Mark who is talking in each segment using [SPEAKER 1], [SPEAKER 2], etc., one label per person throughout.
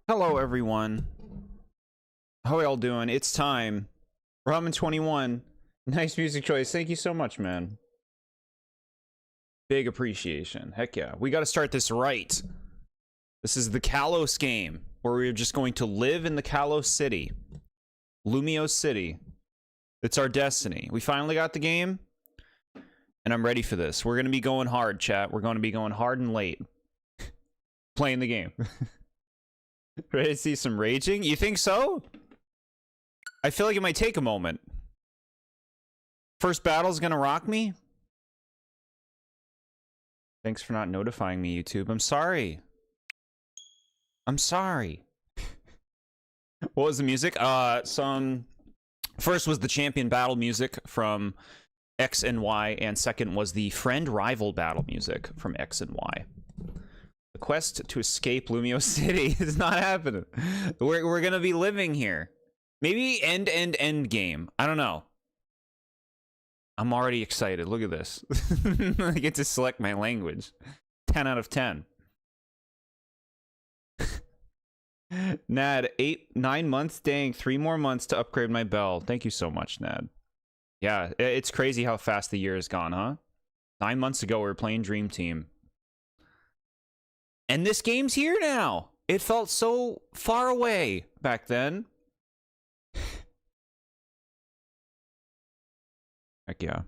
[SPEAKER 1] Hello, everyone. How y'all doing? It's time. Ramen21. Nice music choice. Thank you so much, man. Big appreciation. Heck yeah. We got to start this right. This is the Kalos game, where we're just going to live in the Kalos City. Lumio City. It's our destiny. We finally got the game, and I'm ready for this. We're going to be going hard, chat. We're going to be going hard and late. Playing the game. Ready to see some raging? You think so? I feel like it might take a moment. First battle's gonna rock me? Thanks for not notifying me, YouTube. I'm sorry. I'm sorry. What was the music? First was the champion battle music from X and Y, and second was the friend rival battle music from X and Y. The quest to escape Lumio City is not happening. We're gonna be living here. Maybe end game. I don't know. I'm already excited. Look at this. I get to select my language. 10 out of 10. Nad, 9 months. Dang, 3 more months to upgrade my bell. Thank you so much, Nad. Yeah, it's crazy how fast the year has gone, huh? 9 months ago, we were playing Dream Team. And this game's here now. It felt so far away back then. Heck yeah.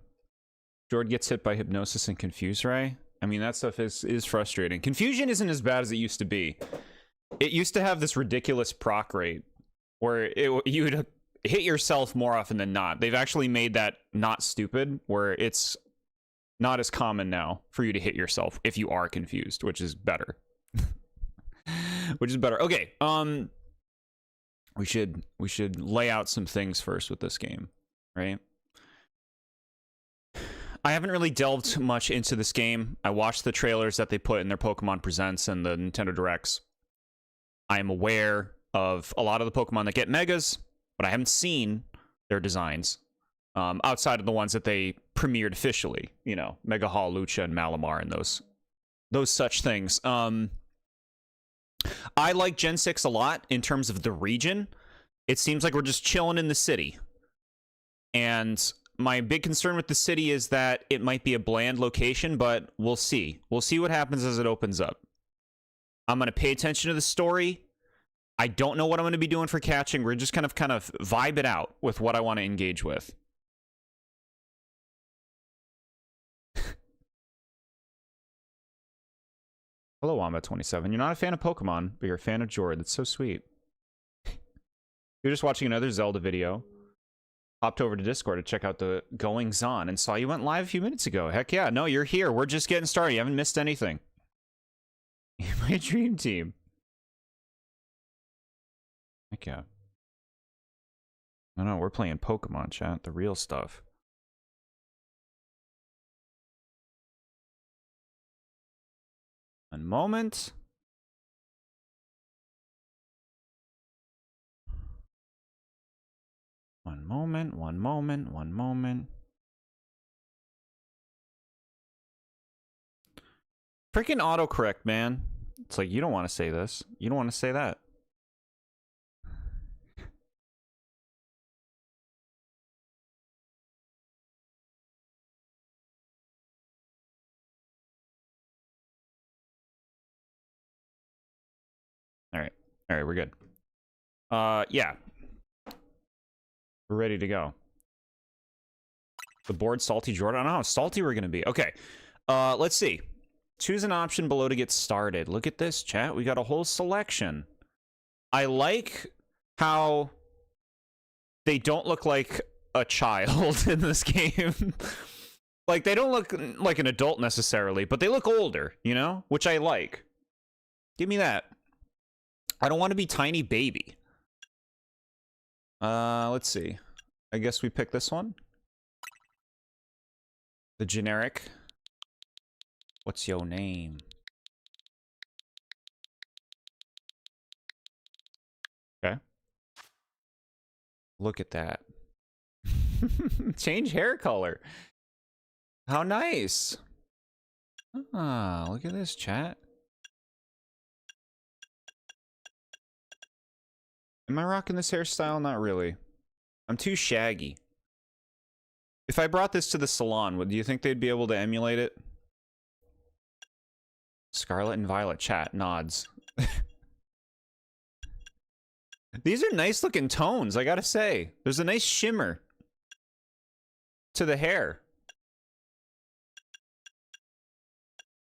[SPEAKER 1] Jord gets hit by hypnosis and confuse Ray. I mean, that stuff is frustrating. Confusion isn't as bad as it used to be. It used to have this ridiculous proc rate where you'd hit yourself more often than not. They've actually made that not stupid, where it's not as common now for you to hit yourself if you are confused, which is better. Which is better. Okay, we should lay out some things first with this game, right? I haven't really delved much into this game. I watched the trailers that they put in their Pokemon Presents and the Nintendo Directs. I am aware of a lot of the Pokemon that get Megas, but I haven't seen their designs outside of the ones that they premiered officially. You know, Mega Hall, Lucha, and Malamar, and those such things. I like Gen 6 a lot in terms of the region. It seems like we're just chilling in the city. And my big concern with the city is that it might be a bland location, but we'll see. We'll see what happens as it opens up. I'm going to pay attention to the story. I don't know what I'm going to be doing for catching. We're just kind of vibe it out with what I want to engage with. Hello, Wombat27. You're not a fan of Pokemon, but you're a fan of Jord. That's so sweet. You're just watching another Zelda video. Hopped over to Discord to check out the goings on and saw you went live a few minutes ago. Heck yeah. No, you're here. We're just getting started. You haven't missed anything. My dream team. Heck yeah. No, we're playing Pokemon, chat. The real stuff. One moment. One moment. Freaking autocorrect, man. It's like, you don't want to say this. You don't want to say that. All right, we're good. Yeah. We're ready to go. The board salty Jordan. I don't know how salty we're gonna be. Okay. Let's see. Choose an option below to get started. Look at this, chat. We got a whole selection. I like how they don't look like a child in this game. Like, they don't look like an adult necessarily, but they look older, you know? Which I like. Give me that. I don't want to be tiny baby. Let's see. I guess we pick this one. The generic. What's your name? Okay. Look at that. Change hair color. How nice. Ah, look at this, chat. Am I rocking this hairstyle? Not really. I'm too shaggy. If I brought this to the salon, do you think they'd be able to emulate it? Scarlet and Violet chat nods. These are nice looking tones, I gotta say. There's a nice shimmer to the hair.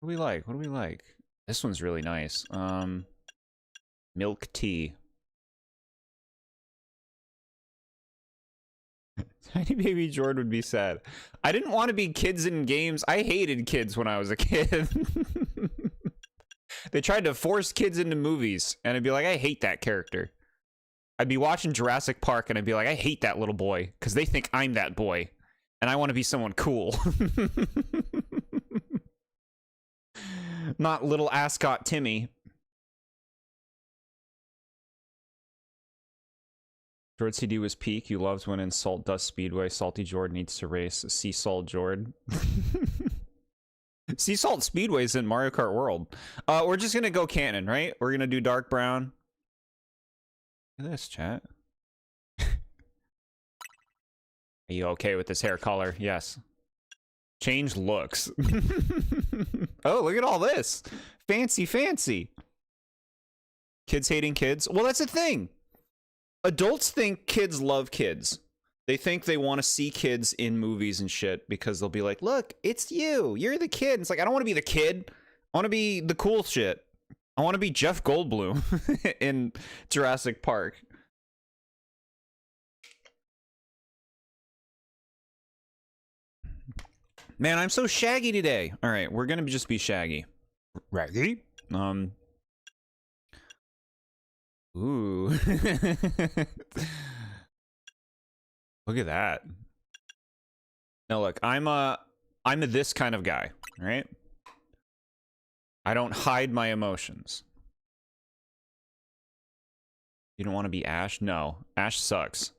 [SPEAKER 1] What do we like? What do we like? This one's really nice. Milk tea. Tiny baby Jord would be sad. I didn't want to be kids in games. I hated kids when I was a kid. They tried to force kids into movies, and I'd be like, I hate that character. I'd be watching Jurassic Park, and I'd be like, I hate that little boy, because they think I'm that boy, and I want to be someone cool. Not little ascot Timmy. Jord CD was peak. You loved when in Salt Dust Speedway, Salty Jord needs to race Sea Salt Jord. Sea Salt Speedway's in Mario Kart World. We're just gonna go canon, right? We're gonna do dark brown. Look at this, chat. Are you okay with this hair color? Yes. Change looks. Oh, look at all this. Fancy, fancy. Kids hating kids. Well, that's the thing. Adults think kids love kids. They think they want to see kids in movies and shit because they'll be like, look, it's you. You're the kid. And it's like, I don't want to be the kid. I want to be the cool shit. I want to be Jeff Goldblum in Jurassic Park. Man, I'm so shaggy today. All right, we're gonna just be shaggy. Raggy? Ooh. Look at that. Now look, I'm a this kind of guy, right? I don't hide my emotions. You don't want to be Ash? No. Ash sucks.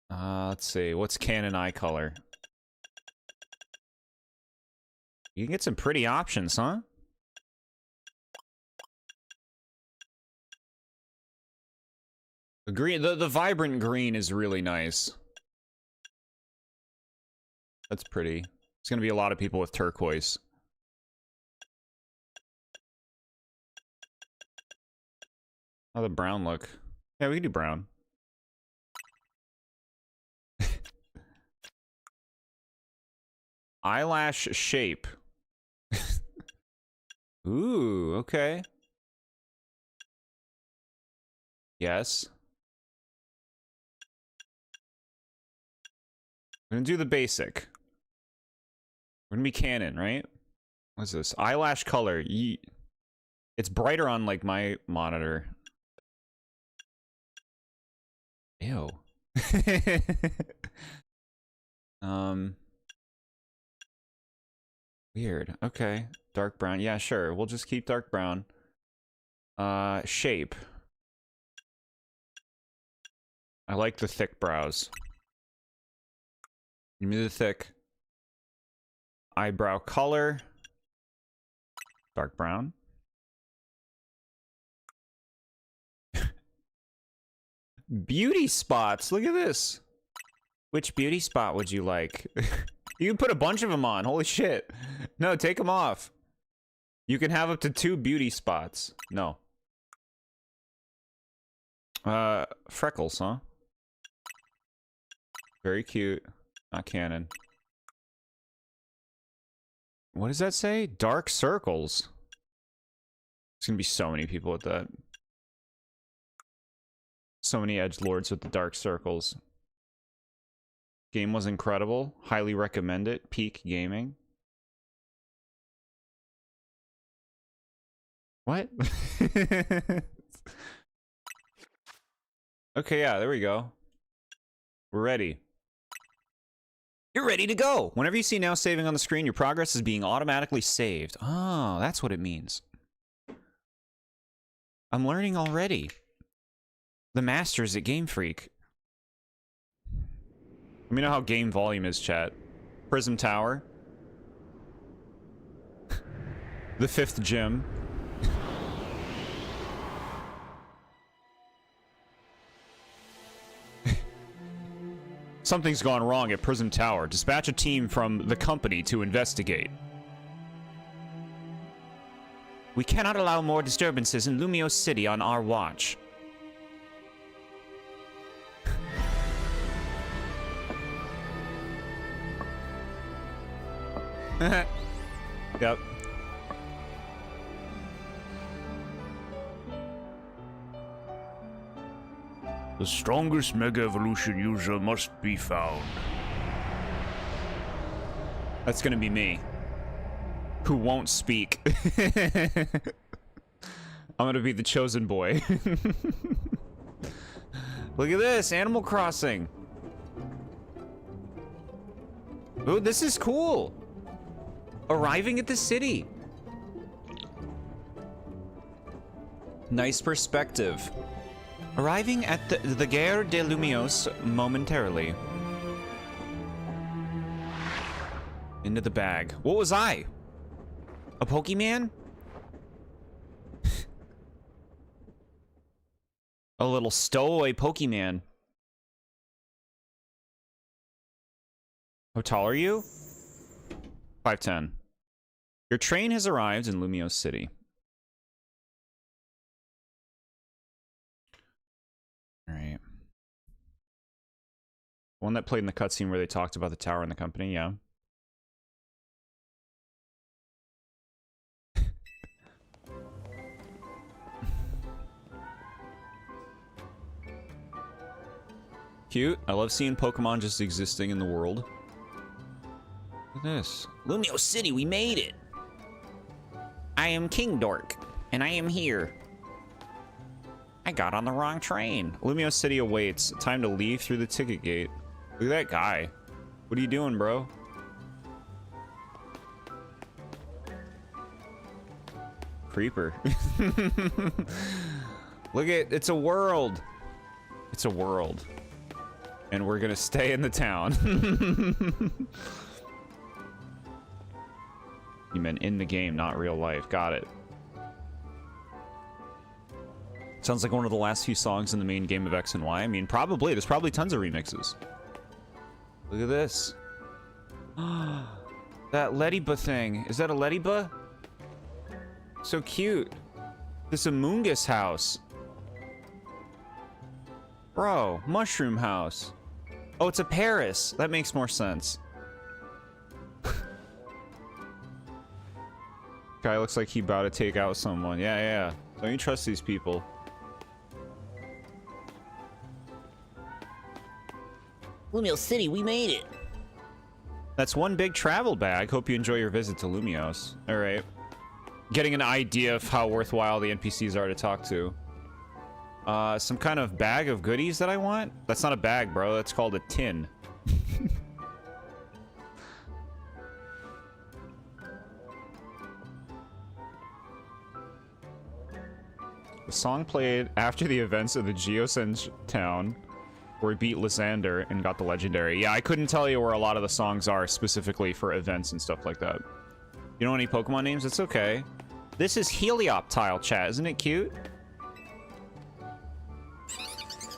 [SPEAKER 1] Let's see. What's canon eye color? You can get some pretty options, huh? The green, the vibrant green is really nice. That's pretty. It's gonna be a lot of people with turquoise. How the brown look? Yeah, we can do brown. Eyelash shape. Ooh, okay. Yes. We're gonna do the basic. We're gonna be canon, right? What's this? Eyelash color. It's brighter on, like, my monitor. Ew. Weird. Okay. Dark brown. Yeah, sure. We'll just keep dark brown. Shape. I like the thick brows. Give me the thick. Eyebrow color. Dark brown. Beauty spots. Look at this. Which beauty spot would you like? You can put a bunch of them on. Holy shit. No, take them off. You can have up to 2 beauty spots. No. Freckles, huh? Very cute. Not canon. What does that say? Dark circles. There's gonna be so many people with that. So many edgelords with the dark circles. Game was incredible. Highly recommend it. Peak gaming. What? Okay, yeah, there we go. We're ready. You're ready to go! Whenever you see now saving on the screen, your progress is being automatically saved. Oh, that's what it means. I'm learning already. The masters at Game Freak. Let me know how game volume is, chat. Prism Tower. The 5th gym. Something's gone wrong at Prism Tower. Dispatch a team from the company to investigate. We cannot allow more disturbances in Lumio City on our watch. Yep.
[SPEAKER 2] The strongest Mega Evolution user must be found.
[SPEAKER 1] That's gonna be me. Who won't speak. I'm gonna be the chosen boy. Look at this, Animal Crossing. Oh, this is cool. Arriving at the city. Nice perspective. Arriving at the Gare de Lumios momentarily. Into the bag. What was I? A Pokemon? A little stowaway Pokemon. How tall are you? 5'10". Your train has arrived in Lumio City. Alright. One that played in the cutscene where they talked about the tower and the company, yeah. Cute. I love seeing Pokemon just existing in the world. Look at this. Lumio City, we made it! I am King Dork, and I am here. I got on the wrong train. Lumio City awaits. Time to leave through the ticket gate. Look at that guy. What are you doing, bro? Creeper. Look at, it's a world. It's a world. And we're gonna stay in the town. You meant in the game, not real life. Got it. Sounds like one of the last few songs in the main game of X and Y. I mean, probably. There's probably tons of remixes. Look at this. That Ladybug thing. Is that a Ladybug? So cute. This Amoongus house. Bro, mushroom house. Oh, it's a Paris. That makes more sense. Guy looks like he about to take out someone. Yeah, yeah. Don't you trust these people?
[SPEAKER 3] Lumio City, we made it.
[SPEAKER 1] That's one big travel bag. Hope you enjoy your visit to Lumios. All right. Getting an idea of how worthwhile the NPCs are to talk to. Some kind of bag of goodies that I want? That's not a bag, bro. That's called a tin. The song played after the events of the Geosenge town, where we beat Lysander and got the legendary. Yeah, I couldn't tell you where a lot of the songs are specifically for events and stuff like that. You know any Pokemon names? It's okay. This is Helioptile, chat. Isn't it cute?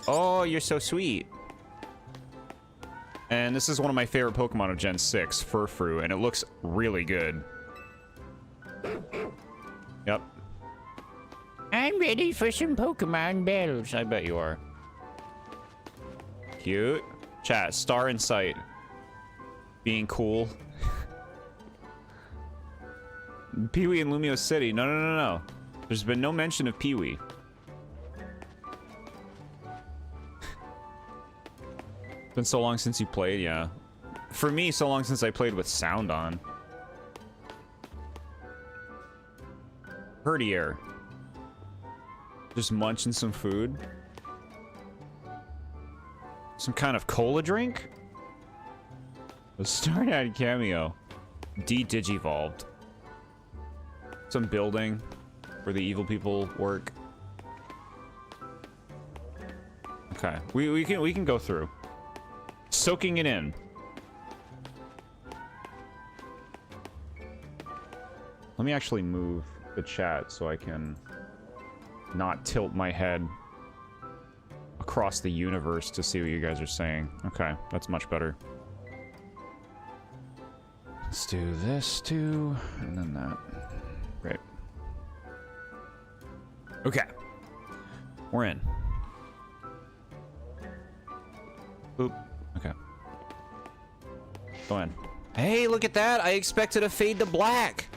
[SPEAKER 1] Oh, you're so sweet. And this is one of my favorite Pokemon of Gen 6, Furfrou, and it looks really good. Yep.
[SPEAKER 3] I'm ready for some Pokemon battles.
[SPEAKER 1] I bet you are. Cute. Chat, star in sight. Being cool. Pee-wee in Lumio City. No, no, no, no. There's been no mention of Pee-wee. Been so long since you played, yeah. For me, so long since I played with sound on. Herdier. Just munching some food. Some kind of cola drink? A Starnight cameo. De-digivolved. Some building where the evil people work. Okay, we can go through. Soaking it in. Let me actually move the chat so I can not tilt my head across the universe to see what you guys are saying. Okay, that's much better. Let's do this too, and then that. Great. Okay. We're in. Boop. Okay. Go in. Hey, look at that! I expected a fade to black!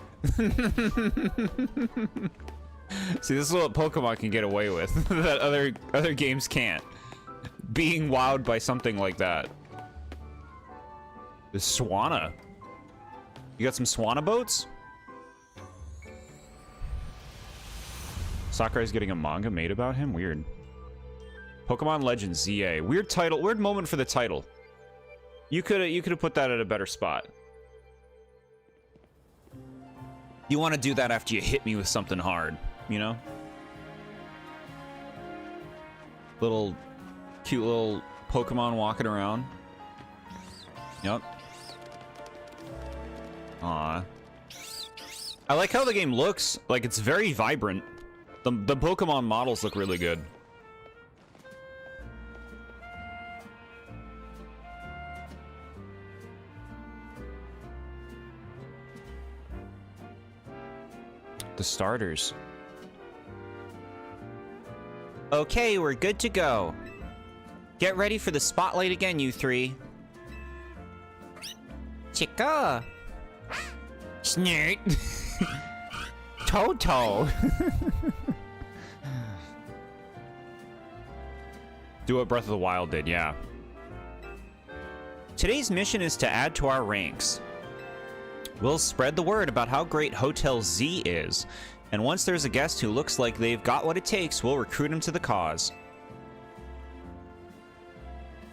[SPEAKER 1] See, this is what Pokemon can get away with that other games can't. Being wowed by something like that. The Swanna. You got some Swanna boats? Sakurai's getting a manga made about him? Weird. Pokemon Legends ZA. Weird title. Weird moment for the title. You could have put that at a better spot. You want to do that after you hit me with something hard, you know? Little cute little Pokemon walking around. Yep. Aw. I like how the game looks. Like, it's very vibrant. The Pokemon models look really good. The starters. Okay, we're good to go. Get ready for the spotlight again, you three. Chica. Snort. Toto. Do what Breath of the Wild did, yeah. Today's mission is to add to our ranks. We'll spread the word about how great Hotel Z is, and once there's a guest who looks like they've got what it takes, we'll recruit him to the cause.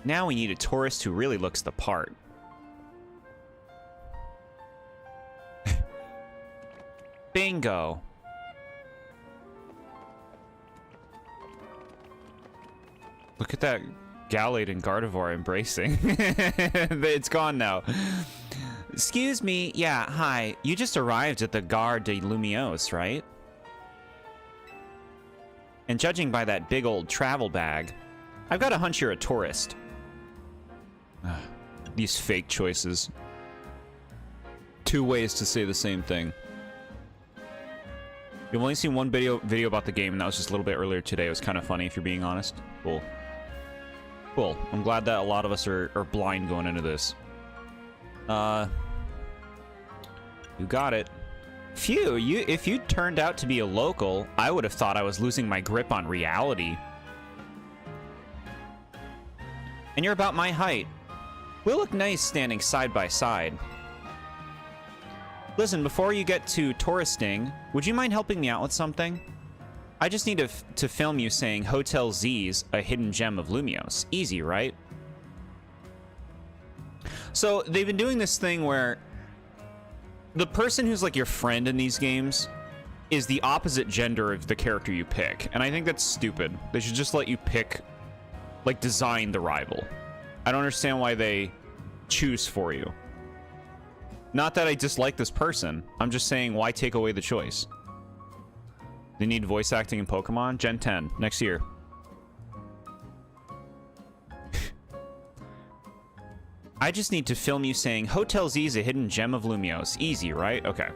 [SPEAKER 1] Now we need a tourist who really looks the part. Bingo. Look at that Gallade and Gardevoir embracing. It's gone now. Excuse me. Yeah, hi. You just arrived at the Gare de Lumiose, right? And judging by that big old travel bag, I've got a hunch you're a tourist. These fake choices. Two ways to say the same thing. You've only seen one video about the game, and that was just a little bit earlier today. It was kind of funny, if you're being honest. Cool. Cool. I'm glad that a lot of us are blind going into this. You got it. Phew, if you turned out to be a local, I would have thought I was losing my grip on reality. And you're about my height. We'll look nice standing side by side. Listen, before you get to touristing, would you mind helping me out with something? I just need to film you saying Hotel Z's a hidden gem of Lumiose. Easy, right? So they've been doing this thing where the person who's like your friend in these games is the opposite gender of the character you pick. And I think that's stupid. They should just let you pick, like, design the rival. I don't understand why they choose for you. Not that I dislike this person. I'm just saying, why take away the choice? They need voice acting in Pokemon? Gen 10, next year. I just need to film you saying, Hotel Z is a hidden gem of Lumiose. Easy, right? Okay.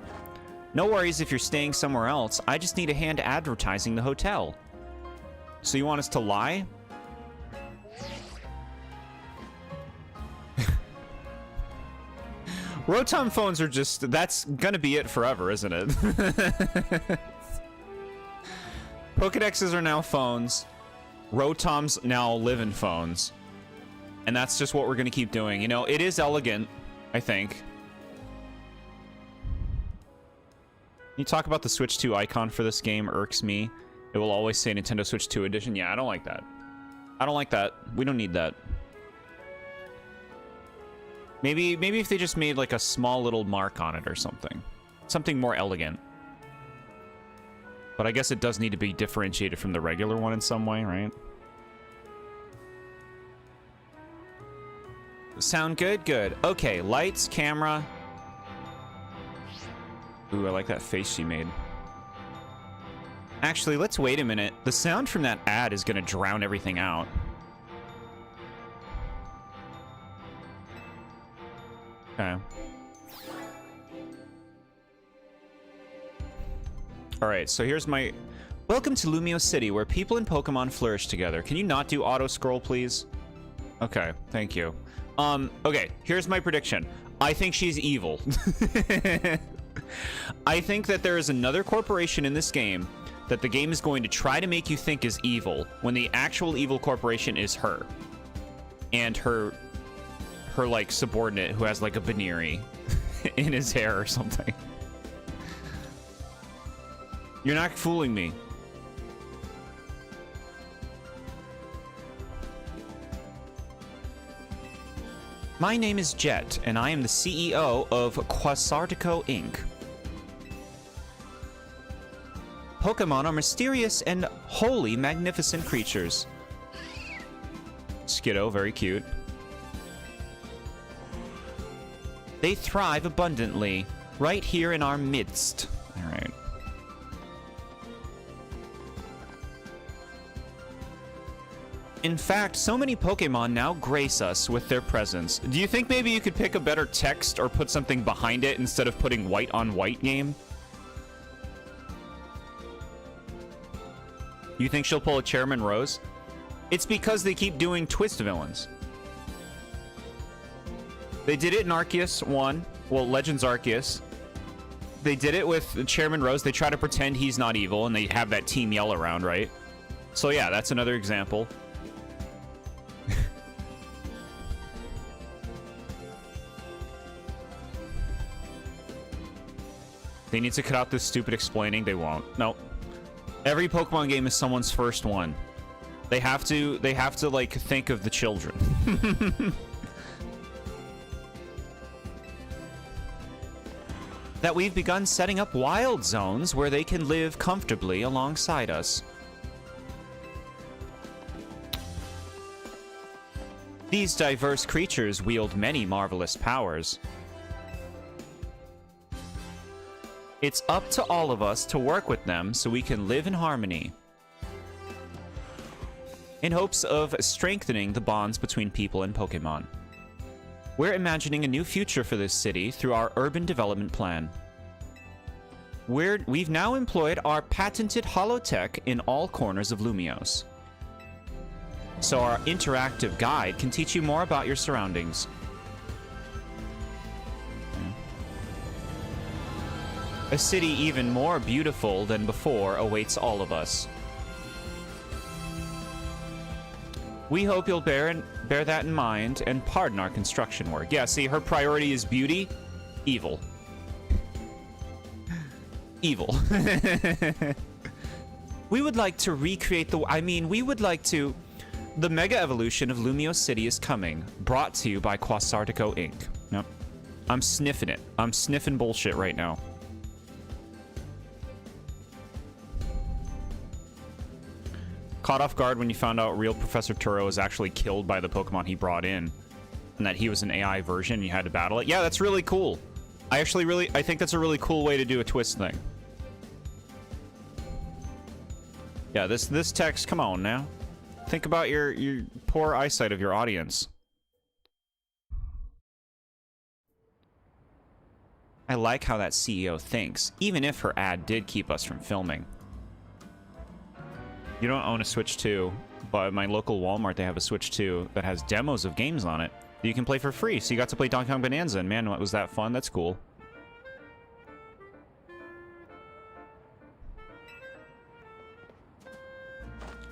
[SPEAKER 1] No worries if you're staying somewhere else. I just need a hand advertising the hotel. So you want us to lie? Rotom phones are just... That's gonna be it forever, isn't it? Pokedexes are now phones. Rotoms now live in phones. And that's just what we're gonna keep doing. You know, it is elegant, I think. You talk about the Switch 2 icon for this game irks me. It will always say Nintendo Switch 2 edition. Yeah, I don't like that. I don't like that. We don't need that. Maybe if they just made like a small little mark on it or something. Something more elegant. But I guess it does need to be differentiated from the regular one in some way, right? Sound good? Good. Okay, lights, camera. Ooh, I like that face she made. Actually, let's wait a minute. The sound from that ad is gonna drown everything out. Okay. Alright, so here's my... Welcome to Lumio City, where people and Pokemon flourish together. Can you not do auto-scroll, please? Okay, thank you. Okay, here's my prediction. I think she's evil. I think that there is another corporation in this game that the game is going to try to make you think is evil, when the actual evil corporation is her. And her like, subordinate who has, like, a veneery in his hair or something. You're not fooling me. My name is Jet, and I am the CEO of Quasartico Inc. Pokemon are mysterious and wholly magnificent creatures. Skiddo, very cute. They thrive abundantly, right here in our midst. Alright. In fact, so many Pokemon now grace us with their presence. Do you think maybe you could pick a better text or put something behind it instead of putting white on white game? You think she'll pull a Chairman Rose? It's because they keep doing twist villains. They did it in Arceus 1. Well, Legends Arceus. They did it with Chairman Rose. They try to pretend he's not evil, and they have that Team Yell around, right? So yeah, that's another example. They need to cut out this stupid explaining. They won't. Nope. Every Pokemon game is someone's first one. They have to like think of the children. That we've begun setting up wild zones where they can live comfortably alongside us. These diverse creatures wield many marvelous powers. It's up to all of us to work with them so we can live in harmony. In hopes of strengthening the bonds between people and Pokemon. We're imagining a new future for this city through our urban development plan. We've now employed our patented holotech in all corners of Lumios. So our interactive guide can teach you more about your surroundings. A city even more beautiful than before awaits all of us. We hope you'll bear that in mind and pardon our construction work. Yeah, see, her priority is beauty. Evil. Evil. We would like to recreate the... The Mega Evolution of Lumio City is coming. Brought to you by Quasartico Inc. Yep. I'm sniffing it. I'm sniffing bullshit right now. Caught off guard when you found out real Professor Turo was actually killed by the Pokemon he brought in. And that he was an AI version and you had to battle it. Yeah, that's really cool. I think that's a really cool way to do a twist thing. Yeah, this text, come on now. Think about your poor eyesight of your audience. I like how that CEO thinks, even if her ad did keep us from filming. You don't own a Switch 2, but at my local Walmart, they have a Switch 2 that has demos of games on it that you can play for free. So you got to play Donkey Kong Bonanza, and man, was that fun. That's cool.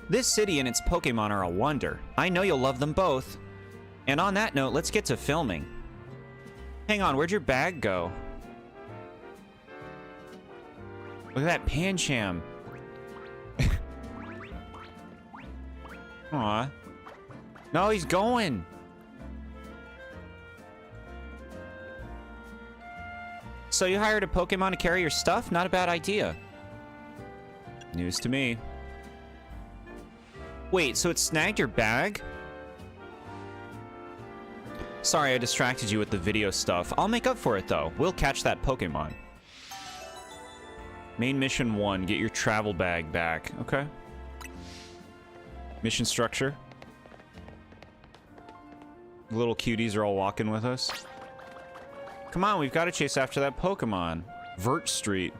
[SPEAKER 1] This city and its Pokemon are a wonder. I know you'll love them both. And on that note, let's get to filming. Hang on, where'd your bag go? Look at that Pancham. Aw. No, he's going. So you hired a Pokemon to carry your stuff? Not a bad idea. News to me. Wait, so it snagged your bag? Sorry, I distracted you with the video stuff. I'll make up for it, though. We'll catch that Pokemon. Main mission 1, get your travel bag back. Okay. Mission structure. The little cuties are all walking with us. Come on, we've got to chase after that Pokemon. Vert Street.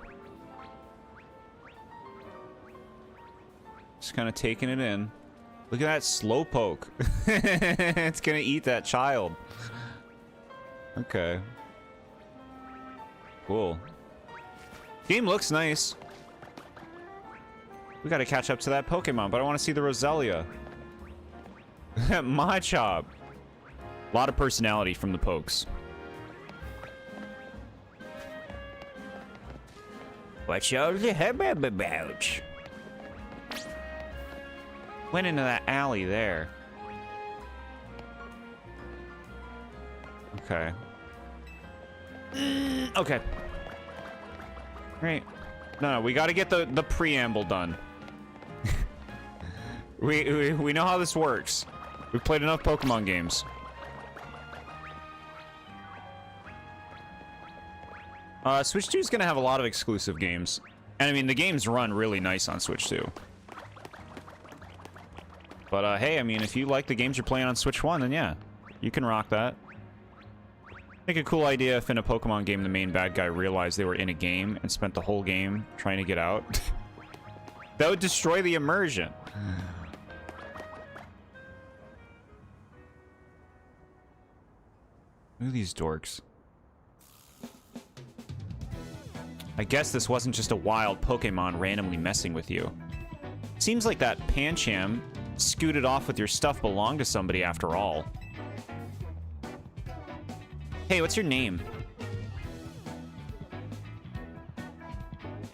[SPEAKER 1] Just kind of taking it in. Look at that Slowpoke. It's gonna eat that child. Okay. Cool. Game looks nice. We gotta catch up to that Pokemon, but I want to see the Roselia. Machop. A lot of personality from the Pokes. What's all the hubbub about? Went into that alley there. Okay. Okay. Right. No, we gotta get the preamble done. we know how this works. We've played enough Pokemon games. Switch 2 is gonna have a lot of exclusive games. And I mean, the games run really nice on Switch 2. But hey, I mean, if you like the games you're playing on Switch 1, then yeah, you can rock that. Make a cool idea if in a Pokemon game the main bad guy realized they were in a game and spent the whole game trying to get out. That would destroy the immersion. Look at these dorks. I guess this wasn't just a wild Pokemon randomly messing with you. Seems like that Pancham scooted off with your stuff belonged to somebody after all. Hey, what's your name?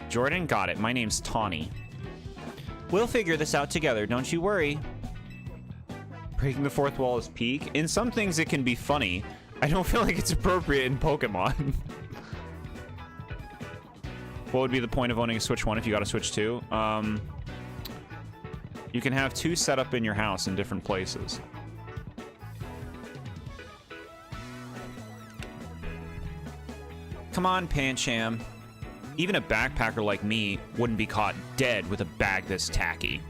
[SPEAKER 1] Jordan? Got it. My name's Tawny. We'll figure this out together, don't you worry. Breaking the fourth wall is peak. In some things it can be funny. I don't feel like it's appropriate in Pokemon. What would be the point of owning a Switch 1 if you got a Switch 2? You can have 2 set up in your house in different places. Come on, Pancham. Even a backpacker like me wouldn't be caught dead with a bag this tacky.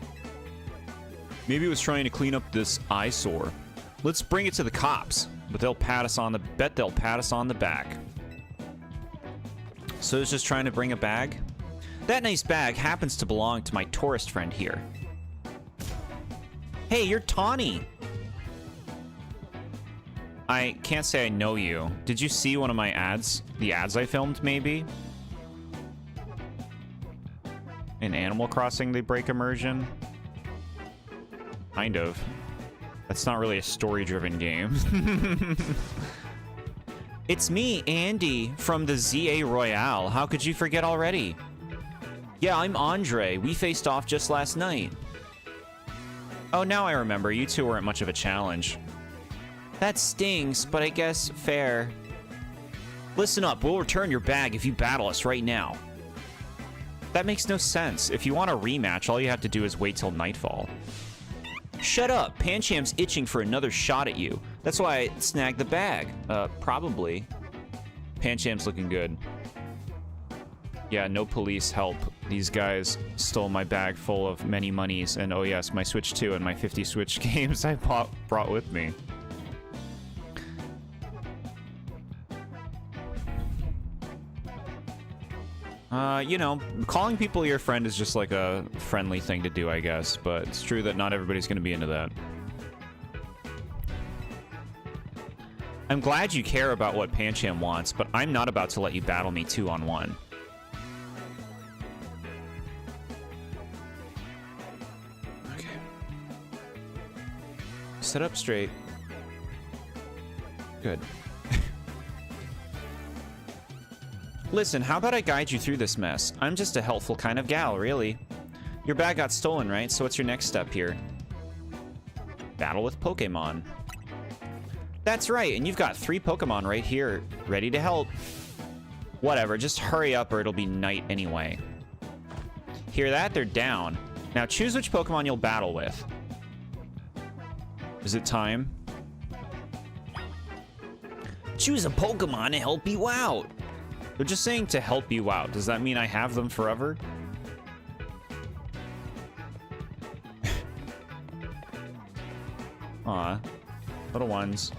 [SPEAKER 1] Maybe it was trying to clean up this eyesore. Let's bring it to the cops, but they'll pat us on the back. So it's just trying to bring a bag? That nice bag happens to belong to my tourist friend here. Hey, you're Tawny. I can't say I know you. Did you see one of my ads? The ads I filmed, maybe? In Animal Crossing, they break immersion? Kind of. That's not really a story-driven game. It's me, Andy, from the ZA Royale. How could you forget already? Yeah, I'm Andre. We faced off just last night. Oh, now I remember. You two weren't much of a challenge. That stings, but I guess fair. Listen up. We'll return your bag if you battle us right now. That makes no sense. If you want a rematch, all you have to do is wait till nightfall. Shut up. Pancham's itching for another shot at you. That's why I snagged the bag. Probably. Pancham's looking good. Yeah, no police help. These guys stole my bag full of many monies, and oh yes, my Switch 2 and my 50 Switch games I brought with me. You know, calling people your friend is just like a friendly thing to do, I guess, but it's true that not everybody's gonna be into that. I'm glad you care about what Pancham wants, but I'm not about to let you battle me 2-on-1. Okay. Sit up straight. Good. Listen, how about I guide you through this mess? I'm just a helpful kind of gal, really. Your bag got stolen, right? So what's your next step here? Battle with Pokémon. That's right, and you've got 3 Pokémon right here, ready to help. Whatever, just hurry up or it'll be night anyway. Hear that? They're down. Now choose which Pokémon you'll battle with. Is it time? Choose a Pokémon to help you out. They're just saying to help you out. Does that mean I have them forever? Aw. Little ones.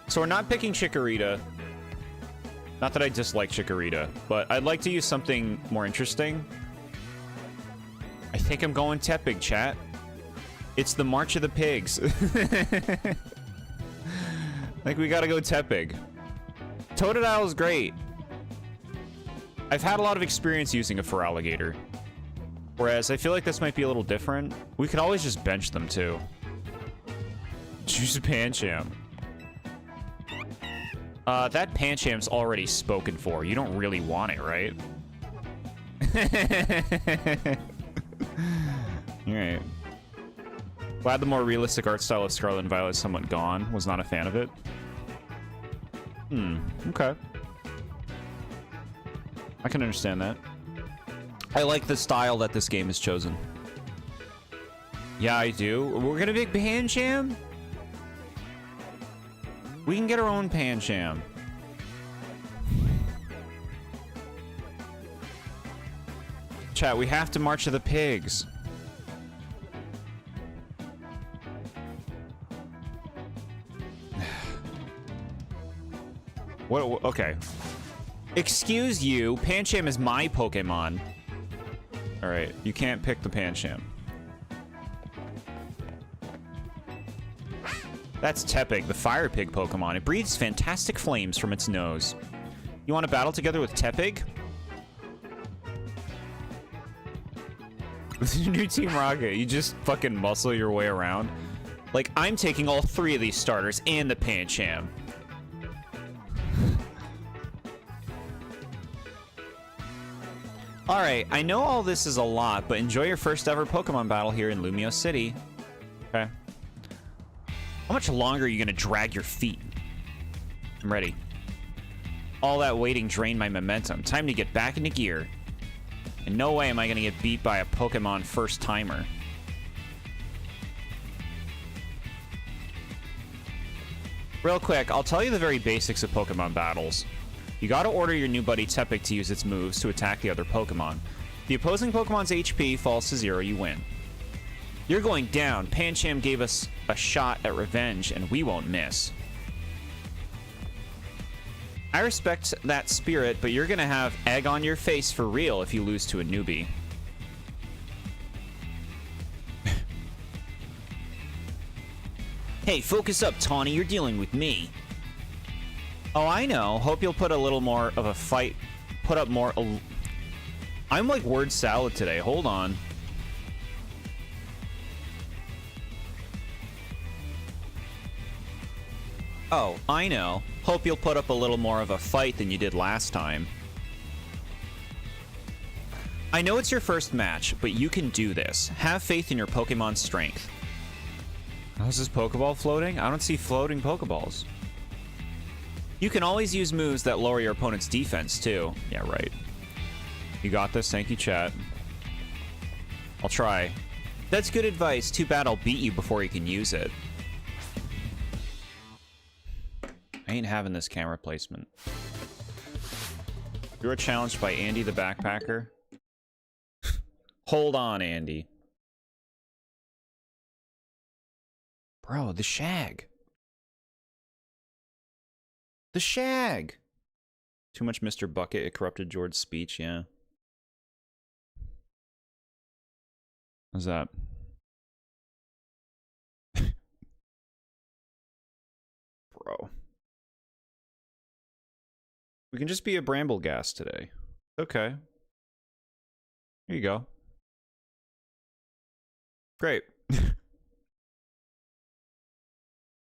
[SPEAKER 1] So we're not picking Chikorita. Not that I dislike Chikorita, but I'd like to use something more interesting. I think I'm going Tepig, chat. It's the March of the Pigs. Like, we gotta go Tepig. Totodile is great. I've had a lot of experience using it for Alligator. Whereas, I feel like this might be a little different. We could always just bench them, too. Choose a Pancham. That Pancham's already spoken for. You don't really want it, right? Alright. Glad the more realistic art style of Scarlet and Violet is somewhat gone. Was not a fan of it. Okay. I can understand that. I like the style that this game has chosen. Yeah, I do. We're gonna pick Pancham? We can get our own Pancham. Chat, we have to march to the pigs. What? Okay. Excuse you, Pancham is my Pokemon. Alright, you can't pick the Pancham. That's Tepig, the fire pig Pokemon. It breathes fantastic flames from its nose. You want to battle together with Tepig? With your new Team Rocket, you just fucking muscle your way around. Like, I'm taking all 3 of these starters and the Pancham. Alright, I know all this is a lot, but enjoy your first ever Pokemon battle here in Lumio City. Okay. How much longer are you gonna drag your feet? I'm ready. All that waiting drained my momentum. Time to get back into gear. And no way am I gonna get beat by a Pokemon first timer. Real quick, I'll tell you the very basics of Pokemon battles. You gotta order your new buddy Tepig to use its moves to attack the other Pokemon. The opposing Pokemon's HP falls to 0, you win. You're going down. Pancham gave us a shot at revenge, and we won't miss. I respect that spirit, but you're gonna have egg on your face for real if you lose to a newbie. Hey, focus up, Tawny. You're dealing with me. Oh, I know. Hope you'll put a little more of a fight. Put up more... I'm like word salad today. Hold on. Oh, I know. Hope you'll put up a little more of a fight than you did last time. I know it's your first match, but you can do this. Have faith in your Pokemon's strength. How's this Pokeball floating? I don't see floating Pokeballs. You can always use moves that lower your opponent's defense, too. Yeah, right. You got this. Thank you, chat. I'll try. That's good advice. Too bad I'll beat you before you can use it. I ain't having this camera placement. You were challenged by Andy the Backpacker. Hold on, Andy. Bro, the shag. The shag! Too much Mr. Bucket. It corrupted Jord's speech, yeah. What's that? Bro. We can just be a Brambleghast today. Okay. Here you go. Great.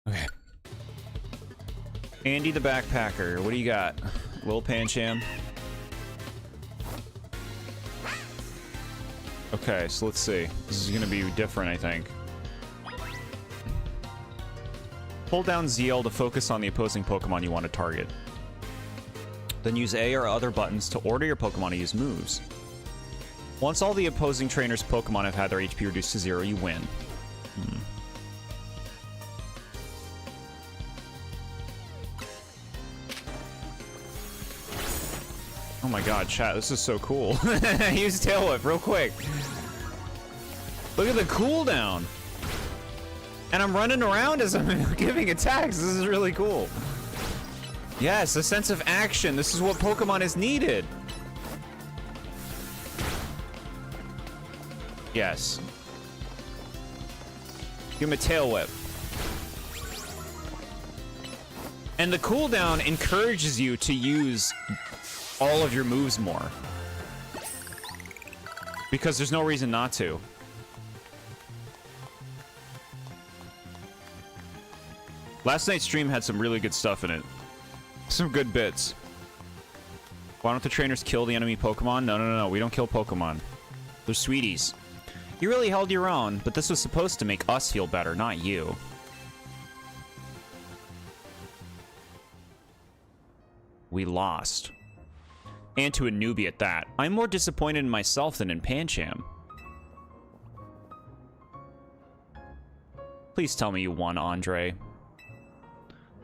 [SPEAKER 1] Okay. Andy the Backpacker, what do you got? Lil Pancham. Okay, so let's see. This is gonna be different, I think. Hold down ZL to focus on the opposing Pokemon you want to target. Then use A or other buttons to order your Pokemon to use moves. Once all the opposing trainer's Pokemon have had their HP reduced to 0, you win. Oh my god, chat, this is so cool. Use Tail Whip real quick. Look at the cooldown. And I'm running around as I'm giving attacks. This is really cool. Yes, a sense of action. This is what Pokemon is needed. Yes. Give him a Tail Whip. And the cooldown encourages you to use all of your moves more. Because there's no reason not to. Last night's stream had some really good stuff in it. Some good bits. Why don't the trainers kill the enemy Pokemon? No. We don't kill Pokemon. They're sweeties. You really held your own, but this was supposed to make us feel better, not you. We lost. And to a newbie at that. I'm more disappointed in myself than in Pancham. Please tell me you won, Andre.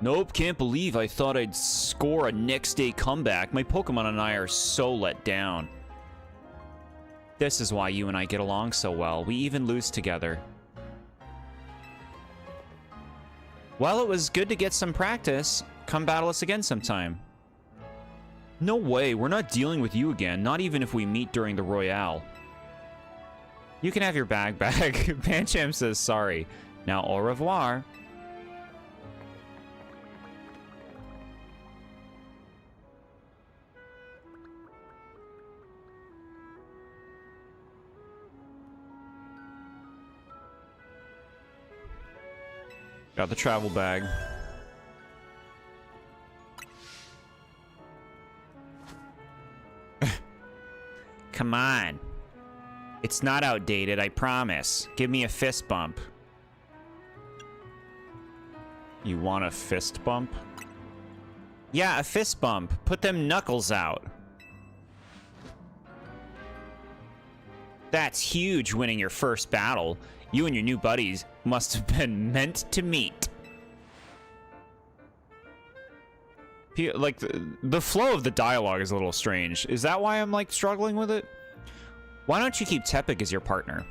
[SPEAKER 1] Nope, can't believe I thought I'd score a next day comeback. My Pokemon and I are so let down. This is why you and I get along so well. We even lose together. Well, it was good to get some practice. Come battle us again sometime. No way, we're not dealing with you again, not even if we meet during the Royale. You can have your bag back. Pancham says sorry. Now au revoir. Got the travel bag. Come on. It's not outdated, I promise. Give me a fist bump. You want a fist bump? Yeah, a fist bump. Put them knuckles out. That's huge, winning your first battle. You and your new buddies must have been meant to meet. Like, the flow of the dialogue is a little strange. Is that why I'm, like, struggling with it? Why don't you keep Tepig as your partner?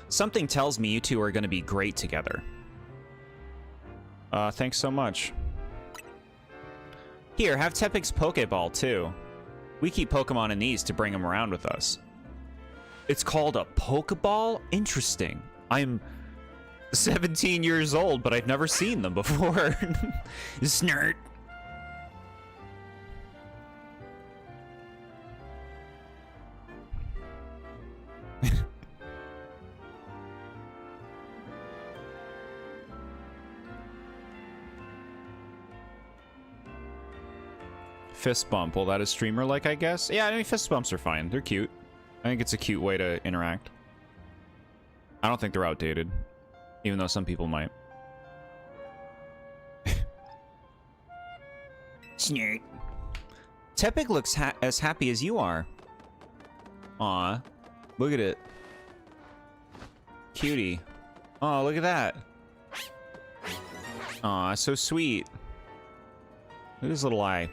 [SPEAKER 1] Something tells me you two are going to be great together. Thanks so much. Here, have Tepig's Pokeball, too. We keep Pokemon in these to bring them around with us. It's called a Pokeball? Interesting. I'm 17 years old, but I've never seen them before. Snert. Fist bump. Well, that is streamer-like, I guess. Yeah, I mean, fist bumps are fine. They're cute. I think it's a cute way to interact. I don't think they're outdated, even though some people might. Snert. Tepig looks as happy as you are. Aw. Look at it. Cutie. Oh, look at that. Aw, so sweet. Look at his little eye.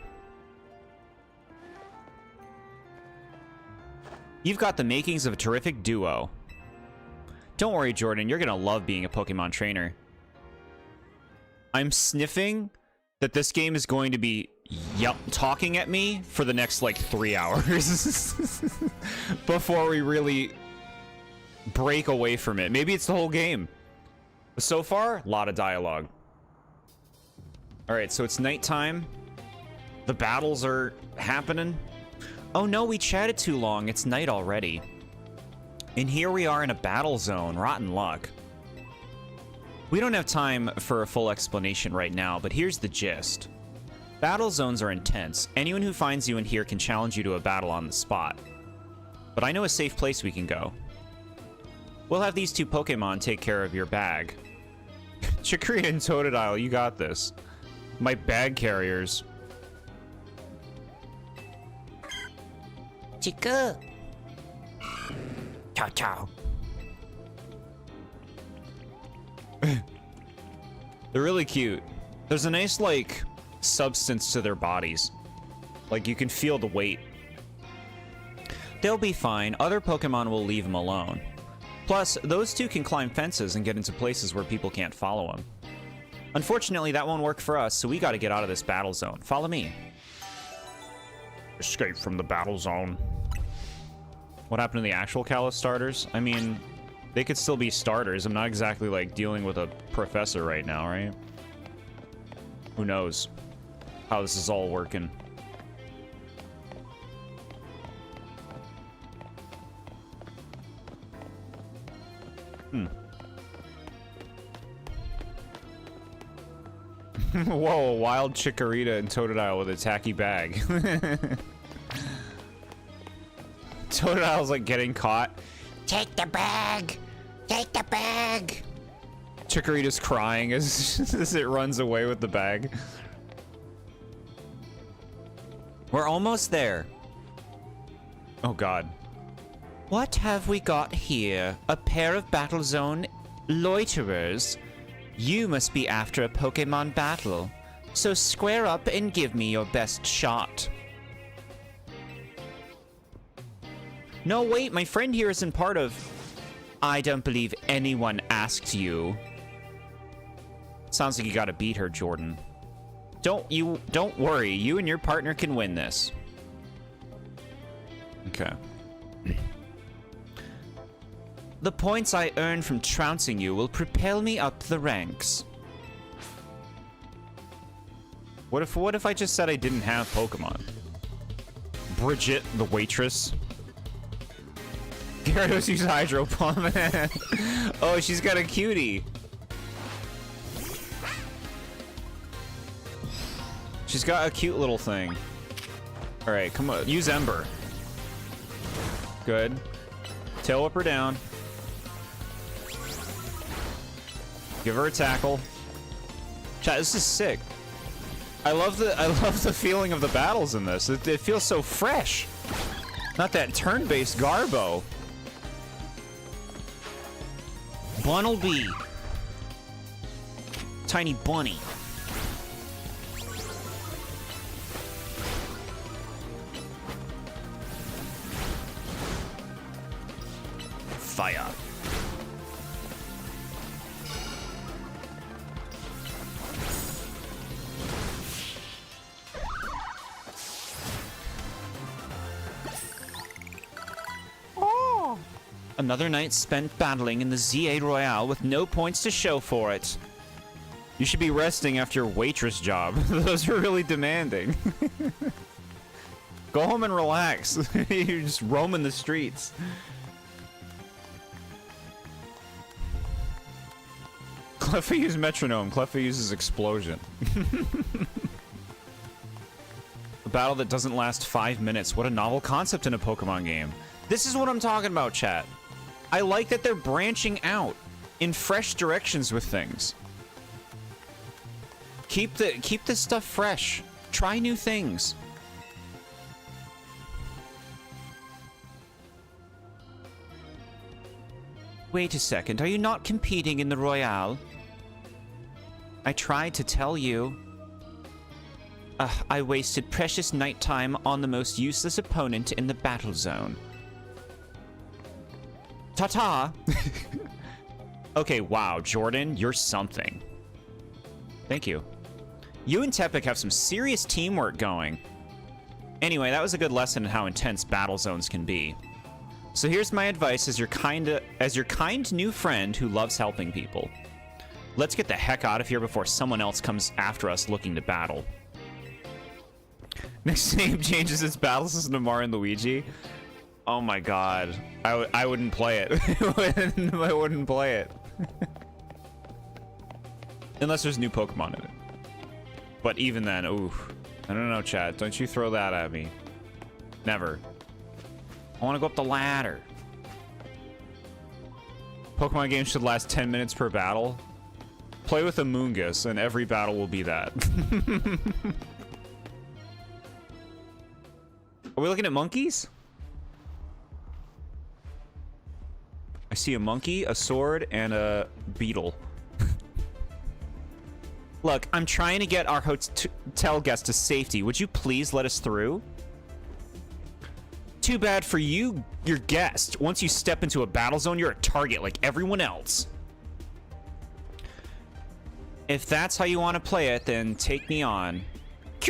[SPEAKER 1] You've got the makings of a terrific duo. Don't worry, Jordan, you're gonna love being a Pokemon trainer. I'm sniffing that this game is going to be talking at me for the next, like, 3 hours. Before we really break away from it. Maybe it's the whole game. But so far, a lot of dialogue. Alright, so it's nighttime. The battles are happening. Oh no, we chatted too long. It's night already. And here we are in a battle zone. Rotten luck. We don't have time for a full explanation right now, but here's the gist. Battle zones are intense. Anyone who finds you in here can challenge you to a battle on the spot. But I know a safe place we can go. We'll have these two Pokemon take care of your bag. Chikri and Totodile, you got this. My bag carriers.
[SPEAKER 3] Chica. Ciao, ciao.
[SPEAKER 1] They're really cute. There's a nice, like, substance to their bodies. Like, you can feel the weight. They'll be fine. Other Pokemon will leave them alone. Plus, those two can climb fences and get into places where people can't follow them. Unfortunately, that won't work for us, so we gotta get out of this battle zone. Follow me.
[SPEAKER 2] Escape from the battle zone.
[SPEAKER 1] What happened to the actual Kalos starters? I mean, they could still be starters. I'm not exactly, like, dealing with a professor right now, right? Who knows how this is all working. Whoa, a wild Chikorita and Totodile with a tacky bag. Totodile's like getting caught.
[SPEAKER 3] Take the bag! Take the bag!
[SPEAKER 1] Chikorita's crying as it runs away with the bag. We're almost there. Oh god. What have we got here? A pair of battle zone loiterers? You must be after a Pokemon battle. So square up and give me your best shot. No, wait, my friend here isn't part of... I don't believe anyone asked you. Sounds like you gotta beat her, Jordan. Don't worry, you and your partner can win this. Okay. The points I earn from trouncing you will propel me up the ranks. What if I just said I didn't have Pokemon? Bridget, the waitress. Gyarados uses Hydro Pump. Oh, she's got a cutie. She's got a cute little thing. All right, come on, use Ember. Good. Tail whip her down. Give her a tackle. Chat, this is sick. I love the feeling of the battles in this. It feels so fresh. Not that turn-based garbo. Bunnelby. Tiny bunny. Fire. Another night spent battling in the ZA Royale with no points to show for it. You should be resting after your waitress job. Those are really demanding. Go home and relax. You're just roaming the streets. Cleffa uses metronome. Cleffa uses explosion. A battle that doesn't last 5 minutes. What a novel concept in a Pokemon game. This is what I'm talking about, chat. I like that they're branching out in fresh directions with things. Keep this stuff fresh. Try new things. Wait a second, are you not competing in the Royale? I tried to tell you. I wasted precious nighttime on the most useless opponent in the battle zone. Ta-ta! Okay, wow, Jordan, you're something. Thank you. You and Tepik have some serious teamwork going. Anyway, that was a good lesson in how intense battle zones can be. So here's my advice as your kind new friend who loves helping people. Let's get the heck out of here before someone else comes after us looking to battle. Next name changes its battle system to Mario and Luigi. Oh my god. I wouldn't play it. I wouldn't play it. Unless there's new Pokemon in it. But even then, ooh. I don't know, Chad. Don't you throw that at me. Never. I want to go up the ladder. Pokemon games should last 10 minutes per battle. Play with Amoonguss, and every battle will be that. Are we looking at monkeys? I see a monkey, a sword, and a beetle. Look, I'm trying to get our hotel guest to safety. Would you please let us through? Too bad for you, your guest. Once you step into a battle zone, you're a target like everyone else. If that's how you want to play it, then take me on. That's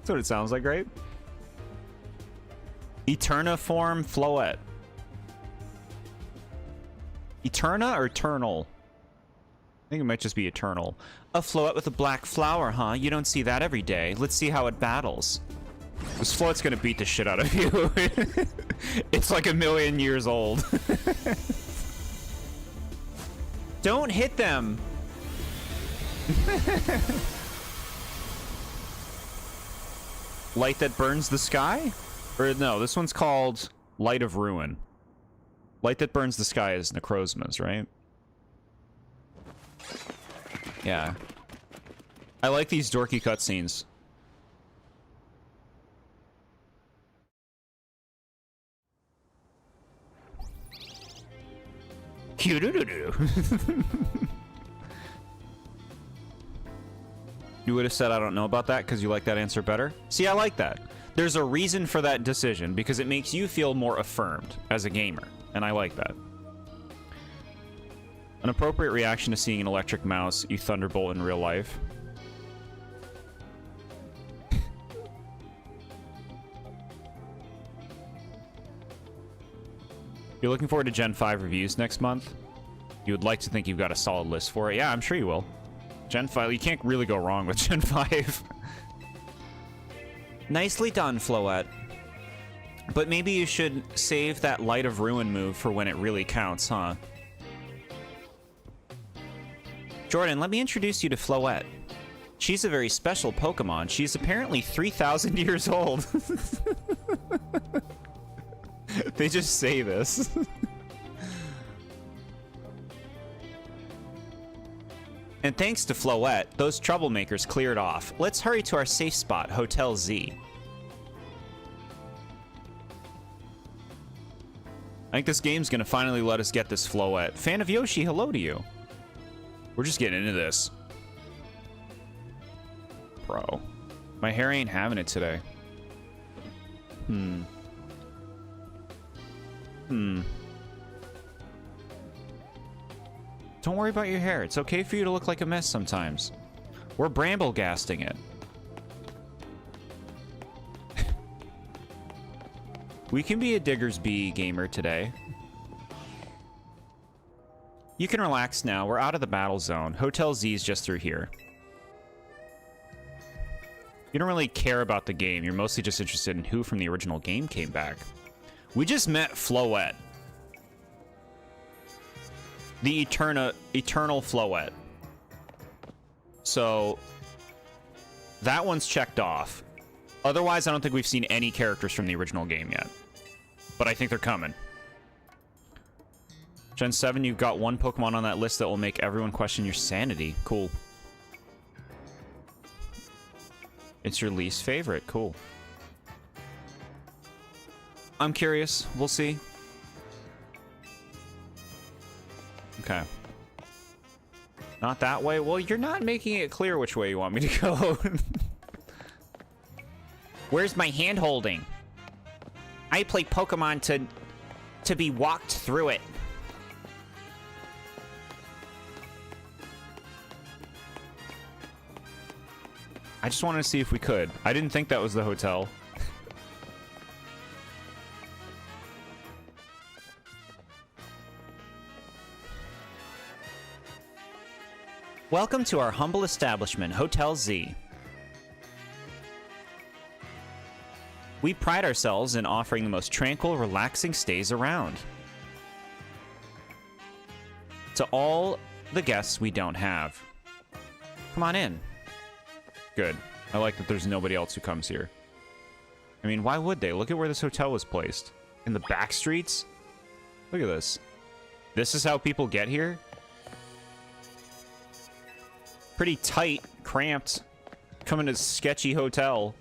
[SPEAKER 1] what it sounds like, right? Eterniform Floette. Eterna or Eternal? I think it might just be Eternal. A Floette with a black flower, huh? You don't see that every day. Let's see how it battles. This Floette's gonna beat the shit out of you. It's like 1,000,000 years old. Don't hit them! Light that burns the sky? Or no, this one's called Light of Ruin. Light that burns the sky is Necrozma's, right? Yeah. I like these dorky cutscenes. You would have said I don't know about that because you like that answer better? See, I like that. There's a reason for that decision because it makes you feel more affirmed as a gamer, and I like that. An appropriate reaction to seeing an electric mouse you thunderbolt in real life. You're looking forward to Gen 5 reviews next month? You would like to think you've got a solid list for it. Yeah, I'm sure you will. Gen 5, you can't really go wrong with Gen 5. Nicely done, Floette. But maybe you should save that Light of Ruin move for when it really counts, huh? Jordan, let me introduce you to Floette. She's a very special Pokemon. She's apparently 3,000 years old. They just say this. And thanks to Floette, those troublemakers cleared off. Let's hurry to our safe spot, Hotel Z. I think this game's gonna finally let us get this Floette. Fan of Yoshi, hello to you. We're just getting into this. Bro. My hair ain't having it today. Don't worry about your hair. It's okay for you to look like a mess sometimes. We're bramblegasting it. We can be a Diggersby gamer today. You can relax now. We're out of the battle zone. Hotel Z is just through here. You don't really care about the game. You're mostly just interested in who from the original game came back. We just met Floette. The eternal Floette. So, that one's checked off. Otherwise, I don't think we've seen any characters from the original game yet. But I think they're coming. Gen 7, you've got one Pokemon on that list that will make everyone question your sanity. Cool. It's your least favorite. Cool. I'm curious. We'll see. Okay. Not that way? Well, you're not making it clear which way you want me to go. Where's my hand holding? I play Pokemon to be walked through it. I just wanted to see if we could. I didn't think that was the hotel. Welcome to our humble establishment, Hotel Z. We pride ourselves in offering the most tranquil, relaxing stays around. To all the guests we don't have. Come on in. Good. I like that there's nobody else who comes here. I mean, why would they? Look at where this hotel was placed. In the back streets? Look at this. This is how people get here? Pretty tight, cramped. Coming to sketchy hotel.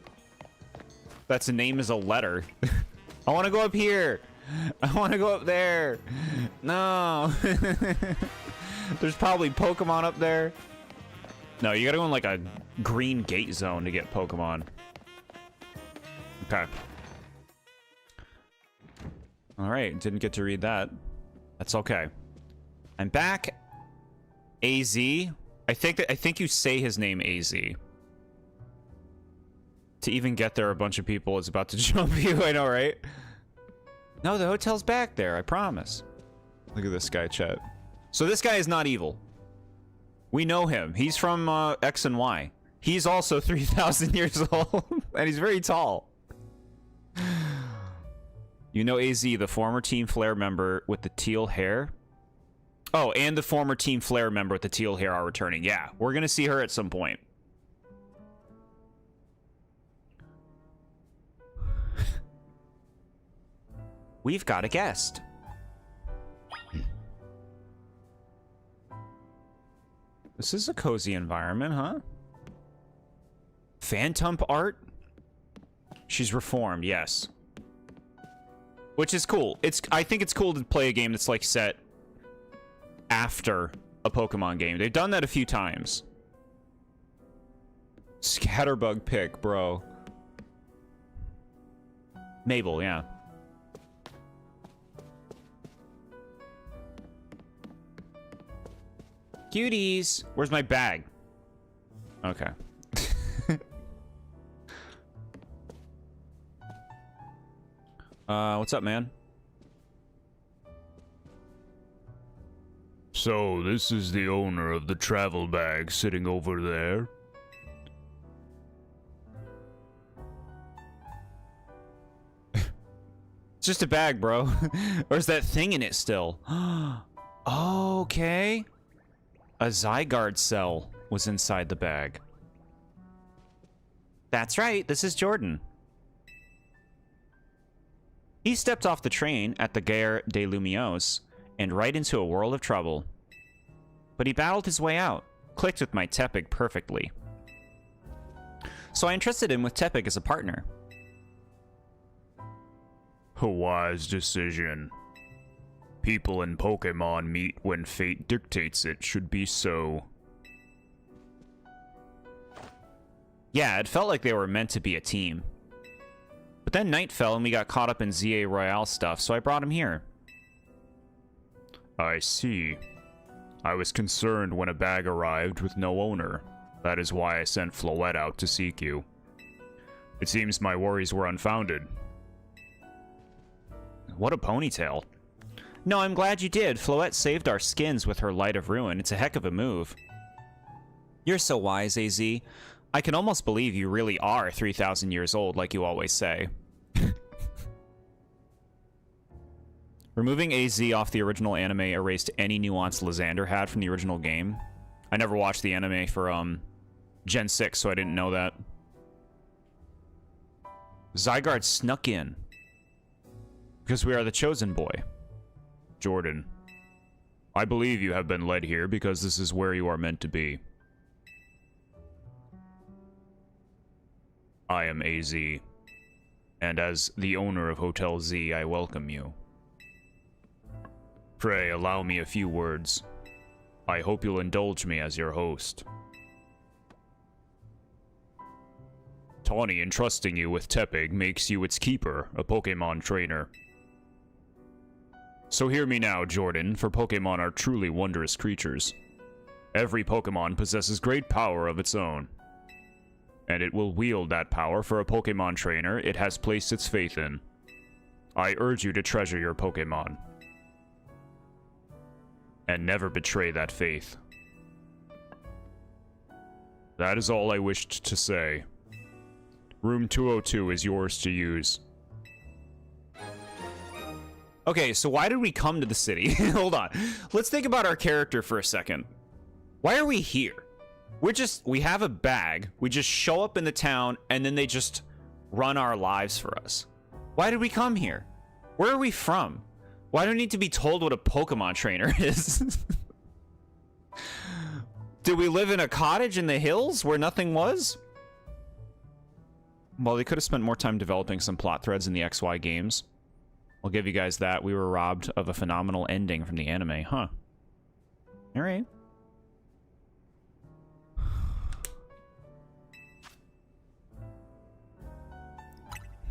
[SPEAKER 1] That's a name is a letter. I want to go up here. I want to go up there. No. There's probably Pokemon up there. No, you gotta go in like a green gate zone to get Pokemon. Okay. Alright, didn't get to read that. That's okay. I'm back. AZ. I think you say his name AZ. To even get there, a bunch of people is about to jump you. I know, right? No, the hotel's back there, I promise. Look at this guy, chat. So this guy is not evil. We know him. He's from X and Y. He's also 3,000 years old, and he's very tall. You know AZ, the former Team Flare member with the teal hair? Oh, and the former Team Flare member with the teal hair are returning. Yeah, we're gonna see her at some point. We've got a guest. This is a cozy environment, huh? Phantom art? She's reformed, yes. Which is cool. I think it's cool to play a game that's like set after a Pokemon game. They've done that a few times. Scatterbug pick, bro. Mabel, yeah. Cuties! Where's my bag? Okay. What's up, man?
[SPEAKER 2] So, this is the owner of the travel bag sitting over there?
[SPEAKER 1] It's just a bag, bro. Where's that thing in it still? Okay. A Zygarde cell was inside the bag. That's right, this is Jordan. He stepped off the train at the Gare de Lumiose and right into a world of trouble. But he battled his way out, clicked with my Tepig perfectly. So I entrusted him with Tepig as a partner.
[SPEAKER 2] A wise decision. People in Pokemon meet when fate dictates it should be so.
[SPEAKER 1] Yeah, it felt like they were meant to be a team. But then night fell and we got caught up in ZA Royale stuff, so I brought him here.
[SPEAKER 2] I see. I was concerned when a bag arrived with no owner. That is why I sent Floette out to seek you. It seems my worries were unfounded.
[SPEAKER 1] What a ponytail. No, I'm glad you did. Floette saved our skins with her Light of Ruin. It's a heck of a move. You're so wise, AZ. I can almost believe you really are 3,000 years old, like you always say. Removing AZ off the original anime erased any nuance Lysander had from the original game. I never watched the anime for, Gen 6, so I didn't know that. Zygarde snuck in. Because we are the chosen boy.
[SPEAKER 2] Jordan, I believe you have been led here because this is where you are meant to be. I am AZ, and as the owner of Hotel Z, I welcome you. Pray allow me a few words. I hope you'll indulge me as your host. Tawny entrusting you with Tepig makes you its keeper, a Pokemon trainer. So hear me now, Jordan, for Pokemon are truly wondrous creatures. Every Pokemon possesses great power of its own. And it will wield that power for a Pokemon trainer it has placed its faith in. I urge you to treasure your Pokemon. And never betray that faith. That is all I wished to say. Room 202 is yours to use.
[SPEAKER 1] Okay, so why did we come to the city? Hold on. Let's think about our character for a second. Why are we here? We have a bag, we just show up in the town, and then they just run our lives for us. Why did we come here? Where are we from? Why do we need to be told what a Pokemon trainer is? Did we live in a cottage in the hills where nothing was? Well, they could have spent more time developing some plot threads in the XY games. I'll give you guys that. We were robbed of a phenomenal ending from the anime, huh? All right.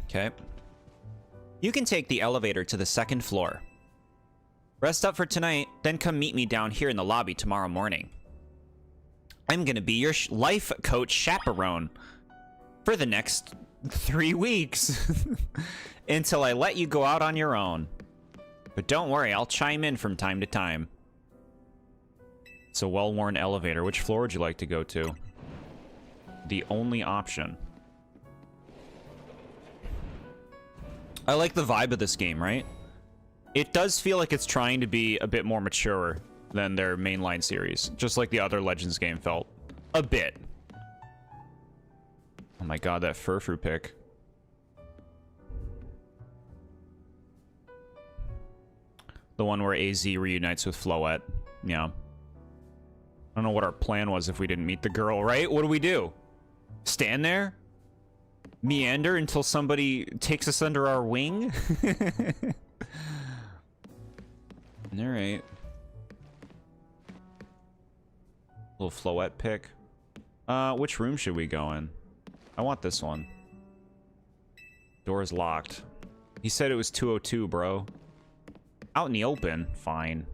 [SPEAKER 1] Okay. You can take the elevator to the 2nd floor. Rest up for tonight, then come meet me down here in the lobby tomorrow morning. I'm gonna be your life coach chaperone for the next 3 weeks until I let you go out on your own. But don't worry, I'll chime in from time to time. It's a well-worn elevator. Which floor would you like to go to? The only option. I like the vibe of this game, right? It does feel like it's trying to be a bit more mature than their mainline series, just like the other Legends game felt. A bit. Oh my god, that Furfru pick. The one where AZ reunites with Floette. Yeah. I don't know what our plan was if we didn't meet the girl, right? What do we do? Stand there? Meander until somebody takes us under our wing? Alright. Little Floette pick. Which room should we go in? I want this one. Door's locked. He said it was 202, bro. Out in the open, fine.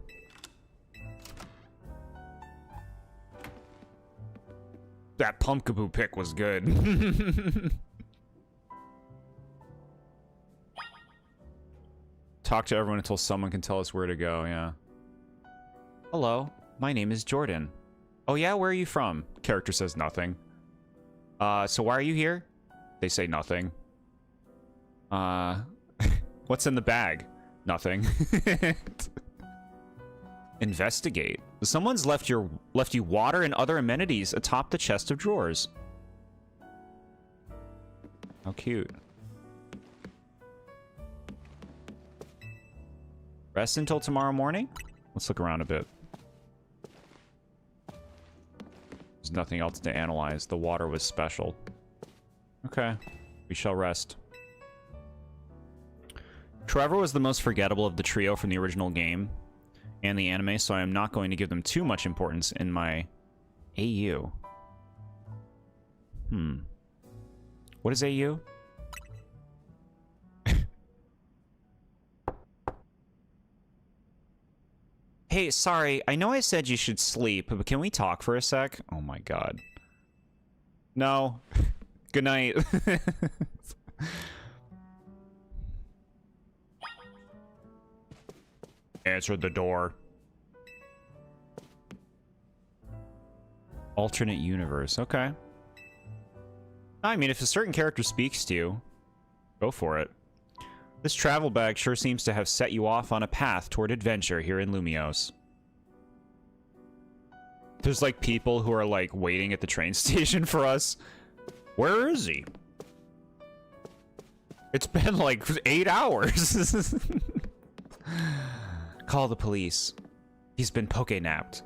[SPEAKER 1] That Pumpkaboo pick was good. Talk to everyone until someone can tell us where to go, yeah. Hello, my name is Jordan. Oh yeah, where are you from? Character says nothing. So why are you here? They say nothing. What's in the bag? Nothing. Investigate. Someone's left you water and other amenities atop the chest of drawers. How cute. Rest until tomorrow morning? Let's look around a bit. There's nothing else to analyze. The water was special. Okay. We shall rest. Trevor was the most forgettable of the trio from the original game and the anime, so I am not going to give them too much importance in my AU. What is AU? Hey, sorry, I know I said you should sleep, but can we talk for a sec? Oh my god. No. Good night. Answer the door. Alternate universe, okay. I mean, if a certain character speaks to you, go for it. This travel bag sure seems to have set you off on a path toward adventure here in Lumiose. There's like people who are like waiting at the train station for us. Where is he? It's been like 8 hours. Call the police. He's been poke-napped.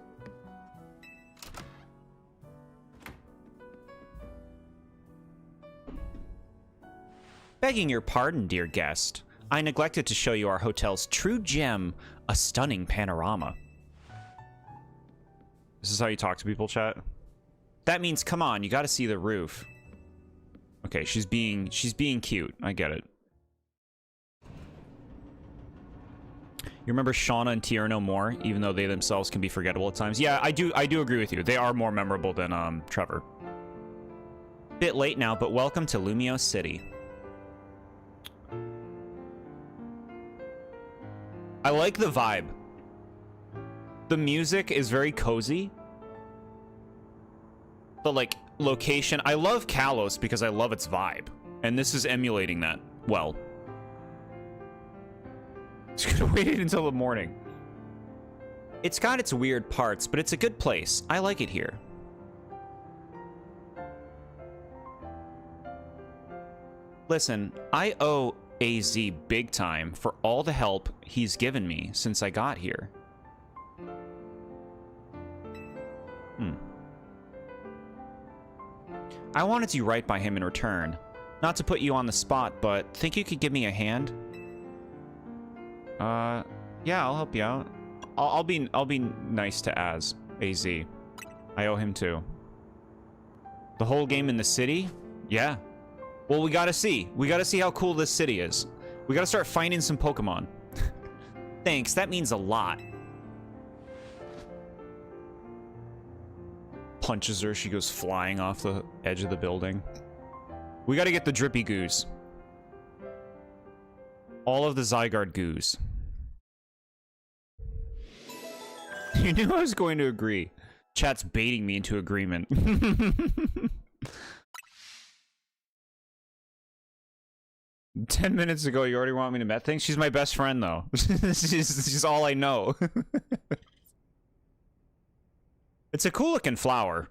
[SPEAKER 1] Begging your pardon, dear guest. I neglected to show you our hotel's true gem, a stunning panorama. This is how you talk to people, chat? That means, come on, you gotta see the roof. Okay, she's being cute. I get it. You remember Shauna and Tierno more, even though they themselves can be forgettable at times? Yeah, I do agree with you. They are more memorable than Trevor. Bit late now, but welcome to Lumiose City. I like the vibe. The music is very cozy. The, like, location. I love Kalos because I love its vibe. And this is emulating that well. Just gonna wait until the morning. It's got its weird parts, but it's a good place. I like it here. Listen, I owe AZ big time for all the help he's given me since I got here. I wanted to do right by him in return. Not to put you on the spot, but think you could give me a hand? Yeah, I'll help you out. I'll be nice to Az. I owe him too. The whole game in the city? Yeah. Well, we gotta see. We gotta see how cool this city is. We gotta start finding some Pokemon. Thanks, that means a lot. Punches her, she goes flying off the edge of the building. We gotta get the Drippy Goos. All of the Zygarde Goos. You knew I was going to agree. Chat's baiting me into agreement. 10 minutes ago, you already want me to met things? She's my best friend, though. she's all I know. It's a cool-looking flower.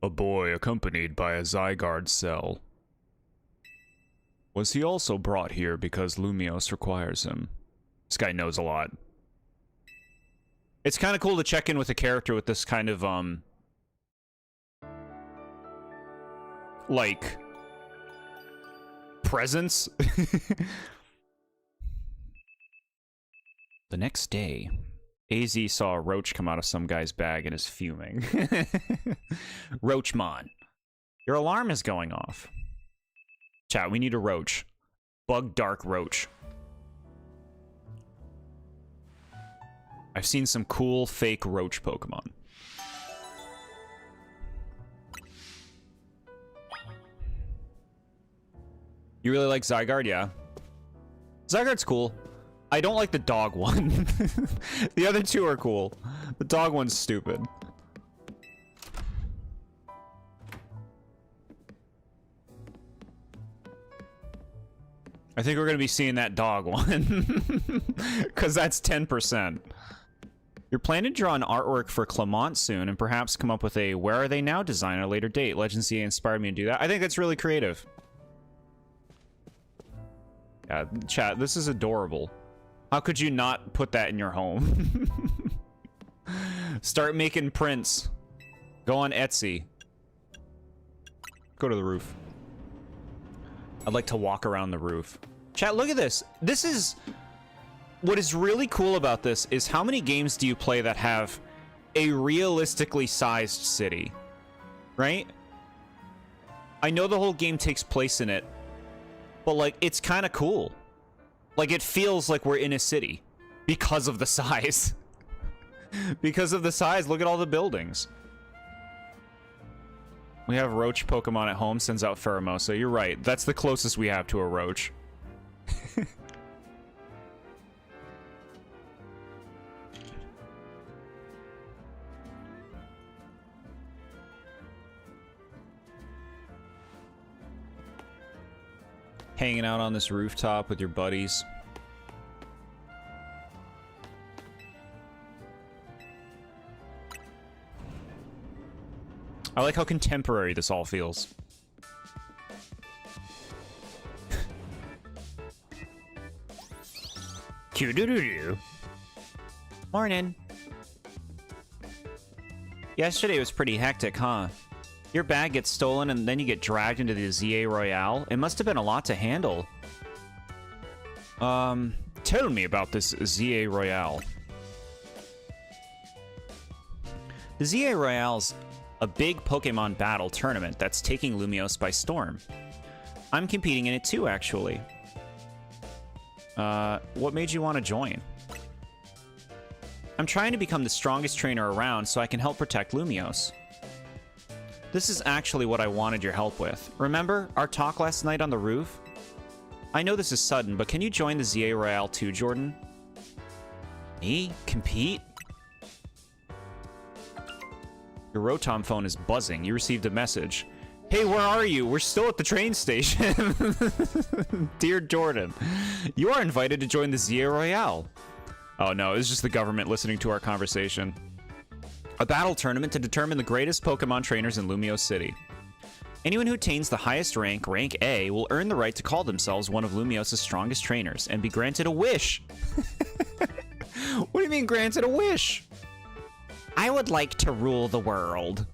[SPEAKER 2] A boy accompanied by a Zygarde cell. Was he also brought here because Lumiose requires him? This guy knows a lot.
[SPEAKER 1] It's kind of cool to check in with a character with this kind of, like, presence. The next day, AZ saw a roach come out of some guy's bag and is fuming. Roachmon, your alarm is going off. Chat, we need a roach. Bug Dark Roach. I've seen some cool fake roach Pokemon. You really like Zygarde? Yeah. Zygarde's cool. I don't like the dog one. The other two are cool. The dog one's stupid. I think we're going to be seeing that dog one. Because that's 10%. You're planning to draw an artwork for Clement soon and perhaps come up with a Where Are They Now design at a later date. Legend CA inspired me to do that. I think that's really creative. Yeah, chat, this is adorable. How could you not put that in your home? Start making prints. Go on Etsy. Go to the roof. I'd like to walk around the roof. Chat, look at this. This is... What is really cool about this is how many games do you play that have a realistically sized city? Right? I know the whole game takes place in it, but, like, it's kind of cool. Like, it feels like we're in a city because of the size. Because of the size, look at all the buildings. We have Roach Pokemon at home, sends out Pheromosa. You're right, that's the closest we have to a Roach. Hanging out on this rooftop with your buddies. I like how contemporary this all feels. Morning. Yesterday was pretty hectic, huh? Your bag gets stolen and then you get dragged into the ZA Royale. It must have been a lot to handle. Tell me about this ZA Royale. The ZA Royale's a big Pokemon battle tournament that's taking Lumiose by storm. I'm competing in it too, actually. What made you want to join? I'm trying to become the strongest trainer around so I can help protect Lumiose. This is actually what I wanted your help with. Remember our talk last night on the roof? I know this is sudden, but can you join the ZA Royale too, Jordan? Me? Compete? Your Rotom phone is buzzing. You received a message. Hey, where are you? We're still at the train station. Dear Jordan, you are invited to join the ZA Royale. Oh no, it's just the government listening to our conversation. A battle tournament to determine the greatest Pokemon trainers in Lumiose City. Anyone who attains the highest rank, rank A, will earn the right to call themselves one of Lumiose's strongest trainers and be granted a wish. What do you mean granted a wish? I would like to rule the world.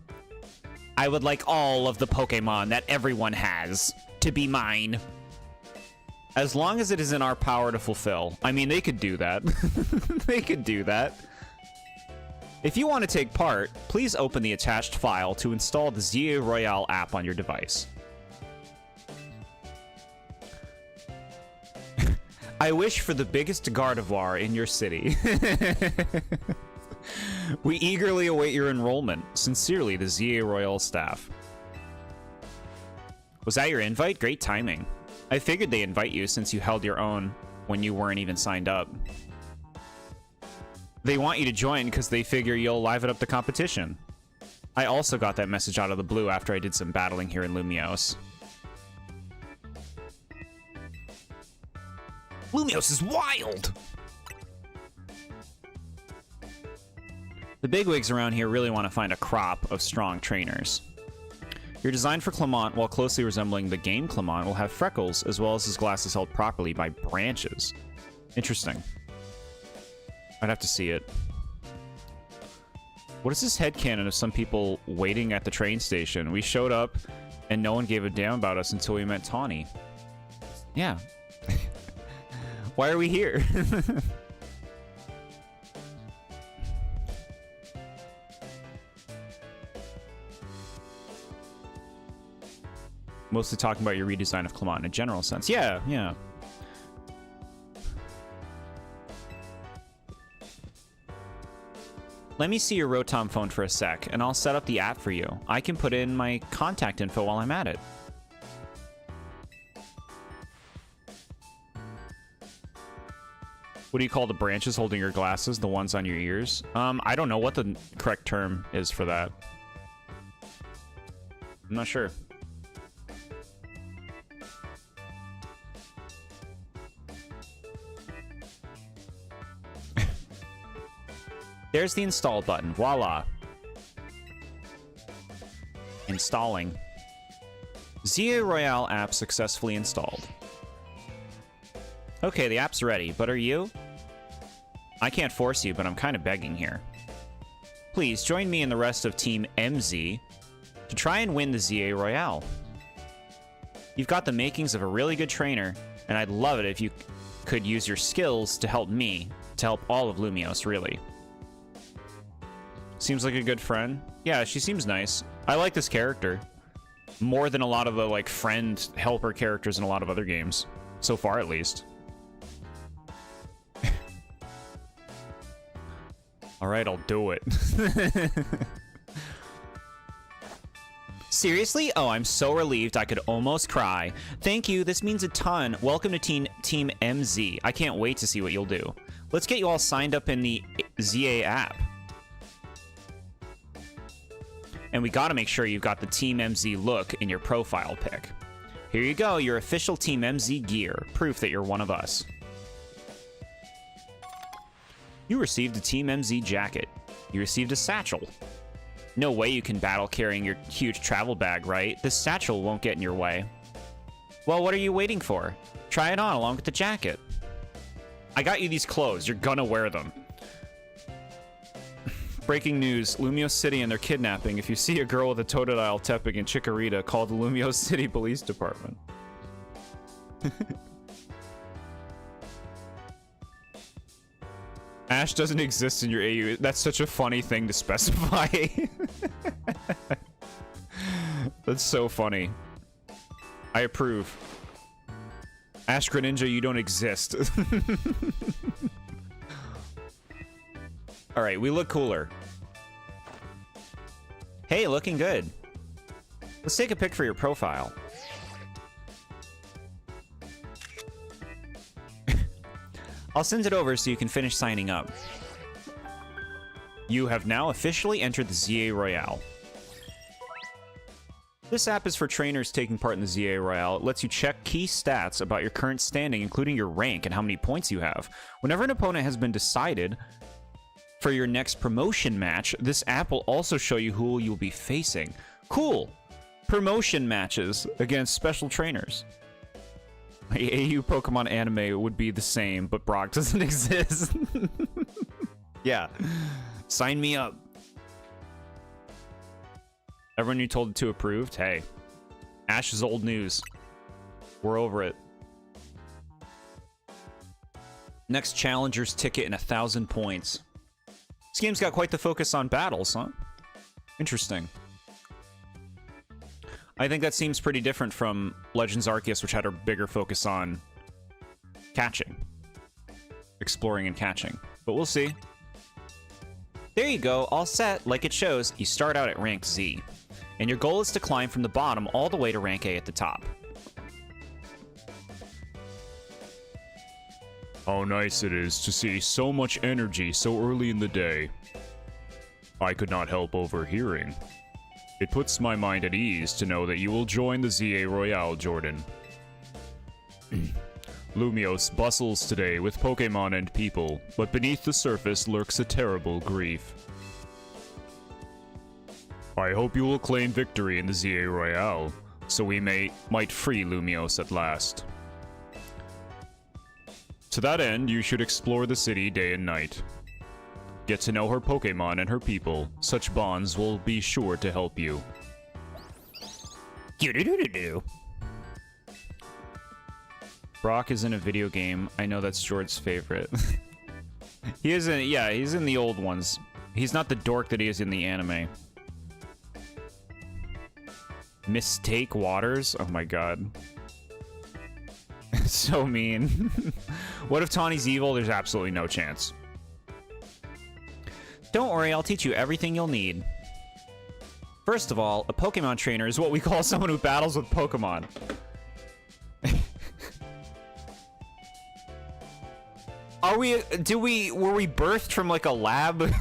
[SPEAKER 1] I would like all of the Pokemon that everyone has to be mine. As long as it is in our power to fulfill. I mean, they could do that. They could do that. If you want to take part, please open the attached file to install the ZA Royale app on your device. I wish for the biggest Gardevoir in your city. We eagerly await your enrollment. Sincerely, the ZA Royale staff. Was that your invite? Great timing. I figured they invite you since you held your own when you weren't even signed up. They want you to join because they figure you'll liven up the competition. I also got that message out of the blue after I did some battling here in Lumiose. Lumiose is wild! The bigwigs around here really want to find a crop of strong trainers. Your design for Clement, while closely resembling the game Clement, will have freckles, as well as his glasses held properly by branches. Interesting. I'd have to see it. What is this headcanon of some people waiting at the train station? We showed up, and no one gave a damn about us until we met Tawny. Yeah. Why are we here? Mostly talking about your redesign of Clement in a general sense. Yeah, yeah. Let me see your Rotom phone for a sec, and I'll set up the app for you. I can put in my contact info while I'm at it. What do you call the branches holding your glasses? The ones on your ears? I don't know what the correct term is for that. I'm not sure. There's the install button. Voila. Installing. ZA Royale app successfully installed. Okay, the app's ready, but are you? I can't force you, but I'm kind of begging here. Please join me and the rest of Team MZ to try and win the ZA Royale. You've got the makings of a really good trainer, and I'd love it if you could use your skills to help me, to help all of Lumiose, really. Seems like a good friend. Yeah, she seems nice. I like this character. More than a lot of the, like, friend helper characters in a lot of other games. So far, at least. Alright, I'll do it. Seriously? Oh, I'm so relieved I could almost cry. Thank you, this means a ton. Welcome to Team MZ. I can't wait to see what you'll do. Let's get you all signed up in the ZA app. And we gotta make sure you've got the Team MZ look in your profile pic. Here you go, your official Team MZ gear. Proof that you're one of us. You received a Team MZ jacket. You received a satchel. No way you can battle carrying your huge travel bag, right? This satchel won't get in your way. Well, what are you waiting for? Try it on along with the jacket. I got you these clothes. You're gonna wear them. Breaking news, Lumiose City and their kidnapping. If you see a girl with a Totodile, Tepig, and Chikorita, call the Lumiose City Police Department. Ash doesn't exist in your AU. That's such a funny thing to specify. That's so funny. I approve. Ash Greninja, you don't exist. Alright, we look cooler. Hey, looking good. Let's take a pic for your profile. I'll send it over so you can finish signing up. You have now officially entered the ZA Royale. This app is for trainers taking part in the ZA Royale. It lets you check key stats about your current standing, including your rank and how many points you have. Whenever an opponent has been decided for your next promotion match, this app will also show you who you'll be facing. Cool! Promotion matches against special trainers. AU Pokemon anime would be the same, but Brock doesn't exist. Yeah. Sign me up. Everyone you told to approved? Hey. Ash is old news. We're over it. Next challenger's ticket and 1,000 points. This game's got quite the focus on battles, huh? Interesting. I think that seems pretty different from Legends Arceus, which had a bigger focus on catching. Exploring and catching. But we'll see. There you go, all set. Like it shows, you start out at rank Z. And your goal is to climb from the bottom all the way to rank A at the top.
[SPEAKER 2] How nice it is to see so much energy so early in the day. I could not help overhearing. It puts my mind at ease to know that you will join the ZA Royale, Jordan. Lumios bustles today with Pokémon and people, but beneath the surface lurks a terrible grief. I hope you will claim victory in the ZA Royale, so we might free Lumios at last. To that end, you should explore the city day and night. Get to know her Pokémon and her people. Such bonds will be sure to help you.
[SPEAKER 3] Do-do-do-do-do.
[SPEAKER 1] Brock is in a video game. I know that's Jord's favorite. He isn't, yeah, he's in the old ones. He's not the dork that he is in the anime. Mistake Waters? Oh my god. So mean. What if Tawny's evil? There's absolutely no chance. Don't worry, I'll teach you everything you'll need. First of all, a Pokemon trainer is what we call someone who battles with Pokemon. Were we birthed from like a lab?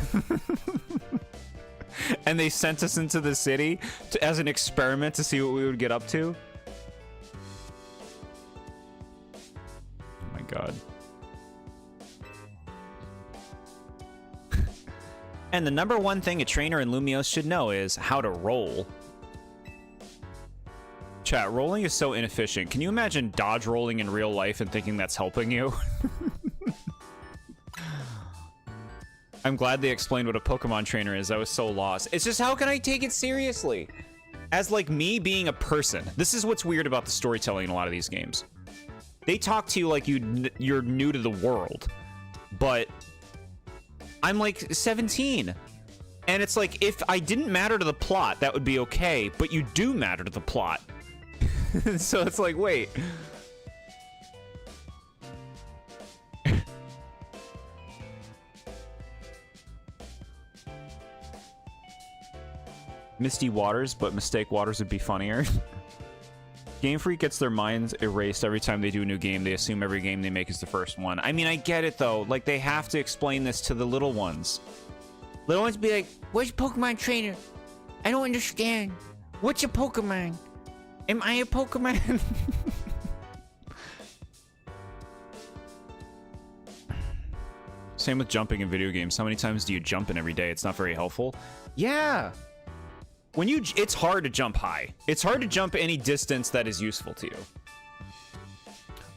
[SPEAKER 1] And they sent us into the city as an experiment to see what we would get up to? Oh my god. And the number one thing a trainer in Lumios should know is how to roll. Chat, rolling is so inefficient. Can you imagine dodge rolling in real life and thinking that's helping you? I'm glad they explained what a Pokemon trainer is. I was so lost. It's just, how can I take it seriously? As like me being a person. This is what's weird about the storytelling in a lot of these games. They talk to you like you're new to the world. But I'm like 17. And it's like, if I didn't matter to the plot, that would be okay. But you do matter to the plot. So it's like, wait. Misty Waters, but Mistake Waters would be funnier. Game Freak gets their minds erased every time they do a new game. They assume every game they make is the first one. I mean, I get it, though. Like, they have to explain this to the little ones.
[SPEAKER 3] Little ones be like, where's Pokemon trainer? I don't understand. What's a Pokemon? Am I a Pokemon?
[SPEAKER 1] Same with jumping in video games. How many times do you jump in every day? It's not very helpful. Yeah. When it's hard to jump high. It's hard to jump any distance that is useful to you.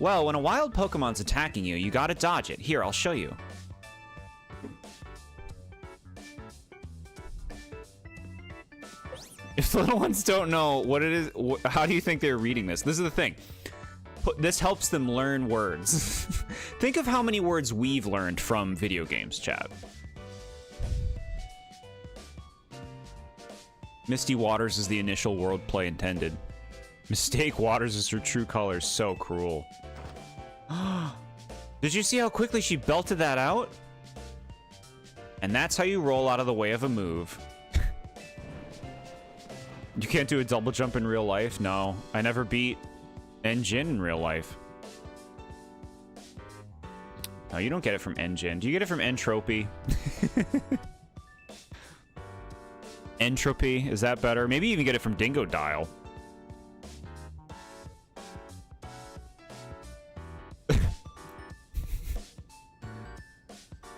[SPEAKER 1] Well, when a wild Pokemon's attacking you, you gotta dodge it. Here, I'll show you. If the little ones don't know what it is, how do you think they're reading this? This is the thing. This helps them learn words. Think of how many words we've learned from video games, chat. Misty Waters is the initial wordplay intended. Mistake Waters is her true colors. So cruel. Did you see how quickly she belted that out? And that's how you roll out of the way of a move. You can't do a double jump in real life? No. I never beat N-Jin in real life. No, you don't get it from N-Jin. Do you get it from Entropy? Entropy, is that better? Maybe even get it from Dingo Dial.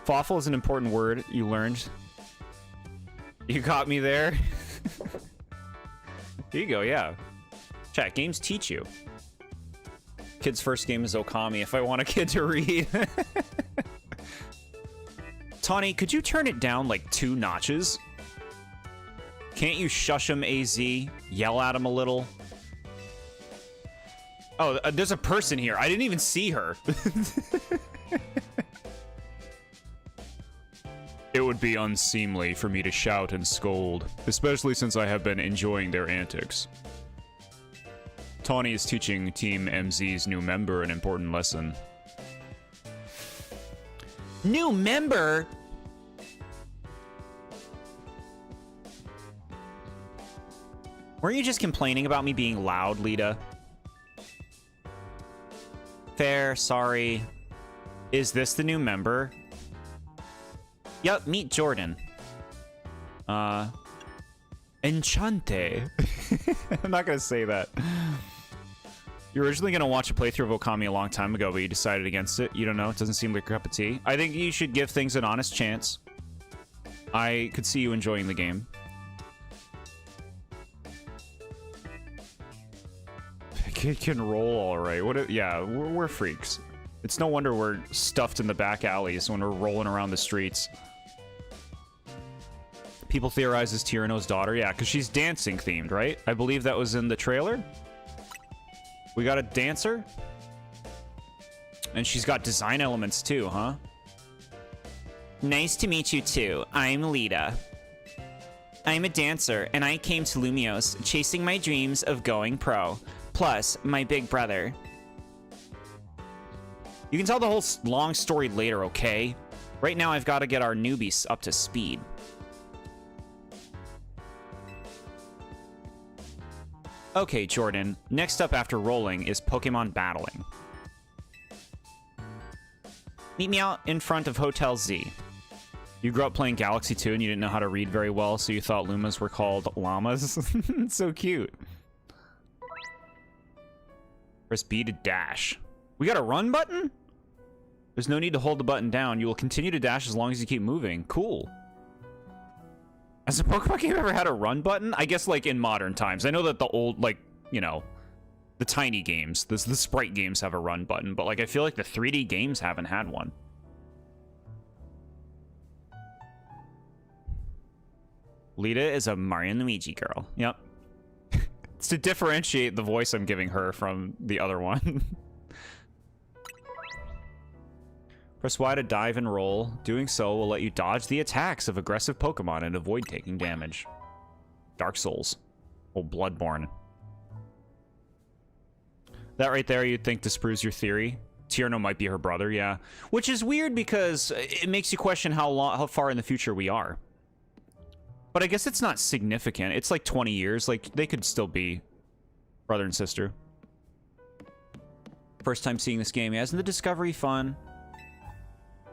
[SPEAKER 1] Fawful is an important word you learned. You got me there. Here you go, yeah. Chat, games teach you. Kid's first game is Okami, if I want a kid to read. Tawny, could you turn it down like 2 notches? Can't you shush him, AZ? Yell at him a little? Oh, there's a person here. I didn't even see her.
[SPEAKER 2] It would be unseemly for me to shout and scold, especially since I have been enjoying their antics. Tawny is teaching Team MZ's new member an important lesson.
[SPEAKER 3] New member?
[SPEAKER 1] Weren't you just complaining about me being loud, Lita? Fair, sorry. Is this the new member? Yup, meet Jordan. Enchante. I'm not gonna say that. You were originally gonna watch a playthrough of Okami a long time ago, but you decided against it. You don't know, it doesn't seem like your cup of tea. I think you should give things an honest chance. I could see you enjoying the game. Kid can roll all right. Yeah, we're freaks. It's no wonder we're stuffed in the back alleys when we're rolling around the streets. People theorize it's Tyranno's daughter. Yeah, because she's dancing themed, right? I believe that was in the trailer. We got a dancer. And she's got design elements too, huh?
[SPEAKER 3] Nice to meet you too. I'm Lita. I'm a dancer, and I came to Lumios chasing my dreams of going pro. Plus, my big brother.
[SPEAKER 1] You can tell the whole long story later, okay? Right now, I've got to get our newbies up to speed. Okay, Jordan. Next up after rolling is Pokemon battling. Meet me out in front of Hotel Z. You grew up playing Galaxy 2 and you didn't know how to read very well, so you thought Lumas were called llamas? It's so cute. Press B to dash. We got a run button? There's no need to hold the button down. You will continue to dash as long as you keep moving. Cool. Has a Pokemon game ever had a run button? I guess, like, in modern times. I know that the old, like, you know, the tiny games, the sprite games have a run button, but, like, I feel like the 3D games haven't had one. Lita is a Mario and Luigi girl. Yep. It's to differentiate the voice I'm giving her from the other one. Press Y to dive and roll. Doing so will let you dodge the attacks of aggressive Pokemon and avoid taking damage. Dark Souls. Oh, Bloodborne. That right there, you'd think disproves your theory. Tyranno might be her brother, yeah. Which is weird because it makes you question how far in the future we are. But I guess it's not significant. It's like 20 years. Like, they could still be brother and sister. First time seeing this game. Yeah, isn't the discovery fun?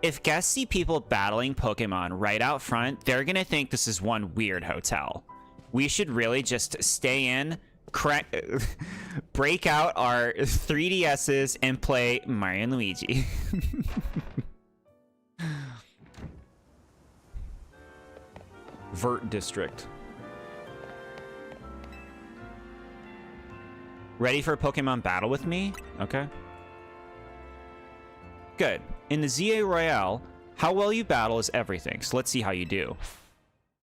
[SPEAKER 3] If guests see people battling Pokemon right out front, they're gonna think this is one weird hotel. We should really just stay in, break out our 3DSs, and play Mario and Luigi.
[SPEAKER 1] Vert District.
[SPEAKER 3] Ready for a Pokemon battle with me?
[SPEAKER 1] Okay.
[SPEAKER 3] Good. In the ZA Royale, how well you battle is everything, so let's see how you do.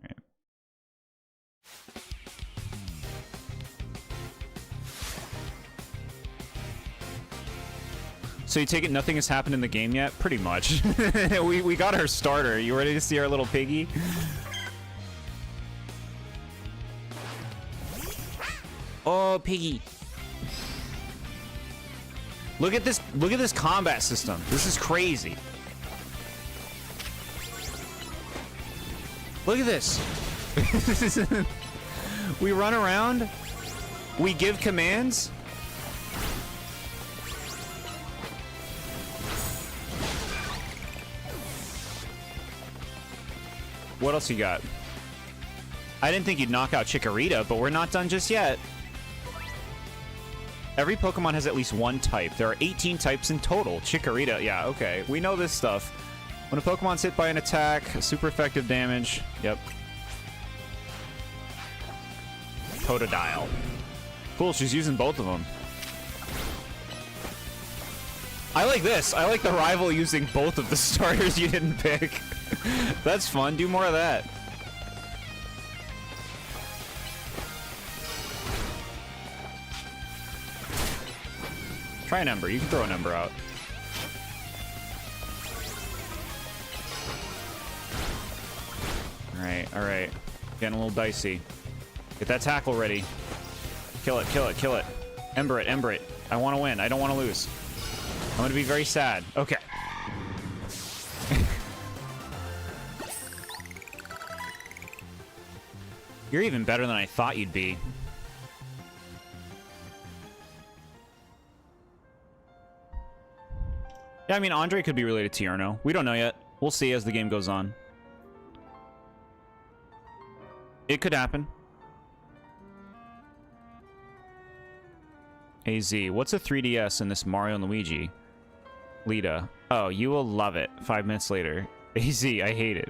[SPEAKER 1] Right. So you take it nothing has happened in the game yet? Pretty much. we got our starter. You ready to see our little piggy?
[SPEAKER 3] Oh, Piggy.
[SPEAKER 1] Look at this combat system. This is crazy. Look at this. We run around. We give commands. What else you got? I didn't think you'd knock out Chikorita, but we're not done just yet. Every Pokemon has at least one type. There are 18 types in total. Chikorita, yeah, okay. We know this stuff. When a Pokemon's hit by an attack, super effective damage. Yep. Totodile. Cool, she's using both of them. I like this. I like the rival using both of the starters you didn't pick. That's fun. Do more of that. Try an Ember. You can throw an Ember out. Alright, alright. Getting a little dicey. Get that tackle ready. Kill it, kill it, kill it. Ember it, ember it. I want to win. I don't want to lose. I'm going to be very sad. Okay. You're even better than I thought you'd be. Yeah, I mean, Andre could be related to Yarno. We don't know yet. We'll see as the game goes on. It could happen. AZ, what's a 3DS in this Mario and Luigi? Lita, oh, you will love it. 5 minutes later. AZ, I hate it.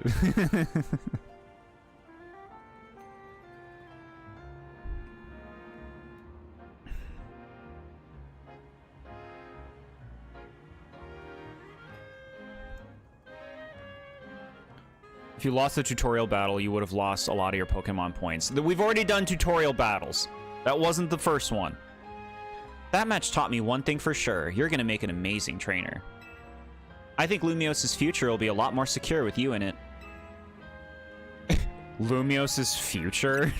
[SPEAKER 1] If you lost the tutorial battle, you would have lost a lot of your Pokemon points. We've already done tutorial battles. That wasn't the first one. That match taught me one thing for sure. You're going to make an amazing trainer. I think Lumios's future will be a lot more secure with you in it. Lumios's future?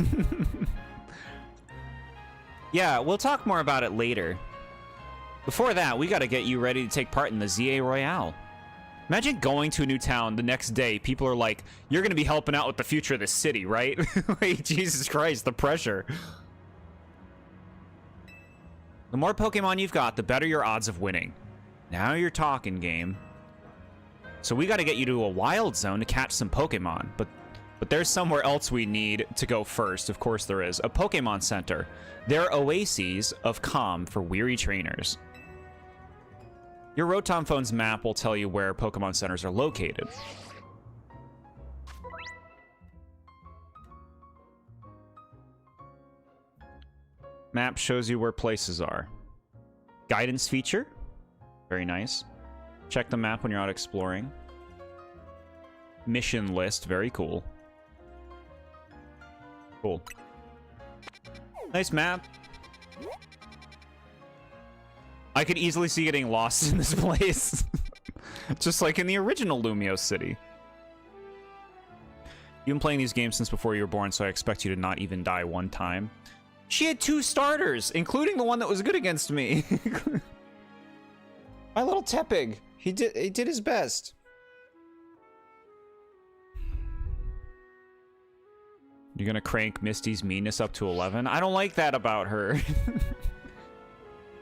[SPEAKER 1] Yeah, we'll talk more about it later. Before that, we got to get you ready to take part in the ZA Royale. Imagine going to a new town the next day. People are like, you're going to be helping out with the future of this city, right? Like, Jesus Christ, the pressure. The more Pokemon you've got, the better your odds of winning. Now you're talking, game. So we got to get you to a wild zone to catch some Pokemon. But there's somewhere else we need to go first. Of course there is. A Pokemon Center. They're oases of calm for weary trainers. Your Rotom phone's map will tell you where Pokemon Centers are located. Map shows you where places are. Guidance feature. Very nice. Check the map when you're out exploring. Mission list. Very cool. Cool. Nice map. I could easily see getting lost in this place. Just like in the original Lumiose City. You've been playing these games since before you were born, so I expect you to not even die one time. She had 2 starters, including the one that was good against me. My little Tepig. He did his best. You're gonna crank Misty's meanness up to 11? I don't like that about her.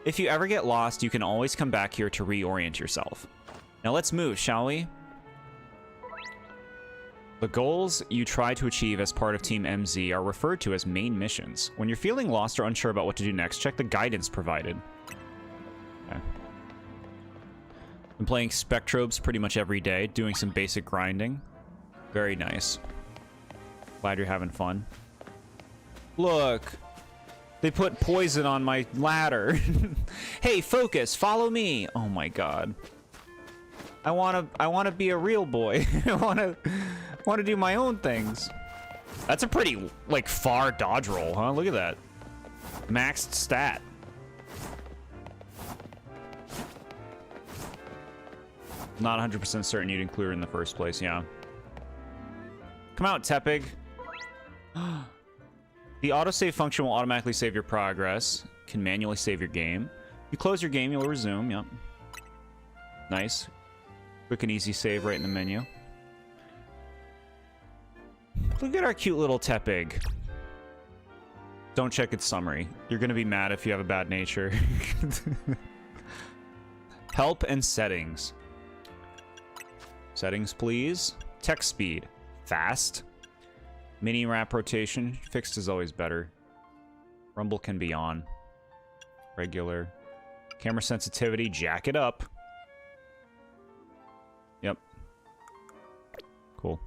[SPEAKER 1] If you ever get lost, you can always come back here to reorient yourself. Now let's move, shall we? The goals you try to achieve as part of Team MZ are referred to as main missions. When you're feeling lost or unsure about what to do next, check the guidance provided. Okay. I'm playing Spectrobes pretty much every day, doing some basic grinding. Very nice. Glad you're having fun. Look! They put poison on my ladder. Hey, focus, follow me. Oh my god. I wanna be a real boy. I wanna do my own things. That's a pretty, like, far dodge roll, huh? Look at that. Maxed stat. Not 100% certain you'd include her in the first place, yeah. Come out, Tepig. The autosave function will automatically save your progress. Can manually save your game. If you close your game, you'll resume. Yep. Nice. Quick and easy save right in the menu. Look at our cute little Tepig. Don't check its summary. You're gonna be mad if you have a bad nature. Help and settings. Settings, please. Text speed. Fast. Mini wrap rotation. Fixed is always better. Rumble can be on. Regular. Camera sensitivity. Jack it up. Yep. Cool.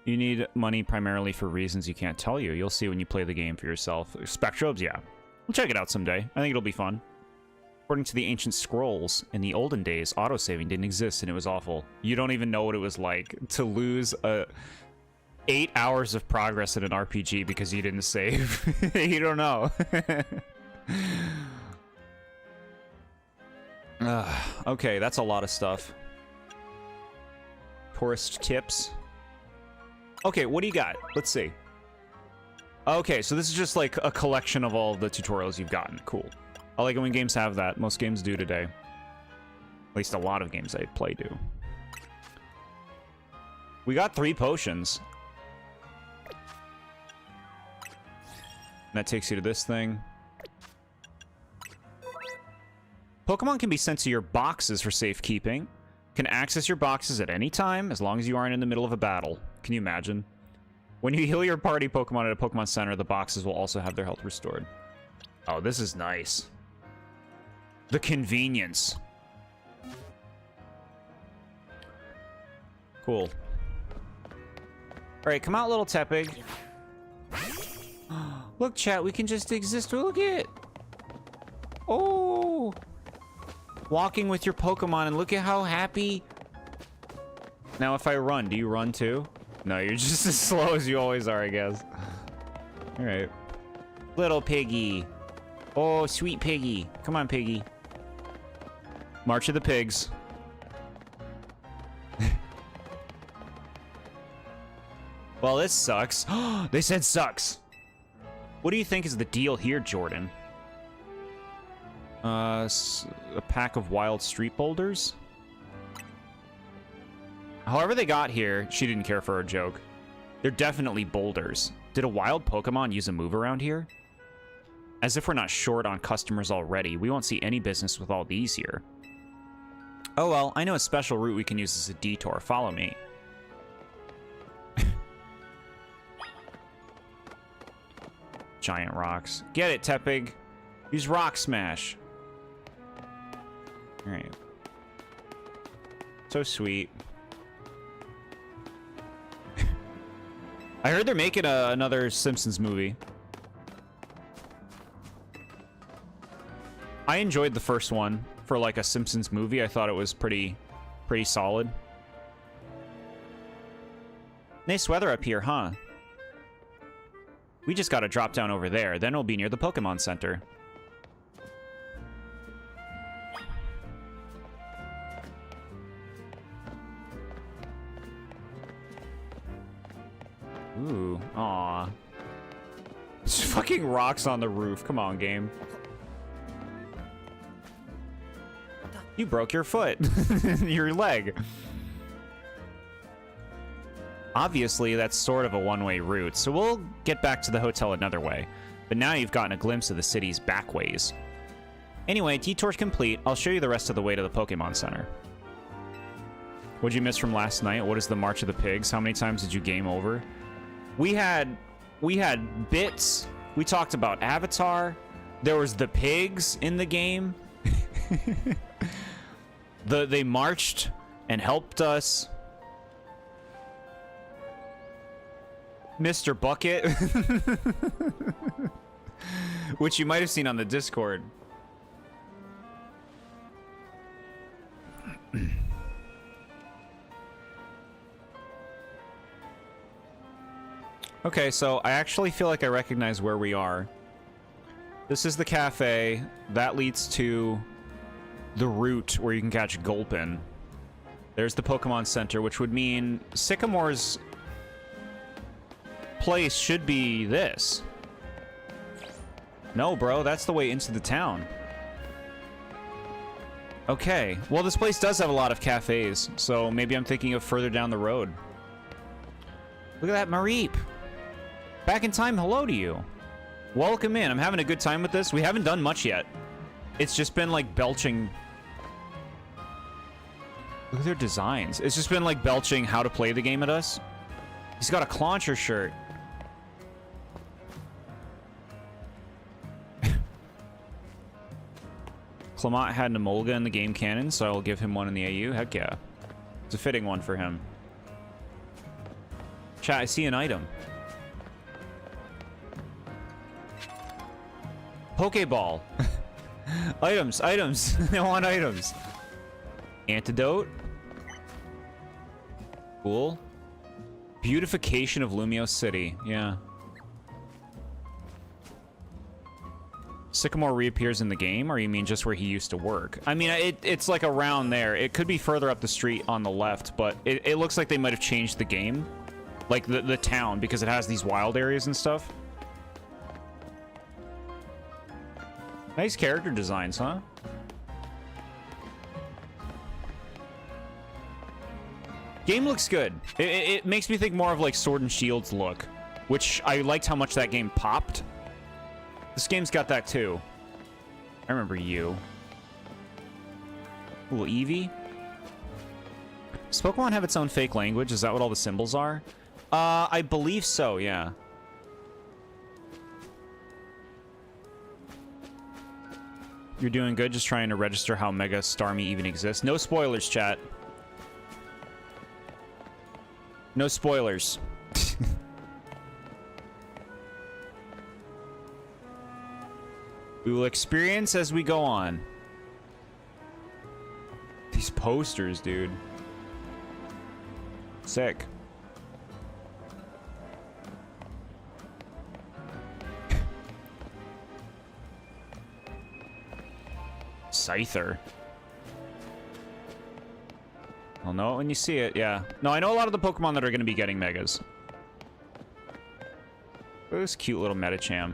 [SPEAKER 1] You need money primarily for reasons you can't tell you. You'll see when you play the game for yourself. Spectrobes, yeah. We'll check it out someday. I think it'll be fun. According to the ancient scrolls, in the olden days, autosaving didn't exist and it was awful. You don't even know what it was like to lose 8 hours of progress in an RPG because you didn't save. You don't know. Okay, that's a lot of stuff. tourist tips. Okay, what do you got? Let's see. Okay, so this is just like a collection of all the tutorials you've gotten. Cool. I like it when games have that. Most games do today. At least a lot of games I play do. We got 3 potions. And that takes you to this thing. Pokemon can be sent to your boxes for safekeeping. Can access your boxes at any time, as long as you aren't in the middle of a battle. Can you imagine? When you heal your party Pokemon at a Pokemon Center, the boxes will also have their health restored. Oh, this is nice. The convenience. Cool. Alright, come out, little Tepig. Look, chat, we can just exist. Look at it. Oh. Walking with your Pokemon, and look at how happy. Now, if I run, do you run too? No, you're just as slow as you always are, I guess. Alright. Little piggy. Oh, sweet piggy. Come on, piggy. March of the Pigs. Well, this sucks. They said sucks. What do you think is the deal here, Jordan? A pack of wild street boulders? However they got here, she didn't care for her joke. They're definitely boulders. Did a wild Pokemon use a move around here? As if we're not short on customers already. We won't see any business with all these here. Oh well, I know a special route we can use as a detour. Follow me. Giant rocks. Get it, Tepig. Use Rock Smash. Alright. So sweet. I heard they're making another Simpsons movie. I enjoyed the first one for like a Simpsons movie. I thought it was pretty solid. Nice weather up here, huh? We just gotta drop down over there, then we'll be near the Pokemon Center. Ooh, aw. There's fucking rocks on the roof. Come on, game. You broke your foot. Your leg. Obviously, that's sort of a one-way route, so we'll get back to the hotel another way. But now you've gotten a glimpse of the city's back ways. Anyway, detour's complete. I'll show you the rest of the way to the Pokemon Center. What'd you miss from last night? What is the March of the Pigs? How many times did you game over? We had bits. We talked about Avatar. There was the pigs in the game. They marched and helped us. Mr. Bucket. Which you might have seen on the Discord. Okay, so I actually feel like I recognize where we are. This is the cafe. That leads to the route where you can catch Gulpin. There's the Pokemon Center, which would mean Sycamore's place should be this. No, bro, that's the way into the town. Okay, well, this place does have a lot of cafes, so maybe I'm thinking of further down the road. Look at that Mareep. Back in time, hello to you. Welcome in. I'm having a good time with this. We haven't done much yet. It's just been like belching. Look at their designs. It's just been like belching how to play the game at us. He's got a Clauncher shirt. Clement had an Emolga in the game canon, so I'll give him one in the AU. Heck yeah. It's a fitting one for him. Chat, I see an item. Pokeball. Items, items. I want items. Antidote. Cool. Beautification of Lumiose City. Yeah. Sycamore reappears in the game, or you mean just where he used to work? I mean, it's like around there. It could be further up the street on the left, but it looks like they might have changed the game. Like the town, because it has these wild areas and stuff. Nice character designs, huh? Game looks good. It makes me think more of like Sword and Shield's look, which I liked how much that game popped. This game's got that too. I remember you. Little Eevee. Does Pokemon have its own fake language? Is that what all the symbols are? I believe so, yeah. You're doing good, just trying to register how Mega Starmie even exists. No spoilers, chat. No spoilers. We will experience as we go on. These posters, dude. Sick. Scyther. I'll know it when you see it, yeah. No, I know a lot of the Pokemon that are going to be getting Megas. Look at this cute little Medicham.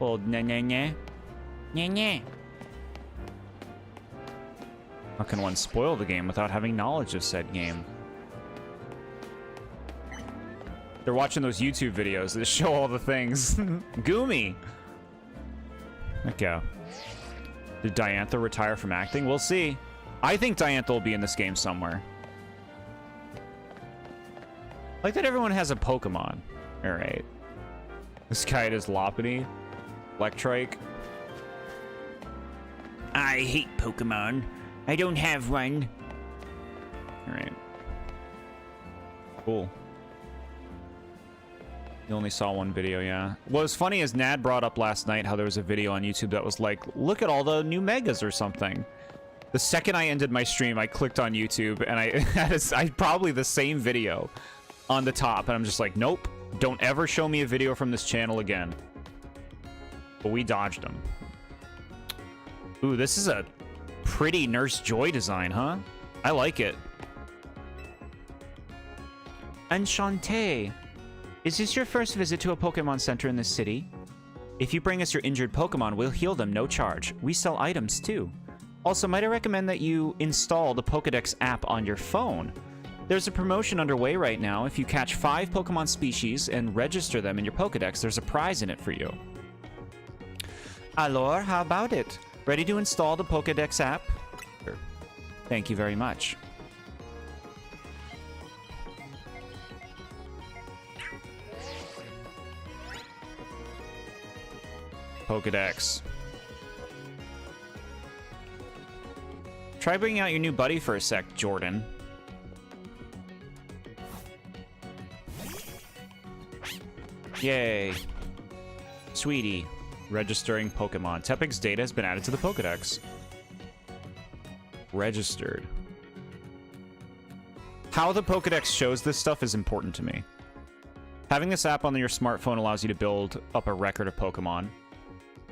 [SPEAKER 1] Old Nye. How can one spoil the game without having knowledge of said game? They're watching those YouTube videos that show all the things. Goomy! Heck yeah. Did Diantha retire from acting? We'll see. I think Diantha will be in this game somewhere. Like that everyone has a Pokemon. Alright. This guy is Lopunny. Electrike.
[SPEAKER 3] I hate Pokemon. I don't have one.
[SPEAKER 1] Alright. Cool. You only saw one video, yeah. What was funny is Nad brought up last night how there was a video on YouTube that was like, look at all the new Megas or something. The second I ended my stream, I clicked on YouTube and I had probably the same video on the top. And I'm just like, nope, don't ever show me a video from this channel again. But we dodged them. Ooh, this is a pretty Nurse Joy design, huh? I like it. Enchanté. Is this your first visit to a Pokemon Center in this city? If you bring us your injured Pokemon, we'll heal them no charge. We sell items too. Also, might I recommend that you install the Pokédex app on your phone? There's a promotion underway right now. If you catch 5 Pokemon species and register them in your Pokédex, there's a prize in it for you. Alors, how about it? Ready to install the Pokédex app? Thank you very much. Pokédex. Try bringing out your new buddy for a sec, Jordan. Yay. Sweetie. Registering Pokemon. Tepig's data has been added to the Pokédex. Registered. How the Pokédex shows this stuff is important to me. Having this app on your smartphone allows you to build up a record of Pokemon.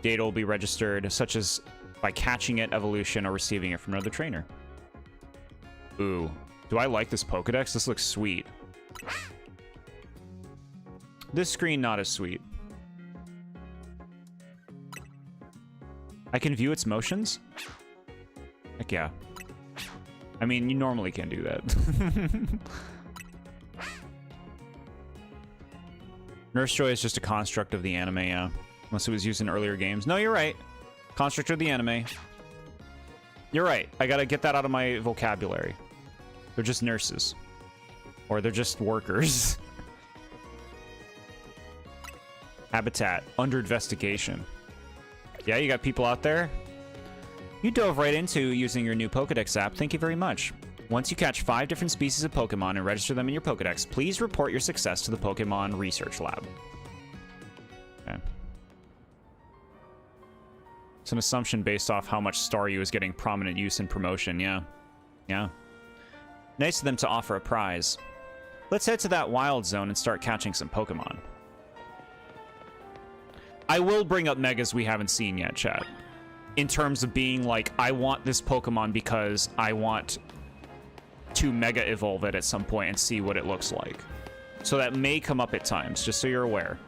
[SPEAKER 1] Data will be registered, such as by catching it, evolution, or receiving it from another trainer. Ooh. Do I like this Pokédex? This looks sweet. This screen, not as sweet. I can view its motions? Heck yeah. I mean, you normally can't do that. Nurse Joy is just a construct of the anime, yeah. Unless it was used in earlier games. No, you're right. Construct of the anime. You're right. I gotta get that out of my vocabulary. They're just nurses. Or they're just workers. Habitat. Under investigation. Yeah, you got people out there? You dove right into using your new Pokédex app. Thank you very much. Once you catch 5 different species of Pokemon and register them in your Pokédex, please report your success to the Pokemon Research Lab. Okay. It's an assumption based off how much Staryu is getting prominent use in promotion, yeah. Yeah. Nice of them to offer a prize. Let's head to that wild zone and start catching some Pokemon. I will bring up megas we haven't seen yet, chat. In terms of being like, I want this Pokemon because I want to mega evolve it at some point and see what it looks like. So that may come up at times, just so you're aware.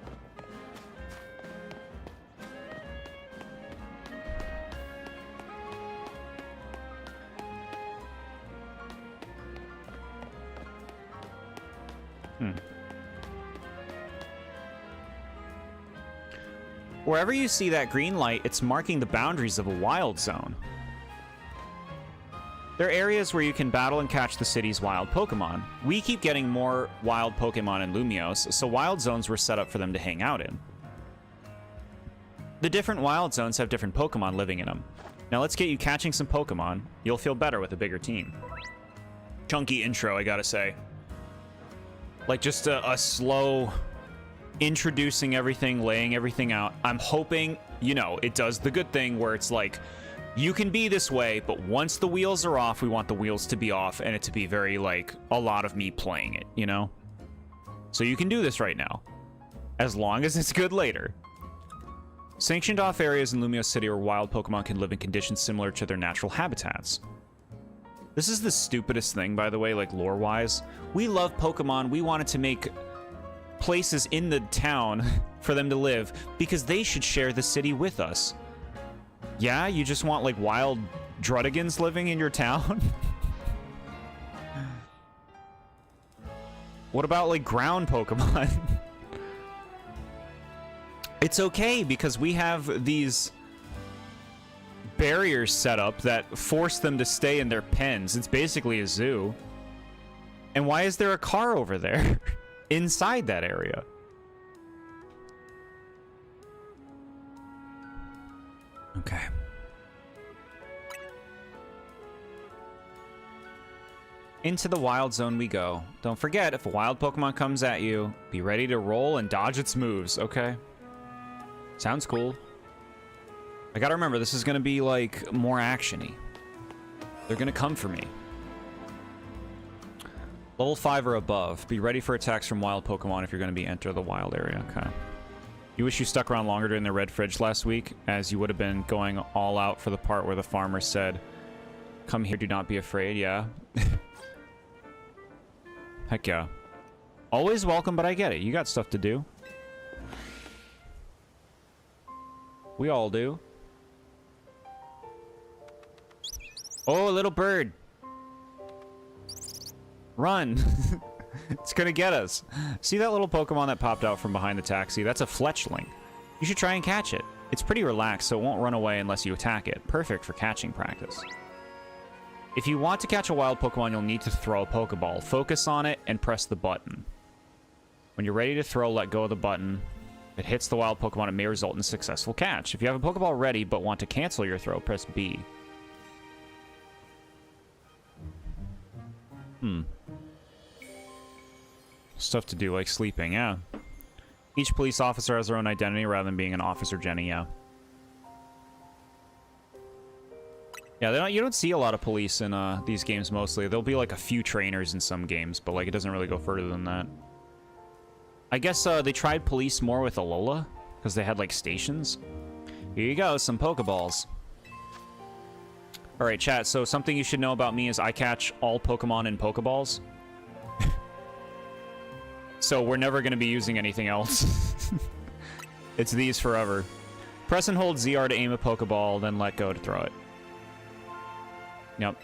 [SPEAKER 1] Wherever you see that green light, it's marking the boundaries of a wild zone. There are areas where you can battle and catch the city's wild Pokemon. We keep getting more wild Pokemon in Lumiose, so wild zones were set up for them to hang out in. The different wild zones have different Pokemon living in them. Now let's get you catching some Pokemon. You'll feel better with a bigger team. Chunky intro, I gotta say. Like just a slow introducing everything, laying everything out. I'm hoping, you know, it does the good thing where it's like, you can be this way, but once the wheels are off, we want the wheels to be off and it to be very, like, a lot of me playing it, you know? So you can do this right now, as long as it's good later. Sanctioned off areas in Lumiose City where wild Pokemon can live in conditions similar to their natural habitats. This is the stupidest thing, by the way, like, lore-wise. We love Pokemon. We wanted to make places in the town for them to live because they should share the city with us. Yeah, you just want, like, wild Drudigans living in your town? What about, like, ground Pokemon? It's okay, because we have these barriers set up that force them to stay in their pens. It's basically a zoo. And why is there a car over there? Inside that area? Okay. Into the wild zone we go. Don't forget, if a wild Pokemon comes at you, be ready to roll and dodge its moves, okay? Sounds cool. I gotta remember, this is gonna be, like, more action-y. They're gonna come for me. Level 5 or above. Be ready for attacks from wild Pokemon if you're gonna be enter the wild area, okay. You wish you stuck around longer during the red fridge last week, as you would have been going all out for the part where the farmer said, "Come here, do not be afraid," yeah. Heck yeah. Always welcome, but I get it. You got stuff to do. We all do. Oh, a little bird. Run. It's gonna get us. See that little Pokemon that popped out from behind the taxi? That's a Fletchling. You should try and catch it. It's pretty relaxed, so it won't run away unless you attack it. Perfect for catching practice. If you want to catch a wild Pokemon, you'll need to throw a Pokeball. Focus on it and press the button. When you're ready to throw, let go of the button. If it hits the wild Pokemon, it may result in a successful catch. If you have a Pokeball ready but want to cancel your throw, press B. Stuff to do, like sleeping, yeah. Each police officer has their own identity rather than being an officer, Jenny, yeah. Yeah, you don't see a lot of police in these games mostly. There'll be like a few trainers in some games, but like it doesn't really go further than that. I guess they tried police more with Alola, because they had like stations. Here you go, some Pokeballs. Alright, chat, so something you should know about me is I catch all Pokemon in Pokeballs. So we're never going to be using anything else. It's these forever. Press and hold ZR to aim a Pokeball, then let go to throw it. Yep.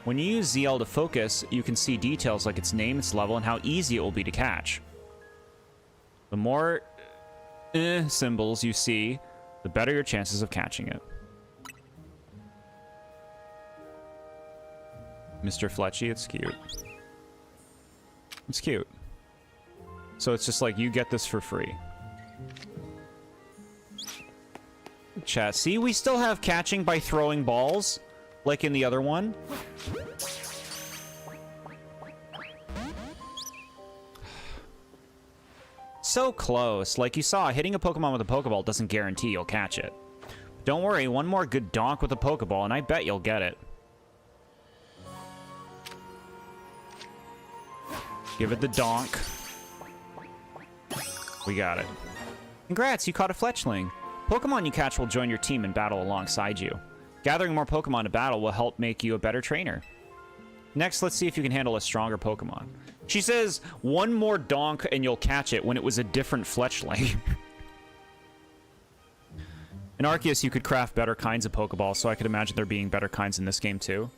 [SPEAKER 1] When you use ZL to focus, you can see details like its name, its level, and how easy it will be to catch. The more symbols you see, the better your chances of catching it. Mr. Fletchy, it's cute. It's cute. So it's just like, you get this for free. Chat, see, we still have catching by throwing balls, like in the other one. So close. Like you saw, hitting a Pokemon with a Pokeball doesn't guarantee you'll catch it. Don't worry, one more good donk with a Pokeball, and I bet you'll get it. Give it the donk. We got it. Congrats, you caught a fletchling. Pokemon you catch will join your team and battle alongside you. Gathering more Pokemon to battle will help make you a better trainer. Next, let's see if you can handle a stronger Pokemon. She says, one more donk and you'll catch it, when it was a different fletchling. In Arceus, you could craft better kinds of Pokeballs, so I could imagine there being better kinds in this game, too.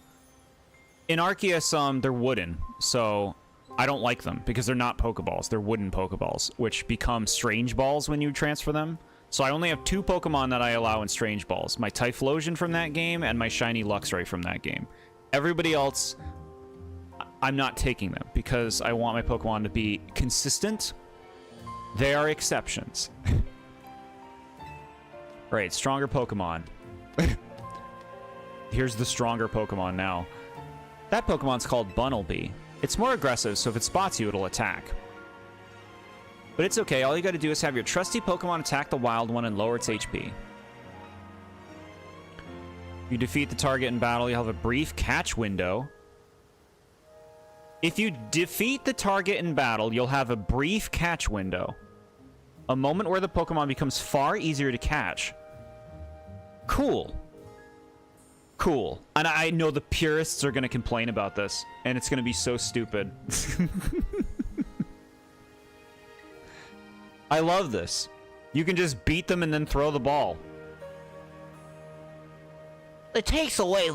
[SPEAKER 1] In Arceus, they're wooden, so I don't like them, because they're not Pokeballs. They're wooden Pokeballs, which become Strange Balls when you transfer them. So I only have 2 Pokemon that I allow in Strange Balls. My Typhlosion from that game, and my Shiny Luxray from that game. Everybody else, I'm not taking them, because I want my Pokemon to be consistent. They are exceptions. Right, stronger Pokemon. Here's the stronger Pokemon now. That Pokemon's called Bunnelby. It's more aggressive, so if it spots you, it'll attack. But it's okay, all you gotta do is have your trusty Pokemon attack the wild one and lower its HP. You defeat the target in battle, you'll have a brief catch window. If you defeat the target in battle, you'll have a brief catch window. A moment where the Pokemon becomes far easier to catch. Cool. Cool. And I know the purists are going to complain about this, and it's going to be so stupid. I love this. You can just beat them and then throw the ball.
[SPEAKER 4] It takes away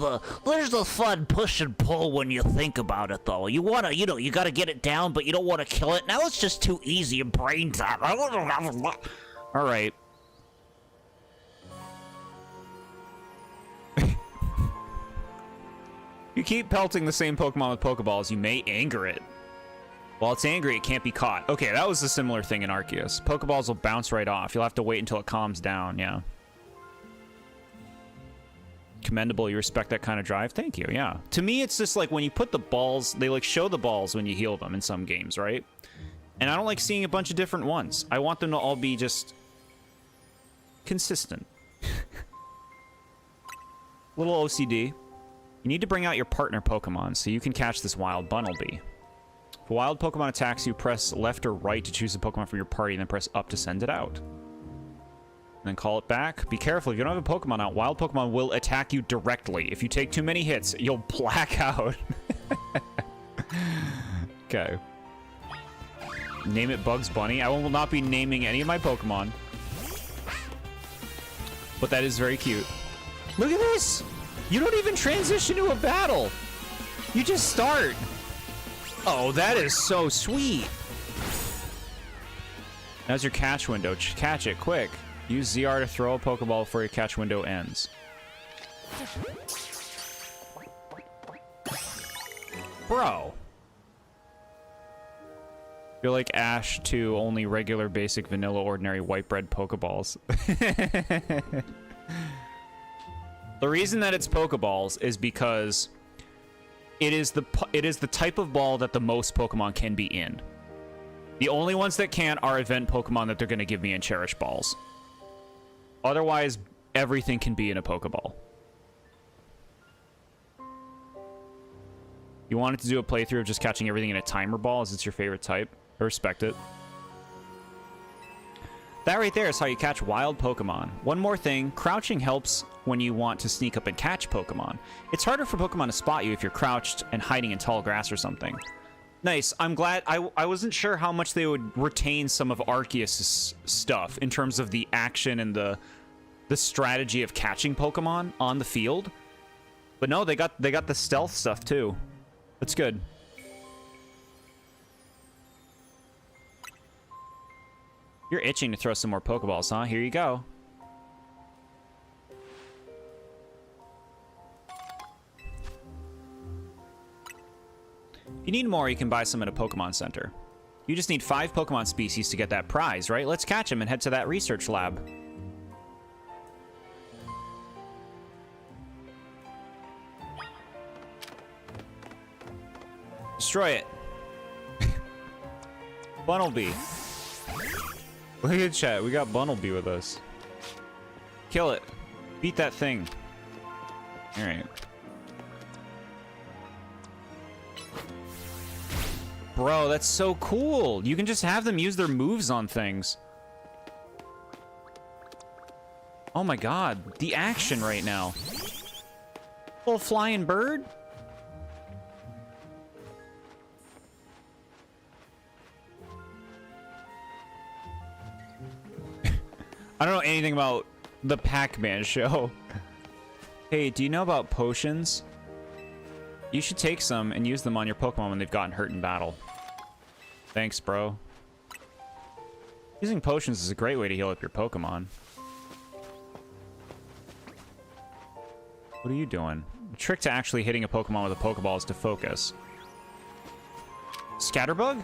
[SPEAKER 4] there's the fun push and pull when you think about it, though. You wanna, you gotta get it down, but you don't want to kill it. Now it's just too easy and brain time.
[SPEAKER 1] All right. You keep pelting the same Pokemon with Pokeballs, you may anger it. While it's angry, it can't be caught. Okay, that was a similar thing in Arceus. Pokeballs will bounce right off. You'll have to wait until it calms down, yeah. Commendable, you respect that kind of drive. Thank you, yeah. To me, it's just like when you put the balls, they like show the balls when you heal them in some games, right? And I don't like seeing a bunch of different ones. I want them to all be just consistent. Little OCD. You need to bring out your partner Pokemon so you can catch this wild Bunnelby. If a wild Pokemon attacks you, press left or right to choose a Pokemon from your party, and then press up to send it out. And then call it back. Be careful, if you don't have a Pokemon out, wild Pokemon will attack you directly. If you take too many hits, you'll black out. Okay. Name it Bugs Bunny. I will not be naming any of my Pokemon. But that is very cute. Look at this! You don't even transition to a battle! You just start! Oh, that is so sweet! Now's your catch window. Catch it, quick. Use ZR to throw a Pokeball before your catch window ends. Bro! You're like Ash to only regular, basic, vanilla, ordinary, white bread Pokeballs. The reason that it's Pokeballs is because it is the type of ball that the most Pokemon can be in. The only ones that can't are event Pokemon that they're going to give me in Cherish Balls. Otherwise, everything can be in a Pokeball. You wanted to do a playthrough of just catching everything in a timer ball? Is it your favorite type? I respect it. That right there is how you catch wild Pokemon. One more thing, crouching helps when you want to sneak up and catch Pokemon. It's harder for Pokemon to spot you if you're crouched and hiding in tall grass or something. Nice. I'm glad. I wasn't sure how much they would retain some of Arceus' stuff in terms of the action and the strategy of catching Pokemon on the field. But no, they got the stealth stuff too. That's good. You're itching to throw some more Pokeballs, huh? Here you go. If you need more, you can buy some at a Pokemon Center. You just need 5 Pokemon species to get that prize, right? Let's catch them and head to that research lab. Destroy it. Bunnelby. Look at chat, we got Bunnelby with us. Kill it. Beat that thing. Alright. Bro, that's so cool. You can just have them use their moves on things. Oh my god, the action right now. Little flying bird? I don't know anything about the Pac-Man show. Hey, do you know about potions? You should take some and use them on your Pokemon when they've gotten hurt in battle. Thanks, bro. Using potions is a great way to heal up your Pokemon. What are you doing? The trick to actually hitting a Pokemon with a Pokeball is to focus. Scatterbug?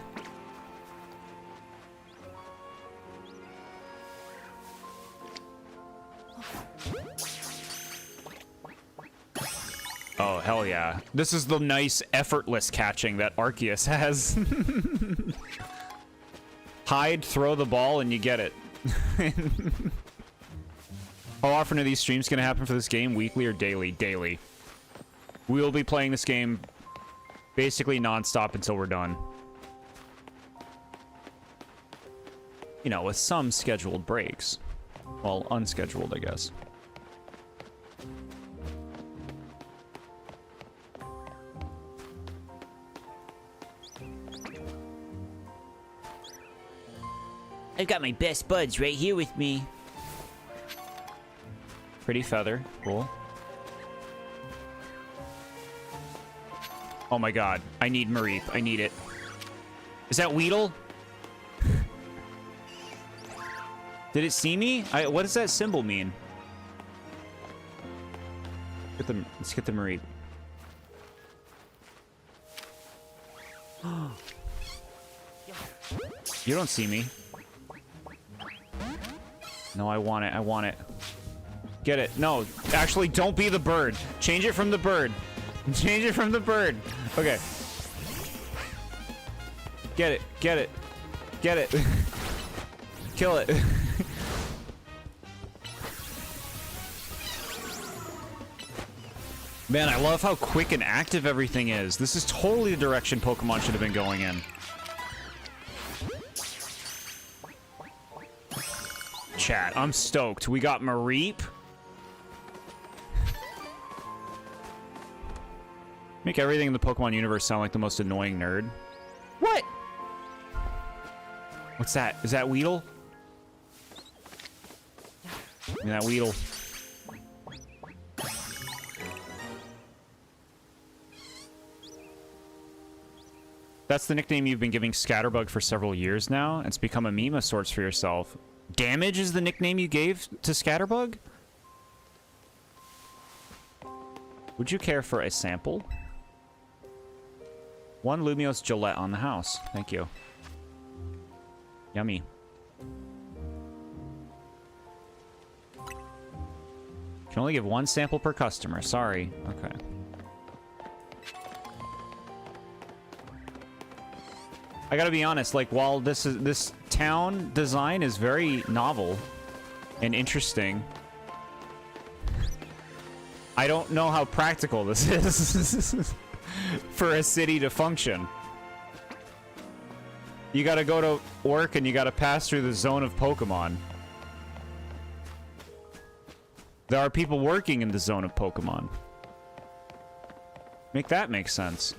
[SPEAKER 1] Oh, hell yeah. This is the nice, effortless catching that Arceus has. Hide, throw the ball, and you get it. How often are these streams going to happen for this game? Weekly or daily? Daily. We will be playing this game basically non-stop until we're done. You know, with some scheduled breaks. Well, unscheduled, I guess.
[SPEAKER 4] I've got my best buds right here with me.
[SPEAKER 1] Pretty feather. Cool. Oh my god. I need Mareep. I need it. Is that Weedle? Did it see me? What does that symbol mean? Let's get the Mareep. You don't see me. No, I want it. I want it. Get it. No, actually, don't be the bird. Change it from the bird. Change it from the bird. Okay. Get it. Get it. Get it. Kill it. Man, I love how quick and active everything is. This is totally the direction Pokemon should have been going in. Chat, I'm stoked. We got Mareep. Make everything in the Pokemon universe sound like the most annoying nerd. What? What's that? Is that Weedle? Give me that Weedle. That's the nickname you've been giving Scatterbug for several years now. It's become a meme of sorts for yourself. Damage is the nickname you gave to Scatterbug? Would you care for a sample? 1 Lumiose Gillette on the house. Thank you. Yummy. Can only give 1 sample per customer. Sorry. Okay. I gotta be honest, like, while this town design is very novel and interesting, I don't know how practical this is for a city to function. You gotta go to work and you gotta pass through the zone of Pokemon. There are people working in the zone of Pokemon. Make that make sense.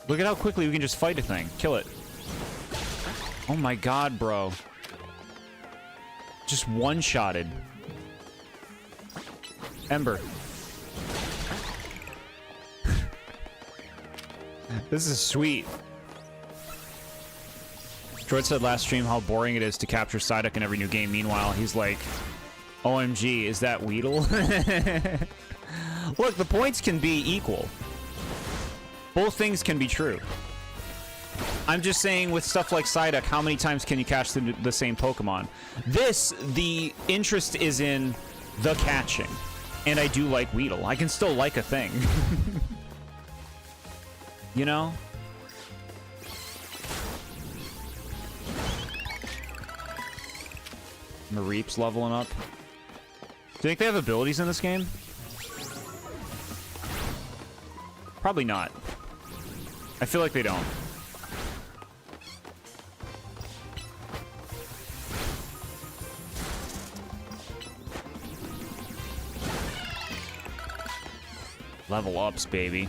[SPEAKER 1] Look at how quickly we can just fight a thing. Kill it. Oh my god, bro. Just one-shotted. Ember. This is sweet. Droid said last stream how boring it is to capture Psyduck in every new game. Meanwhile, he's like, OMG, is that Weedle? Look, the points can be equal. Both things can be true. I'm just saying with stuff like Psyduck, how many times can you catch the same Pokemon? The interest is in the catching. And I do like Weedle. I can still like a thing. You know? Mareep's leveling up. Do you think they have abilities in this game? Probably not. I feel like they don't. Level ups, baby.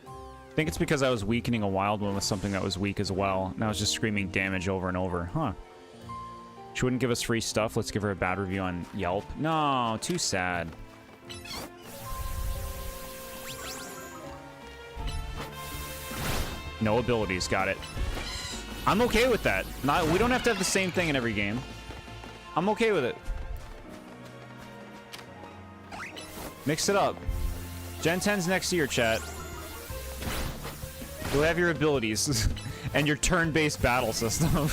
[SPEAKER 1] I think it's because I was weakening a wild one with something that was weak as well, and I was just screaming damage over and over. Huh. She wouldn't give us free stuff. Let's give her a bad review on Yelp. No, too sad. No abilities, got it. I'm okay with that. We don't have to have the same thing in every game. I'm okay with it. Mix it up. Gen 10's next year, chat. You'll have your abilities and your turn-based battle system.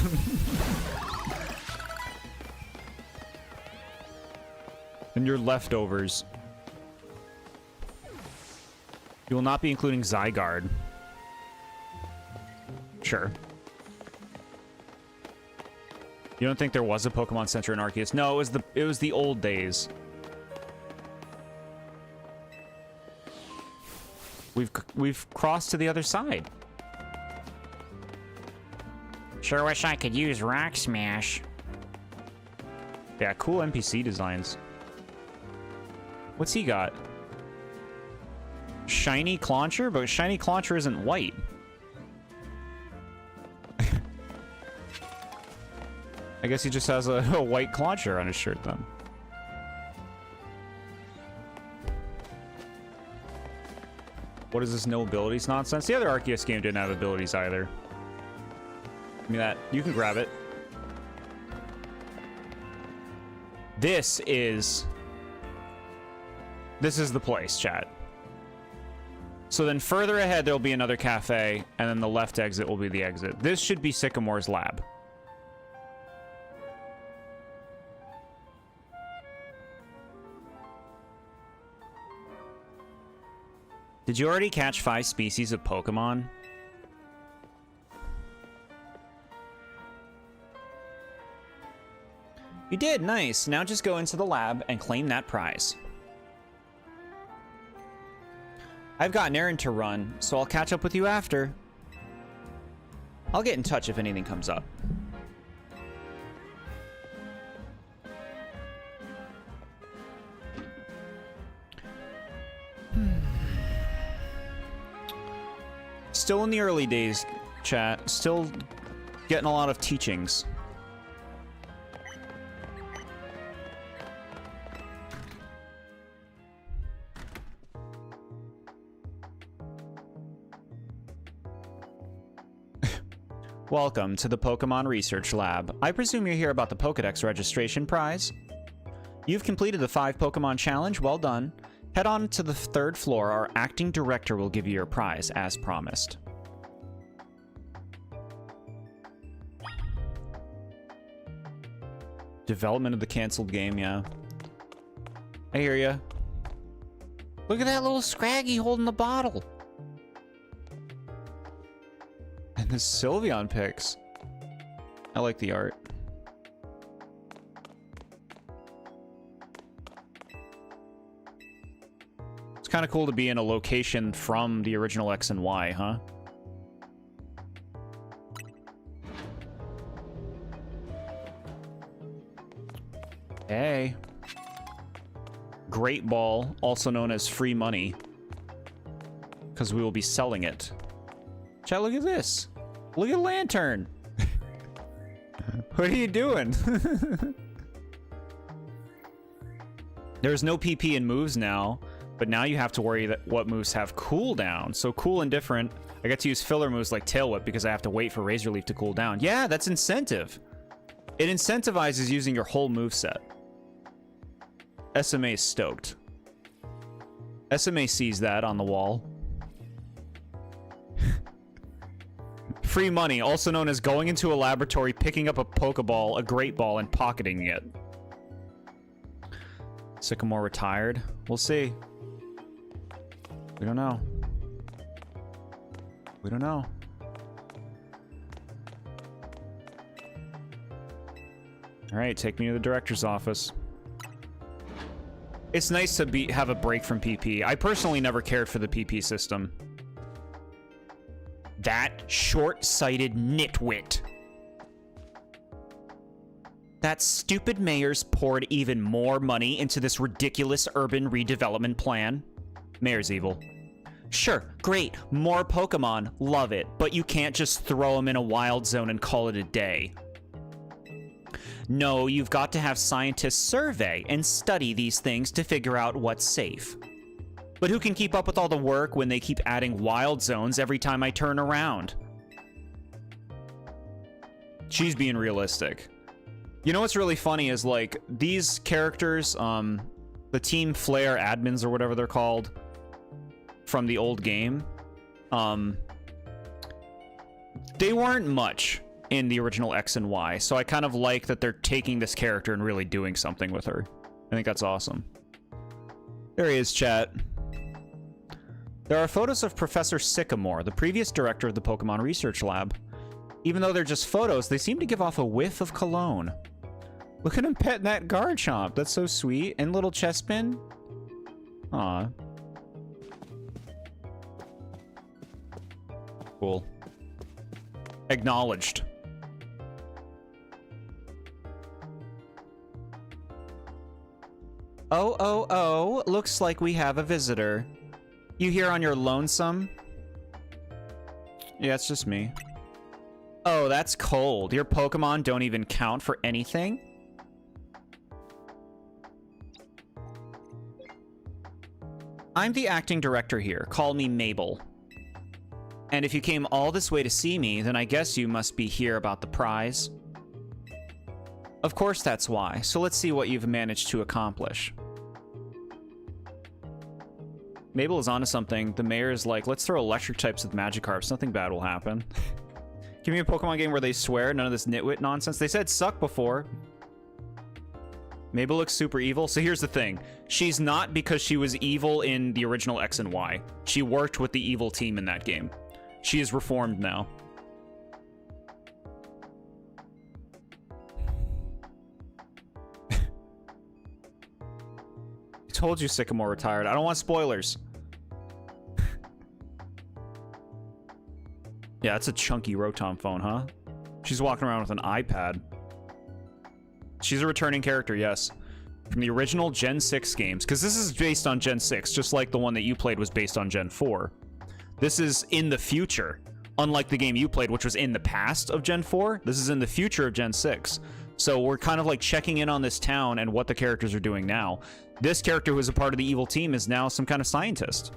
[SPEAKER 1] And your leftovers. You will not be including Zygarde. Sure. You don't think there was a Pokemon Center in Arceus? No, it was the old days. We've crossed to the other side.
[SPEAKER 4] Sure wish I could use Rock Smash.
[SPEAKER 1] Yeah, cool NPC designs. What's he got? Shiny Clauncher? But Shiny Clauncher isn't white. I guess he just has a white Clauncher on his shirt then. What is this no abilities nonsense? The other Arceus game didn't have abilities either. Give me that. You can grab it. This is the place, chat. So then further ahead, there'll be another cafe, and then the left exit will be the exit. This should be Sycamore's lab. Did you already catch 5 species of Pokemon? You did, nice. Now just go into the lab and claim that prize. I've got an errand to run, so I'll catch up with you after. I'll get in touch if anything comes up. Still in the early days, chat. Still getting a lot of teachings. Welcome to the Pokemon Research Lab. I presume you're here about the Pokedex registration prize. You've completed the 5 Pokemon challenge. Well done. Head on to the 3rd floor. Our acting director will give you your prize, as promised. Development of the canceled game, yeah. I hear ya.
[SPEAKER 4] Look at that little Scraggy holding the bottle.
[SPEAKER 1] And the Sylveon pics. I like the art. It's kind of cool to be in a location from the original X and Y, huh? Hey. Great Ball, also known as free money. Because we will be selling it. Chat, look at this. Look at Lantern. What are you doing? There's no PP in moves now, but now you have to worry that what moves have cooldown. So cool and different. I get to use filler moves like Tail Whip because I have to wait for Razor Leaf to cool down. Yeah, that's incentive. It incentivizes using your whole moveset. SMA is stoked. SMA sees that on the wall. Free money, also known as going into a laboratory, picking up a Pokeball, a Great Ball, and pocketing it. Sycamore retired? We'll see. We don't know. We don't know. Alright, take me to the director's office. It's nice to have a break from PP. I personally never cared for the PP system. That short-sighted nitwit.
[SPEAKER 3] That stupid mayor's poured even more money into this ridiculous urban redevelopment plan.
[SPEAKER 1] Mayor's evil.
[SPEAKER 3] Sure, great, more Pokemon, love it, but you can't just throw them in a wild zone and call it a day. No, you've got to have scientists survey and study these things to figure out what's safe. But who can keep up with all the work when they keep adding wild zones every time I turn around?
[SPEAKER 1] She's being realistic. You know what's really funny is, like, these characters, the Team Flare admins or whatever they're called from the old game, they weren't much in the original X and Y, so I kind of like that they're taking this character and really doing something with her. I think that's awesome. There he is, chat. There are photos of Professor Sycamore, the previous director of the Pokemon Research Lab. Even though they're just photos, they seem to give off a whiff of cologne. Look at him petting that Garchomp. That's so sweet. And little Chespin. Aw. Cool. Acknowledged.
[SPEAKER 3] Oh, looks like we have a visitor. You here on your lonesome?
[SPEAKER 1] Yeah, it's just me.
[SPEAKER 3] Oh, that's cold. Your Pokemon don't even count for anything? I'm the acting director here. Call me Mabel. And if you came all this way to see me, then I guess you must be here about the prize. Of course that's why, so let's see what you've managed to accomplish.
[SPEAKER 1] Mabel is onto something. The mayor is like, let's throw electric types with Magikarps. Nothing bad will happen. Give me a Pokemon game where they swear. None of this nitwit nonsense. They said suck before. Mabel looks super evil. So here's the thing. She's not because she was evil in the original X and Y. She worked with the evil team in that game. She is reformed now. I told you Sycamore retired. I don't want spoilers. Yeah, that's a chunky Rotom phone, huh? She's walking around with an iPad. She's a returning character, yes. From the original Gen 6 games. Because this is based on Gen 6, just like the one that you played was based on Gen 4. This is in the future. Unlike the game you played, which was in the past of Gen 4, this is in the future of Gen 6. So we're kind of like checking in on this town and what the characters are doing now. This character who is a part of the evil team is now some kind of scientist.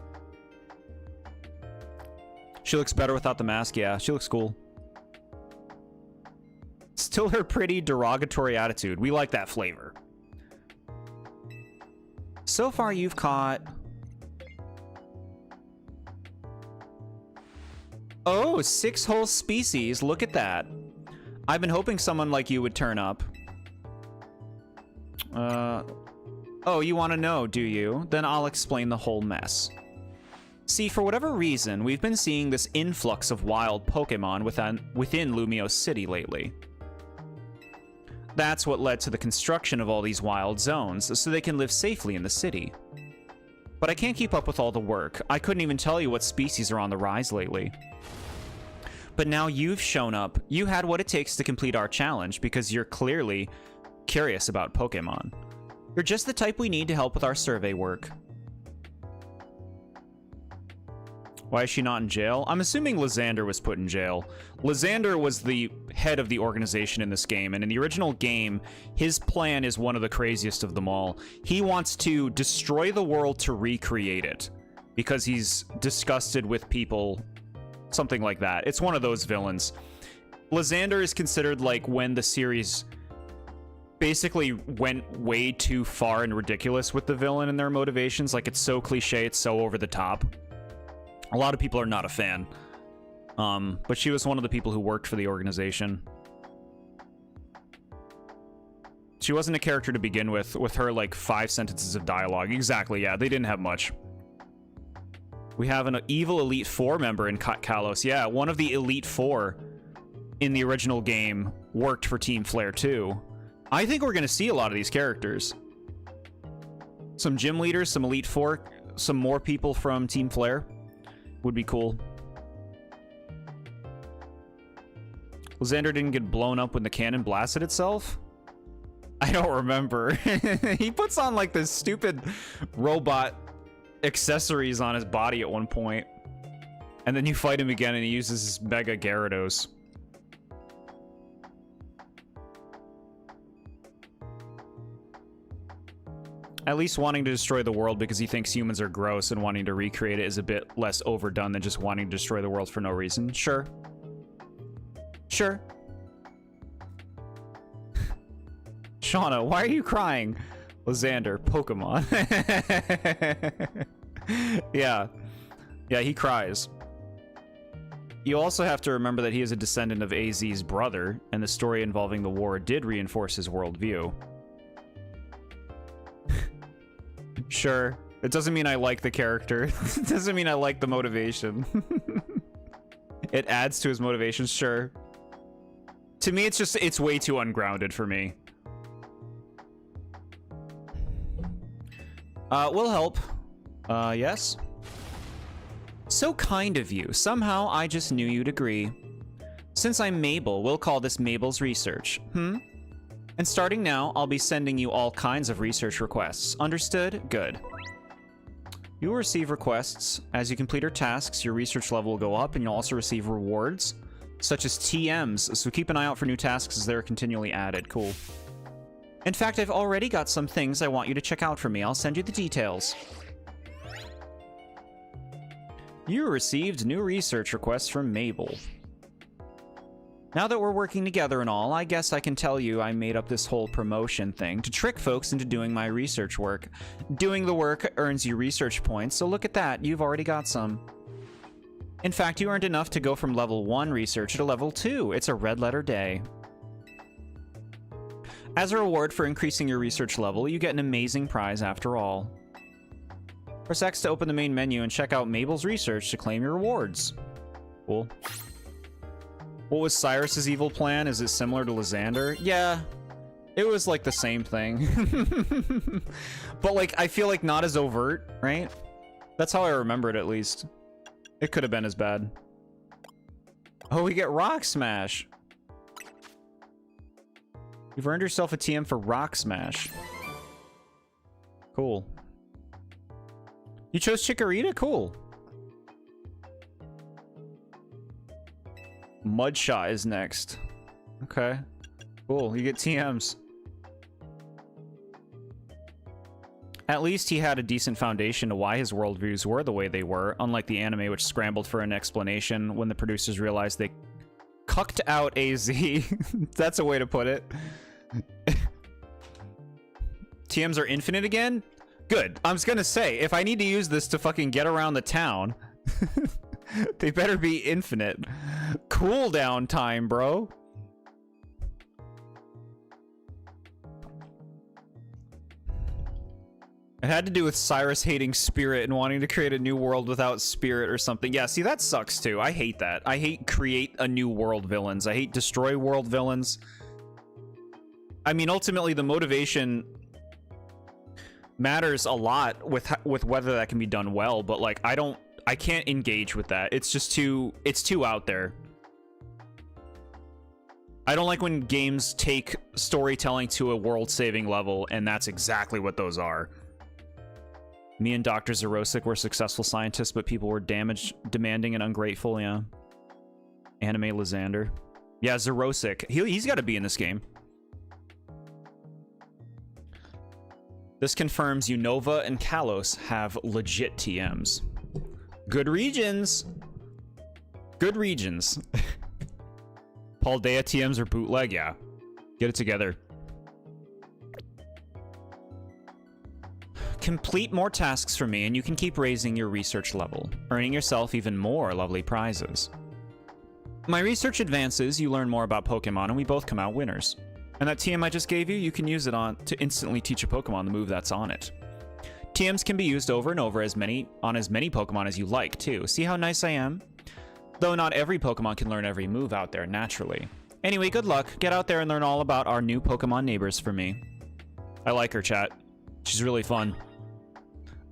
[SPEAKER 1] She looks better without the mask, yeah. She looks cool. Still her pretty derogatory attitude. We like that flavor.
[SPEAKER 3] So far you've caught... Oh, 6 whole species. Look at that. I've been hoping someone like you would turn up. Oh, you want to know, do you? Then I'll explain the whole mess. See, for whatever reason, we've been seeing this influx of wild Pokemon within Lumiose City lately. That's what led to the construction of all these wild zones, so they can live safely in the city. But I can't keep up with all the work. I couldn't even tell you what species are on the rise lately. But now you've shown up. You had what it takes to complete our challenge because you're clearly curious about Pokemon. You're just the type we need to help with our survey work.
[SPEAKER 1] Why is she not in jail? I'm assuming Lysander was put in jail. Lysander was the head of the organization in this game, and in the original game, his plan is one of the craziest of them all. He wants to destroy the world to recreate it, because he's disgusted with people, something like that. It's one of those villains. Lysander is considered like when the series basically went way too far and ridiculous with the villain and their motivations. Like, it's so cliche, it's so over the top. A lot of people are not a fan. But she was one of the people who worked for the organization. She wasn't a character to begin with her, like, 5 sentences of dialogue. Exactly, yeah, they didn't have much. We have an evil Elite Four member in Kalos. Yeah, one of the Elite Four in the original game worked for Team Flare too. I think we're going to see a lot of these characters. Some gym leaders, some Elite Four, some more people from Team Flare. Would be cool. Lysander didn't get blown up when the cannon blasted itself? I don't remember. He puts on like this stupid robot accessories on his body at one point. And then you fight him again and he uses his Mega Gyarados. At least wanting to destroy the world because he thinks humans are gross and wanting to recreate it is a bit less overdone than just wanting to destroy the world for no reason. Sure. Sure. Shauna, why are you crying? Lysander, Pokemon. Yeah. Yeah, he cries. You also have to remember that he is a descendant of AZ's brother, and the story involving the war did reinforce his worldview. Sure. It doesn't mean I like the character. It doesn't mean I like the motivation. It adds to his motivation, sure. To me, it's way too ungrounded for me. Will help. Yes? So kind of you. Somehow I just knew you'd agree. Since I'm Mabel, we'll call this Mabel's Research. And starting now, I'll be sending you all kinds of research requests. Understood? Good. You will receive requests. As you complete your tasks, your research level will go up, and you'll also receive rewards, such as TMs, so keep an eye out for new tasks as they're continually added. Cool. In fact, I've already got some things I want you to check out for me. I'll send you the details. You received new research requests from Mabel. Now that we're working together and all, I guess I can tell you I made up this whole promotion thing to trick folks into doing my research work. Doing the work earns you research points, so look at that, you've already got some. In fact, you earned enough to go from level 1 researcher to level 2. It's a red letter day. As a reward for increasing your research level, you get an amazing prize after all. Press X to open the main menu and check out Mabel's Research to claim your rewards. Cool. What was Cyrus's evil plan? Is it similar to Lysander? Yeah, it was like the same thing. But like, I feel like not as overt, right? That's how I remember it, at least. It could have been as bad. Oh, we get Rock Smash. You've earned yourself a TM for Rock Smash. Cool. You chose Chikorita? Cool. Mudshot is next. Okay. Cool, you get TMs. At least he had a decent foundation to why his worldviews were the way they were, unlike the anime which scrambled for an explanation when the producers realized they cucked out AZ. That's a way to put it. TMs are infinite again? Good. I was gonna say, if I need to use this to fucking get around the town, they better be infinite. Cooldown time, bro. It had to do with Cyrus hating Spirit and wanting to create a new world without Spirit or something. Yeah, see, that sucks too. I hate that. I hate create a new world villains. I hate destroy world villains. I mean, ultimately, the motivation matters a lot with whether that can be done well, but like, I can't engage with that. It's just it's too out there. I don't like when games take storytelling to a world-saving level, and that's exactly what those are. Me and Dr. Zerosic were successful scientists, but people were damaged, demanding, and ungrateful, yeah. Anime Lysander. Yeah, Zerosic. He's got to be in this game. This confirms Unova and Kalos have legit TMs. Good regions. Good regions. Paldea TMs or bootleg? Yeah. Get it together. Complete more tasks for me and you can keep raising your research level, earning yourself even more lovely prizes. My research advances, you learn more about Pokemon, and we both come out winners. And that TM I just gave you, you can use it to instantly teach a Pokemon the move that's on it. TMs can be used over and over on as many Pokemon as you like, too. See how nice I am? Though not every Pokemon can learn every move out there naturally. Anyway, good luck. Get out there and learn all about our new Pokemon neighbors for me. I like her, chat. She's really fun.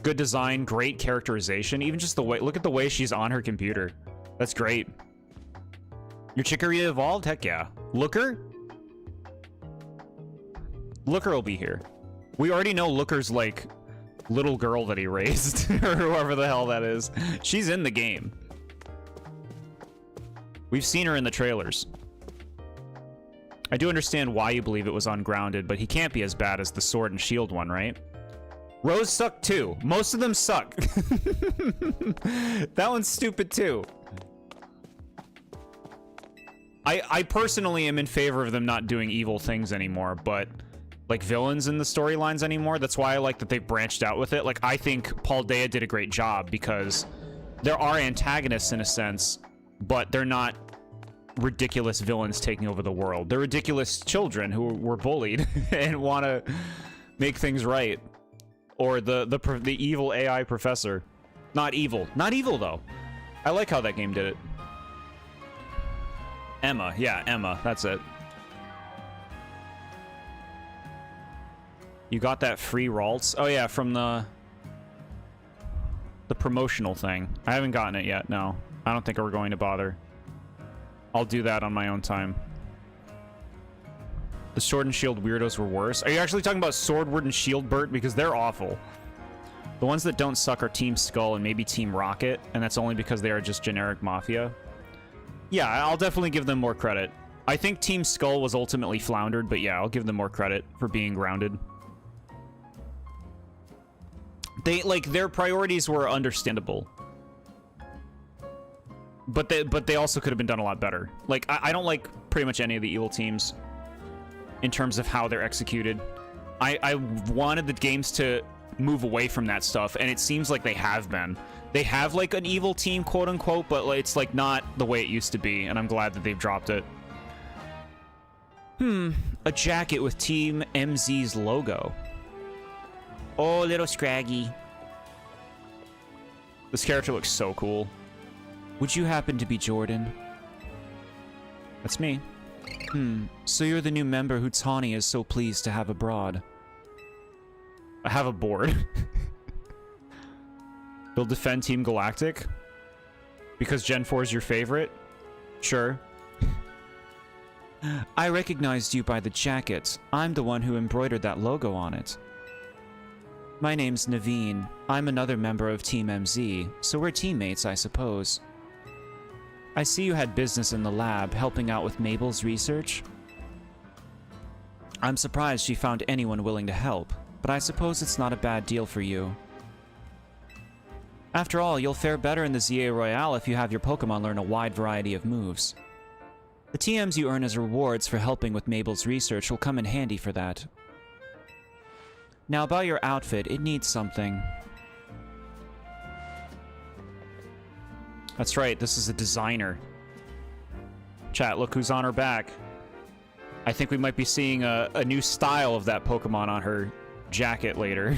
[SPEAKER 1] Good design, great characterization. Even just the way, look at the way she's on her computer. That's great. Your Chikorita evolved? Heck yeah. Looker? Looker will be here. We already know Looker's, like, little girl that he raised, or whoever the hell that is. She's in the game. We've seen her in the trailers. I do understand why you believe it was ungrounded, but he can't be as bad as the Sword and Shield one, right? Rose sucked too. Most of them suck. That one's stupid too. I personally am in favor of them not doing evil things anymore, but like villains in the storylines anymore. That's why I like that they branched out with it. Like, I think Paul Dea did a great job because there are antagonists in a sense, but they're not ridiculous villains taking over the world. They're ridiculous children who were bullied and want to make things right. Or the evil AI professor. Not evil. Not evil, though. I like how that game did it. Emma. Yeah, Emma. That's it. You got that free Ralts? Oh, yeah, from the promotional thing. I haven't gotten it yet, no. I don't think we're going to bother. I'll do that on my own time. The Sword and Shield weirdos were worse. Are you actually talking about Sword and Shield, Bert? Because they're awful. The ones that don't suck are Team Skull and maybe Team Rocket, and that's only because they are just generic Mafia. Yeah, I'll definitely give them more credit. I think Team Skull was ultimately floundered, but yeah, I'll give them more credit for being grounded. They, like, their priorities were understandable. But they also could have been done a lot better. Like, I don't like pretty much any of the evil teams in terms of how they're executed. I wanted the games to move away from that stuff, and it seems like they have been. They have, like, an evil team, quote-unquote, but it's, like, not the way it used to be, and I'm glad that they've dropped it. A jacket with Team MZ's logo.
[SPEAKER 3] Oh, little Scraggy.
[SPEAKER 1] This character looks so cool.
[SPEAKER 3] Would you happen to be Jordan?
[SPEAKER 1] That's me.
[SPEAKER 3] So you're the new member who Tawny is so pleased to have abroad.
[SPEAKER 1] I have a board. You'll defend Team Galactic? Because Gen 4 is your favorite? Sure.
[SPEAKER 3] I recognized you by the jacket. I'm the one who embroidered that logo on it. My name's Naveen. I'm another member of Team MZ, so we're teammates, I suppose. I see you had business in the lab, helping out with Mabel's research. I'm surprised she found anyone willing to help, but I suppose it's not a bad deal for you. After all, you'll fare better in the ZA Royale if you have your Pokémon learn a wide variety of moves. The TMs you earn as rewards for helping with Mabel's research will come in handy for that. Now about your outfit, it needs something.
[SPEAKER 1] That's right, this is a designer. Chat, look who's on her back. I think we might be seeing a new style of that Pokemon on her jacket later.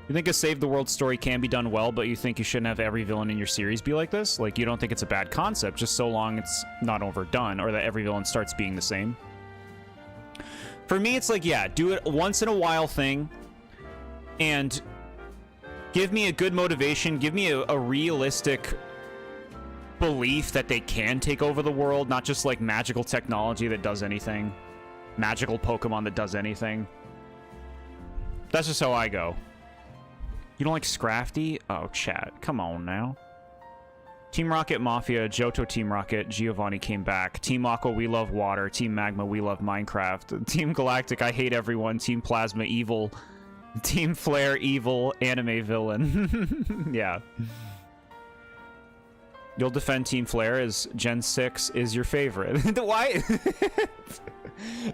[SPEAKER 1] You think a Save the World story can be done well, but you think you shouldn't have every villain in your series be like this? Like, you don't think it's a bad concept, just so long it's not overdone, or that every villain starts being the same? For me, it's like, yeah, do it once in a while thing, and give me a good motivation, give me a realistic belief that they can take over the world, not just like magical technology that does anything. Magical Pokemon that does anything. That's just how I go. You don't like Scrafty? Oh, chat. Come on now. Team Rocket Mafia, Johto Team Rocket, Giovanni came back. Team Aqua, we love water. Team Magma, we love Minecraft. Team Galactic, I hate everyone. Team Plasma, evil. Team Flare, evil. Anime villain. Yeah. You'll defend Team Flare as Gen 6 is your favorite. Why?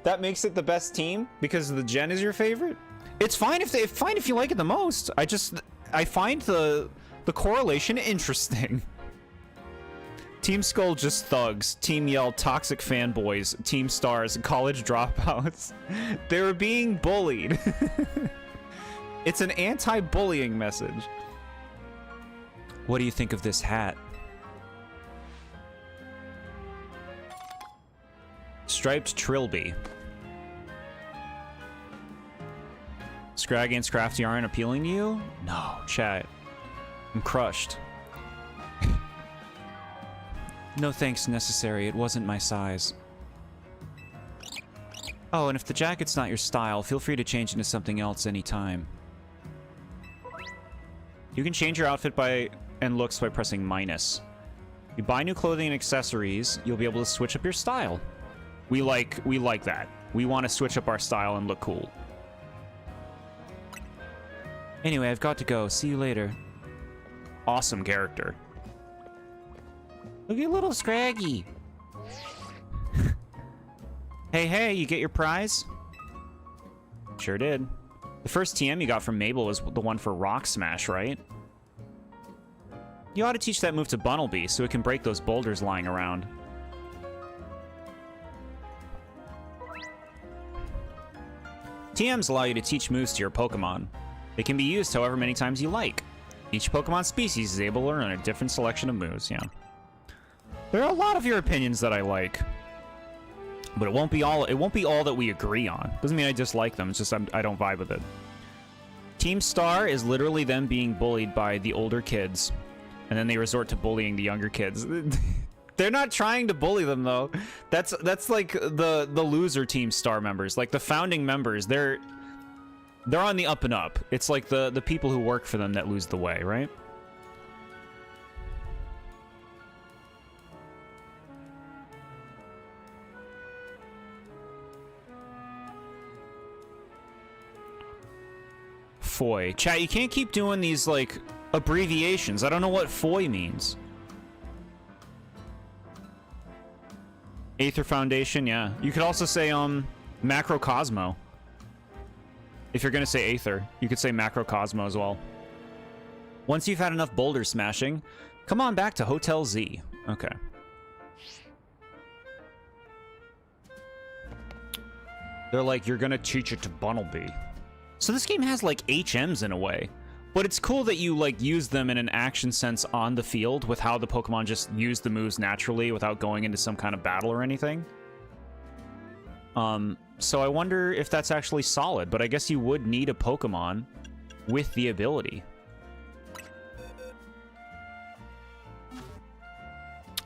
[SPEAKER 1] That makes it the best team? Because the Gen is your favorite? It's fine if you like it the most. I find the correlation interesting. Team Skull just thugs. Team Yell toxic fanboys. Team Stars college dropouts. They're being bullied. It's an anti-bullying message.
[SPEAKER 3] What do you think of this hat?
[SPEAKER 1] Striped Trilby. Scraggy and Scrafty aren't appealing to you? No, chat. I'm crushed.
[SPEAKER 3] No thanks necessary, it wasn't my size.
[SPEAKER 1] Oh, and if the jacket's not your style, feel free to change into something else anytime. You can change your outfit and looks by pressing minus. You buy new clothing and accessories, you'll be able to switch up your style. We like that. We want to switch up our style and look cool. Anyway, I've got to go. See you later. Awesome character.
[SPEAKER 3] Look at little Scraggy.
[SPEAKER 1] Hey, you get your prize? Sure did. The first TM you got from Mabel was the one for Rock Smash, right? You ought to teach that move to Bunnelby so it can break those boulders lying around. TMs allow you to teach moves to your Pokemon. They can be used however many times you like. Each Pokemon species is able to learn a different selection of moves, yeah. There are a lot of your opinions that I like. But it won't be all that we agree on. Doesn't mean I dislike them, it's just I don't vibe with it. Team Star is literally them being bullied by the older kids. And then they resort to bullying the younger kids. They're not trying to bully them though. That's like the loser Team Star members. Like the founding members, they're on the up and up. It's like the people who work for them that lose the way, right? Foy. Chat, you can't keep doing these, like, abbreviations. I don't know what Foy means. Aether Foundation, yeah. You could also say, Macrocosmo. If you're gonna say Aether, you could say Macrocosmo as well. Once you've had enough boulder smashing, come on back to Hotel Z. Okay. They're like, you're gonna teach it to Bunnelby. So this game has, like, HMs in a way. But it's cool that you, like, use them in an action sense on the field with how the Pokemon just use the moves naturally without going into some kind of battle or anything. So I wonder if that's actually solid, but I guess you would need a Pokemon with the ability.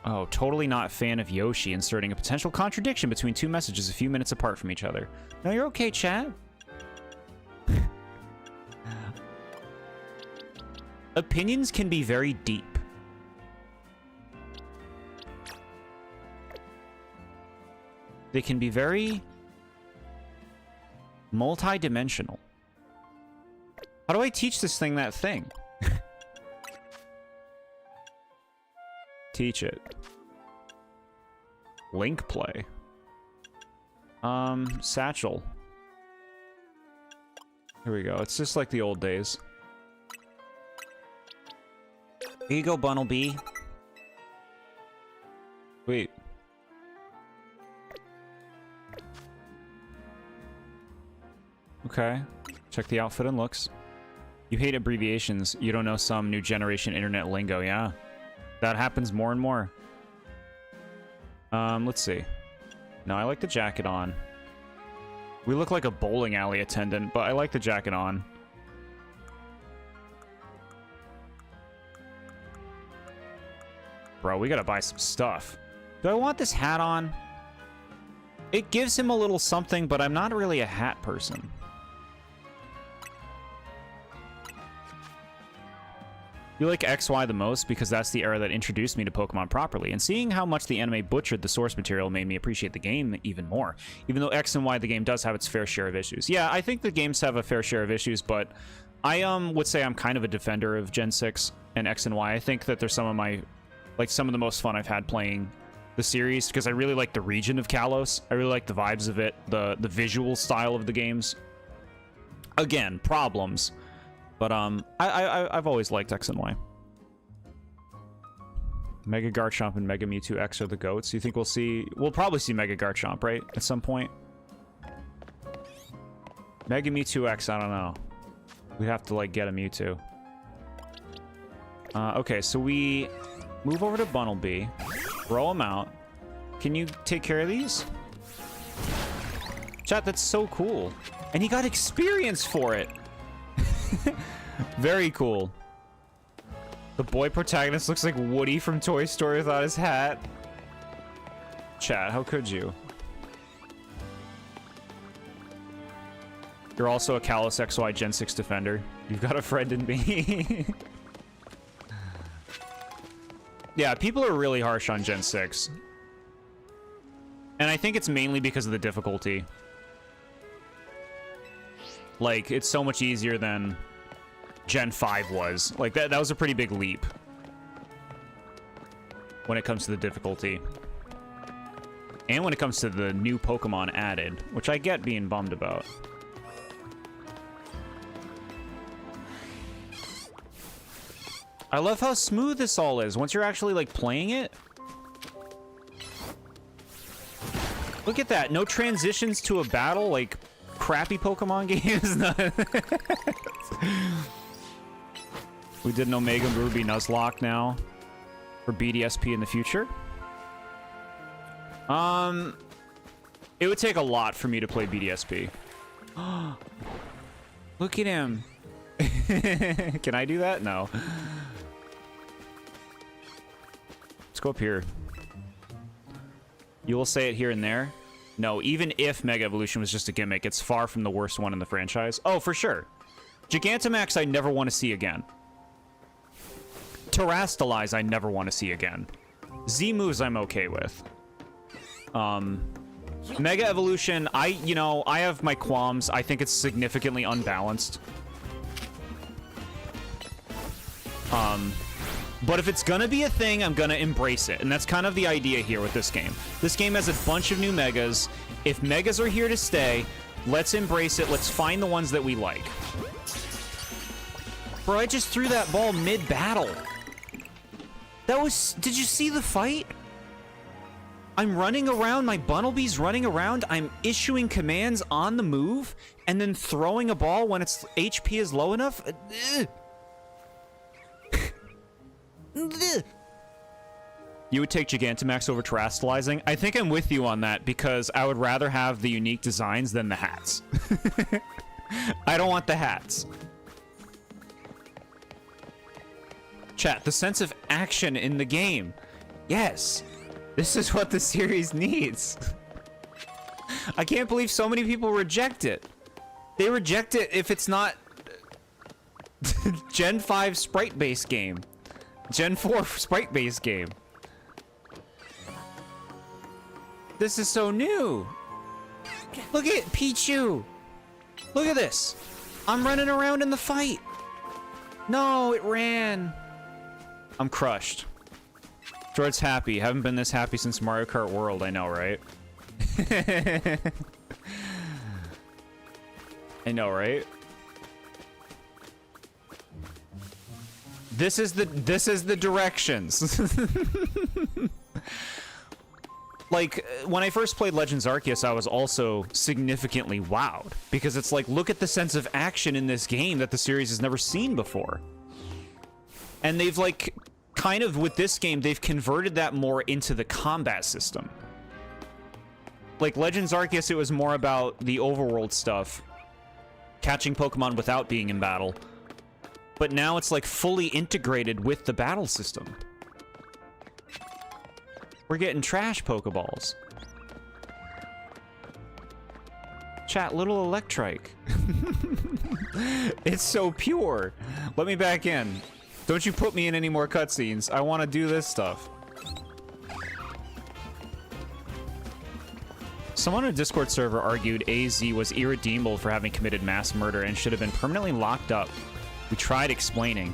[SPEAKER 1] Oh, totally not a fan of Yoshi inserting a potential contradiction between two messages a few minutes apart from each other. No, you're okay, chat. Opinions can be very deep. They can be very multi-dimensional. How do I teach this thing that thing? Teach it. Link play. Satchel. Here we go. It's just like the old days. Here you go, Bunnelby. Wait. Okay. Check the outfit and looks. You hate abbreviations. You don't know some new generation internet lingo, yeah? That happens more and more. Let's see. No, I like the jacket on. We look like a bowling alley attendant, but I like the jacket on. Bro, we gotta buy some stuff. Do I want this hat on? It gives him a little something, but I'm not really a hat person. You like XY the most because that's the era that introduced me to Pokemon properly, and seeing how much the anime butchered the source material made me appreciate the game even more, even though X and Y, the game does have its fair share of issues. Yeah, I think the games have a fair share of issues, but I would say I'm kind of a defender of Gen 6 and X and Y. I think that they're some of my, like, some of the most fun I've had playing the series, because I really like the region of Kalos. I really like the vibes of it, the visual style of the games. Again, problems. But I've always liked X and Y. Mega Garchomp and Mega Mewtwo X are the GOATs. You think we'll probably see Mega Garchomp, right? At some point. Mega Mewtwo X, I don't know. We'd have to, like, get a Mewtwo. Okay, so we move over to Bunnelby. Throw him out. Can you take care of these? Chat, that's so cool. And he got experience for it. Very cool. The boy protagonist looks like Woody from Toy Story without his hat. Chat, how could you? You're also a Callous XY Gen 6 defender. You've got a friend in me. Yeah, people are really harsh on Gen 6. And I think it's mainly because of the difficulty. Like, it's so much easier than Gen 5 was. Like, that was a pretty big leap when it comes to the difficulty. And when it comes to the new Pokemon added, which I get being bummed about. I love how smooth this all is once you're actually, like, playing it. Look at that. No transitions to a battle, like crappy Pokemon games. We did an Omega Ruby Nuzlocke now for BDSP in the future. It would take a lot for me to play BDSP. Look at him. Can I do that? No. Let's go up here. You will say it here and there. No, even if Mega Evolution was just a gimmick, it's far from the worst one in the franchise. Oh, for sure. Gigantamax, I never want to see again. Terrastalize, I never want to see again. Z moves, I'm okay with. Mega Evolution, I have my qualms. I think it's significantly unbalanced. But if it's gonna be a thing, I'm gonna embrace it. And that's kind of the idea here with this game. This game has a bunch of new Megas. If Megas are here to stay, let's embrace it. Let's find the ones that we like. Bro, I just threw that ball mid-battle. That was... Did you see the fight? I'm running around, my Bunnelby's running around, I'm issuing commands on the move, and then throwing a ball when its HP is low enough? You would take Gigantamax over Terrastalizing? I think I'm with you on that, because I would rather have the unique designs than the hats. I don't want the hats. Chat, the sense of action in the game. Yes. This is what the series needs. I can't believe so many people reject it. They reject it if it's not Gen 5 sprite-based game. Gen 4 sprite-based game. This is so new. Look at Pichu. Look at this. I'm running around in the fight. No, it ran. I'm crushed. Jord's happy. Haven't been this happy since Mario Kart World. I know, right? I know, right? This is the directions. Like, when I first played Legends Arceus, I was also significantly wowed. Because it's like, look at the sense of action in this game that the series has never seen before. And they've, like, kind of, with this game, they've converted that more into the combat system. Like, Legends Arceus, it was more about the overworld stuff. Catching Pokemon without being in battle. But now it's, like, fully integrated with the battle system. We're getting trash Pokeballs. Chat, little Electrike. It's so pure. Let me back in. Don't you put me in any more cutscenes. I want to do this stuff. Someone on a Discord server argued AZ was irredeemable for having committed mass murder and should have been permanently locked up. We tried explaining.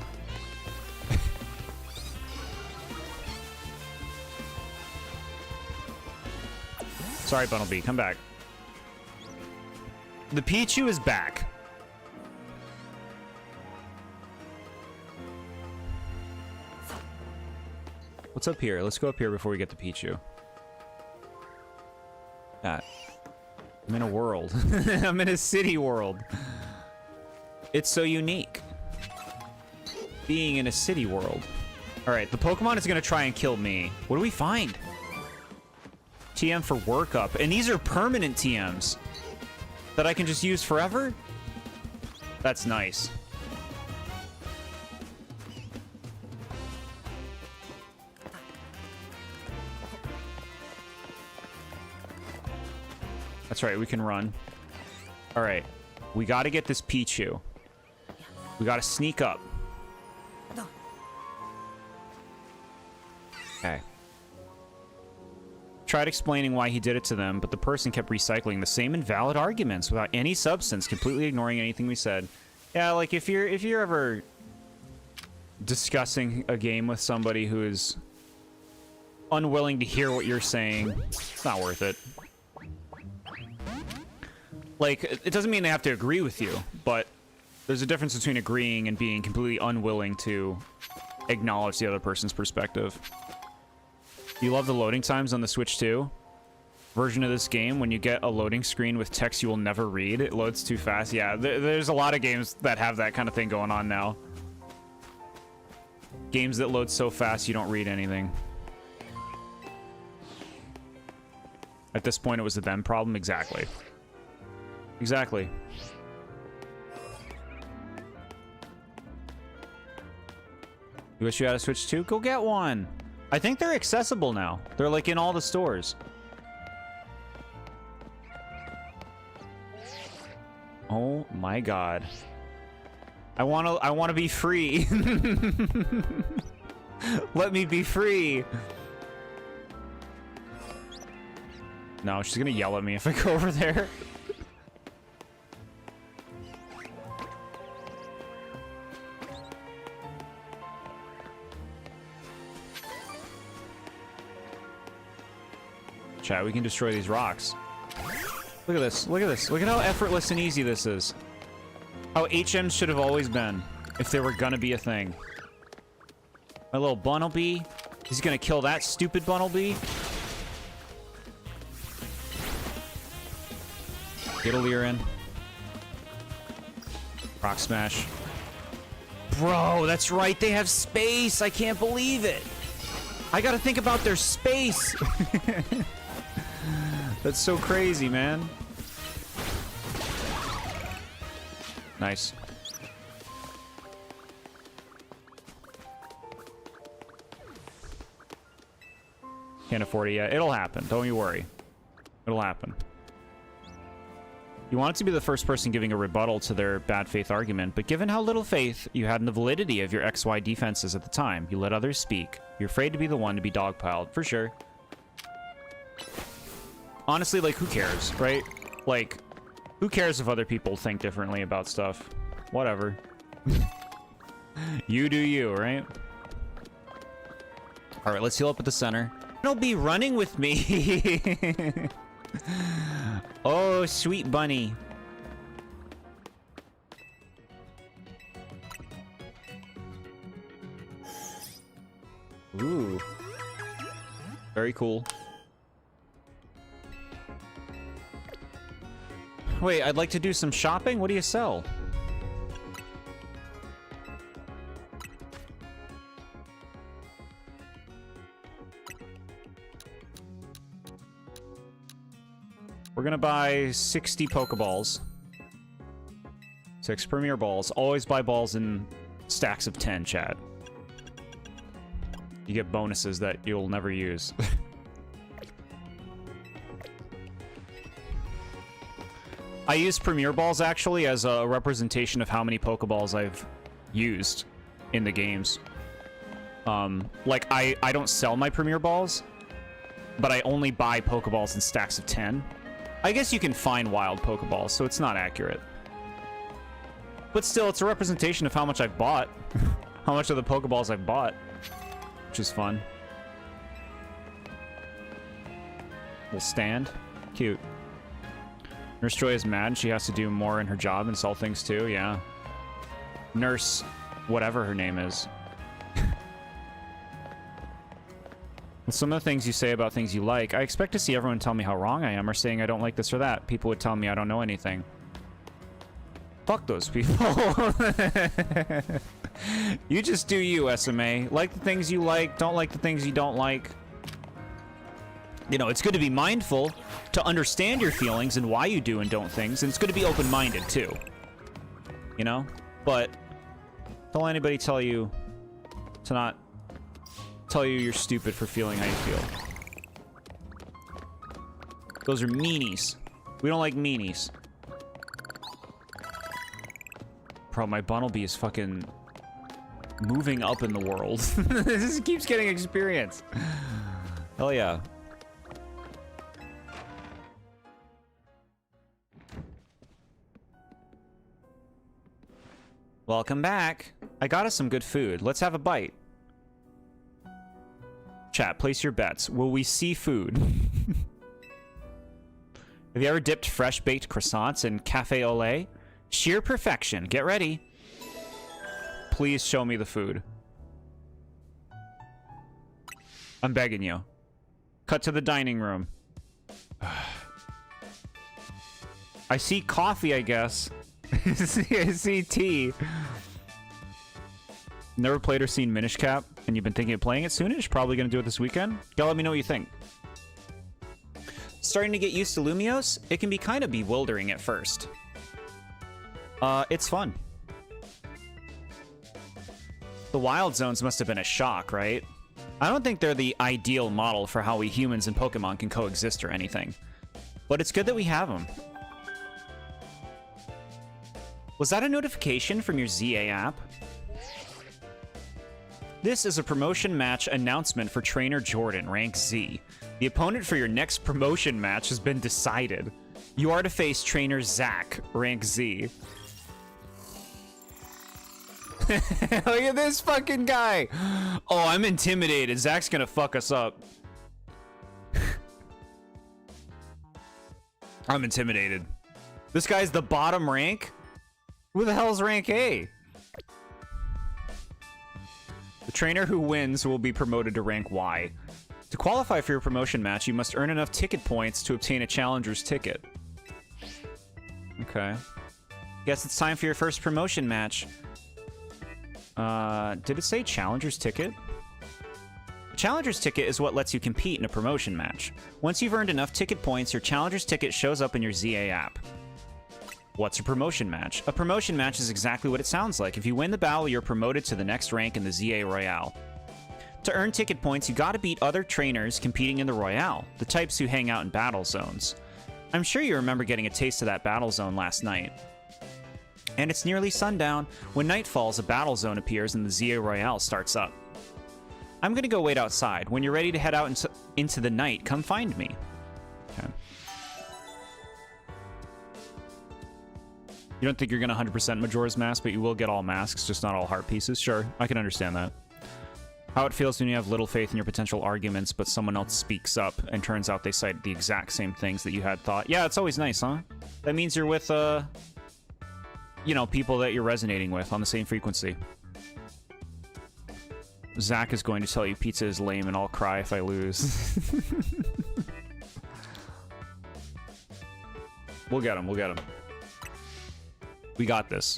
[SPEAKER 1] Sorry, Bunnelby, come back. The Pichu is back. What's up here? Let's go up here before we get to Pichu. I'm in a world. I'm in a city world. It's so unique. Being in a city world. Alright, the Pokemon is going to try and kill me. What do we find? TM for workup. And these are permanent TMs that I can just use forever? That's nice. That's right, we can run. Alright. We gotta get this Pichu. We gotta sneak up. Okay. Tried explaining why he did it to them, but the person kept recycling the same invalid arguments without any substance, completely ignoring anything we said. Yeah, like if you're ever discussing a game with somebody who is unwilling to hear what you're saying, it's not worth it. Like, it doesn't mean they have to agree with you, but there's a difference between agreeing and being completely unwilling to acknowledge the other person's perspective. You love the loading times on the Switch 2 version of this game. When you get a loading screen with text you will never read, it loads too fast. Yeah, there's a lot of games that have that kind of thing going on now. Games that load so fast you don't read anything. At this point, it was a them problem. Exactly. Exactly. You wish you had a Switch 2? Go get one! I think they're accessible now. They're like in all the stores. Oh my god. I wanna be free. Let me be free. No, she's gonna yell at me if I go over there. Chat, we can destroy these rocks. Look at this. Look at this. Look at how effortless and easy this is. How HMs should have always been, if they were gonna be a thing. My little Bunnelby. He's gonna kill that stupid Bunnelby. Get a Leer in. Rock smash. Bro, that's right. They have space. I can't believe it. I gotta think about their space. That's so crazy, man. Nice. Can't afford it yet. It'll happen. Don't you worry. It'll happen. You wanted to be the first person giving a rebuttal to their bad faith argument, but given how little faith you had in the validity of your XY defenses at the time, you let others speak. You're afraid to be the one to be dogpiled, for sure. Honestly, like, who cares, right? Like, who cares if other people think differently about stuff? Whatever. You do you, right? All right, let's heal up at the center. It'll be running with me. Oh, sweet bunny. Ooh. Very cool. Wait, I'd like to do some shopping. What do you sell? We're gonna buy 60 Pokeballs. 6 Premier Balls. Always buy balls in stacks of 10, chat. You get bonuses that you'll never use. I use Premier Balls, actually, as a representation of how many Pokeballs I've used in the games. Like, I don't sell my Premier Balls, but I only buy Pokeballs in stacks of 10. I guess you can find wild Pokeballs, so it's not accurate. But still, it's a representation of how much I've bought. How much of the Pokeballs I've bought. Which is fun. Little stand. Cute. Nurse Joy is mad. She has to do more in her job and sell things too. Yeah. Nurse, whatever her name is. Some of the things you say about things you like, I expect to see everyone tell me how wrong I am or saying I don't like this or that. People would tell me I don't know anything. Fuck those people. You just do you, SMA. Like the things you like, don't like the things you don't like. You know, it's good to be mindful, to understand your feelings and why you do and don't things, and it's good to be open-minded, too. You know? But don't let anybody tell you to not tell you you're stupid for feeling how you feel. Those are meanies. We don't like meanies. Bro, my Bunnelby is fucking moving up in the world. This keeps getting experience. Hell yeah. Welcome back. I got us some good food. Let's have a bite. Chat, place your bets. Will we see food? Have you ever dipped fresh baked croissants in cafe au lait? Sheer perfection. Get ready. Please show me the food. I'm begging you. Cut to the dining room. I see coffee, I guess. I see tea. Never played or seen Minish Cap, and you've been thinking of playing it soonish? Probably gonna do it this weekend? Y'all let me know what you think. Starting to get used to Lumiose? It can be kind of bewildering at first. It's fun. The wild zones must have been a shock, right? I don't think they're the ideal model for how we humans and Pokemon can coexist or anything. But it's good that we have them. Was that a notification from your ZA app? This is a promotion match announcement for Trainer Jordan, rank Z. The opponent for your next promotion match has been decided. You are to face Trainer Zach, rank Z. Look at this fucking guy. Oh, I'm intimidated. Zach's gonna fuck us up. I'm intimidated. This guy's the bottom rank? Who the hell's rank A? The trainer who wins will be promoted to rank Y. To qualify for your promotion match, you must earn enough ticket points to obtain a challenger's ticket. Okay. Guess it's time for your first promotion match. Did it say challenger's ticket? A challenger's ticket is what lets you compete in a promotion match. Once you've earned enough ticket points, your challenger's ticket shows up in your ZA app. What's a promotion match? A promotion match is exactly what it sounds like. If you win the battle, you're promoted to the next rank in the ZA Royale. To earn ticket points, you gotta beat other trainers competing in the Royale, the types who hang out in battle zones. I'm sure you remember getting a taste of that battle zone last night. And it's nearly sundown. When night falls, a battle zone appears and the ZA Royale starts up. I'm gonna go wait outside. When you're ready to head out into the night, come find me. Okay. You don't think you're gonna 100% Majora's Mask, but you will get all masks, just not all heart pieces. Sure, I can understand that. How it feels when you have little faith in your potential arguments, but someone else speaks up, and turns out they cite the exact same things that you had thought. Yeah, it's always nice, huh? That means you're with, you know, people that you're resonating with on the same frequency. Zach is going to tell you pizza is lame and I'll cry if I lose. We'll get him, we'll get him. We got this.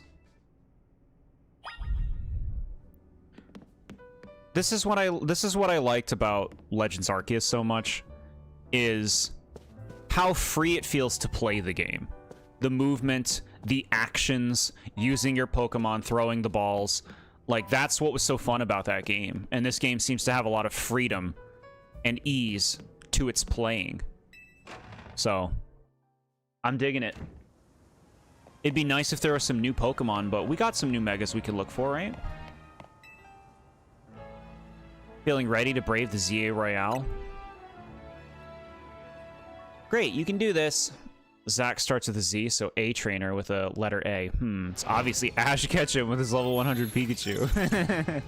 [SPEAKER 1] This is what I liked about Legends Arceus so much, is how free it feels to play the game. The movement, the actions, using your Pokemon, throwing the balls. Like, that's what was so fun about that game. And this game seems to have a lot of freedom and ease to its playing. So, I'm digging it. It'd be nice if there were some new Pokemon, but we got some new Megas we could look for, right? Feeling ready to brave the ZA Royale? Great, you can do this. Zach starts with a Z, so A trainer with a letter A. It's obviously Ash Ketchum with his level 100 Pikachu.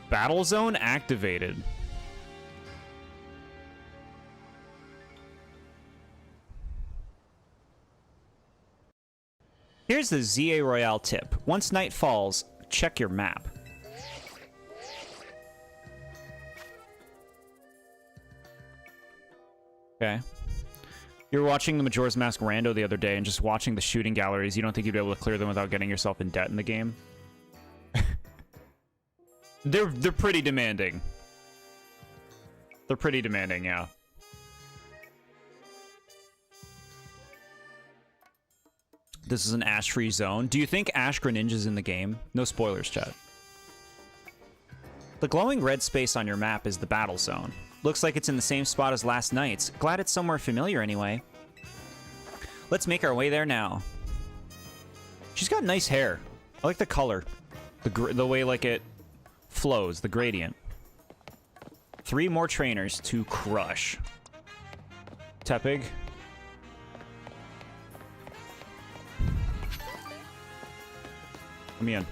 [SPEAKER 1] Battle Zone activated. Here's the ZA Royale tip. Once night falls, check your map. Okay. You were watching the Majora's Mask rando the other day and just watching the shooting galleries. You don't think you'd be able to clear them without getting yourself in debt in the game? They're pretty demanding. They're pretty demanding, yeah. This is an Ash-free zone. Do you think Ash Greninja's in the game? No spoilers, chat. The glowing red space on your map is the battle zone. Looks like it's in the same spot as last night's. Glad it's somewhere familiar anyway. Let's make our way there now. She's got nice hair. I like the color. The way, like, it flows, the gradient. 3 more trainers to crush. Tepig. Let me in.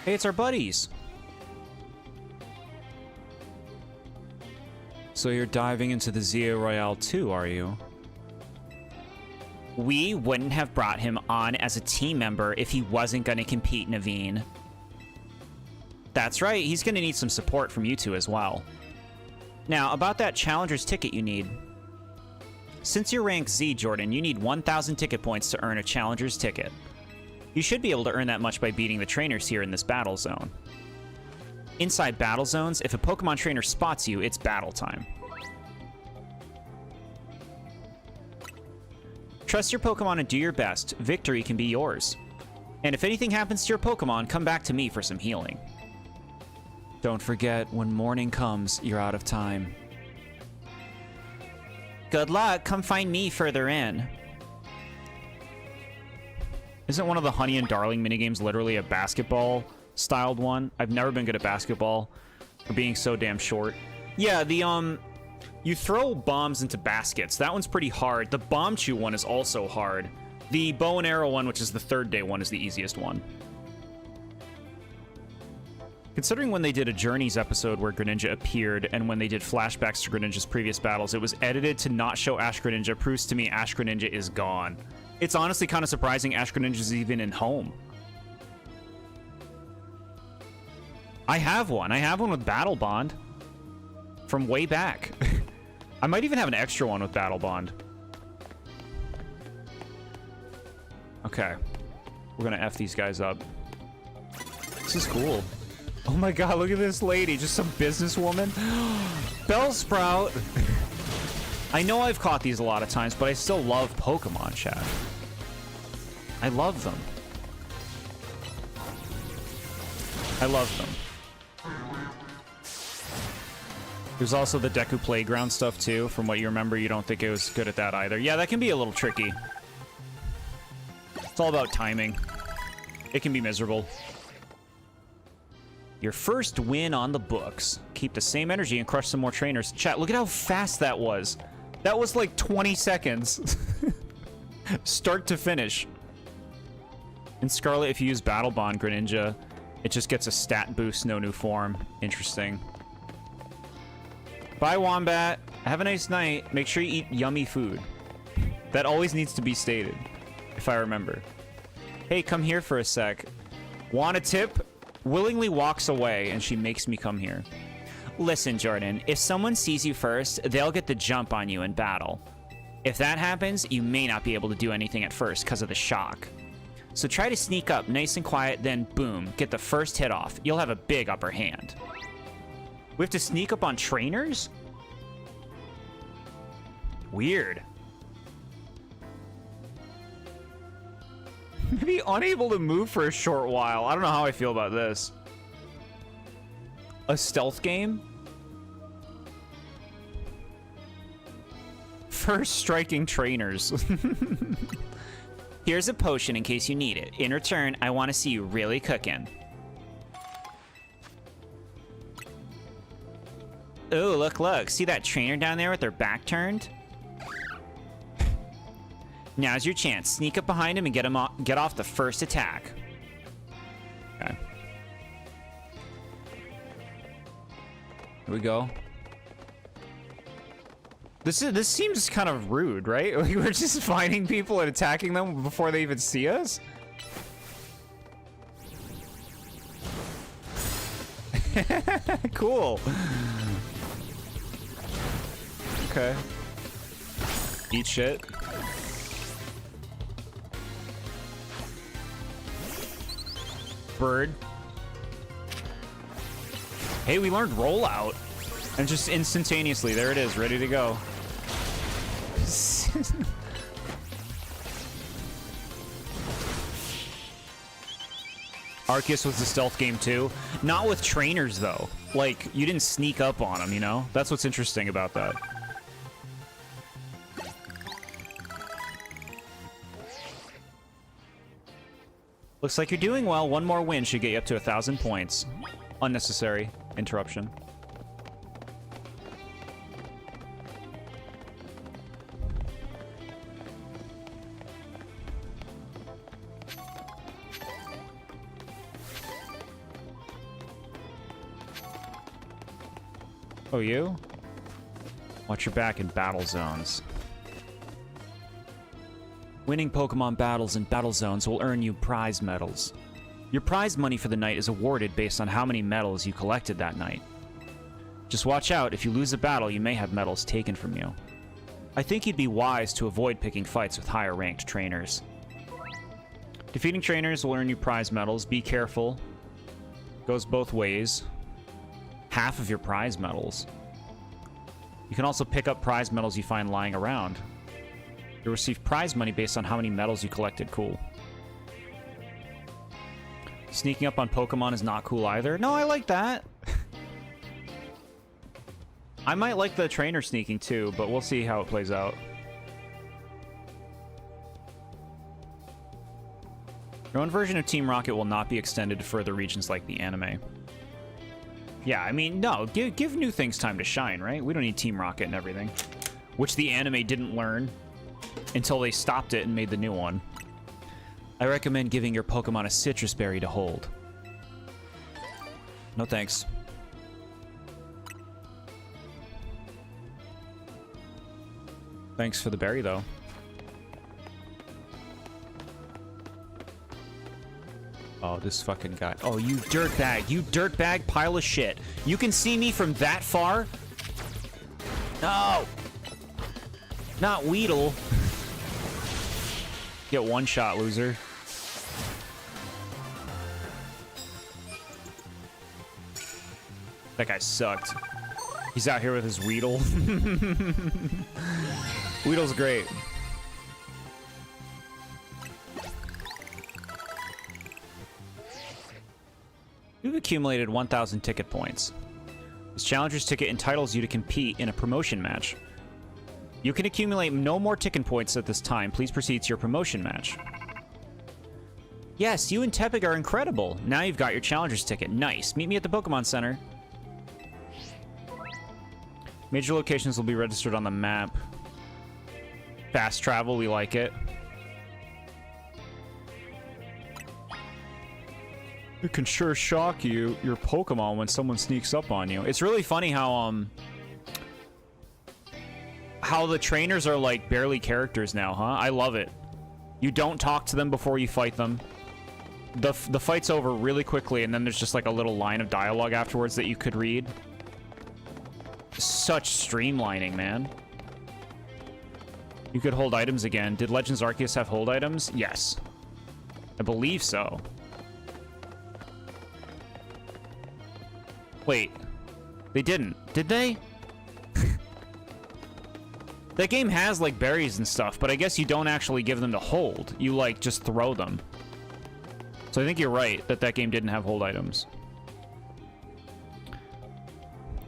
[SPEAKER 1] Hey, it's our buddies. So you're diving into the Zia Royale too, are you?
[SPEAKER 3] We wouldn't have brought him on as a team member if he wasn't going to compete, Naveen.
[SPEAKER 1] That's right, he's gonna need some support from you two as well. Now, about that Challenger's ticket you need. Since you're rank Z, Jordan, you need 1,000 ticket points to earn a Challenger's ticket. You should be able to earn that much by beating the trainers here in this battle zone. Inside battle zones, if a Pokemon trainer spots you, it's battle time. Trust your Pokemon and do your best. Victory can be yours. And if anything happens to your Pokemon, come back to me for some healing. Don't forget, when morning comes, you're out of time.
[SPEAKER 3] Good luck. Come find me further in.
[SPEAKER 1] Isn't one of the Honey and Darling minigames literally a basketball-styled one? I've never been good at basketball for being so damn short. Yeah, the, you throw bombs into baskets. That one's pretty hard. The Bomb Chew one is also hard. The Bow and Arrow one, which is the third day one, is the easiest one. Considering when they did a Journeys episode where Greninja appeared, and when they did flashbacks to Greninja's previous battles, it was edited to not show Ash Greninja, proves to me Ash Greninja is gone. It's honestly kind of surprising Ash Greninja's even in home. I have one. I have one with Battle Bond. From way back. I might even have an extra one with Battle Bond. Okay. We're gonna F these guys up. This is cool. Oh my god, look at this lady. Just some businesswoman. Bellsprout. I know I've caught these a lot of times, but I still love Pokemon, chat. I love them. I love them. There's also the Deku Playground stuff, too. From what you remember, you don't think it was good at that either. Yeah, that can be a little tricky. It's all about timing. It can be miserable. Your first win on the books. Keep the same energy and crush some more trainers. Chat, look at how fast that was. That was like 20 seconds. Start to finish. In Scarlet, if you use Battle Bond Greninja, it just gets a stat boost, no new form. Interesting. Bye, Wombat. Have a nice night. Make sure you eat yummy food. That always needs to be stated, if I remember. Hey, come here for a sec. Want a tip? Willingly walks away, and she makes me come here.
[SPEAKER 3] Listen, Jordan, if someone sees you first, they'll get the jump on you in battle. If that happens, you may not be able to do anything at first because of the shock. So try to sneak up nice and quiet, then boom, get the first hit off. You'll have a big upper hand.
[SPEAKER 1] We have to sneak up on trainers? Weird. Maybe unable to move for a short while. I don't know how I feel about this. A stealth game? First striking trainers.
[SPEAKER 3] Here's a potion in case you need it. In return, I want to see you really cooking. Oh, look, look. See that trainer down there with their back turned? Now's your chance. Sneak up behind him and get off the first attack.
[SPEAKER 1] Okay. Here we go. This seems kind of rude, right? Like we're just finding people and attacking them before they even see us? Cool. Okay. Eat shit. Bird. Hey, we learned rollout. And just instantaneously, there it is, ready to go. Arceus was the stealth game too. Not with trainers though. Like, you didn't sneak up on them, you know? That's what's interesting about that. Looks like you're doing well. One more win should get you up to 1,000 points. Unnecessary interruption. Oh, you? Watch your back in battle zones. Winning Pokemon battles in battle zones will earn you prize medals. Your prize money for the night is awarded based on how many medals you collected that night. Just watch out, if you lose a battle, you may have medals taken from you. I think you'd be wise to avoid picking fights with higher ranked trainers. Defeating trainers will earn you prize medals. Be careful. Goes both ways. Half of your prize medals. You can also pick up prize medals you find lying around. You'll receive prize money based on how many medals you collected. Cool. Sneaking up on Pokemon is not cool either. No, I like that. I might like the trainer sneaking too, but we'll see how it plays out. Your own version of Team Rocket will not be extended to further regions like the anime. Yeah, I mean, no, give new things time to shine, right? We don't need Team Rocket and everything. Which the anime didn't learn until they stopped it and made the new one. I recommend giving your Pokemon a citrus berry to hold. No thanks. Thanks for the berry, though. Oh, this fucking guy. Oh, you dirtbag. You dirtbag pile of shit. You can see me from that far? No! Not Weedle. Get one shot, loser. That guy sucked. He's out here with his Weedle. Weedle's great. You've accumulated 1,000 ticket points. This challenger's ticket entitles you to compete in a promotion match. You can accumulate no more ticket points at this time. Please proceed to your promotion match. Yes, you and Tepig are incredible. Now you've got your challenger's ticket. Nice. Meet me at the Pokemon Center. Major locations will be registered on the map. Fast travel, we like it. It can sure shock you, your Pokemon, when someone sneaks up on you. It's really funny how the trainers are like barely characters now, huh? I love it. You don't talk to them before you fight them. The fight's over really quickly, and then there's just like a little line of dialogue afterwards that you could read. Such streamlining, man. You could hold items again. Did Legends Arceus have hold items? Yes. I believe so. Wait. They didn't. Did they? That game has, like, berries and stuff, but I guess you don't actually give them to hold. You, like, just throw them. So I think you're right that that game didn't have hold items.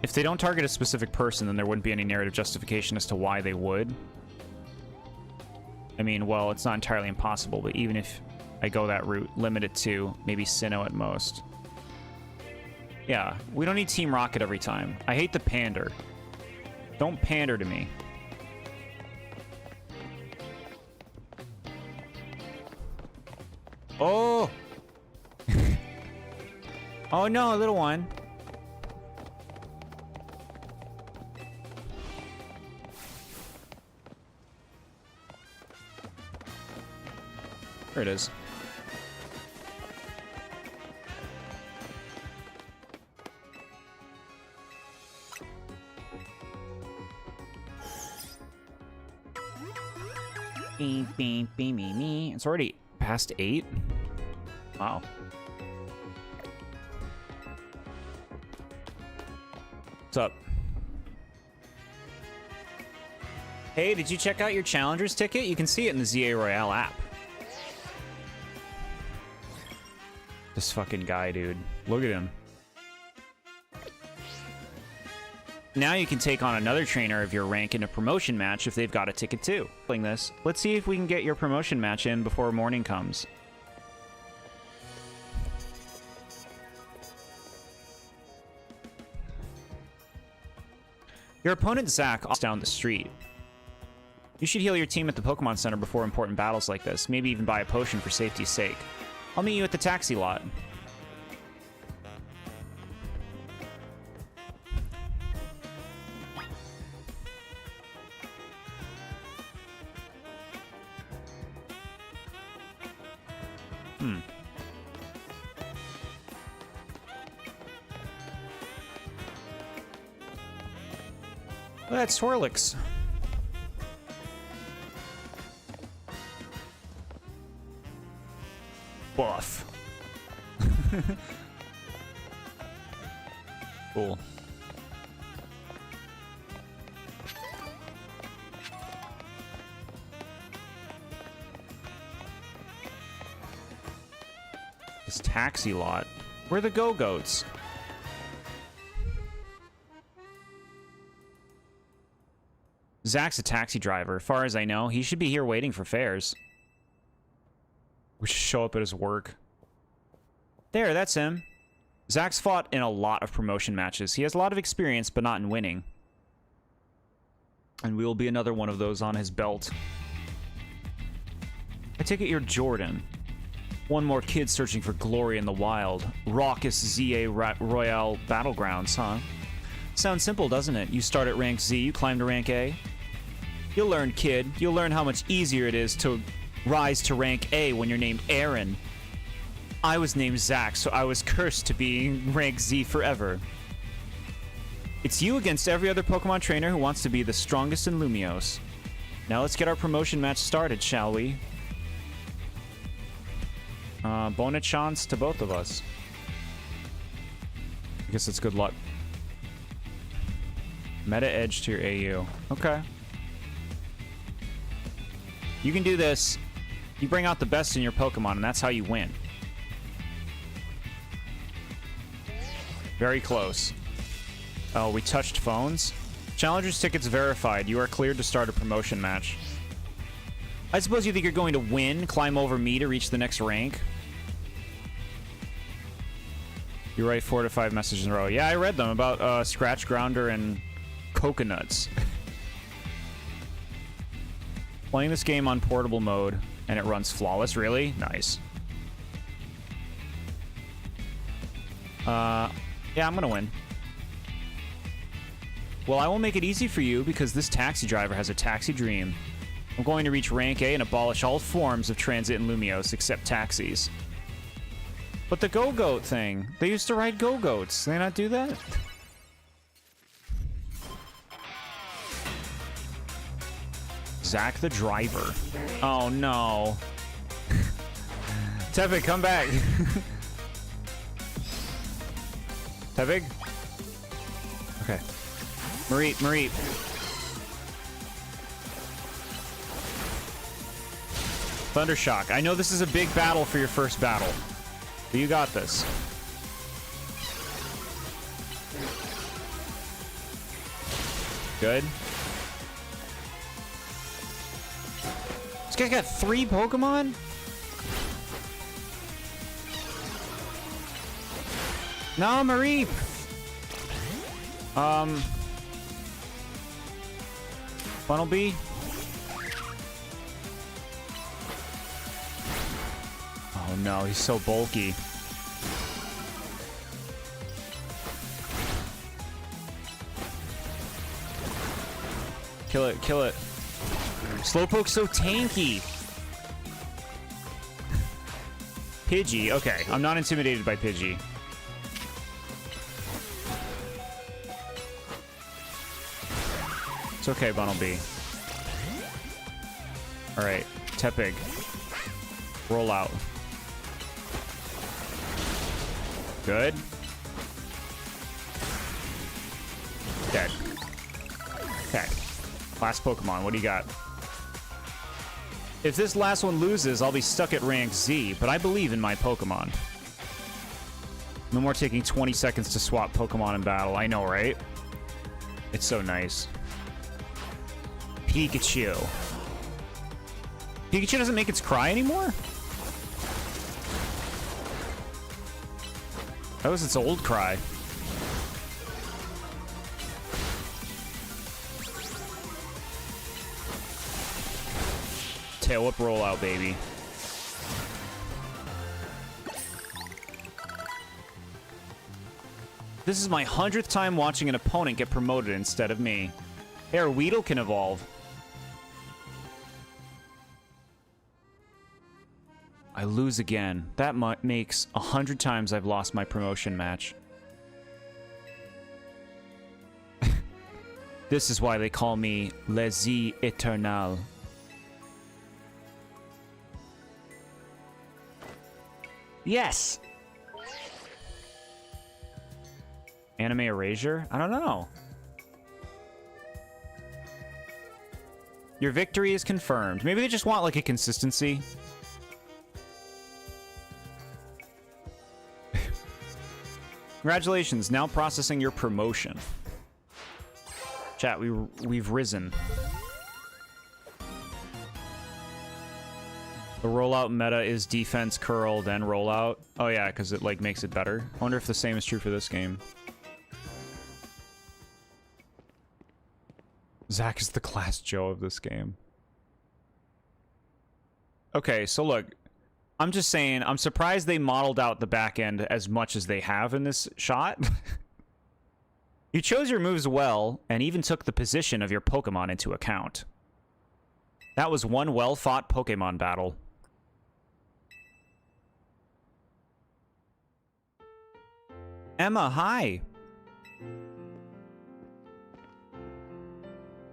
[SPEAKER 1] If they don't target a specific person, then there wouldn't be any narrative justification as to why they would. I mean, well, it's not entirely impossible, but even if I go that route, limit it to maybe Sinnoh at most. Yeah, we don't need Team Rocket every time. I hate the pander. Don't pander to me. Oh! Oh no, little one. There it is. Beep, beep, beep, me, me. It's already past 8. Wow. What's up? Hey, did you check out your Challenger's ticket? You can see it in the ZA Royale app. This fucking guy, dude. Look at him.
[SPEAKER 3] Now you can take on another trainer of your rank in a promotion match if they've got a ticket too. Playing this, let's see if we can get your promotion match in before morning comes. Your opponent Zach is down the street. You should heal your team at the Pokemon Center before important battles like this. Maybe even buy a potion for safety's sake. I'll meet you at the taxi lot.
[SPEAKER 1] Oh, that's Swirlix.
[SPEAKER 3] Buff.
[SPEAKER 1] Cool.
[SPEAKER 3] This taxi lot. Where are the Go-Goats? Zach's a taxi driver. Far as I know, he should be here waiting for fares.
[SPEAKER 1] We should show up at his work.
[SPEAKER 3] There, that's him. Zach's fought in a lot of promotion matches. He has a lot of experience, but not in winning.
[SPEAKER 1] And we will be another one of those on his belt.
[SPEAKER 3] I take it you're Jordan. One more kid searching for glory in the wild. Raucous ZA Royale Battlegrounds, huh? Sounds simple, doesn't it? You start at rank Z, you climb to rank A. You'll learn, kid. You'll learn how much easier it is to rise to rank A when you're named Aaron. I was named Zach, so I was cursed to be rank Z forever. It's you against every other Pokemon trainer who wants to be the strongest in Lumiose. Now let's get our promotion match started, shall we? Bonnet chance to both of us.
[SPEAKER 1] I guess it's good luck.
[SPEAKER 3] Meta Edge to your AU. Okay. You can do this. You bring out the best in your Pokemon, and that's how you win. Very close. Oh, we touched phones? Challenger's tickets verified. You are cleared to start a promotion match. I suppose you think you're going to win, climb over me to reach the next rank? You write 4 to 5 messages in a row. Yeah, I read them about Scratch Grounder and coconuts. Playing this game on portable mode, and it runs flawless. Really? Nice. Yeah, I'm gonna win. Well, I will make it easy for you because this taxi driver has a taxi dream. I'm going to reach rank A and abolish all forms of transit in Lumiose except taxis. But the Go-Goat thing, they used to ride Go-Goats. Did they not do that? Zach the driver. Oh no. Tepig, come back. Tepig? Okay. Mareep. Thundershock. I know this is a big battle for your first battle, but you got this. Good. This guy's got 3 Pokemon? No, Mareep! Funnelby? Oh no, he's so bulky. Kill it, kill it. Slowpoke's so tanky. Pidgey, okay. I'm not intimidated by Pidgey. It's okay, Bunnelby. Alright, Tepig. Roll out. Good. Dead. Okay. Last Pokemon, what do you got? If this last one loses, I'll be stuck at rank Z, but I believe in my Pokemon.
[SPEAKER 1] No more taking 20 seconds to swap Pokemon in battle. I know, right? It's so nice. Pikachu. Pikachu doesn't make its cry anymore? That was its old cry. Tail whip rollout, baby. This is my 100th time watching an opponent get promoted instead of me. Air Weedle can evolve. I lose again. That makes 100 times I've lost my promotion match. This is why they call me Les Eternal. Yes! Anime erasure? I don't know. Your victory is confirmed. Maybe they just want, like, a consistency. Congratulations, now processing your promotion. Chat, we've risen. The rollout meta is defense, curl, then rollout. Oh yeah, because it like makes it better. I wonder if the same is true for this game. Zach is the class Joe of this game. Okay, so look, I'm just saying, I'm surprised they modeled out the back end as much as they have in this shot. You chose your moves well, and even took the position of your Pokemon into account. That was one well-fought Pokemon battle. Emma, hi!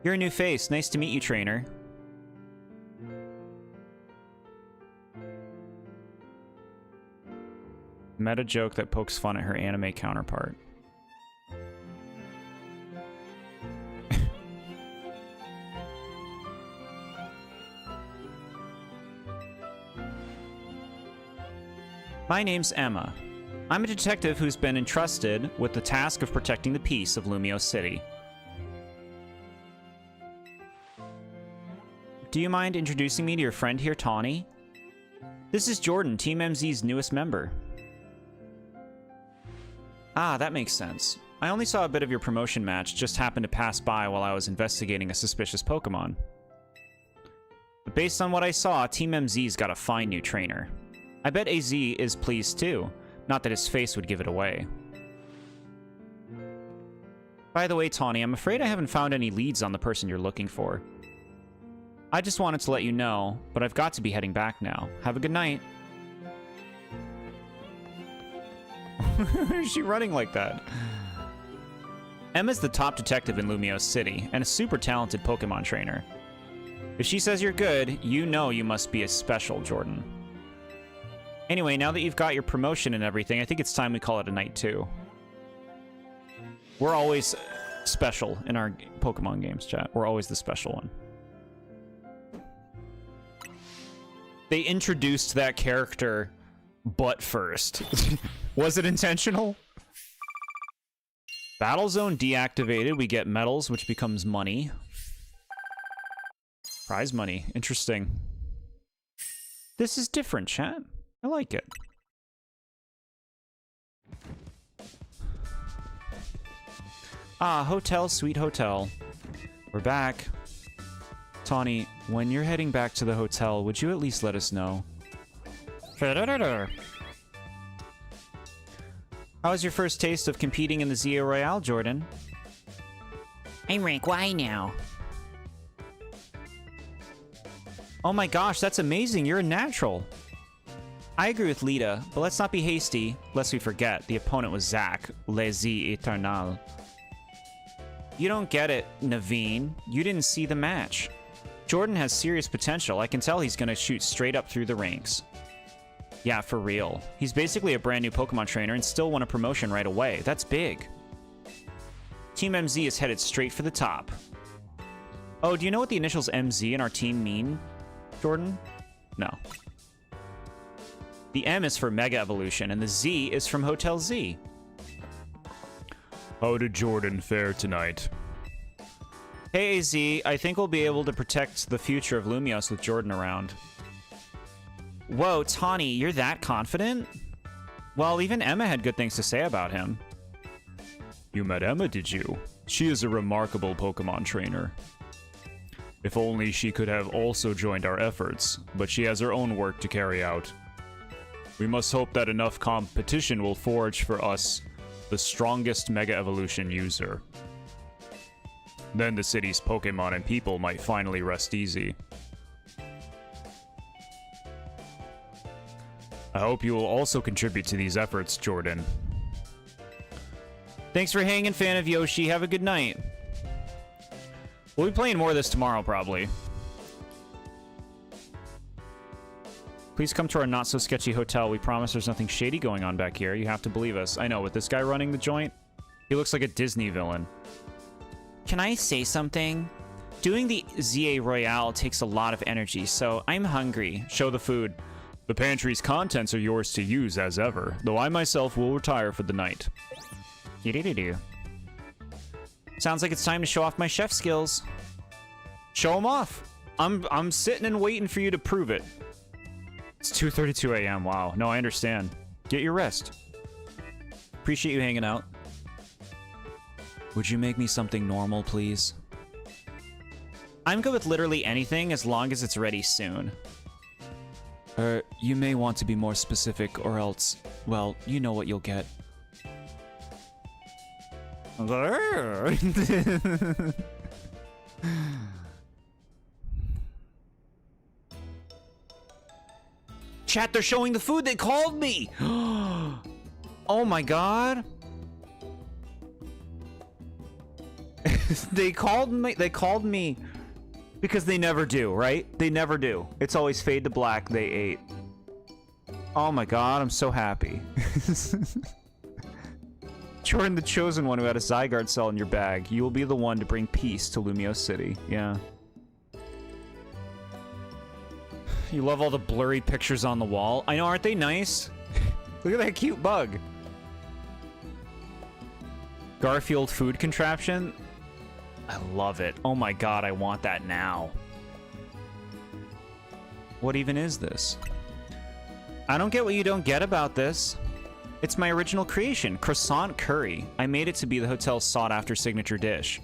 [SPEAKER 1] You're a new face. Nice to meet you, trainer. Meta joke that pokes fun at her anime counterpart. My name's Emma. I'm a detective who's been entrusted with the task of protecting the peace of Lumio City. Do you mind introducing me to your friend here, Tawny? This is Jordan, Team MZ's newest member. Ah, that makes sense. I only saw a bit of your promotion match, just happened to pass by while I was investigating a suspicious Pokemon. But based on what I saw, Team MZ's got a fine new trainer. I bet AZ is pleased too, not that his face would give it away. By the way, Tawny, I'm afraid I haven't found any leads on the person you're looking for. I just wanted to let you know, but I've got to be heading back now. Have a good night. Why is she running like that? Emma's the top detective in Lumio City, and a super talented Pokemon trainer. If she says you're good, you know you must be a special, Jordan. Anyway, now that you've got your promotion and everything, I think it's time we call it a night too. We're always special in our Pokemon games, chat. We're always the special one. They introduced that character butt first. Was it intentional? Battle Zone deactivated. We get medals, which becomes money. Prize money. Interesting. This is different, chat. I like it. Ah, hotel, sweet hotel. We're back. Tawny, when you're heading back to the hotel, would you at least let us know? How was your first taste of competing in the Zio Royale, Jordan?
[SPEAKER 4] I'm rank Y now.
[SPEAKER 1] Oh my gosh, that's amazing. You're a natural. I agree with Lita, but let's not be hasty, lest we forget the opponent was Zach, Les Eternal. You don't get it, Naveen. You didn't see the match. Jordan has serious potential. I can tell he's gonna shoot straight up through the ranks. Yeah, for real. He's basically a brand new Pokemon trainer and still won a promotion right away. That's big. Team MZ is headed straight for the top. Oh, do you know what the initials MZ in our team mean, Jordan? No. The M is for Mega Evolution, and the Z is from Hotel Z.
[SPEAKER 2] How did Jordan fare tonight?
[SPEAKER 1] Hey, AZ, I think we'll be able to protect the future of Lumios with Jordan around. Whoa, Tawny, you're that confident? Well, even Emma had good things to say about him.
[SPEAKER 2] You met Emma, did you? She is a remarkable Pokemon trainer. If only she could have also joined our efforts, but she has her own work to carry out. We must hope that enough competition will forge for us the strongest Mega Evolution user. Then the city's Pokemon and people might finally rest easy. I hope you will also contribute to these efforts, Jordan.
[SPEAKER 1] Thanks for hanging, fan of Yoshi. Have a good night. We'll be playing more of this tomorrow, probably. Please come to our not-so-sketchy hotel. We promise there's nothing shady going on back here. You have to believe us. I know, with this guy running the joint, he looks like a Disney villain.
[SPEAKER 3] Can I say something? Doing the ZA Royale takes a lot of energy, so I'm hungry.
[SPEAKER 1] Show the food.
[SPEAKER 2] The pantry's contents are yours to use as ever, though I myself will retire for the night.
[SPEAKER 3] Sounds like it's time to show off my chef skills.
[SPEAKER 1] Show him off. I'm sitting and waiting for you to prove it. It's 2:32 a.m. Wow. No, I understand. Get your rest. Appreciate you hanging out. Would you make me something normal, please?
[SPEAKER 3] I'm good with literally anything as long as it's ready soon.
[SPEAKER 1] You may want to be more specific or else, well, you know what you'll get.
[SPEAKER 3] Chat, they're showing the food. They called me.
[SPEAKER 1] Oh my god. They called me because they never do, right? They never do. It's always fade to black. They ate. Oh my god, I'm so happy. Jordan, the chosen one who had a Zygarde cell in your bag. You will be the one to bring peace to Lumio City. Yeah. You love all the blurry pictures on the wall. I know, aren't they nice? Look at that cute bug. Garfield food contraption. I love it. Oh my god, I want that now. What even is this? I don't get what you don't get about this. It's my original creation, croissant curry. I made it to be the hotel's sought-after signature dish.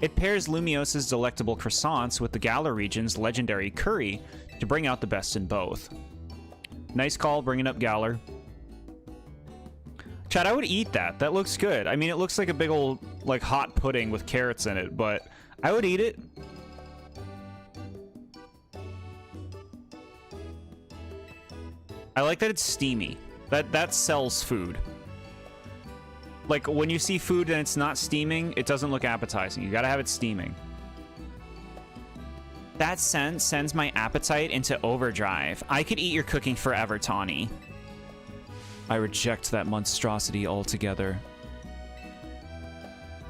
[SPEAKER 1] It pairs Lumios's delectable croissants with the Galar region's legendary curry to bring out the best in both. Nice call, bringing up Galar. Chad, I would eat that. That looks good. I mean, it looks like a big old, like, hot pudding with carrots in it, but I would eat it. I like that it's steamy. That sells food. Like, when you see food and it's not steaming, it doesn't look appetizing. You gotta have it steaming.
[SPEAKER 3] That scent sends my appetite into overdrive. I could eat your cooking forever, Tawny.
[SPEAKER 1] I reject that monstrosity altogether.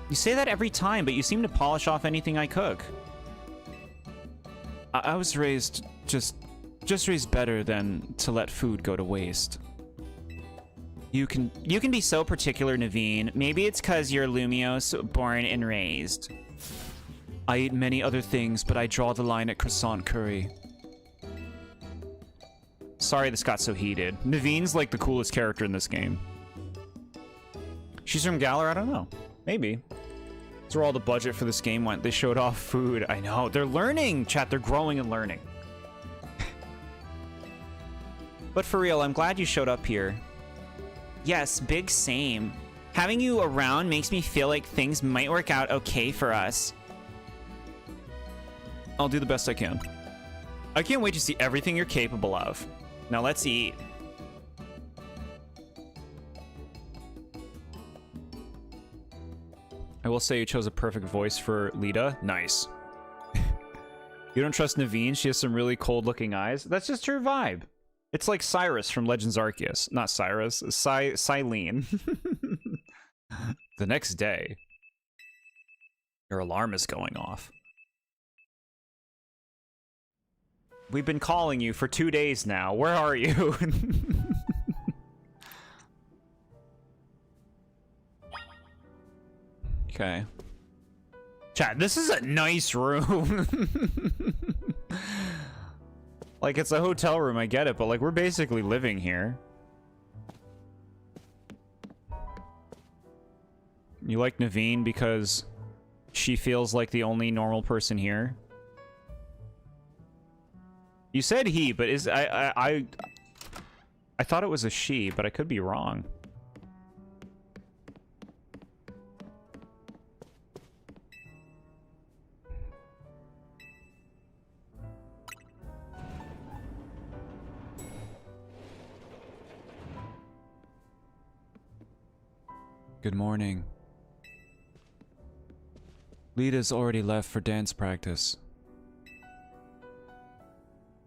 [SPEAKER 3] You say that every time, but you seem to polish off anything I cook.
[SPEAKER 1] I was raised just raised better than to let food go to waste.
[SPEAKER 3] You can be so particular, Naveen. Maybe it's because you're Lumios, born and raised.
[SPEAKER 1] I eat many other things, but I draw the line at croissant curry.
[SPEAKER 3] Sorry this got so heated.
[SPEAKER 1] Naveen's like the coolest character in this game. She's from Galar? I don't know. Maybe. That's where all the budget for this game went. They showed off food. I know. They're learning, chat. They're growing and learning.
[SPEAKER 3] But for real, I'm glad you showed up here. Yes, big same. Having you around makes me feel like things might work out okay for us.
[SPEAKER 1] I'll do the best I can. I can't wait to see everything you're capable of.
[SPEAKER 3] Now let's eat.
[SPEAKER 1] I will say you chose a perfect voice for Lita. Nice. You don't trust Naveen? She has some really cold-looking eyes. That's just her vibe. It's like Cyrus from Legends Arceus. Not Cyrus. Cylene. The next day, your alarm is going off. We've been calling you for 2 days now. Where are you? Okay. Chat, this is a nice room. Like, it's a hotel room, I get it, but, like, we're basically living here. You like Naveen because she feels like the only normal person here? You said he, but is... I thought it was a she, but I could be wrong. Good morning. Lita's already left for dance practice.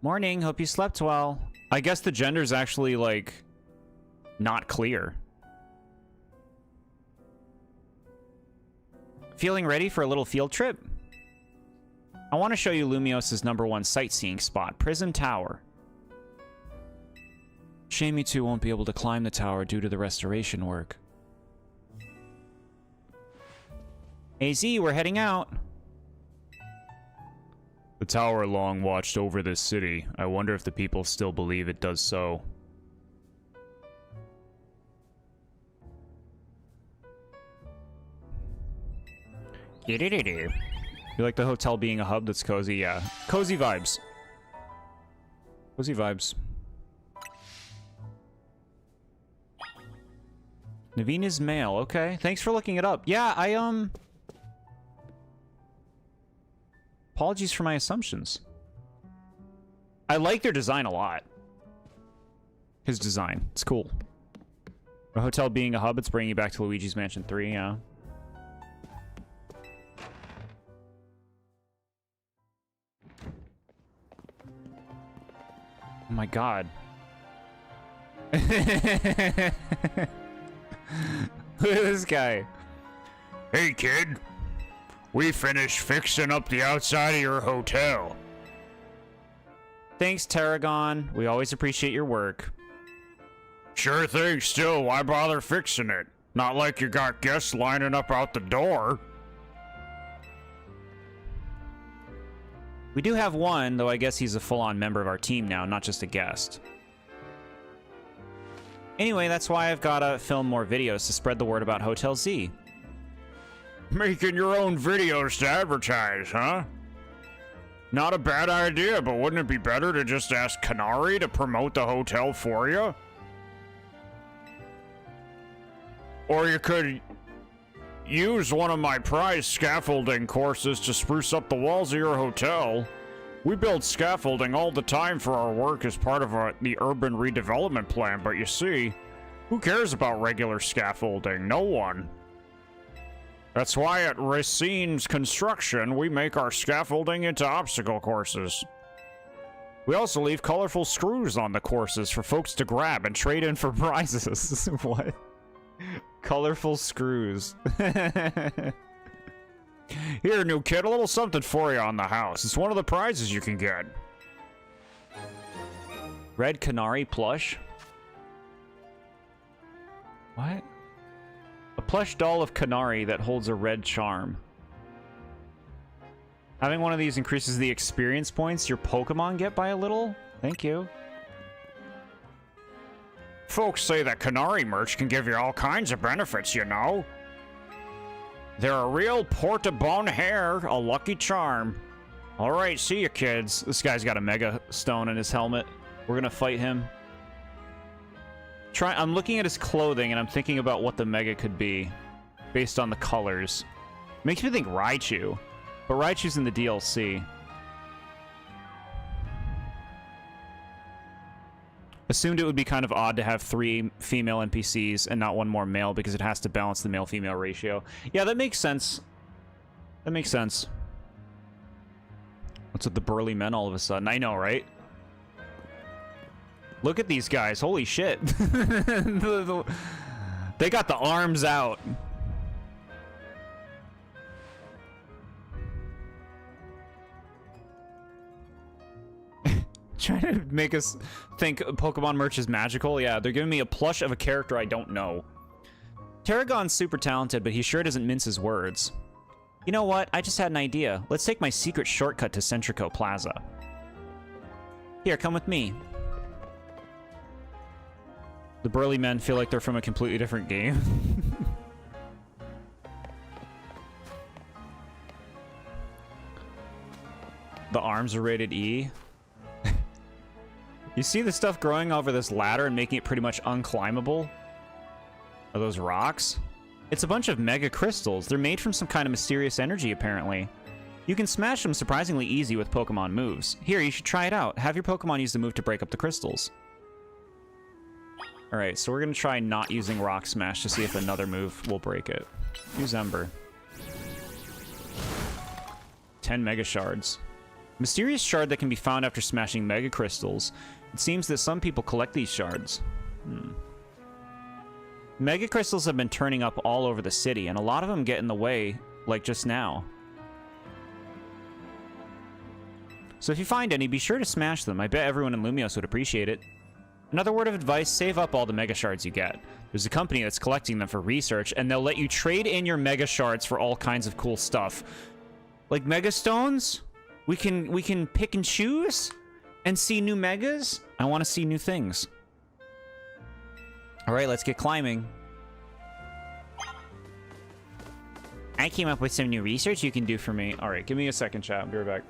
[SPEAKER 1] Morning, hope you slept well. I guess the gender's actually, like, not clear. Feeling ready for a little field trip? I want to show you Lumios's #1 sightseeing spot, Prism Tower. Shame you two won't be able to climb the tower due to the restoration work. AZ, we're heading out.
[SPEAKER 2] The tower long watched over this city. I wonder if the people still believe it does so.
[SPEAKER 1] You like the hotel being a hub that's cozy? Yeah. Cozy vibes. Cozy vibes. Naveen is male. Okay. Thanks for looking it up. Yeah, apologies for my assumptions. I like their design a lot. His design. It's cool. A hotel being a hub, it's bringing you back to Luigi's Mansion 3, yeah. Oh my god. Look at this guy.
[SPEAKER 2] Hey, kid. We finished fixing up the outside of your hotel.
[SPEAKER 1] Thanks, Tarragon. We always appreciate your work.
[SPEAKER 2] Sure thing, still, why bother fixing it? Not like you got guests lining up out the door.
[SPEAKER 1] We do have one, though I guess he's a full-on member of our team now, not just a guest. Anyway, that's why I've gotta film more videos to spread the word about Hotel Z.
[SPEAKER 2] Making your own videos to advertise, huh? Not a bad idea, but wouldn't it be better to just ask Canary to promote the hotel for you? Or you could use one of my prize scaffolding courses to spruce up the walls of your hotel. We build scaffolding all the time for our work as part of the urban redevelopment plan, but you see, who cares about regular scaffolding? No one. That's why at Racine's Construction, we make our scaffolding into obstacle courses. We also leave colorful screws on the courses for folks to grab and trade in for prizes. What? Colorful screws. Here, new kid, a little something for you on the house. It's one of the prizes you can get.
[SPEAKER 1] Red Canary plush? What? A plush doll of Canary that holds a red charm. Having one of these increases the experience points your Pokemon get by a little? Thank you.
[SPEAKER 2] Folks say that Canary merch can give you all kinds of benefits, you know. They're a real porta-bone hair, a lucky charm.
[SPEAKER 1] Alright, see you kids. This guy's got a Mega Stone in his helmet. We're gonna fight him. I'm looking at his clothing and I'm thinking about what the Mega could be based on the colors. Makes me think Raichu, but Raichu's in the DLC. Assumed it would be kind of odd to have 3 female NPCs and not one more male because it has to balance the male-female ratio. Yeah, that makes sense. That makes sense. What's with the burly men all of a sudden? I know, right? Look at these guys. Holy shit. They got the arms out. Trying to make us think Pokemon merch is magical. Yeah, they're giving me a plush of a character I don't know. Tarragon's super talented, but he sure doesn't mince his words. You know what? I just had an idea. Let's take my secret shortcut to Centrico Plaza. Here, come with me. The burly men feel like they're from a completely different game. The arms are rated E. You see the stuff growing over this ladder and making it pretty much unclimbable? Are those rocks? It's a bunch of mega crystals. They're made from some kind of mysterious energy, apparently. You can smash them surprisingly easy with Pokemon moves. Here, you should try it out. Have your Pokemon use the move to break up the crystals. Alright, so we're going to try not using Rock Smash to see if another move will break it. Use Ember. 10 Mega Shards. Mysterious shard that can be found after smashing Mega Crystals. It seems that some people collect these shards. Mega Crystals have been turning up all over the city, and a lot of them get in the way, like just now. So if you find any, be sure to smash them. I bet everyone in Lumios would appreciate it. Another word of advice, save up all the Mega Shards you get. There's a company that's collecting them for research, and they'll let you trade in your Mega Shards for all kinds of cool stuff. Like Mega Stones? We can pick and choose and see new Megas? I want to see new things. Alright, let's get climbing. I came up with some new research you can do for me. Alright, give me a second, chat. I'll be right back.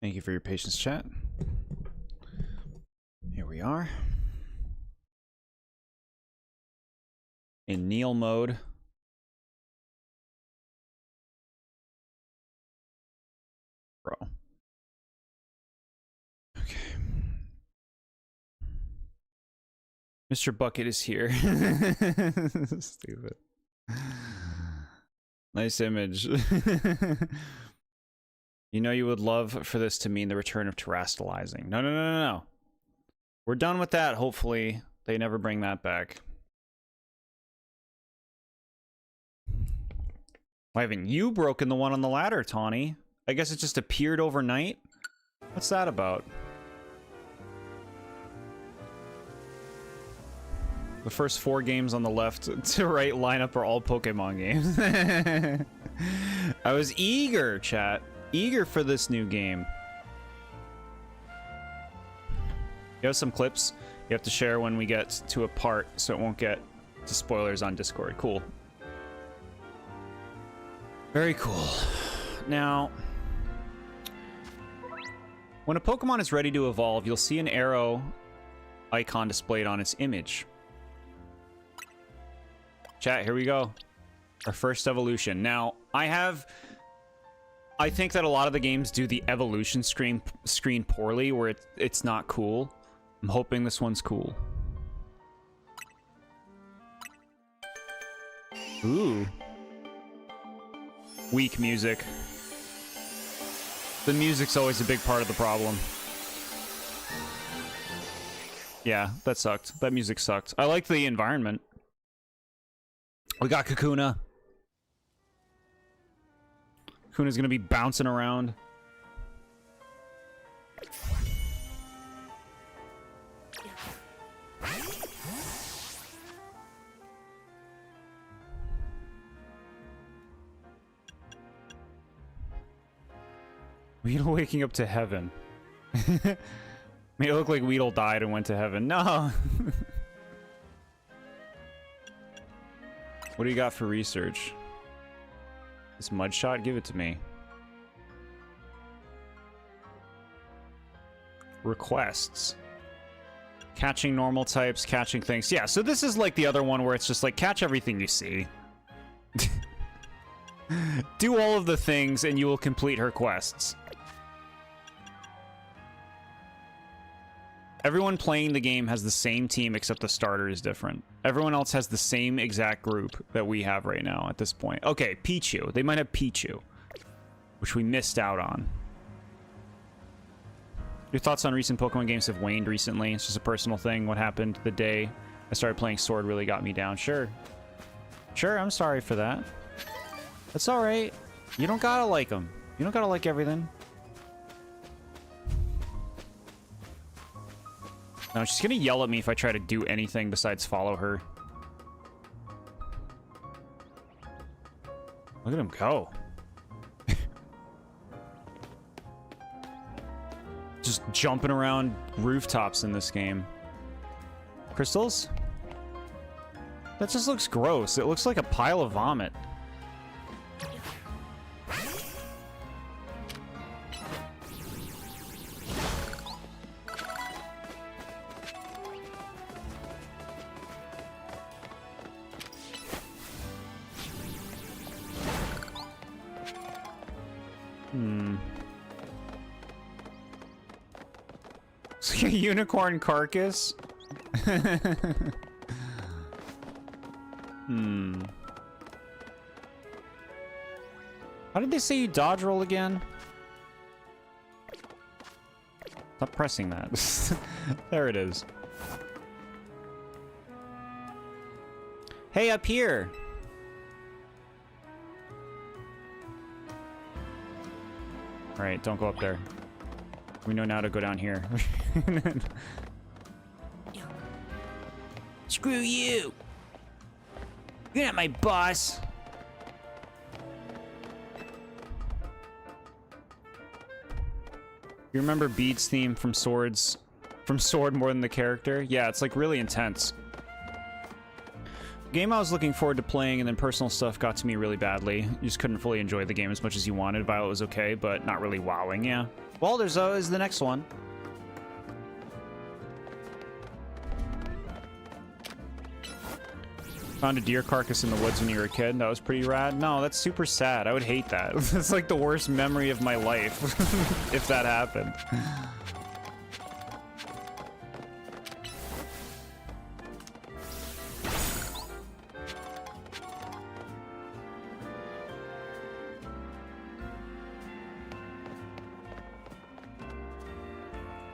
[SPEAKER 1] Thank you for your patience, chat. Here we are. In Neil mode. Bro. Okay. Mr. Bucket is here. Stupid. Nice image. You know you would love for this to mean the return of terastallizing. No, no, no, no, no. We're done with that, hopefully. They never bring that back. Why haven't you broken the one on the ladder, Tawny? I guess it just appeared overnight? What's that about? The first 4 games on the left to right lineup are all Pokemon games. I was eager, chat. Eager for this new game. You have some clips you have to share when we get to a part, so it won't get to spoilers on Discord. Cool. Very cool. Now, when a Pokemon is ready to evolve, you'll see an arrow icon displayed on its image. Chat, here we go. Our first evolution. Now, I think that a lot of the games do the evolution screen poorly, where it's not cool. I'm hoping this one's cool. Ooh. Weak music. The music's always a big part of the problem. Yeah, that sucked. That music sucked. I like the environment. We got Kakuna. Kakuna's gonna be bouncing around. Weedle waking up to heaven. Made it look like Weedle died and went to heaven. No! What do you got for research? This mudshot? Give it to me. Requests. Catching normal types, catching things. Yeah, so this is like the other one where it's just like, catch everything you see. Do all of the things and you will complete her quests. Everyone playing the game has the same team except the starter is different. Everyone else has the same exact group that we have right now at this point. Okay, Pichu. They might have Pichu, which we missed out on. Your thoughts on recent Pokemon games have waned recently. It's just a personal thing. What happened the day I started playing Sword really got me down. Sure. Sure, I'm sorry for that. That's alright. You don't gotta like them. You don't gotta like everything. No, she's gonna yell at me if I try to do anything besides follow her. Look at him go. Just jumping around rooftops in this game. Crystals? That just looks gross. It looks like a pile of vomit. It's like a unicorn carcass. How did they say you dodge roll again? Stop pressing that. There it is. Hey, up here. All right, don't go up there. We know now to go down here.
[SPEAKER 4] Screw you! You're not my boss!
[SPEAKER 1] You remember Bede's theme from Swords? From Sword more than the character? Yeah, it's like really intense. Game I was looking forward to playing, and then personal stuff got to me really badly. You just couldn't fully enjoy the game as much as you wanted. Violet was okay, but not really wowing, yeah. Well, there's always the next one. Found a deer carcass in the woods when you were a kid. That was pretty rad. No, that's super sad. I would hate that. It's like the worst memory of my life if that happened.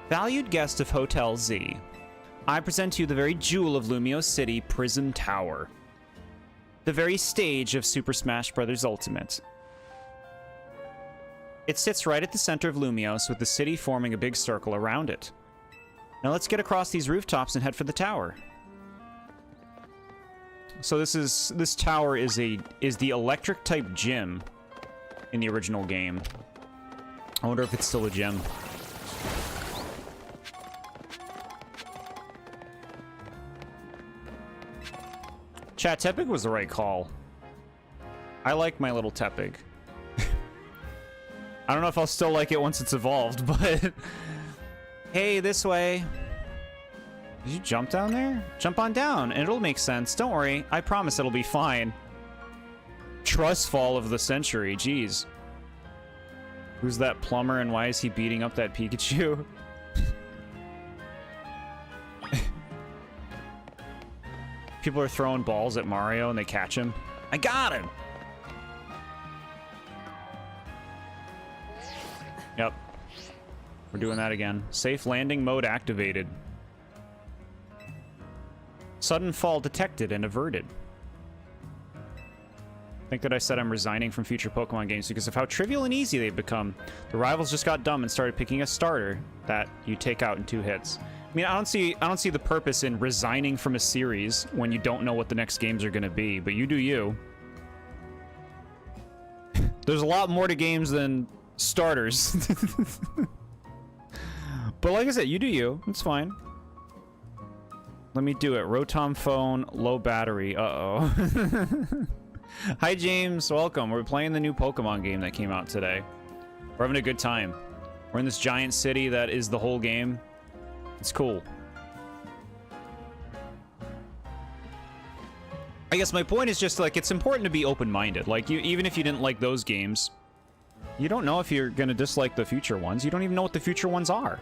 [SPEAKER 1] Valued guest of Hotel Z, I present to you the very jewel of Lumio City, Prism Tower. The very stage of Super Smash Bros. Ultimate. It sits right at the center of Lumios, with the city forming a big circle around it. Now let's get across these rooftops and head for the tower. So this tower is the electric type gym in the original game. I wonder if it's still a gym. Chat, Tepig was the right call. I like my little Tepig. I don't know if I'll still like it once it's evolved, but... Hey, this way. Did you jump down there? Jump on down, and it'll make sense. Don't worry. I promise it'll be fine. Trust fall of the century. Jeez. Who's that plumber, and why is he beating up that Pikachu? People are throwing balls at Mario, and they catch him. I got him! Yep. We're doing that again. Safe landing mode activated. Sudden fall detected and averted. Think that I said I'm resigning from future Pokemon games because of how trivial and easy they've become. The rivals just got dumb and started picking a starter that you take out in 2 hits. I mean, I don't see the purpose in resigning from a series when you don't know what the next games are going to be, but you do you. There's a lot more to games than starters. But like I said, you do you. It's fine. Let me do it. Rotom phone, low battery. Uh-oh. Hi, James. Welcome. We're playing the new Pokemon game that came out today. We're having a good time. We're in this giant city that is the whole game. It's cool. I guess my point is just, like, it's important to be open-minded. Like, even if you didn't like those games, you don't know if you're gonna dislike the future ones. You don't even know what the future ones are.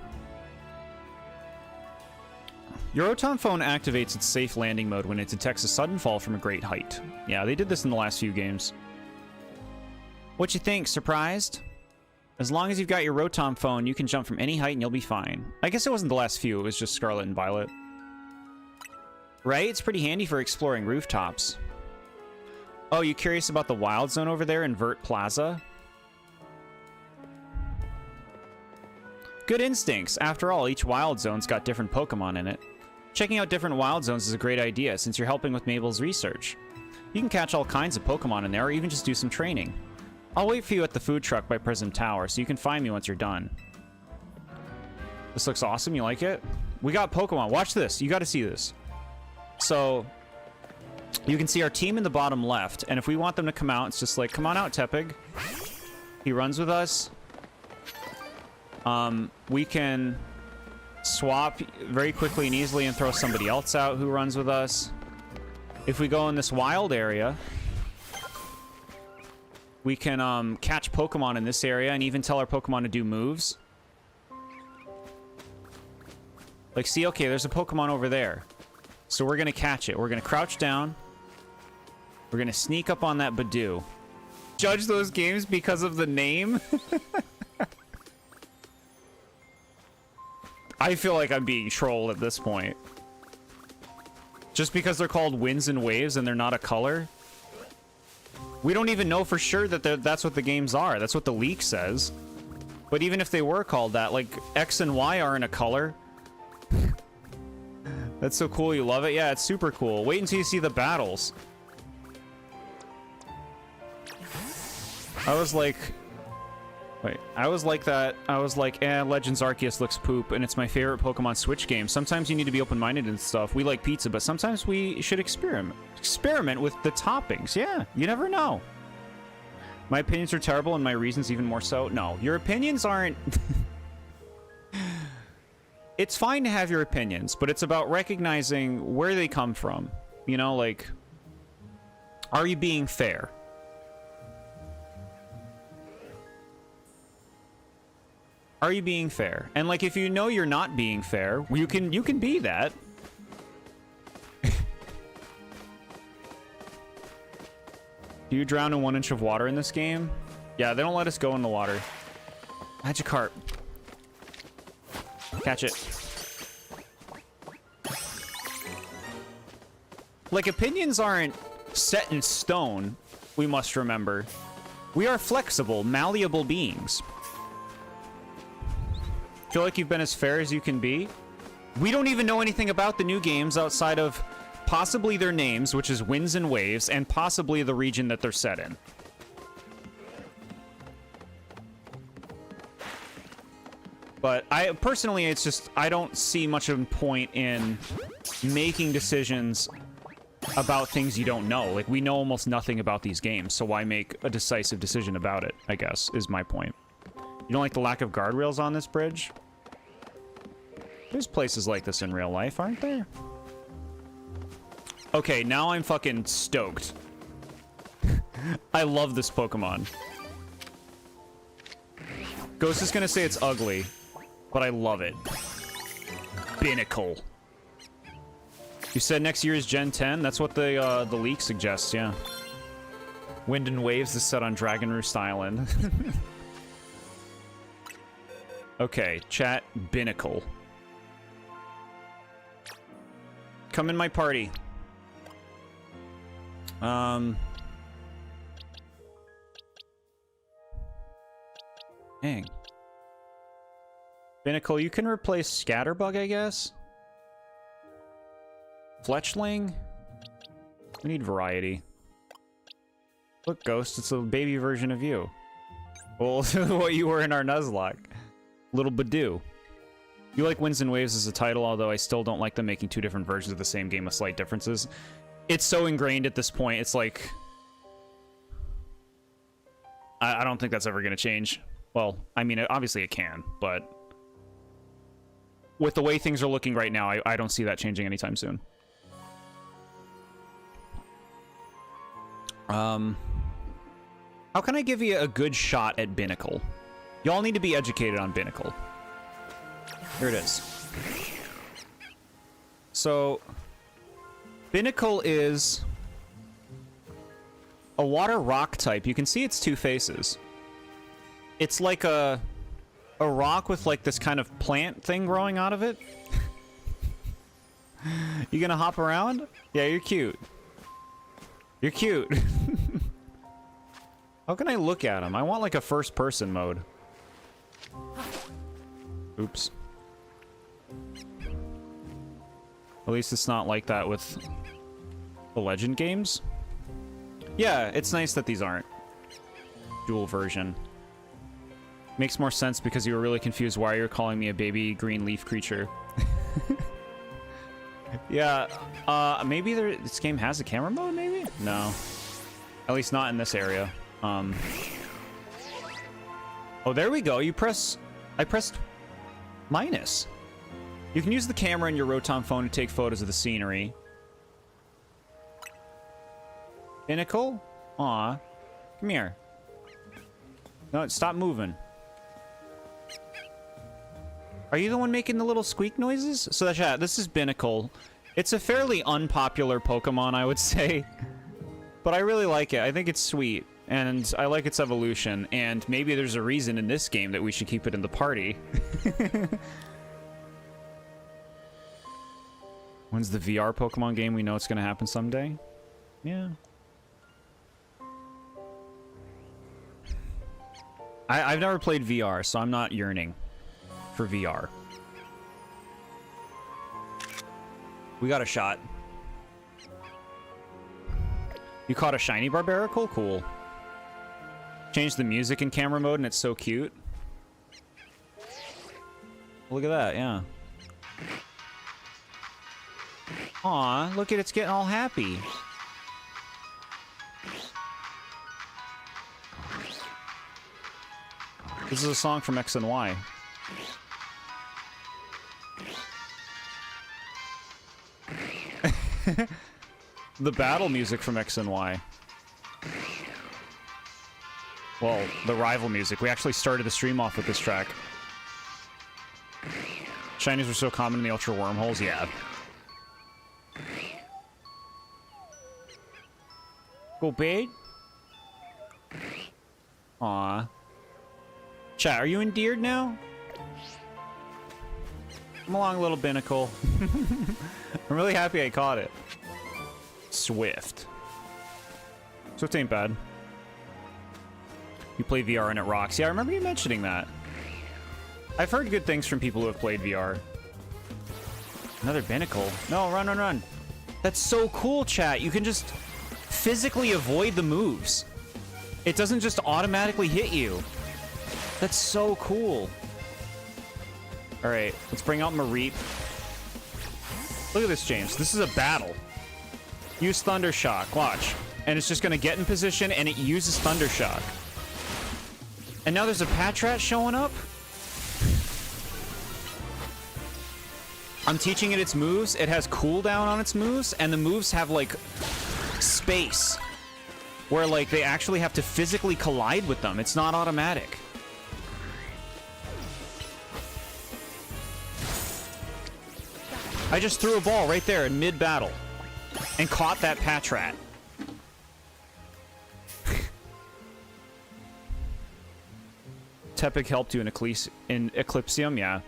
[SPEAKER 1] Your Rotom phone activates its safe landing mode when it detects a sudden fall from a great height. Yeah, they did this in the last few games. What you think? Surprised? As long as you've got your Rotom phone, you can jump from any height and you'll be fine. I guess it wasn't the last few, it was just Scarlet and Violet. Right? It's pretty handy for exploring rooftops. Oh, you curious about the Wild Zone over there in Vert Plaza? Good instincts. After all, each Wild Zone's got different Pokemon in it. Checking out different Wild Zones is a great idea since you're helping with Mabel's research. You can catch all kinds of Pokemon in there or even just do some training. I'll wait for you at the food truck by Prism Tower so you can find me once you're done. This looks awesome. You like it? We got Pokemon. Watch this. You got to see this. So, you can see our team in the bottom left, and if we want them to come out, it's just like, come on out, Tepig. He runs with us. We can swap very quickly and easily and throw somebody else out who runs with us. If we go in this wild area, we can catch Pokemon in this area and even tell our Pokemon to do moves. Like, see, okay, there's a Pokemon over there. So we're going to catch it. We're going to crouch down. We're going to sneak up on that Badoo. Judge those games because of the name? I feel like I'm being trolled at this point. Just because they're called winds and waves and they're not a color? We don't even know for sure that that's what the games are. That's what the leak says. But even if they were called that, like, X and Y aren't a color. That's so cool. You love it? Yeah, it's super cool. Wait until you see the battles. I was like... Wait, I was like that. I was like, Legends Arceus looks poop, and it's my favorite Pokemon Switch game. Sometimes you need to be open-minded and stuff. We like pizza, but sometimes we should experiment with the toppings. Yeah, you never know. My opinions are terrible, and my reasons even more so. No, your opinions aren't... It's fine to have your opinions, but it's about recognizing where they come from. You know, like, are you being fair? Are you being fair? And like, if you know you're not being fair, you can be that. Do you drown in 1 inch of water in this game? Yeah, they don't let us go in the water. Magikarp. Catch it. Like, opinions aren't set in stone, we must remember. We are flexible, malleable beings. Feel like you've been as fair as you can be? We don't even know anything about the new games outside of possibly their names, which is Winds and Waves, and possibly the region that they're set in. But I personally, it's just, I don't see much of a point in making decisions about things you don't know. Like, we know almost nothing about these games, so why make a decisive decision about it, I guess, is my point. You don't like the lack of guardrails on this bridge? There's places like this in real life, aren't there? Okay, now I'm fucking stoked. I love this Pokemon. Ghost is gonna say it's ugly, but I love it. Binnacle. You said next year is Gen 10? That's what the leak suggests, yeah. Wind and Waves is set on Dragon Roost Island. Okay, chat, Binnacle. Come in my party. Dang. Binnacle, you can replace Scatterbug, I guess? Fletchling? We need variety. Look, Ghost, it's a baby version of you. Well, what you were in our Nuzlocke. Little Badoo. You like Winds and Waves as a title, although I still don't like them making two different versions of the same game with slight differences. It's so ingrained at this point, it's like... I don't think that's ever going to change. Well, I mean, obviously it can, but... with the way things are looking right now, I don't see that changing anytime soon. How can I give you a good shot at Binnacle? Y'all need to be educated on Binnacle. Here it is. So, Binnacle is a water rock type. You can see its two faces. It's like a rock with like this kind of plant thing growing out of it. You gonna hop around? Yeah, you're cute. You're cute. How can I look at him? I want like a first person mode. Oops. At least it's not like that with the Legend games. Yeah, it's nice that these aren't dual version. Makes more sense because you were really confused why you're calling me a baby green leaf creature. Yeah, maybe this game has a camera mode, maybe? No. At least not in this area. Oh, there we go. I pressed minus. You can use the camera in your Rotom phone to take photos of the scenery. Binnacle? Aw. Come here. No, stop moving. Are you the one making the little squeak noises? So chat, this is Binnacle. It's a fairly unpopular Pokemon, I would say. But I really like it. I think it's sweet. And I like its evolution. And maybe there's a reason in this game that we should keep it in the party. When's the VR Pokemon game? We know it's going to happen someday. Yeah. I've never played VR, so I'm not yearning for VR. We got a shot. You caught a shiny Barbaracle? Cool. Change the music in camera mode and it's so cute. Look at that, yeah. Aw, look at it's getting all happy. This is a song from X and Y. The battle music from X and Y. Well, the rival music. We actually started the stream off with this track. Shinies were so common in the Ultra Wormholes, yeah. Go bait. Aw. Chat, are you endeared now? Come along, little Binnacle. I'm really happy I caught it. Swift. Swift ain't bad. You play VR and it rocks. Yeah, I remember you mentioning that. I've heard good things from people who have played VR. Another Binnacle. No, run, run, run. That's so cool, chat. You can just physically avoid the moves. It doesn't just automatically hit you. That's so cool. All right, let's bring out Mareep. Look at this, James. This is a battle. Use Thunder Shock. Watch. And it's just going to get in position, and it uses Thunder Shock. And now there's a Patrat showing up? I'm teaching it its moves. It has cooldown on its moves, and the moves have, like, space. Where, like, they actually have to physically collide with them. It's not automatic. I just threw a ball right there in mid-battle. And caught that Patrat. Tepig helped you in Eclipsium, yeah.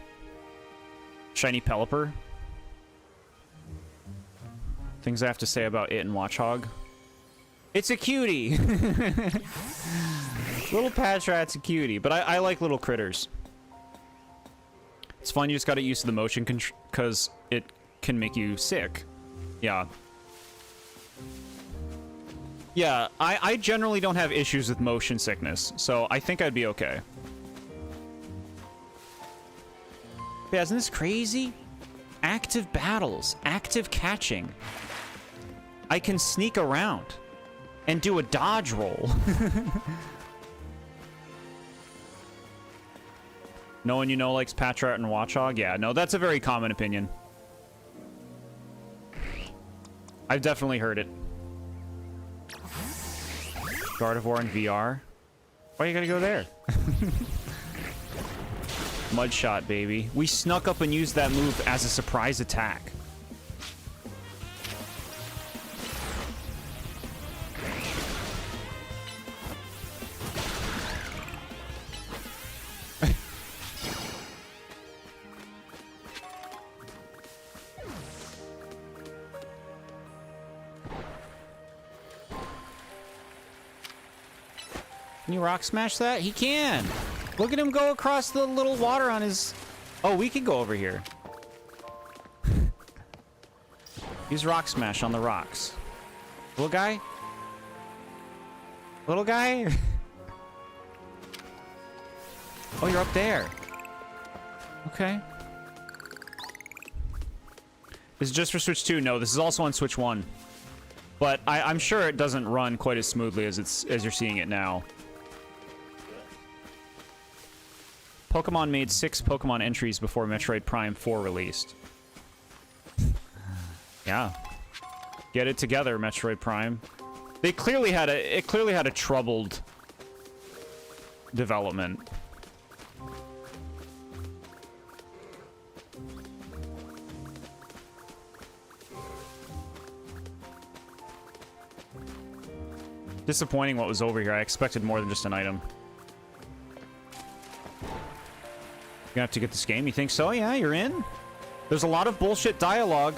[SPEAKER 1] Shiny Pelipper. Things I have to say about it and Watchog. It's a cutie! Little Patrat's a cutie, but I like little critters. It's fun, you just gotta use the motion because it can make you sick. Yeah. Yeah, I generally don't have issues with motion sickness, so I think I'd be okay. Yeah, isn't this crazy? Active battles, active catching. I can sneak around and do a dodge roll. No one you know likes Patrat and Watchog? Yeah, no, that's a very common opinion. I've definitely heard it. Gardevoir in VR? Why you gotta go there? Mudshot, baby. We snuck up and used that move as a surprise attack. Can you rock smash that? He can! Look at him go across the little water on his... Oh, we can go over here. Use rock smash on the rocks. Little guy? Little guy? Oh, you're up there. Okay. This is just for Switch 2. No, this is also on Switch 1. But I'm sure it doesn't run quite as smoothly as you're seeing it now. Pokemon made 6 Pokemon entries before Metroid Prime 4 released. Yeah. Get it together, Metroid Prime. They clearly had it clearly had a troubled development. Disappointing what was over here. I expected more than just an item. You're gonna have to get this game? You think so? Yeah, you're in? There's a lot of bullshit dialogue.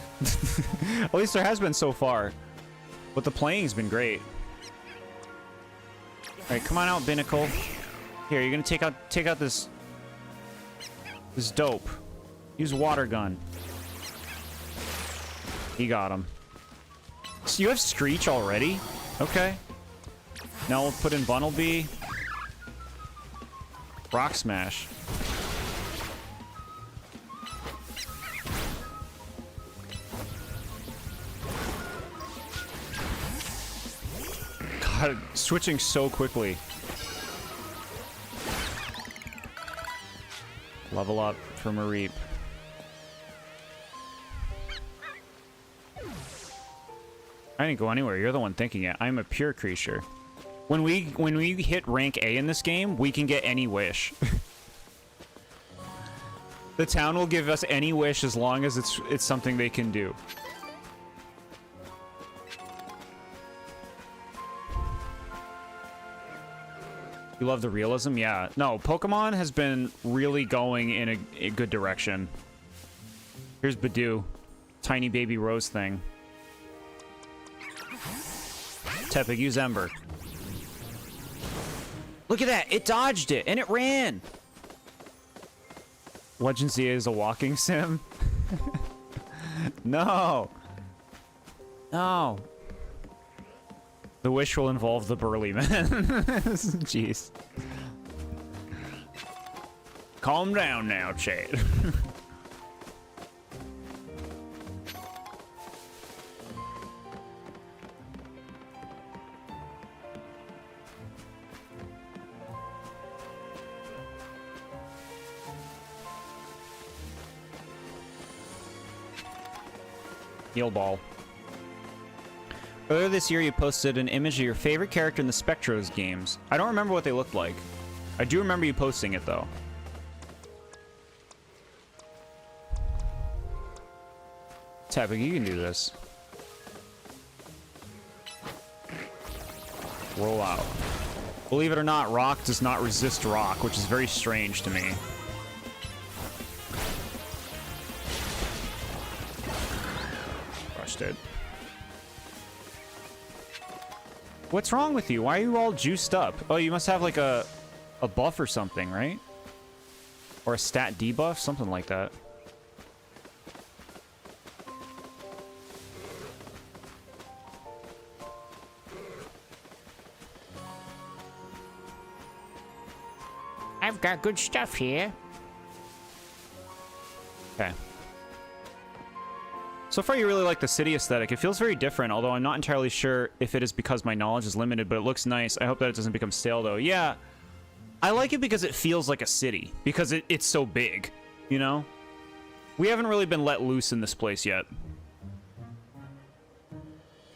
[SPEAKER 1] At least there has been so far. But the playing's been great. Alright, come on out, Binnacle. Here, you're gonna take out this dope. Use water gun. He got him. So you have Screech already? Okay. Now we'll put in Bunnelby. Rock Smash. God, switching so quickly. Level up for Mareep. I didn't go anywhere. You're the one thinking it. I'm a pure creature. When we hit rank A in this game, we can get any wish. The town will give us any wish as long as it's something they can do. You love the realism? Yeah. No, Pokemon has been really going in a good direction. Here's Badoo. Tiny baby rose thing. Tepig, use Ember. Look at that! It dodged it, and it ran! Legend Z is a walking sim? No! No! The wish will involve the burly man. Jeez. Calm down now, chat. Heal ball. Earlier this year, you posted an image of your favorite character in the Spectros games. I don't remember what they looked like. I do remember you posting it, though. Tapping, you can do this. Roll out. Believe it or not, rock does not resist rock, which is very strange to me. Crushed it. What's wrong with you? Why are you all juiced up? Oh, you must have like a buff or something, right? Or a stat debuff, something like that.
[SPEAKER 4] I've got good stuff here.
[SPEAKER 1] Okay. So far, you really like the city aesthetic. It feels very different, although I'm not entirely sure if it is because my knowledge is limited, but it looks nice. I hope that it doesn't become stale, though. Yeah, I like it because it feels like a city, because it's so big, you know? We haven't really been let loose in this place yet.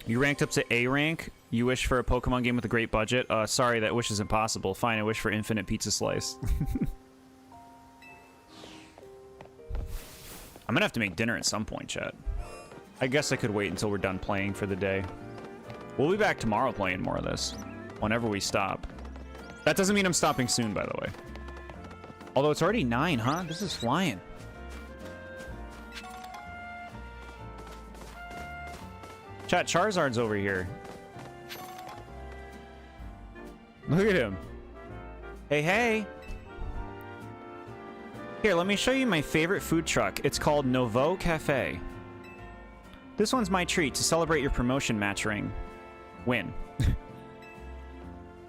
[SPEAKER 1] You ranked up to A rank. You wish for a Pokemon game with a great budget. Sorry, that wish is impossible. Fine, I wish for infinite pizza slice. I'm gonna have to make dinner at some point, chat. I guess I could wait until we're done playing for the day. We'll be back tomorrow playing more of this, whenever we stop. That doesn't mean I'm stopping soon, by the way. Although it's already 9, huh? This is flying. Chat, Charizard's over here. Look at him. Hey, hey. Here, let me show you my favorite food truck. It's called Nouveau Cafe. This one's my treat to celebrate your promotion match ring. Win.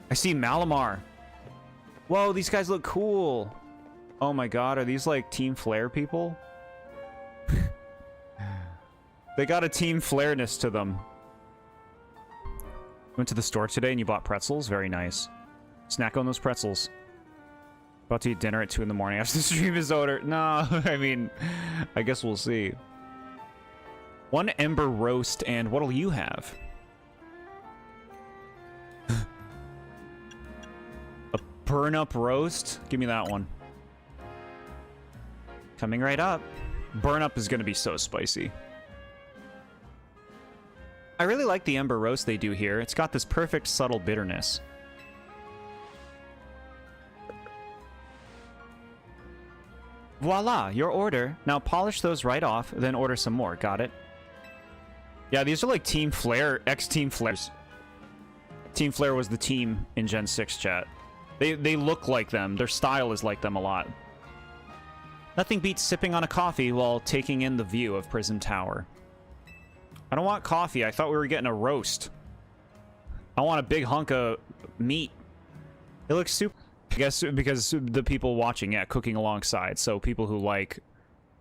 [SPEAKER 1] I see Malamar. Whoa, these guys look cool. Oh my god, are these like Team Flare people? They got a Team Flare-ness to them. Went to the store today and you bought pretzels? Very nice. Snack on those pretzels. About to eat dinner at 2 in the morning after the stream is over. No, I mean, I guess we'll see. 1 ember roast, and what'll you have? A burn-up roast? Give me that one. Coming right up. Burn-up is gonna be so spicy. I really like the ember roast they do here. It's got this perfect subtle bitterness. Voila, your order. Now polish those right off, then order some more. Got it? Yeah, these are like Team Flare, ex-Team Flares. Team Flare was the team in Gen 6 chat. They look like them. Their style is like them a lot. Nothing beats sipping on a coffee while taking in the view of Prison Tower. I don't want coffee. I thought we were getting a roast. I want a big hunk of meat. It looks super... I guess because the people watching, yeah, cooking alongside. So people who like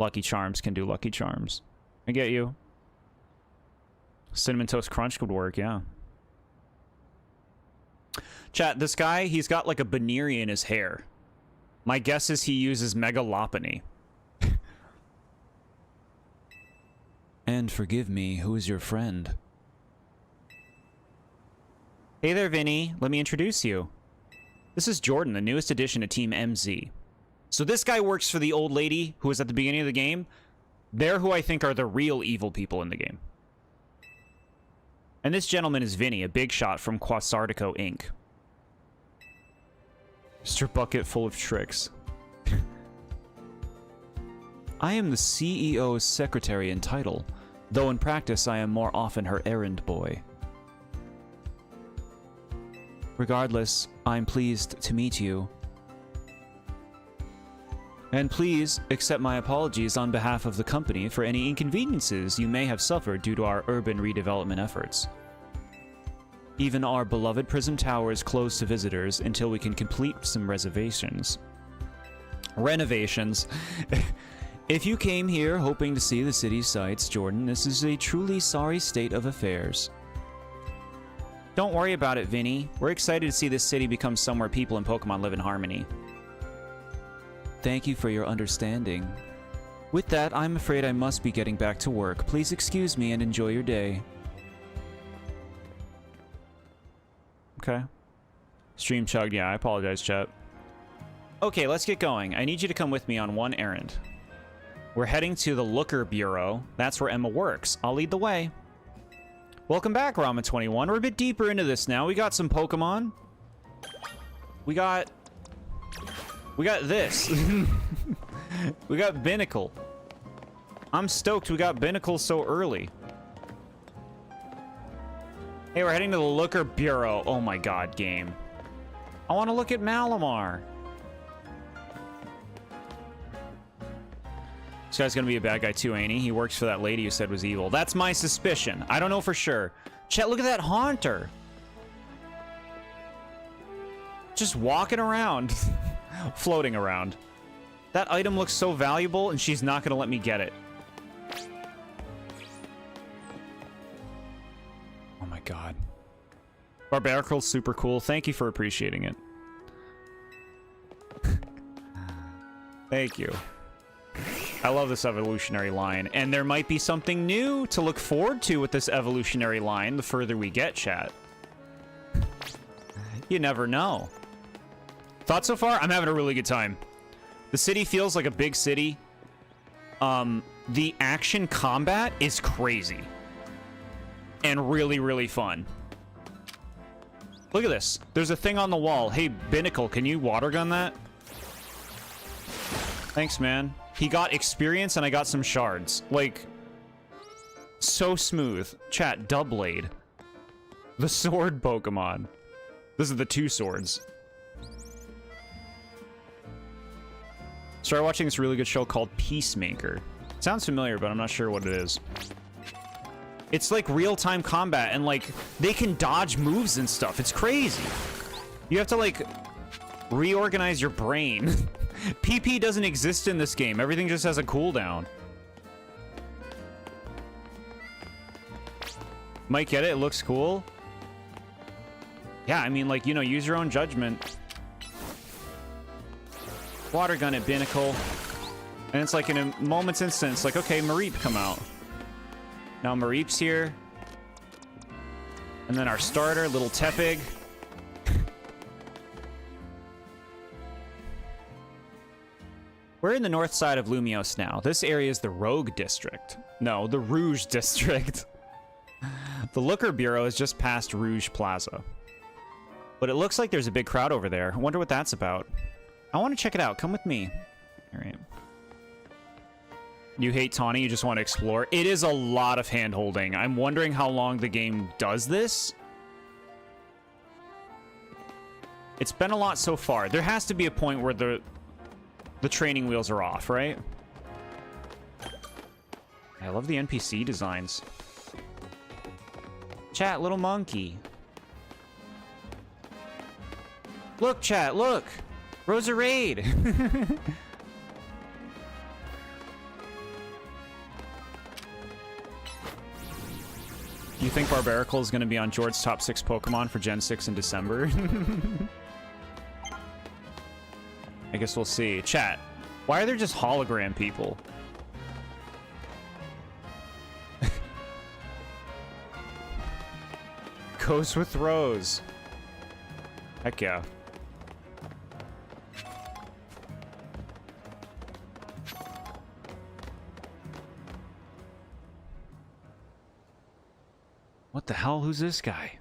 [SPEAKER 1] Lucky Charms can do Lucky Charms. I get you. Cinnamon Toast Crunch could work, yeah. Chat, this guy, he's got like a Baneri in his hair. My guess is he uses Megalopony. And forgive me, who is your friend? Hey there, Vinny. Let me introduce you. This is Jordan, the newest addition to Team MZ. So this guy works for the old lady who was at the beginning of the game. They're who I think are the real evil people in the game. And this gentleman is Vinny, a big shot from Quasartico Inc. Mr. Bucket full of tricks. I am the CEO's secretary in title, though in practice I am more often her errand boy. Regardless, I'm pleased to meet you. And please accept my apologies on behalf of the company for any inconveniences you may have suffered due to our urban redevelopment efforts. Even our beloved Prism Tower is closed to visitors until we can complete some reservations. Renovations. If you came here hoping to see the city's sights, Jordan, this is a truly sorry state of affairs. Don't worry about it, Vinny. We're excited to see this city become somewhere people and Pokemon live in harmony. Thank you for your understanding. With that, I'm afraid I must be getting back to work. Please excuse me and enjoy your day. Okay. Stream chugged. Yeah, I apologize, chat. Okay, let's get going. I need you to come with me on one errand. We're heading to the Looker Bureau. That's where Emma works. I'll lead the way. Welcome back, Ramen21. We're a bit deeper into this now. We got some Pokemon. We got this. We got Binnacle. I'm stoked we got Binnacle so early. Hey, we're heading to the Looker Bureau. Oh my god, game. I want to look at Malamar. This guy's gonna be a bad guy too, ain't he? He works for that lady who said was evil. That's my suspicion. I don't know for sure. Chet, look at that Haunter. Just walking around. Floating around. That item looks so valuable, and she's not gonna let me get it. Oh my god. Barbaricle's super cool. Thank you for appreciating it. Thank you. I love this evolutionary line, and there might be something new to look forward to with this evolutionary line the further we get, chat. You never know. Thoughts so far? I'm having a really good time. The city feels like a big city. The action combat is crazy. And really, really fun. Look at this. There's a thing on the wall. Hey, Binnacle, can you water gun that? Thanks, man. He got experience and I got some shards. Like, so smooth. Chat, Doublade. The sword Pokemon. This is the two swords. Started watching this really good show called Peacemaker. Sounds familiar, but I'm not sure what it is. It's like real-time combat, and like, they can dodge moves and stuff. It's crazy. You have to like, reorganize your brain. PP doesn't exist in this game. Everything just has a cooldown. Might get it. It looks cool. Yeah, I mean, like, you know, use your own judgment. Water gun at Binnacle. And it's like in a moment's instance, like, okay, Mareep come out. Now Mareep's here. And then our starter, little Tepig. We're in the north side of Lumiose now. This area is the Rogue District. No, the Rouge District. The Looker Bureau is just past Rouge Plaza. But it looks like there's a big crowd over there. I wonder what that's about. I want to check it out. Come with me. All right. You hate Tawny, you just want to explore. It is a lot of hand-holding. I'm wondering how long the game does this. It's been a lot so far. There has to be a point where the training wheels are off, right? I love the NPC designs. Chat, little monkey. Look, chat, look! Roserade! You think Barbaricle is going to be on Jord's top 6 Pokemon for Gen 6 in December? I guess we'll see. Chat, why are there just hologram people? Goes with Rose. Heck yeah. What the hell? Who's this guy?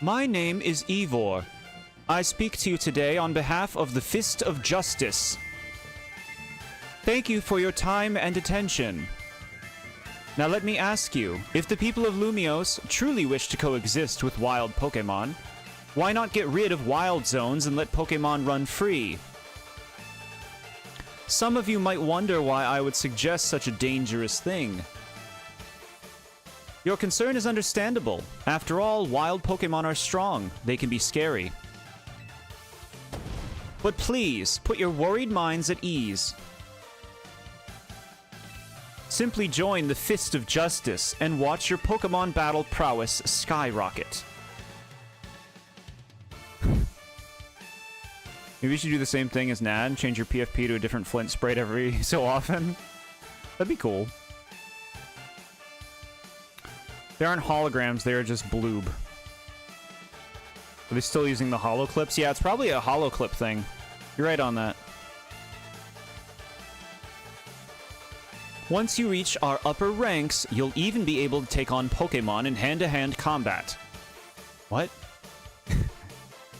[SPEAKER 1] My name is Ivor. I speak to you today on behalf of the Fist of Justice. Thank you for your time and attention. Now let me ask you, if the people of Lumiose truly wish to coexist with wild Pokémon, why not get rid of wild zones and let Pokémon run free? Some of you might wonder why I would suggest such a dangerous thing. Your concern is understandable. After all, wild Pokémon are strong. They can be scary. But please, put your worried minds at ease. Simply join the Fist of Justice and watch your Pokémon battle prowess skyrocket. Maybe you should do the same thing as Nad and change your PFP to a different flint sprite every so often. That'd be cool. They aren't holograms, they are just bloob. Are they still using the holo clips? Yeah, it's probably a holo clip thing. You're right on that. Once you reach our upper ranks, you'll even be able to take on Pokémon in hand-to-hand combat. What?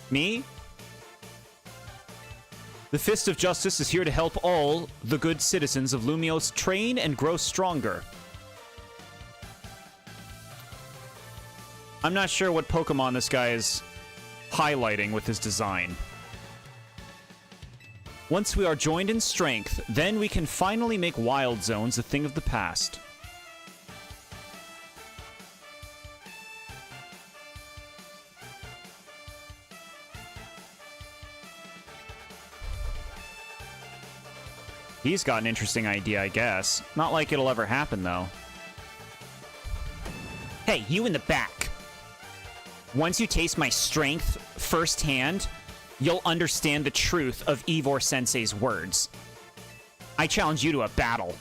[SPEAKER 1] Me? The Fist of Justice is here to help all the good citizens of Lumios train and grow stronger. I'm not sure what Pokemon this guy is highlighting with his design. Once we are joined in strength, then we can finally make Wild Zones a thing of the past. He's got an interesting idea, I guess. Not like it'll ever happen, though.
[SPEAKER 3] Hey, you in the back. Once you taste my strength firsthand, you'll understand the truth of Ivor Sensei's words. I challenge you to a battle.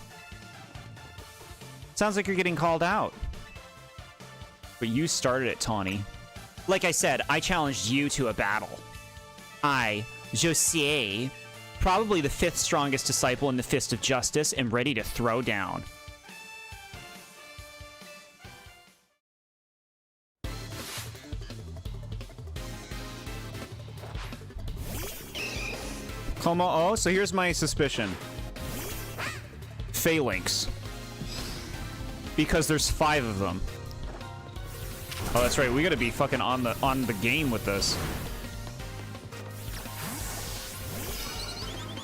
[SPEAKER 1] Sounds like you're getting called out. But you started it, Tawny.
[SPEAKER 3] Like I said, I challenged you to a battle. I, Josie, probably the 5th strongest disciple in the Fist of Justice, am ready to throw down.
[SPEAKER 1] Oh, so here's my suspicion. Phalanx. Because there's 5 of them. Oh, that's right. We gotta be fucking on the game with this.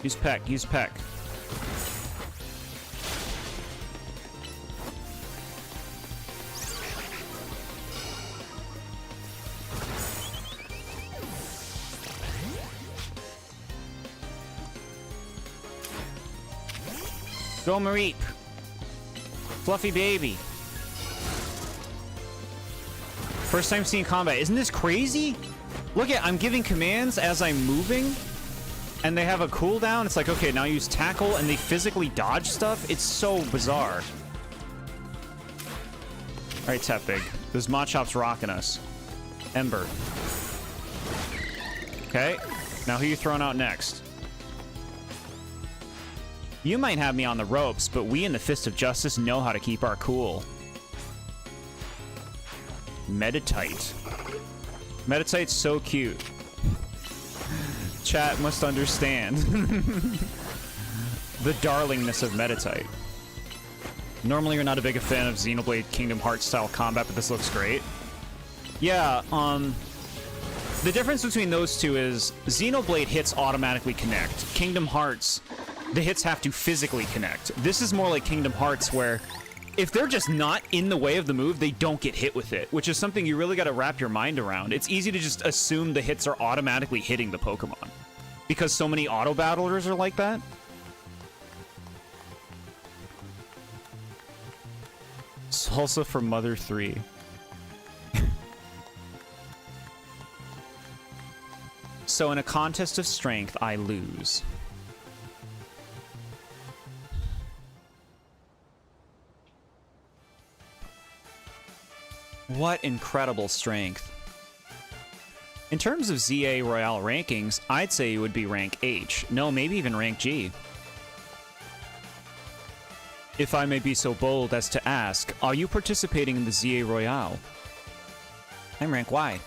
[SPEAKER 1] Use Peck. Use Peck. Go, Mareep. Fluffy baby. First time seeing combat. Isn't this crazy? Look at, I'm giving commands as I'm moving, and they have a cooldown. It's like, okay, now use tackle, and they physically dodge stuff. It's so bizarre. All right, Tepig. This Machop's rocking us. Ember. Okay. Now who you throwing out next? You might have me on the ropes, but we in the Fist of Justice know how to keep our cool. Meditite. Meditite's so cute. Chat must understand the darlingness of Meditite. Normally you're not a big fan of Xenoblade Kingdom Hearts style combat, but this looks great. Yeah, the difference between those two is Xenoblade hits automatically connect. Kingdom Hearts, the hits have to physically connect. This is more like Kingdom Hearts, where if they're just not in the way of the move, they don't get hit with it, which is something you really got to wrap your mind around. It's easy to just assume the hits are automatically hitting the Pokemon, because so many auto battlers are like that. Salsa for Mother 3. So in a contest of strength, I lose. What incredible strength. In terms of ZA Royale rankings, I'd say it would be rank H. No, maybe even rank G. If I may be so bold as to ask, are you participating in the ZA Royale? I'm rank Y.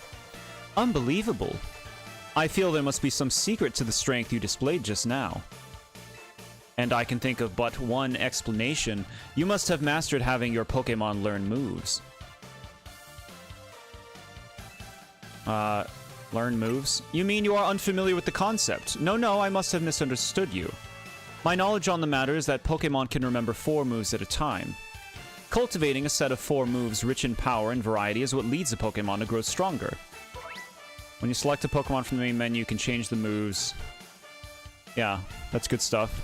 [SPEAKER 1] Unbelievable. I feel there must be some secret to the strength you displayed just now. And I can think of but one explanation. You must have mastered having your Pokémon learn moves. Learn moves? You mean you are unfamiliar with the concept? No, I must have misunderstood you. My knowledge on the matter is that Pokémon can remember 4 moves at a time. Cultivating a set of 4 moves rich in power and variety is what leads a Pokémon to grow stronger. When you select a Pokémon from the main menu, you can change the moves. Yeah, that's good stuff.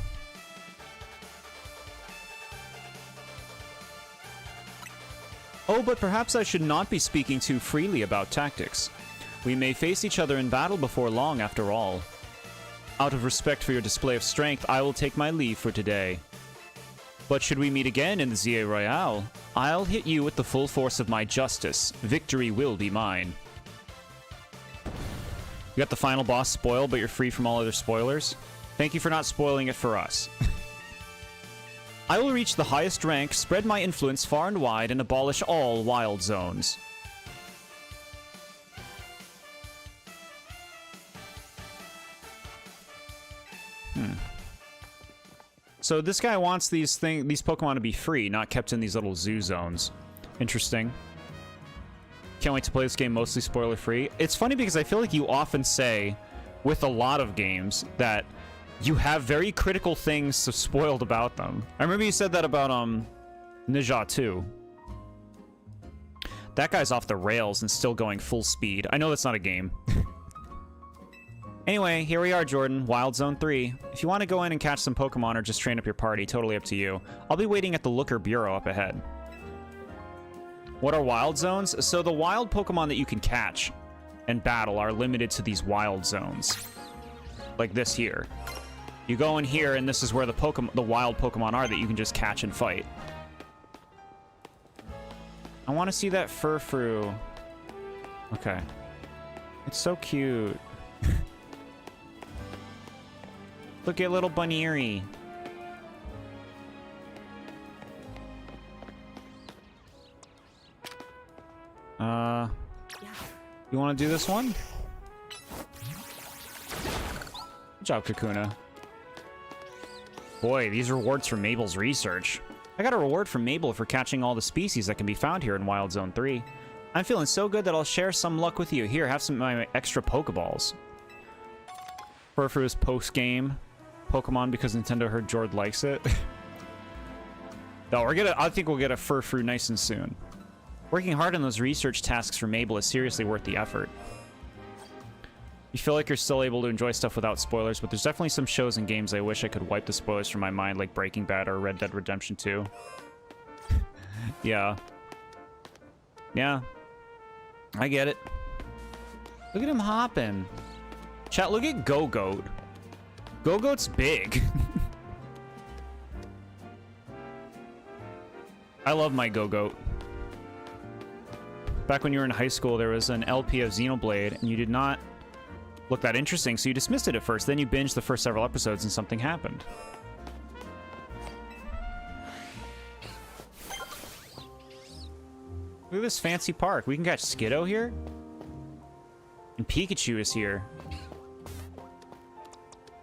[SPEAKER 1] Oh, but perhaps I should not be speaking too freely about tactics. We may face each other in battle before long, after all. Out of respect for your display of strength, I will take my leave for today. But should we meet again in the ZA Royale, I'll hit you with the full force of my justice. Victory will be mine. You got the final boss spoiled, but you're free from all other spoilers? Thank you for not spoiling it for us. I will reach the highest rank, spread my influence far and wide, and abolish all wild zones. So this guy wants these Pokemon to be free, not kept in these little zoo zones. Interesting. Can't wait to play this game mostly spoiler-free. It's funny because I feel like you often say, with a lot of games, that you have very critical things spoiled about them. I remember you said that about, Ninja 2. That guy's off the rails and still going full speed. I know that's not a game. Anyway, here we are, Jordan. Wild Zone 3. If you want to go in and catch some Pokemon or just train up your party, totally up to you. I'll be waiting at the Looker Bureau up ahead. What are wild zones? So the wild Pokemon that you can catch and battle are limited to these wild zones. Like this here. You go in here, and this is where the wild Pokemon are that you can just catch and fight. I want to see that Furfrou. Okay. It's so cute. Look at little Bunnery. You want to do this one? Good job, Kakuna. Boy, these rewards for Mabel's research. I got a reward from Mabel for catching all the species that can be found here in Wild Zone 3. I'm feeling so good that I'll share some luck with you. Here, have some of my extra Pokeballs. Furfrou's post-game Pokemon because Nintendo heard Jord likes it. No, I think we'll get a Furfrou nice and soon. Working hard on those research tasks for Mabel is seriously worth the effort. You feel like you're still able to enjoy stuff without spoilers, but there's definitely some shows and games I wish I could wipe the spoilers from my mind, like Breaking Bad or Red Dead Redemption 2. Yeah. Yeah. I get it. Look at him hopping. Chat, look at Go-Goat. Go-Goat's big. I love my Go-Goat. Back when you were in high school, there was an LP of Xenoblade, and you did not look that interesting, so you dismissed it at first. Then you binged the first several episodes, and something happened. Look at this fancy park. We can catch Skiddo here? And Pikachu is here.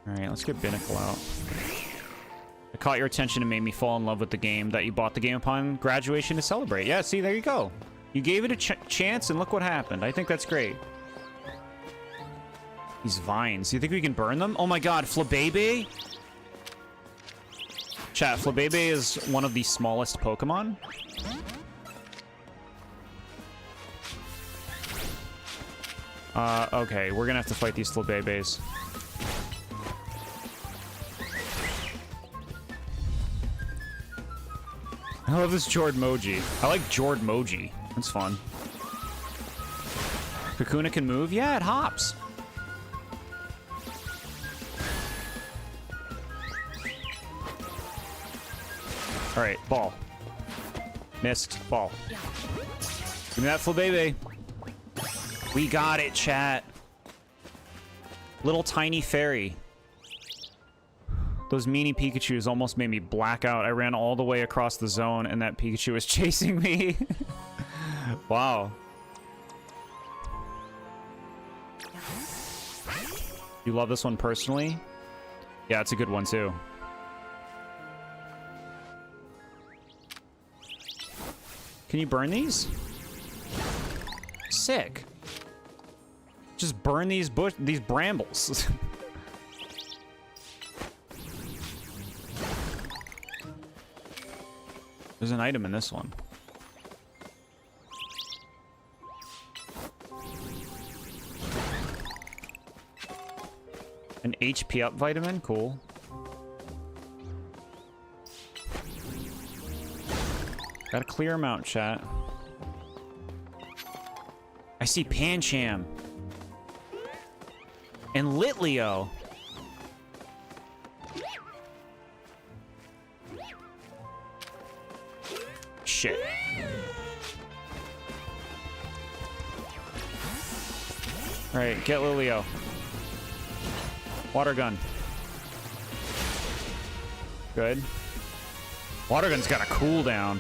[SPEAKER 1] Alright, let's get Binnacle out. I caught your attention and made me fall in love with the game that you bought the game upon graduation to celebrate. Yeah, see, there you go. You gave it a chance, and look what happened. I think that's great. These vines. You think we can burn them? Oh my god, Flabébé? Chat, Flabébé is one of the smallest Pokemon. Okay, we're gonna have to fight these Flabébés. I love this Jordmoji. I like Jordmoji. That's fun. Kakuna can move? Yeah, it hops. Alright, ball. Missed. Ball. Give me that Flabébé. We got it, chat. Little tiny fairy. Those meanie Pikachus almost made me black out. I ran all the way across the zone, and that Pikachu was chasing me. Wow. You love this one personally? Yeah, it's a good one, too. Can you burn these? Sick. Just burn these brambles. There's an item in this one. An HP up vitamin? Cool. Gotta clear him out, chat. I see Pancham. And Litleo. shit. Alright, get Lilio. Water gun. Good. Water gun's got a cooldown.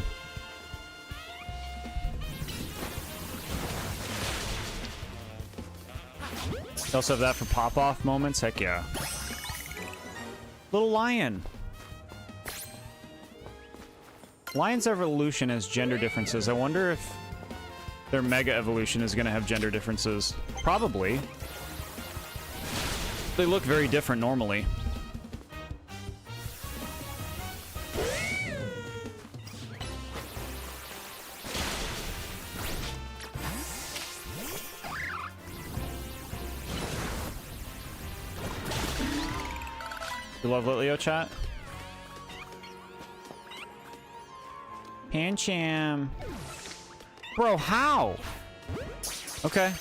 [SPEAKER 1] You also have that for pop-off moments? Heck yeah. Little lion. Lion's evolution has gender differences. I wonder if their mega evolution is going to have gender differences. Probably. They look very different normally. You love Litleo, chat? Pancham. Bro, how? Okay.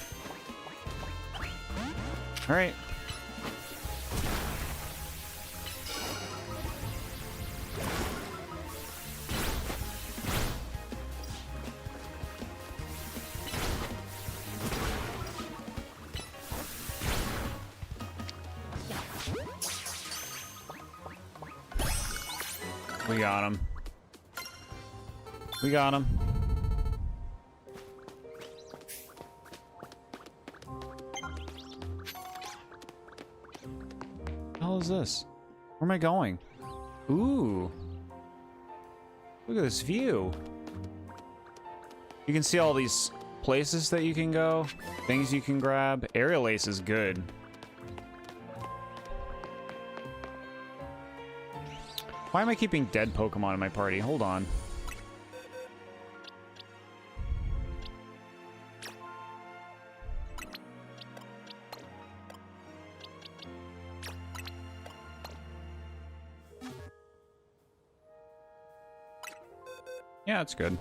[SPEAKER 1] Alright. We got him. We got him. What the hell is this? Where am I going? Ooh. Look at this view. You can see all these places that you can go, things you can grab. Aerial Ace is good. Why am I keeping dead Pokemon in my party? Hold on. Yeah, that's good.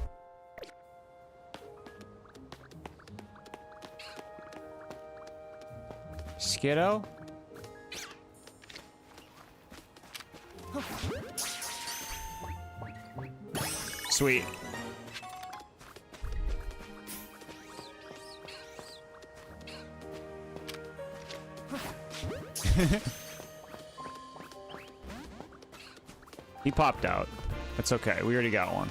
[SPEAKER 1] Skiddo? Sweet. He popped out. That's okay. We already got one.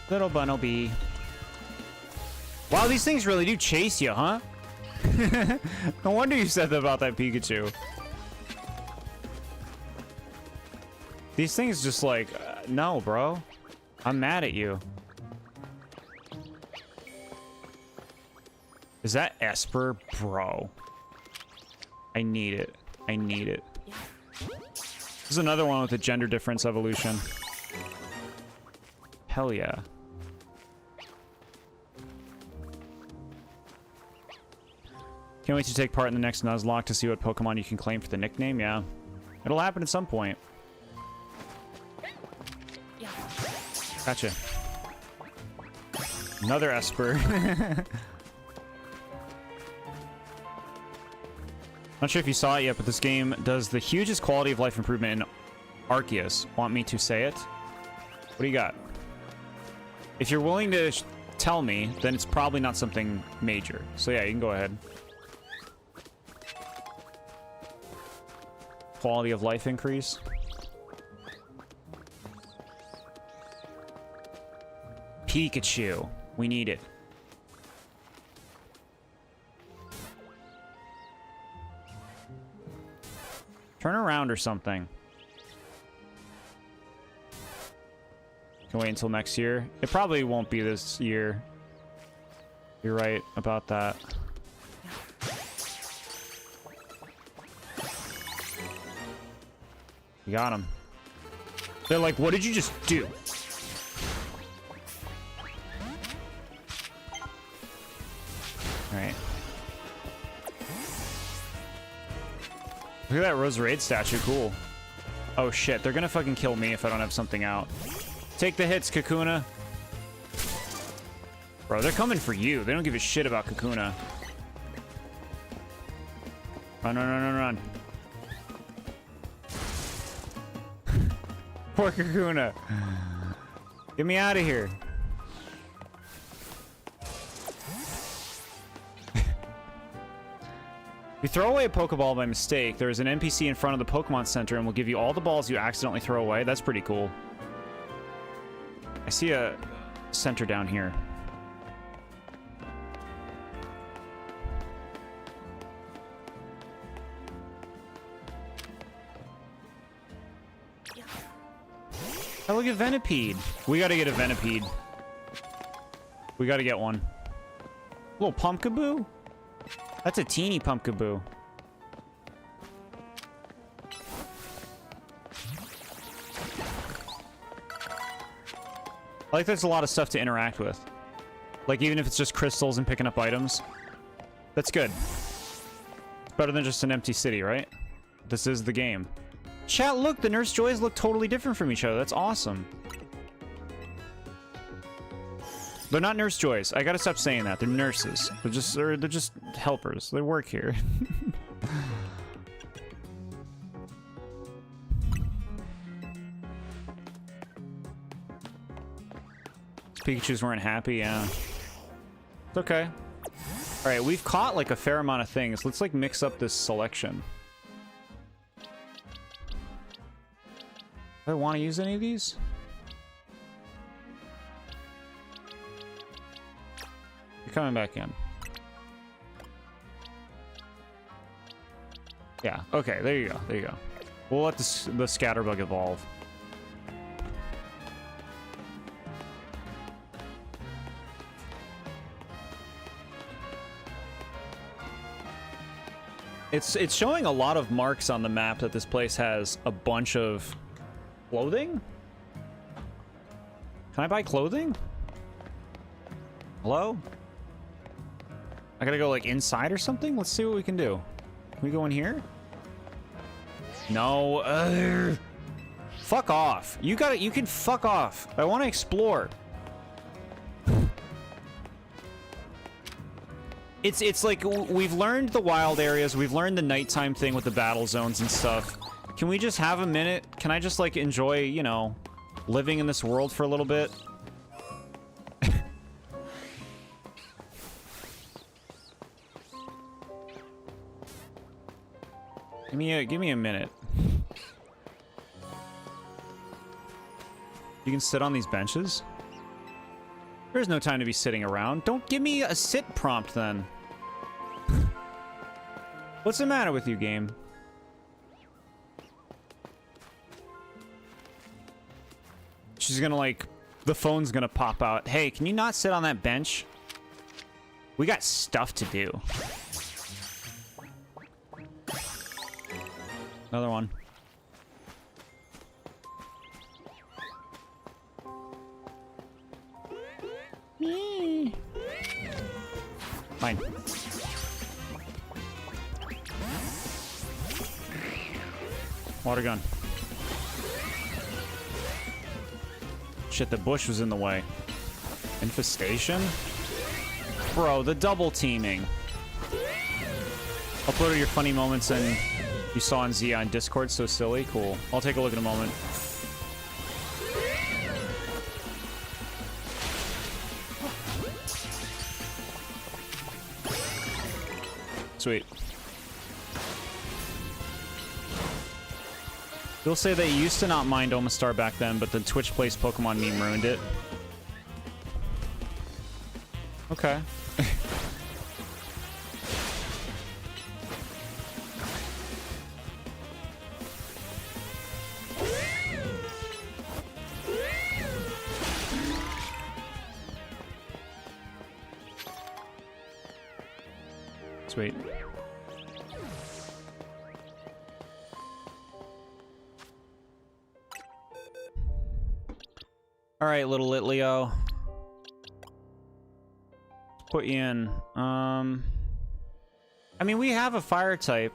[SPEAKER 1] Little Bunnelby. Wow, these things really do chase you, huh? No wonder you said that about that Pikachu. These things just like, no, bro. I'm mad at you. Is that Esper? Bro. I need it. I need it. This is another one with a gender difference evolution. Hell yeah. Can't wait to take part in the next Nuzlocke to see what Pokemon you can claim for the nickname. Yeah. It'll happen at some point. Gotcha. Another Esper. Not sure if you saw it yet, but this game does the hugest quality of life improvement in Arceus. Want me to say it? What do you got? If you're willing to tell me, then it's probably not something major. So yeah, you can go ahead. Quality of life increase. Pikachu. We need it. Turn around or something. Can wait until next year. It probably won't be this year. You're right about that. You got him. They're like, what did you just do? Alright. Look at that Roserade statue, cool. Oh shit, they're gonna fucking kill me if I don't have something out. Take the hits, Kakuna. Bro, they're coming for you. They don't give a shit about Kakuna. Run, run, run, run, run. Poor Kakuna. Get me out of here. If you throw away a Pokeball by mistake, there is an NPC in front of the Pokemon Center and will give you all the balls you accidentally throw away. That's pretty cool. I see a center down here. Oh, look at Venipede. We gotta get a Venipede. We gotta get one. Little Pumpkaboo? That's a teeny Pumpkaboo. I like there's a lot of stuff to interact with. Like, even if it's just crystals and picking up items. That's good. It's better than just an empty city, right? This is the game. Chat, look, the Nurse Joys look totally different from each other. That's awesome. They're not Nurse Joys. I gotta stop saying that. They're nurses. They're just helpers. They work here. Pikachu's weren't happy, yeah. It's okay. Alright, we've caught like a fair amount of things. Let's like mix up this selection. Do I want to use any of these? You're coming back in. Yeah, okay, there you go, there you go. We'll let the Scatterbug evolve. It's showing a lot of marks on the map that this place has a bunch of clothing? Can I buy clothing? Hello? I gotta go like inside or something? Let's see what we can do. Can we go in here? No. Fuck off. You can fuck off. I want to explore. It's like we've learned the wild areas. We've learned the nighttime thing with the battle zones and stuff. Can we just have a minute? Can I just like enjoy, you know, living in this world for a little bit? Give me a minute. You can sit on these benches? There's no time to be sitting around. Don't give me a sit prompt then. What's the matter with you, game? She's gonna like, the phone's gonna pop out. Hey, can you not sit on that bench? We got stuff to do. Another one. Fine. Water gun. Shit, the bush was in the way. Infestation? Bro, the double teaming. Uploaded your funny moments and you saw on Zia on Discord. So silly. Cool. I'll take a look in a moment. Sweet. You'll say they used to not mind Omastar back then, but the Twitch Plays Pokemon meme ruined it. Okay. Sweet. All right, little Litleo. Put you in. I mean, we have a fire type.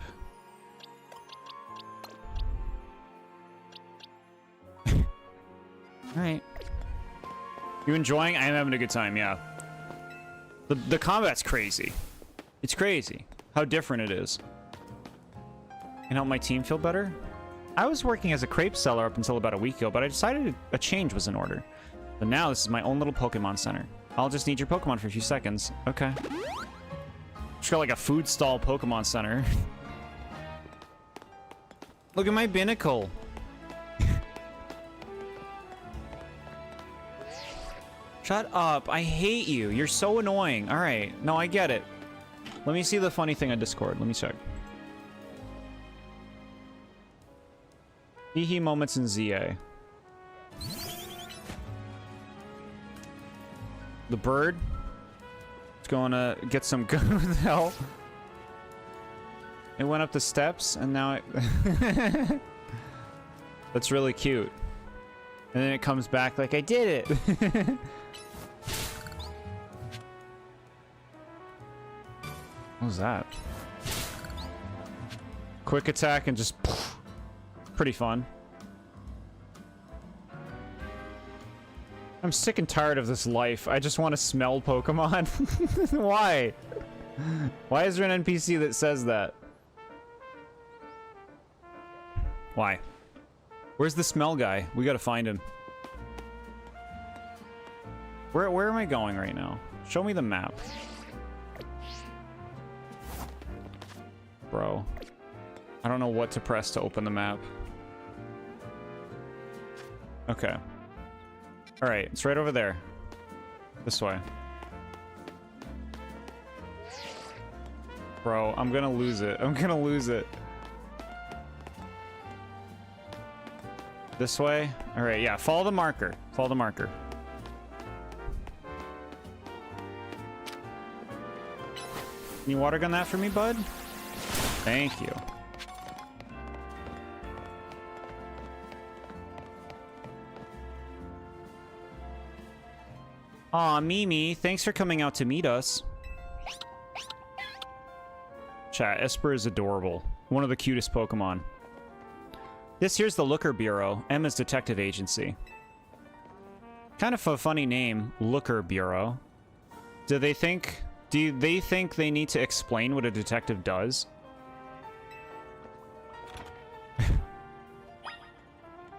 [SPEAKER 1] All right. You enjoying? I am having a good time, yeah. The combat's crazy. It's crazy how different it is. Can help my team feel better? I was working as a crepe seller up until about a week ago, but I decided a change was in order. But now this is my own little Pokemon center. I'll just need your Pokemon for a few seconds. Okay. Just got like a food stall Pokemon center. Look at my binnacle. Shut up. I hate you. You're so annoying. All right. No, I get it. Let me see the funny thing on Discord. Let me check. Hee moments in ZA. The bird. It's going to get some good hell. It went up the steps and now it... That's really cute. And then it comes back like, I did it. What was that? Quick attack and just... Pretty fun. I'm sick and tired of this life. I just want to smell Pokemon. Why? Why is there an NPC that says that? Why? Where's the smell guy? We gotta find him. Where am I going right now? Show me the map. Bro. I don't know what to press to open the map. Okay. Alright, it's right over there. This way. Bro, I'm gonna lose it. I'm gonna lose it. This way? Alright, yeah, follow the marker. Follow the marker. Can you water gun that for me, bud? Thank you. Aw, Mimi, thanks for coming out to meet us. Chat, Esper is adorable. One of the cutest Pokemon. This here's the Looker Bureau, Emma's detective agency. Kind of a funny name, Looker Bureau. Do they think they need to explain what a detective does?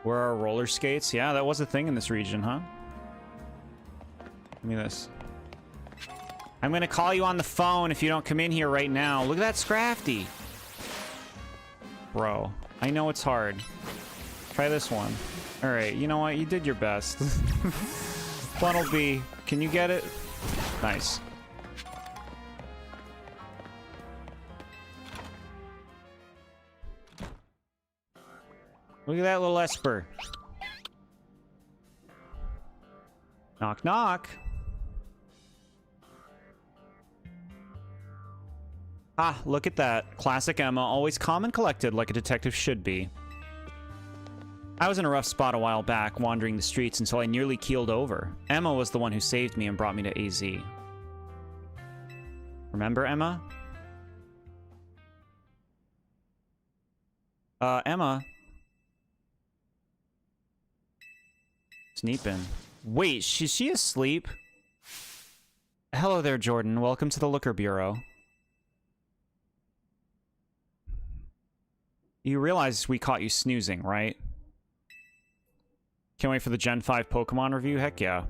[SPEAKER 1] Where are roller skates? Yeah, that was a thing in this region, huh? Give me this. I'm gonna call you on the phone if you don't come in here right now. Look at that Scrafty. Bro, I know it's hard. Try this one. Alright, you know what? You did your best. Funnel B. Can you get it? Nice. Look at that little Esper. Knock, knock. Ah, look at that. Classic Emma, always calm and collected like a detective should be. I was in a rough spot a while back, wandering the streets until I nearly keeled over. Emma was the one who saved me and brought me to AZ. Remember Emma? Emma? Sneepin'. Wait, is she asleep? Hello there, Jordan. Welcome to the Looker Bureau. You realize we caught you snoozing, right? Can't wait for the Gen 5 Pokemon review? Heck yeah.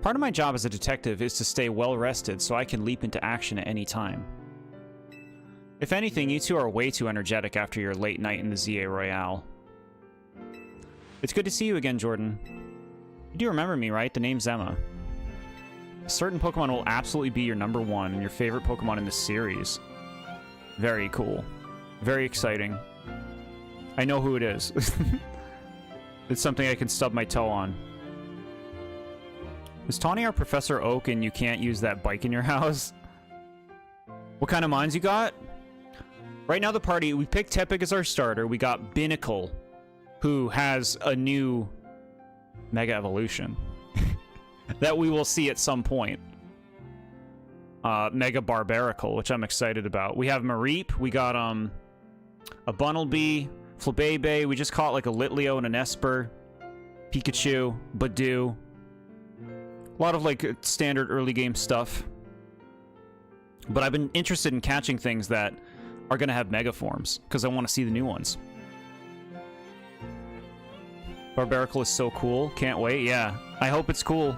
[SPEAKER 1] Part of my job as a detective is to stay well rested so I can leap into action at any time. If anything, you two are way too energetic after your late night in the ZA Royale. It's good to see you again, Jordan. You do remember me, right? The name's Emma. A certain Pokemon will absolutely be your #1 and your favorite Pokemon in the series. Very cool. Very exciting. I know who it is. It's something I can stub my toe on. Is Tawny our Professor Oak and you can't use that bike in your house? What kind of mines you got? Right now the party, we picked Tepig as our starter. We got Binnacle, who has a new Mega Evolution that we will see at some point. Mega Barbaracle, which I'm excited about. We have Mareep. We got a Bunnelby, Flabebe. We just caught like a Litleo and an Esper, Pikachu, Badoo. A lot of, like, standard early game stuff. But I've been interested in catching things that are going to have mega forms, because I want to see the new ones. Barbarical is so cool. Can't wait. Yeah, I hope it's cool.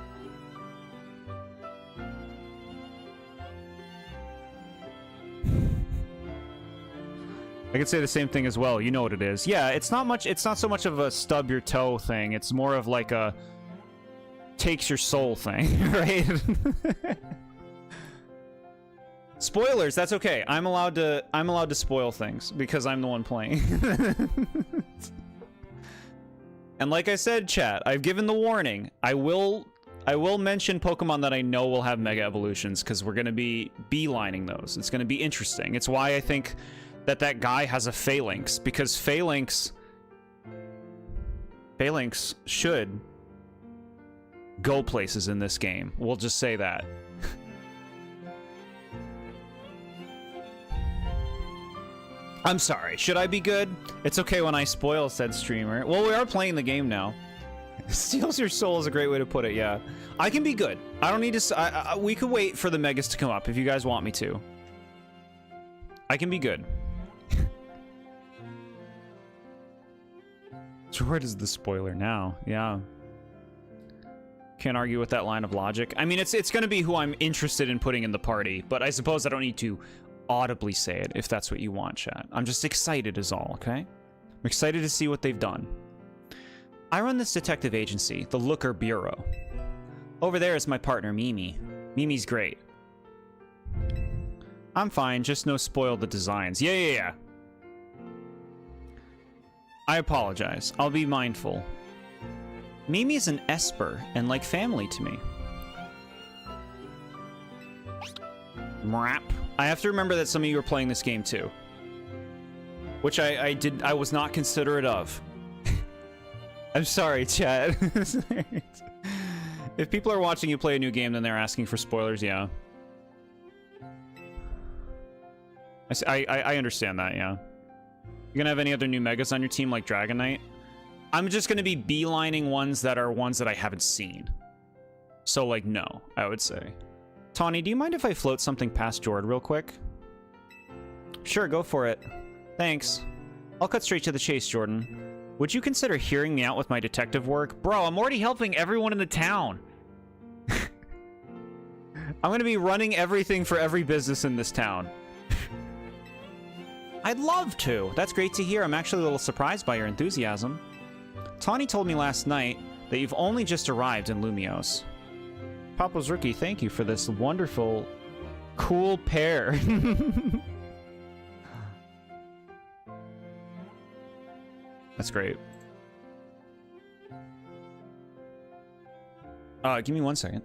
[SPEAKER 1] I could say the same thing as well. You know what it is. Yeah, it's not much. It's not so much of a stub your toe thing. It's more of like a takes your soul thing, right? Spoilers. That's okay. I'm allowed to spoil things because I'm the one playing. And like I said, chat, I've given the warning. I will mention Pokemon that I know will have Mega Evolutions because we're going to be beelining those. It's going to be interesting. It's why I think that guy has a Phalanx, because Phalanx should go places in this game. We'll just say that. I'm sorry. Should I be good? It's okay when I spoil, said streamer. Well, we are playing the game now. Steals your soul is a great way to put it, yeah. I can be good. I don't need to... we could wait for the Megas to come up if you guys want me to. I can be good. Jord is the spoiler now, yeah. Can't argue with that line of logic. I mean, it's going to be who I'm interested in putting in the party, but I suppose I don't need to audibly say it if that's what you want, chat. I'm just excited is all, okay? I'm excited to see what they've done. I run this detective agency, the Looker Bureau. Over there is my partner, Mimi. Mimi's great. I'm fine, just no spoil the designs. Yeah. I apologize. I'll be mindful. Mimi's an Esper and like family to me. Mrap. I have to remember that some of you are playing this game too. Which I was not considerate of. I'm sorry, chat. If people are watching you play a new game, then they're asking for spoilers, yeah. I understand that, yeah. You gonna have any other new Megas on your team like Dragonite? I'm just gonna be beelining ones that I haven't seen. So, like, no, I would say. Tawny, do you mind if I float something past Jord real quick? Sure, go for it. Thanks. I'll cut straight to the chase, Jordan. Would you consider hearing me out with my detective work? Bro, I'm already helping everyone in the town. I'm gonna be running everything for every business in this town. I'd love to. That's great to hear. I'm actually a little surprised by your enthusiasm. Tawny told me last night that you've only just arrived in Lumiose. Papa's Rookie, thank you for this wonderful, cool pair. That's great. Give me 1 second.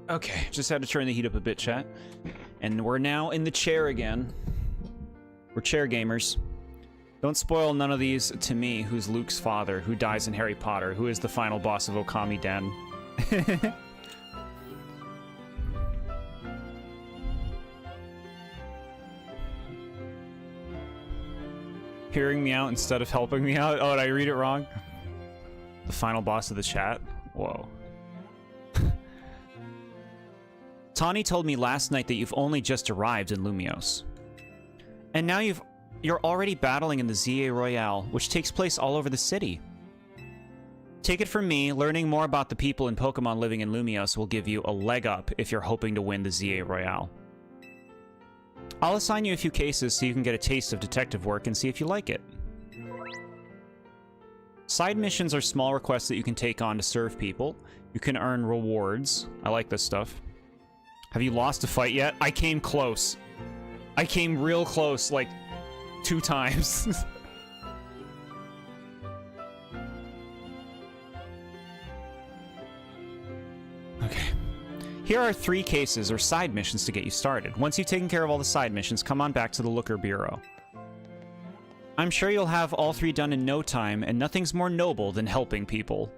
[SPEAKER 1] Okay, just had to turn the heat up a bit, chat. And we're now in the chair again. We're chair gamers. Don't spoil none of these to me, who's Luke's father, who dies in Harry Potter, who is the final boss of Okami Den. Hearing me out instead of helping me out? Oh, did I read it wrong? The final boss of the chat? Whoa. Tawny told me last night that you've only just arrived in Lumiose. And now you're already battling in the ZA Royale, which takes place all over the city. Take it from me, learning more about the people and Pokemon living in Lumiose will give you a leg up if you're hoping to win the ZA Royale. I'll assign you a few cases so you can get a taste of detective work and see if you like it. Side missions are small requests that you can take on to serve people. You can earn rewards. I like this stuff. Have you lost a fight yet? I came close. I came real close, like 2 times. Okay. Here are 3 cases or side missions to get you started. Once you've taken care of all the side missions, come on back to the Looker Bureau. I'm sure you'll have all 3 done in no time, and nothing's more noble than helping people.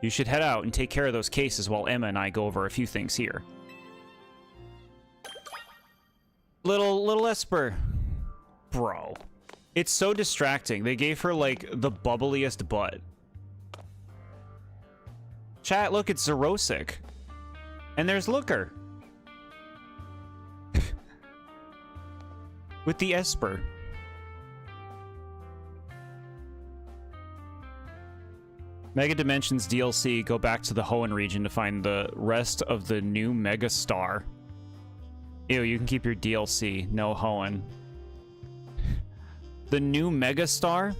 [SPEAKER 1] You should head out and take care of those cases while Emma and I go over a few things here. Little Esper. Bro. It's so distracting. They gave her, like, the bubbliest butt. Chat, look, it's Zerosic. And there's Looker. With the Esper. Mega Dimensions DLC, go back to the Hoenn region to find the rest of the new Mega Star. Ew, you can keep your DLC. No Hoenn. The new Mega Star?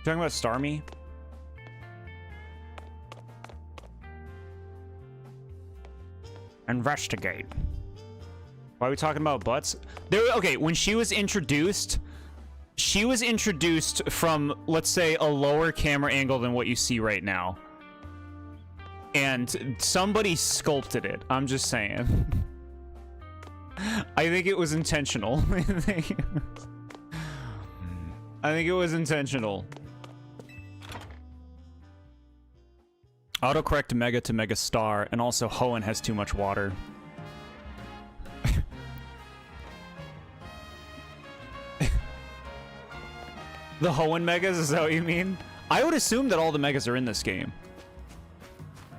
[SPEAKER 1] Talking about Starmie? Investigate. Why are we talking about butts? Okay, when she was introduced from, let's say, a lower camera angle than what you see right now. And somebody sculpted it. I'm just saying. I think it was intentional. I think it was intentional. Autocorrect Mega to Mega Star, and also Hoenn has too much water. The Hoenn Megas, is that what you mean? I would assume that all the Megas are in this game.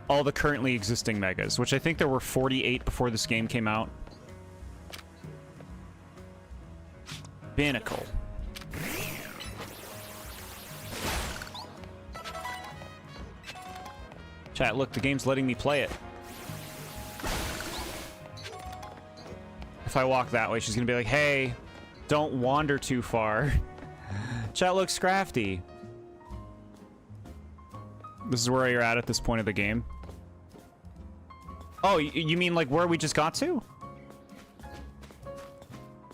[SPEAKER 1] All the currently existing Megas, which I think there were 48 before this game came out. Binnacle. Chat, look, the game's letting me play it. If I walk that way, she's gonna be like, hey, don't wander too far. Chat, looks crafty. This is where you're at this point of the game. Oh, you mean like where we just got to?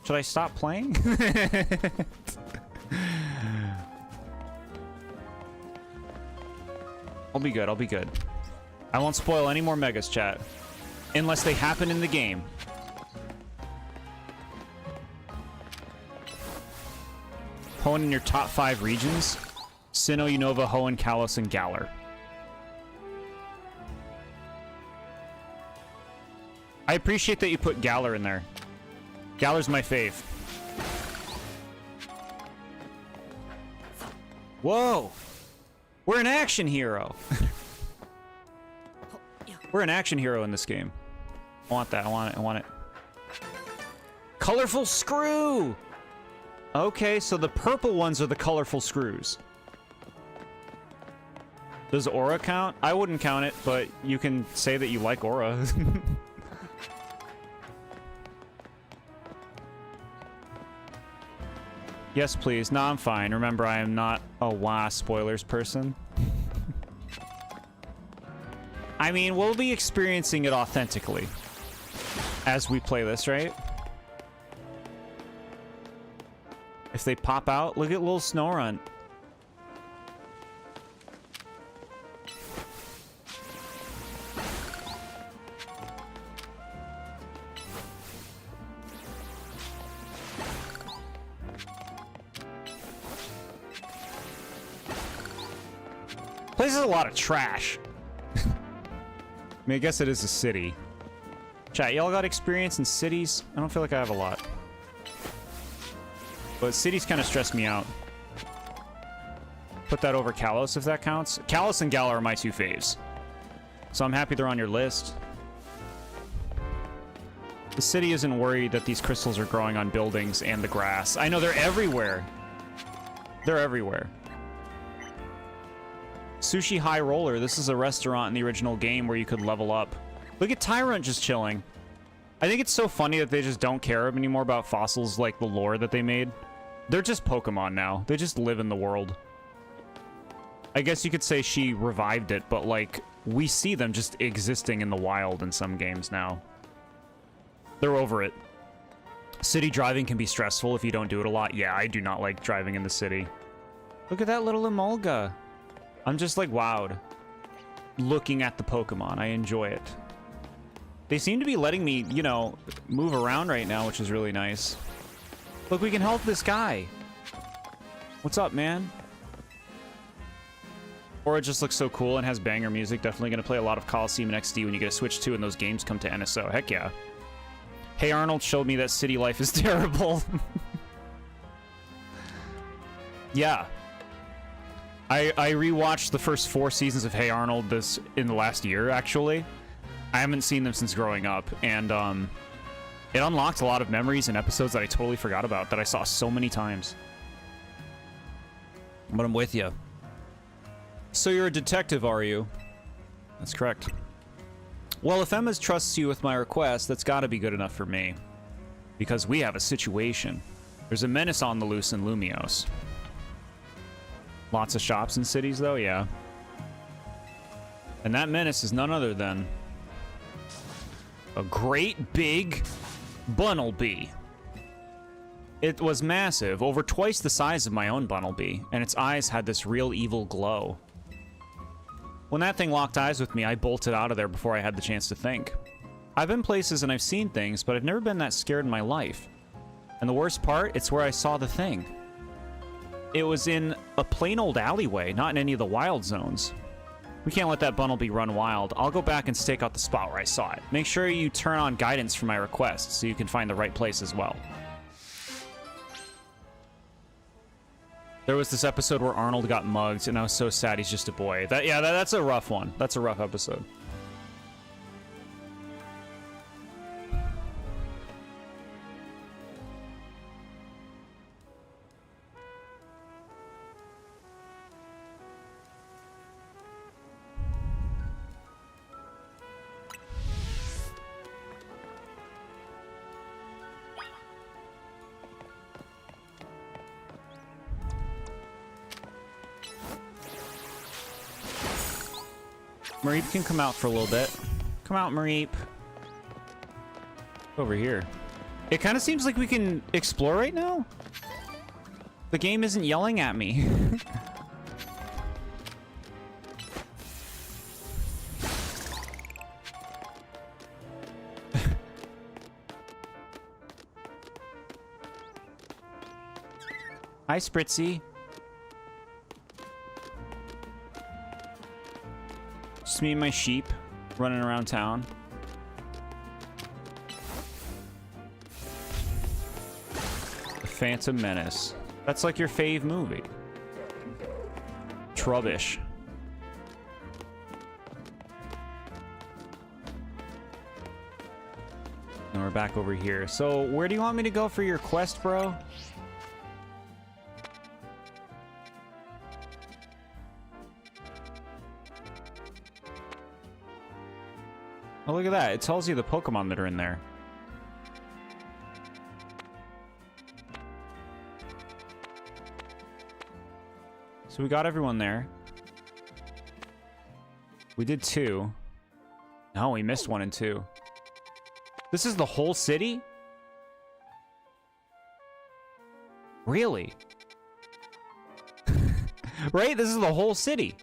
[SPEAKER 1] Should I stop playing? I'll be good, I'll be good. I won't spoil any more Megas, chat. Unless they happen in the game. Hoenn in your top 5 regions. Sinnoh, Unova, Hoenn, Kalos, and Galar. I appreciate that you put Galar in there. Galar's my fave. Whoa! We're an action hero! We're an action hero in this game. I want that, I want it, I want it. Colorful screw! Okay, so the purple ones are the colorful screws. Does Aura count? I wouldn't count it, but you can say that you like Aura. Yes, please. No, I'm fine. Remember, I am not a WoW spoilers person. I mean, we'll be experiencing it authentically as we play this, right? If they pop out, look at little Snorunt. Place is a lot of trash. I mean, I guess it is a city. Chat, y'all got experience in cities? I don't feel like I have a lot. But cities kind of stress me out. Put that over Kalos, if that counts. Kalos and Galar are my 2 faves. So I'm happy they're on your list. The city isn't worried that these crystals are growing on buildings and the grass. I know, they're everywhere. They're everywhere. Sushi High Roller. This is a restaurant in the original game where you could level up. Look at Tyrant just chilling. I think it's so funny that they just don't care anymore about fossils like the lore that they made. They're just Pokemon now. They just live in the world. I guess you could say she revived it, but like, we see them just existing in the wild in some games now. They're over it. City driving can be stressful if you don't do it a lot. Yeah, I do not like driving in the city. Look at that little Emolga. I'm just like wowed. Looking at the Pokemon. I enjoy it. They seem to be letting me, you know, move around right now, which is really nice. Look, we can help this guy. What's up, man? Or it just looks so cool and has banger music. Definitely going to play a lot of Coliseum and XD when you get a Switch 2 and those games come to NSO. Heck yeah. Hey Arnold showed me that city life is terrible. Yeah. I rewatched the first 4 seasons of Hey Arnold in the last year, actually. I haven't seen them since growing up, and it unlocked a lot of memories and episodes that I totally forgot about that I saw so many times. But I'm with you. So you're a detective, are you? That's correct. Well, if Emma trusts you with my request, that's got to be good enough for me. Because we have a situation. There's a menace on the loose in Lumios. Lots of shops and cities, though, yeah. And that menace is none other than a great big Bunnelby. It was massive, over twice the size of my own Bunnelby, and its eyes had this real evil glow. When that thing locked eyes with me, I bolted out of there before I had the chance to think. I've been places and I've seen things, but I've never been that scared in my life. And the worst part, it's where I saw the thing. It was in a plain old alleyway, not in any of the wild zones. We can't let that Bunnelby run wild. I'll go back and stake out the spot where I saw it. Make sure you turn on guidance for my request so you can find the right place as well. There was this episode where Arnold got mugged, and I was so sad he's just a boy. That's a rough one. That's a rough episode. Mareep can come out for a little bit. Come out, Mareep. Over here. It kind of seems like we can explore right now. The game isn't yelling at me. Hi, Spritzy. Just me and my sheep running around town. The Phantom Menace. That's like your fave movie. Trubbish. And we're back over here. So, where do you want me to go for your quest, bro? Oh, look at that. It tells you the Pokemon that are in there. So we got everyone there. We did 2. No, we missed 1 and 2. This is the whole city? Really? Right? This is the whole city.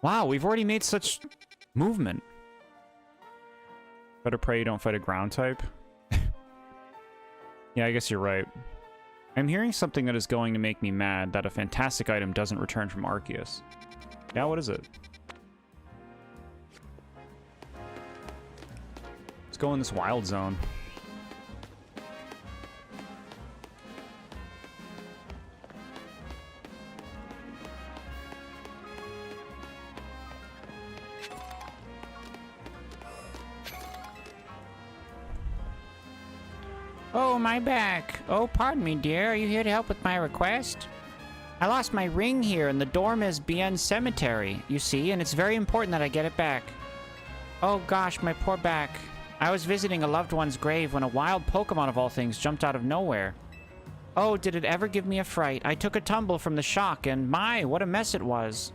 [SPEAKER 1] Wow, we've already made such movement. Better pray you don't fight a ground type. Yeah, I guess you're right. I'm hearing something that is going to make me mad, that a fantastic item doesn't return from Arceus. Yeah, what is it? Let's go in this wild zone.
[SPEAKER 4] Oh, my back. Oh, pardon me, dear. Are you here to help with my request? I lost my ring here in the Dormiz Bien Cemetery, you see, and it's very important that I get it back. Oh gosh, my poor back. I was visiting a loved one's grave when a wild Pokemon of all things jumped out of nowhere. Oh, did it ever give me a fright. I took a tumble from the shock, and my, what a mess it was.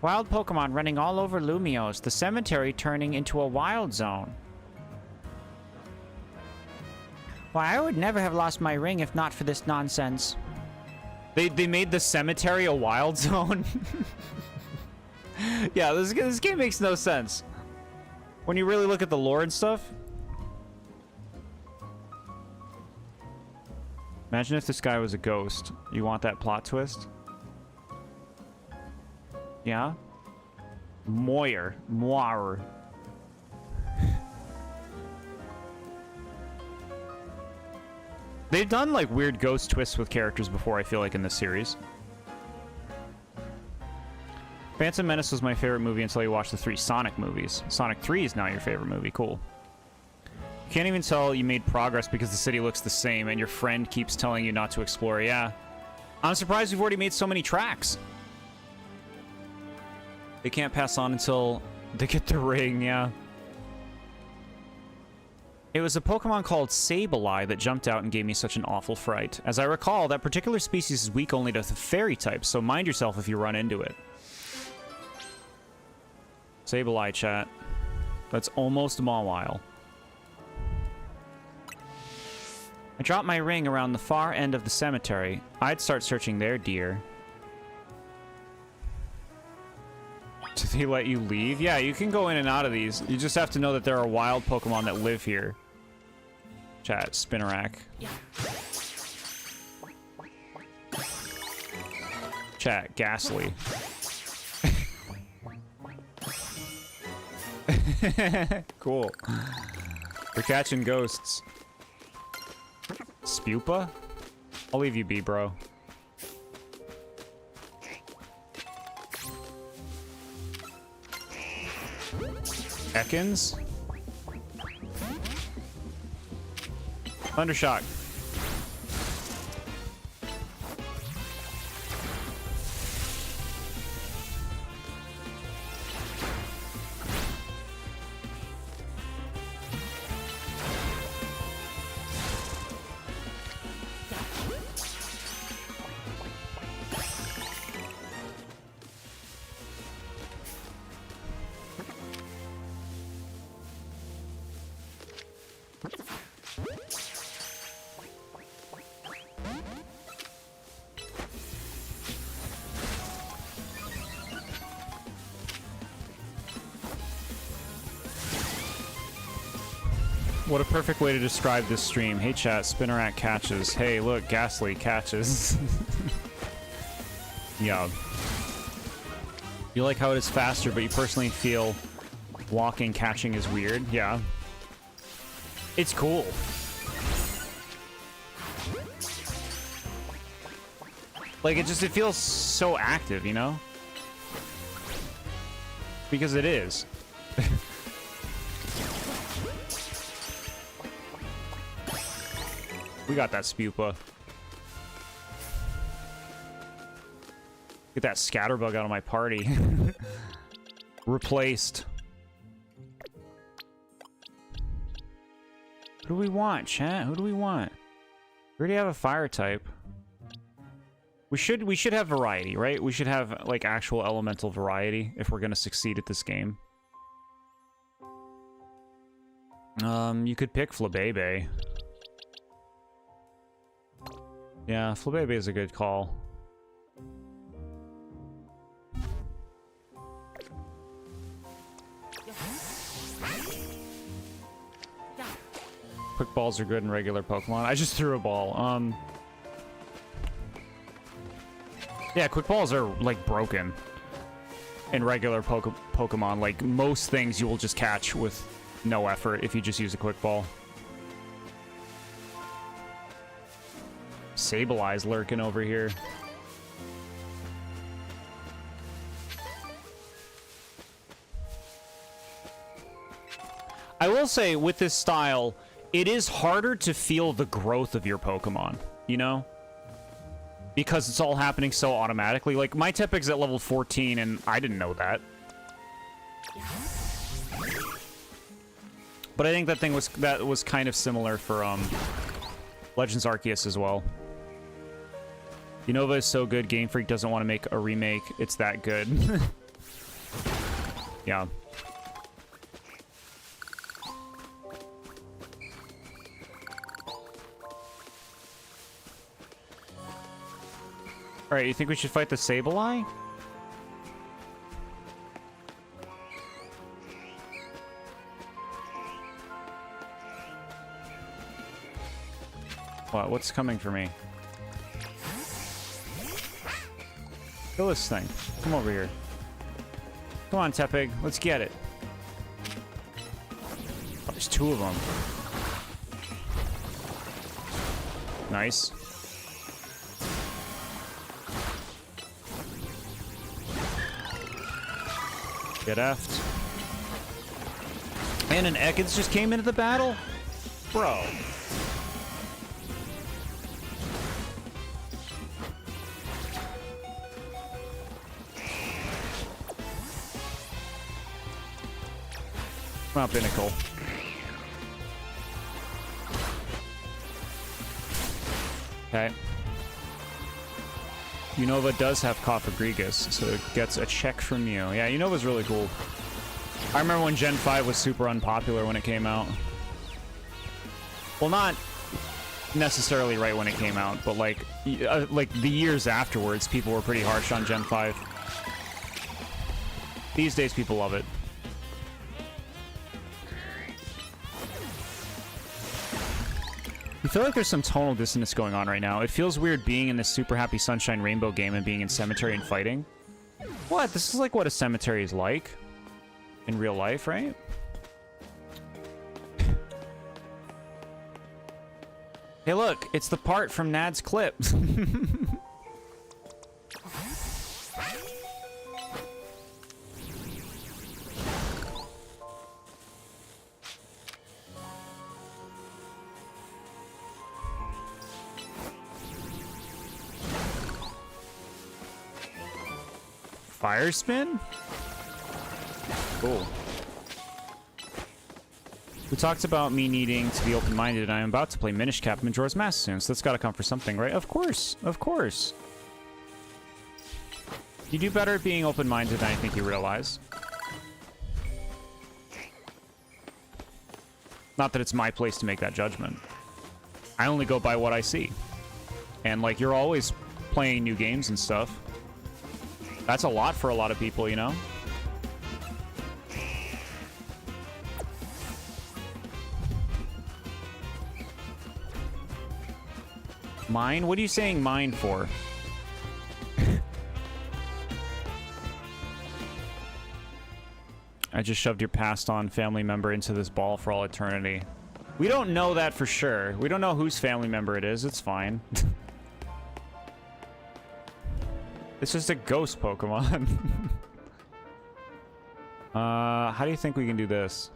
[SPEAKER 4] Wild Pokemon running all over Lumios, the cemetery turning into a wild zone. Why, I would never have lost my ring if not for this nonsense.
[SPEAKER 1] They made the cemetery a wild zone? Yeah, this game makes no sense. When you really look at the lore and stuff. Imagine if this guy was a ghost. You want that plot twist? Yeah? Moyer. Moir. They've done, like, weird ghost twists with characters before, I feel like, in this series. Phantom Menace was my favorite movie until you watched the 3 Sonic movies. Sonic 3 is now your favorite movie. Cool. You can't even tell you made progress because the city looks the same and your friend keeps telling you not to explore. Yeah. I'm surprised we've already made so many tracks. They can't pass on until they get the ring, yeah. It was a Pokemon called Sableye that jumped out and gave me such an awful fright. As I recall, that particular species is weak only to the fairy type, so mind yourself if you run into it. Sableye, chat. That's almost Mawile. I dropped my ring around the far end of the cemetery. I'd start searching there, dear. Did they let you leave? Yeah, you can go in and out of these. You just have to know that there are wild Pokemon that live here. Chat, Spinnerack. Chat, Ghastly. Cool. We're catching ghosts. Spupa? I'll leave you be, bro. Ekans? Thundershock. What a perfect way to describe this stream. Hey chat, Spinnerack catches. Hey, look, Ghastly catches. Yeah. You like how it is faster, but you personally feel walking catching is weird? Yeah. It's cool. Like, it feels so active, you know? Because it is. We got that Spupa. Get that Scatterbug out of my party. Replaced. Who do we want, chat? Who do we want? We already have a fire type. We should have variety, right? We should have, like, actual elemental variety if we're gonna succeed at this game. You could pick Flabebe. Yeah, Flabebe is a good call. Quick balls are good in regular Pokemon. I just threw a ball. Yeah, quick balls are, like, broken in regular Pokemon. Like, most things you will just catch with no effort if you just use a quick ball. Sableye's lurking over here. I will say, with this style, it is harder to feel the growth of your Pokemon, you know? Because it's all happening so automatically. Like, my Tepig's at level 14, and I didn't know that. But I think that was kind of similar for Legends Arceus as well. Unova is so good, Game Freak doesn't want to make a remake. It's that good. Yeah. Alright, you think we should fight the Sableye? What? What's coming for me? Kill this thing. Come over here. Come on, Tepig. Let's get it. Oh, there's 2 of them. Nice. Get effed. And an Ekans just came into the battle? Bro. Come on, Pinnacle. Okay. Unova does have Cofagrigus, so it gets a check from you. Yeah, Unova's really cool. I remember when Gen 5 was super unpopular when it came out. Well, not necessarily right when it came out, but like the years afterwards, people were pretty harsh on Gen 5. These days, people love it. I feel like there's some tonal dissonance going on right now. It feels weird being in this Super Happy Sunshine Rainbow game and being in Cemetery and fighting. What? This is like what a cemetery is like in real life, right? Hey, look, it's the part from Nad's clip. Fire spin? Cool. We talked about me needing to be open-minded, and I'm about to play Minish Cap Majora's Mask soon, so that's gotta come for something, right? Of course, of course. You do better at being open-minded than I think you realize. Not that it's my place to make that judgment. I only go by what I see. And, like, you're always playing new games and stuff. That's a lot for a lot of people, you know? Mine? What are you saying mine for? I just shoved your passed on family member into this ball for all eternity. We don't know that for sure. We don't know whose family member it is. It's fine. It's just a ghost Pokemon. How do you think we can do this?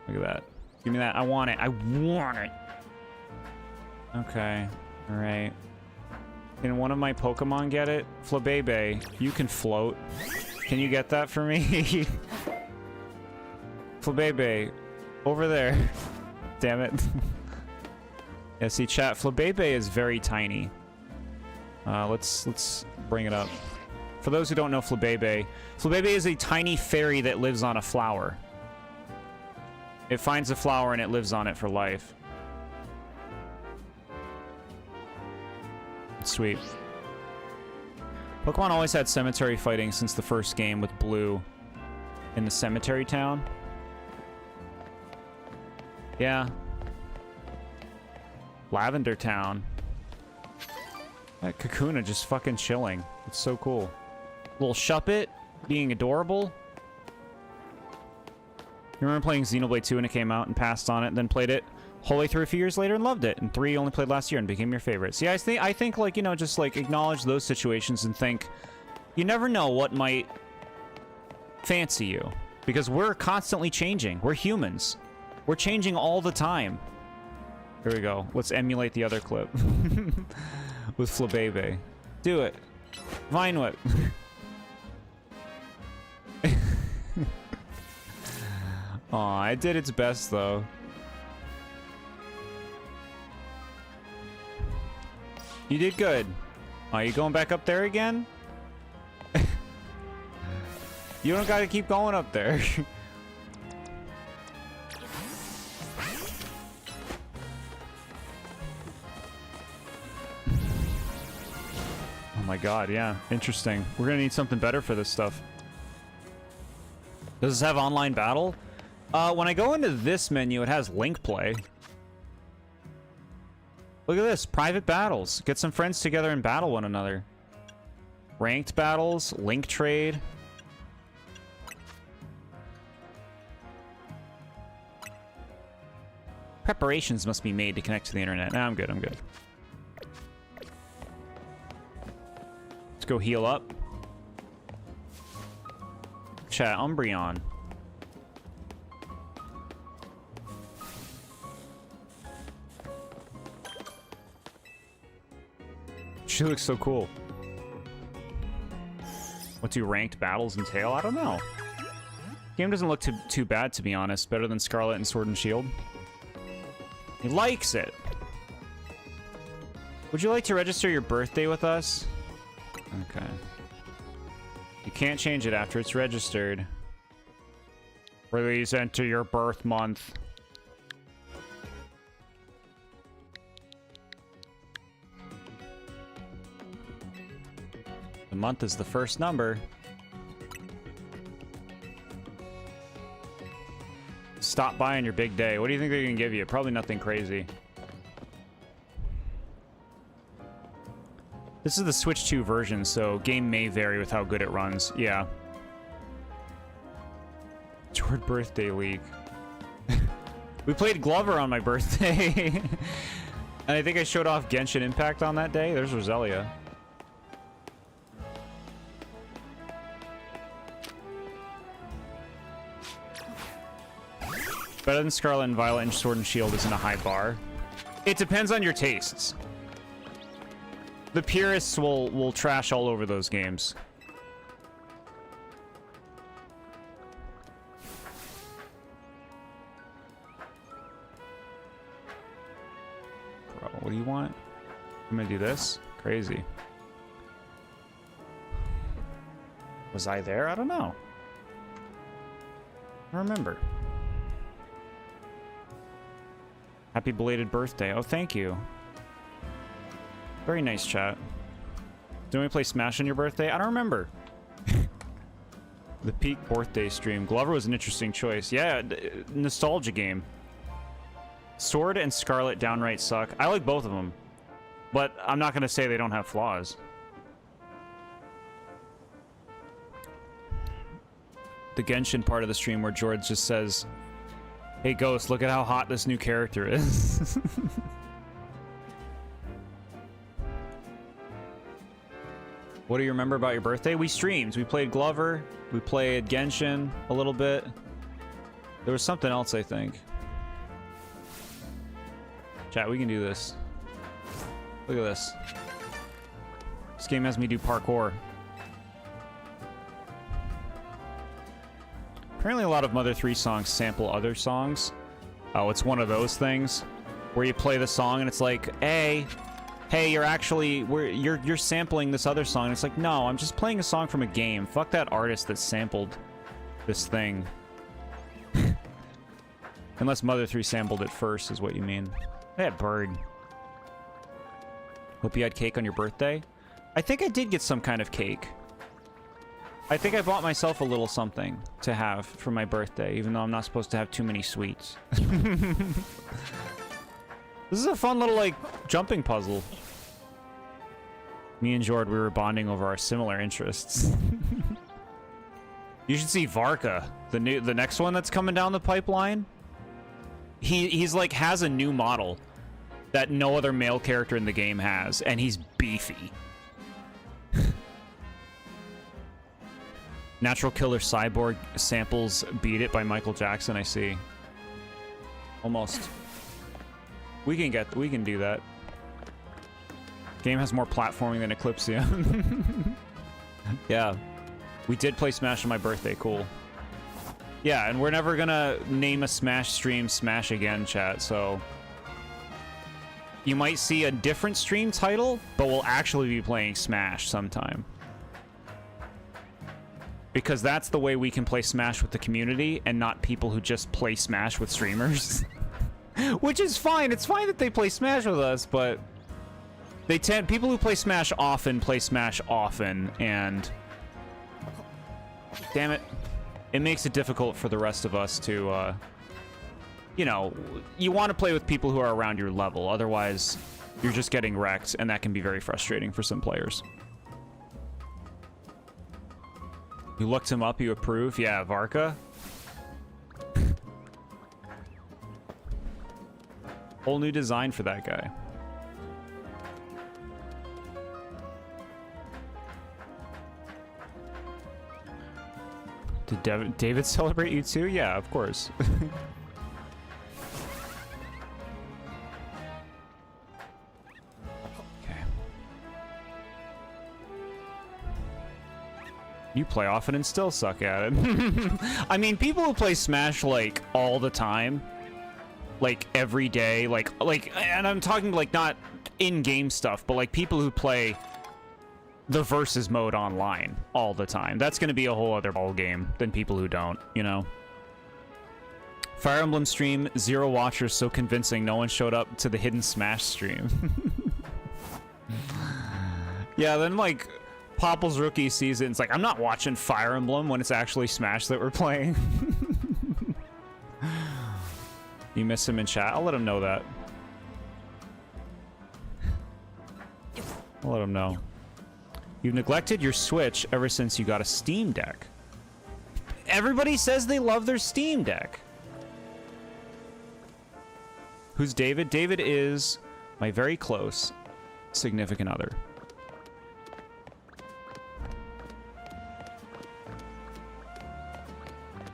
[SPEAKER 1] Look at that. Give me that. I want it. I want it. Okay. Alright. Can one of my Pokemon get it? Flabebe, you can float. Can you get that for me? Flabebe, over there. Damn it. Yeah, see, chat, Flabebe is very tiny. Let's bring it up. For those who don't know Flabebe, Flabebe is a tiny fairy that lives on a flower. It finds a flower and it lives on it for life. Sweet. Pokemon always had cemetery fighting since the first game with Blue in the cemetery town. Yeah. Lavender Town. That Kakuna just fucking chilling. It's so cool. Little Shuppet being adorable. You remember playing Xenoblade 2 when it came out and passed on it, and then played it whole way through a few years later and loved it. And 3 only played last year and became your favorite. See, I think like, you know, just like acknowledge those situations and think you never know what might fancy you. Because we're constantly changing. We're humans. We're changing all the time. Here we go. Let's emulate the other clip. With Flabebe. Do it. Vine Whip. Aw, it did its best, though. You did good. Are you going back up there again? You don't gotta keep going up there. Oh my god, yeah. Interesting. We're gonna need something better for this stuff. Does this have online battle? When I go into this menu, it has link play. Look at this. Private battles. Get some friends together and battle one another. Ranked battles. Link trade. Preparations must be made to connect to the internet. Nah, I'm good. I'm good. Let's go heal up. Chat, Umbreon. She looks so cool. What do ranked battles entail? I don't know. Game doesn't look too bad, to be honest. Better than Scarlet and Sword and Shield. He likes it. Would you like to register your birthday with us? Okay. You can't change it after it's registered. Please enter your birth month. The month is the first number. Stop by on your big day. What do you think they can give you? Probably nothing crazy. This is the Switch 2 version, so game may vary with how good it runs. Yeah. Jord birthday league. We played Glover on my birthday. And I think I showed off Genshin Impact on that day. There's Roselia. Better than Scarlet and Violet and Sword and Shield isn't a high bar. It depends on your tastes. The purists will trash all over those games. Bro, what do you want? I'm gonna do this? Crazy. Was I there? I don't know. I don't remember. Happy belated birthday. Oh, thank you. Very nice, chat. Didn't we play Smash on your birthday? I don't remember. The peak birthday stream. Glover was an interesting choice. Yeah, nostalgia game. Sword and Scarlet downright suck. I like both of them. But I'm not going to say they don't have flaws. The Genshin part of the stream where George just says, "Hey, Ghost, look at how hot this new character is." What do you remember about your birthday? We streamed. We played Glover. We played Genshin a little bit. There was something else, I think. Chat, we can do this. Look at this. This game has me do parkour. Apparently a lot of Mother 3 songs sample other songs. Oh, it's one of those things where you play the song and it's like, hey, you're actually you're sampling this other song. And it's like, no, I'm just playing a song from a game. Fuck that artist that sampled this thing. Unless Mother 3 sampled it first is what you mean. That bird. Hope you had cake on your birthday. I think I did get some kind of cake. I think I bought myself a little something to have for my birthday, even though I'm not supposed to have too many sweets. This is a fun little, like, jumping puzzle. Me and Jord, we were bonding over our similar interests. You should see Varka, the next one that's coming down the pipeline. He's like, has a new model that no other male character in the game has, and he's beefy. Natural Killer Cyborg samples Beat It by Michael Jackson, I see. Almost. We can do that. Game has more platforming than Eclipsium. Yeah. We did play Smash on my birthday, cool. Yeah, and we're never gonna name a Smash stream Smash Again, chat, so... You might see a different stream title, but we'll actually be playing Smash sometime. Because that's the way we can play Smash with the community and not people who just play Smash with streamers. Which is fine. It's fine that they play Smash with us, but people who play Smash often, and damn it, it makes it difficult for the rest of us to you know, you want to play with people who are around your level. Otherwise, you're just getting wrecked, and that can be very frustrating for some players. You looked him up, you approve? Yeah, Varka. Whole new design for that guy. Did David celebrate you too? Yeah, of course. Okay. You play often and still suck at it. I mean, people who play Smash, like, all the time, like, every day, like, and I'm talking, like, not in-game stuff, but, like, people who play the versus mode online all the time. That's going to be a whole other ball game than people who don't, you know? Fire Emblem stream, 0 watchers, so convincing no one showed up to the hidden Smash stream. Yeah, then, like, Popple's rookie season, it's like, I'm not watching Fire Emblem when it's actually Smash that we're playing. You miss him in chat? I'll let him know that. I'll let him know. You've neglected your Switch ever since you got a Steam Deck. Everybody says they love their Steam Deck. Who's David? David is my very close significant other.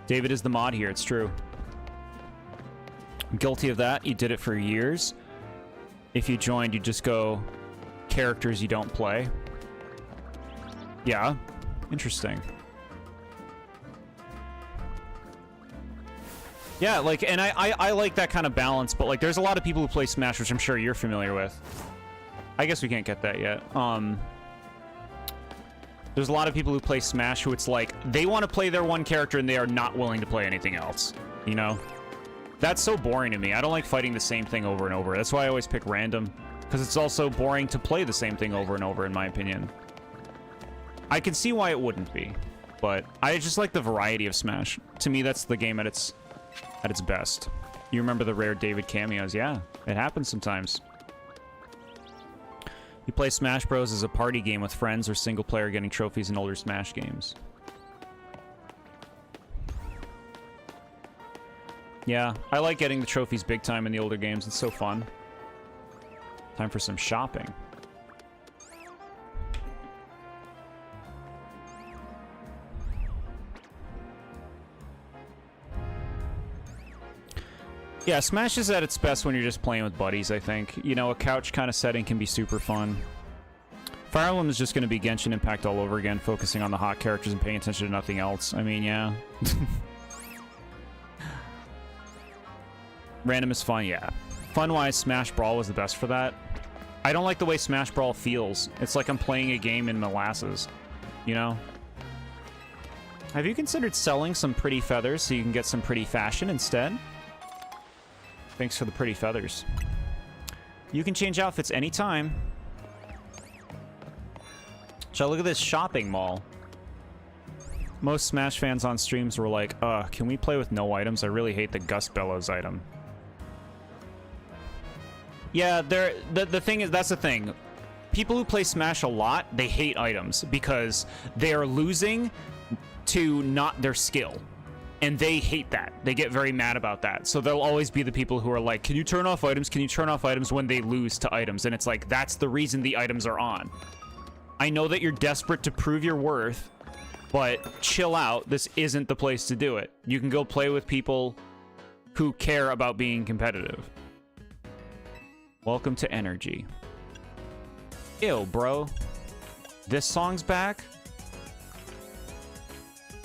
[SPEAKER 1] David is the mod here, it's true. I'm guilty of that. You did it for years. If you joined, you just go characters you don't play. Yeah, interesting. Yeah, like, and I like that kind of balance, but, like, there's a lot of people who play Smash, which I'm sure you're familiar with. I guess we can't get that yet. There's a lot of people who play Smash who it's like, they want to play their one character and they are not willing to play anything else, you know? That's so boring to me. I don't like fighting the same thing over and over. That's why I always pick random, because it's also boring to play the same thing over and over, in my opinion. I can see why it wouldn't be, but I just like the variety of Smash. To me, that's the game at its best. You remember the rare David cameos? Yeah, it happens sometimes. You play Smash Bros. As a party game with friends or single player getting trophies in older Smash games. Yeah, I like getting the trophies big time in the older games. It's so fun. Time for some shopping. Yeah, Smash is at its best when you're just playing with buddies, I think. You know, a couch kind of setting can be super fun. Fire Emblem is just going to be Genshin Impact all over again, focusing on the hot characters and paying attention to nothing else. I mean, yeah. Random is fun, yeah. Fun-wise, Smash Brawl was the best for that. I don't like the way Smash Brawl feels. It's like I'm playing a game in molasses, you know? Have you considered selling some pretty feathers so you can get some pretty fashion instead? Thanks for the pretty feathers. You can change outfits anytime. Shall I look at this shopping mall? Most Smash fans on streams were like, can we play with no items? I really hate the Gus Bellows item. Yeah, the thing is, that's the thing. People who play Smash a lot, they hate items because they are losing to not their skill. And they hate that. They get very mad about that. So they'll always be the people who are like, can you turn off items? Can you turn off items when they lose to items? And it's like, that's the reason the items are on. I know that you're desperate to prove your worth, but chill out. This isn't the place to do it. You can go play with people who care about being competitive. Welcome to Energy. Ew, bro. This song's back?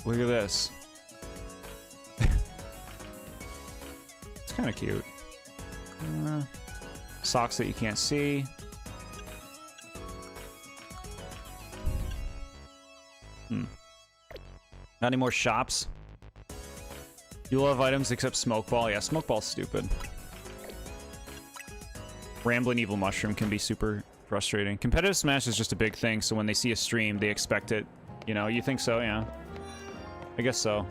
[SPEAKER 1] Look at this. It's kind of cute. Socks that you can't see. Not any more shops? You love items except Smokeball? Yeah, Smokeball's stupid. Rambling Evil Mushroom can be super frustrating. Competitive Smash is just a big thing, so when they see a stream, they expect it. You know, you think so? Yeah. I guess so.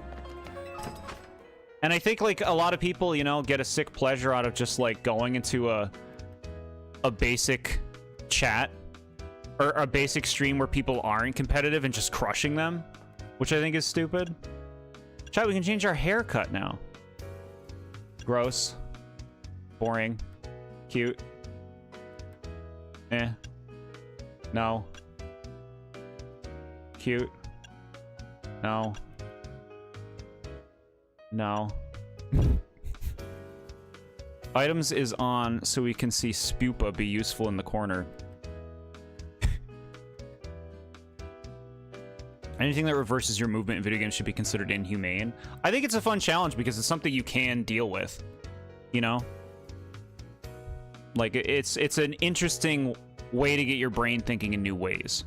[SPEAKER 1] And I think, like, a lot of people, you know, get a sick pleasure out of just, like, going into a basic chat or a basic stream where people aren't competitive and just crushing them, which I think is stupid. Chat, we can change our haircut now. Gross. Boring. Cute. Eh. No. Cute. No. No. Items is on so we can see Spupa be useful in the corner. Anything that reverses your movement in video games should be considered inhumane. I think it's a fun challenge because it's something you can deal with. You know? Like, it's an interesting way to get your brain thinking in new ways.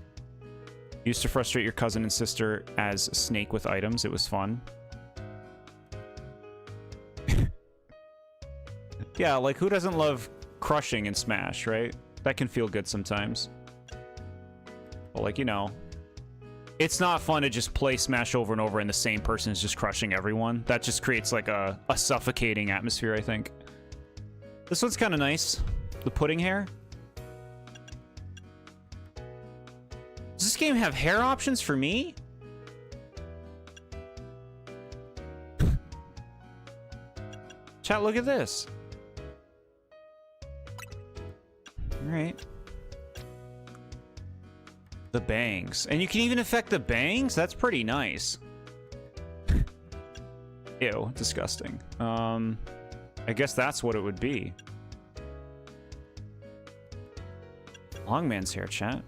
[SPEAKER 1] Used to frustrate your cousin and sister as Snake with items. It was fun. Yeah, like, who doesn't love crushing in Smash, right? That can feel good sometimes. Well, like, you know, it's not fun to just play Smash over and over and the same person is just crushing everyone. That just creates, like, a suffocating atmosphere, I think. This one's kind of nice. The pudding hair. Does this game have hair options for me? Chat, look at this. Alright. The bangs. And you can even affect the bangs? That's pretty nice. Ew, disgusting. I guess that's what it would be. Long man's hair, chat.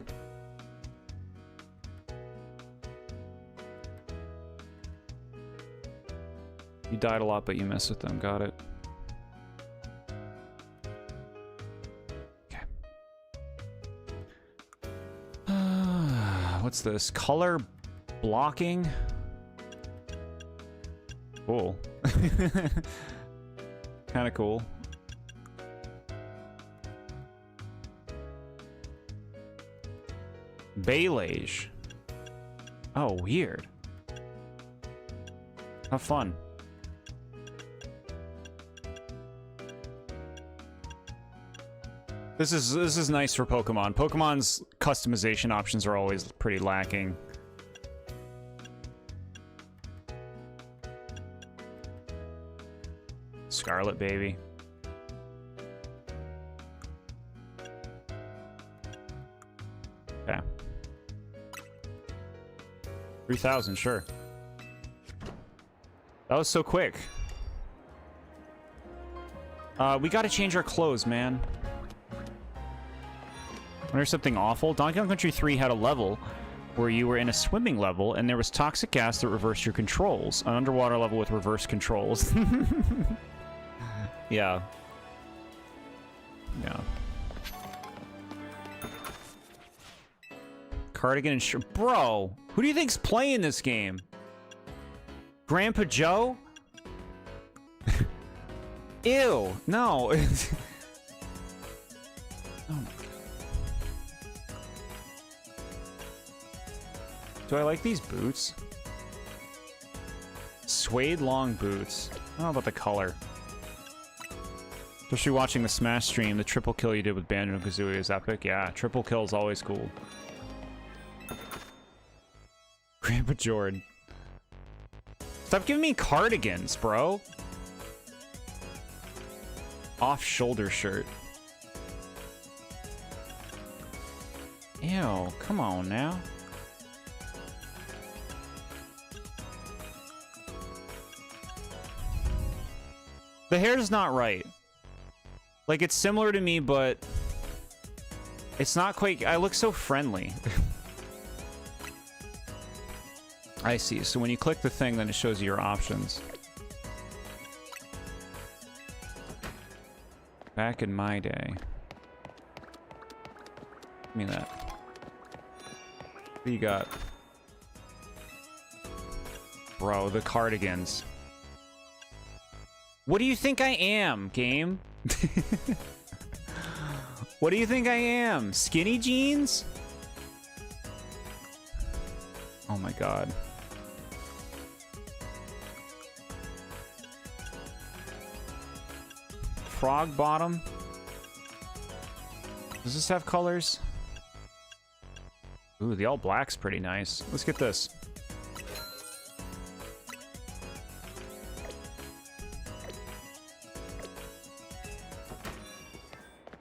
[SPEAKER 1] You died a lot, but you mess with them. Got it. What's this? Color blocking? Cool. Kind of cool. Bailage. Oh, weird. Have fun. This is nice for Pokemon. Pokemon's customization options are always pretty lacking. Scarlet, baby. Okay. 3,000, sure. That was so quick. We gotta change our clothes, man. Wonder something awful. Donkey Kong Country 3 had a level where you were in a swimming level and there was toxic gas that reversed your controls. An underwater level with reverse controls. Yeah. Yeah. Cardigan and Bro, who do you think's playing this game? Grandpa Joe? Ew, no. Oh my God. Do I like these boots? Suede long boots. I don't know about the color. Especially watching the Smash stream, the triple kill you did with Banjo-Kazooie is epic. Yeah, triple kill is always cool. TheBoredJord. Stop giving me cardigans, bro. Off-shoulder shirt. Ew, come on now. The hair's not right. Like, it's similar to me, but it's not quite... I look so friendly. I see. So when you click the thing, then it shows you your options. Back in my day. Give me that. What do you got? Bro, the cardigans. What do you think I am, game? What do you think I am? Skinny jeans? Oh my God. frog bottom. Does this have colors? Ooh, the all black's pretty nice. Let's get this.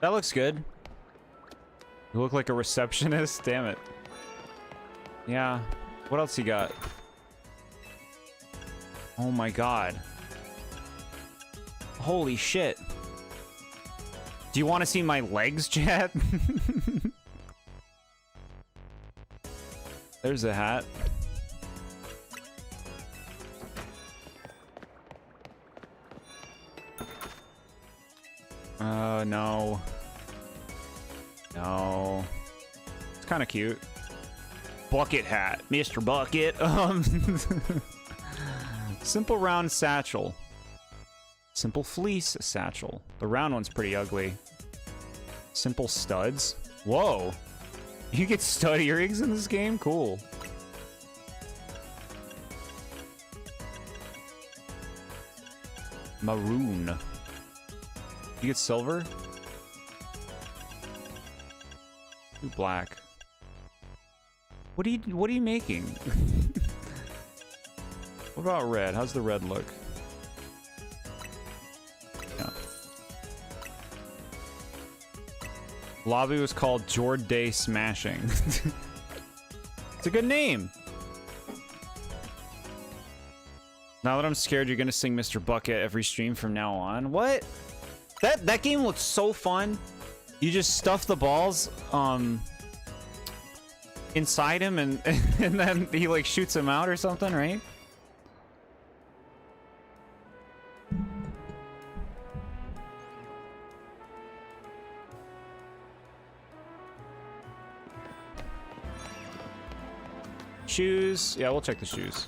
[SPEAKER 1] That looks good. You look like a receptionist? Damn it. Yeah. What else you got? Oh my god. Holy shit. Do you want to see my legs, chat? There's a hat. No. No. It's kind of cute. Bucket hat. Mr. Bucket. Simple round satchel. Simple fleece satchel. The round one's pretty ugly. Simple studs. Whoa. You get stud earrings in this game? Cool. Maroon. You get silver? Ooh, black. What are you making? What about red? How's the red look? Yeah. Lobby was called Jord Day Smashing. It's a good name. Now that I'm scared you're gonna sing Mr. Bucket every stream from now on. What? That game looks so fun. You just stuff the balls inside him and and then he like shoots him out or something, right? Shoes. Yeah, we'll check the shoes.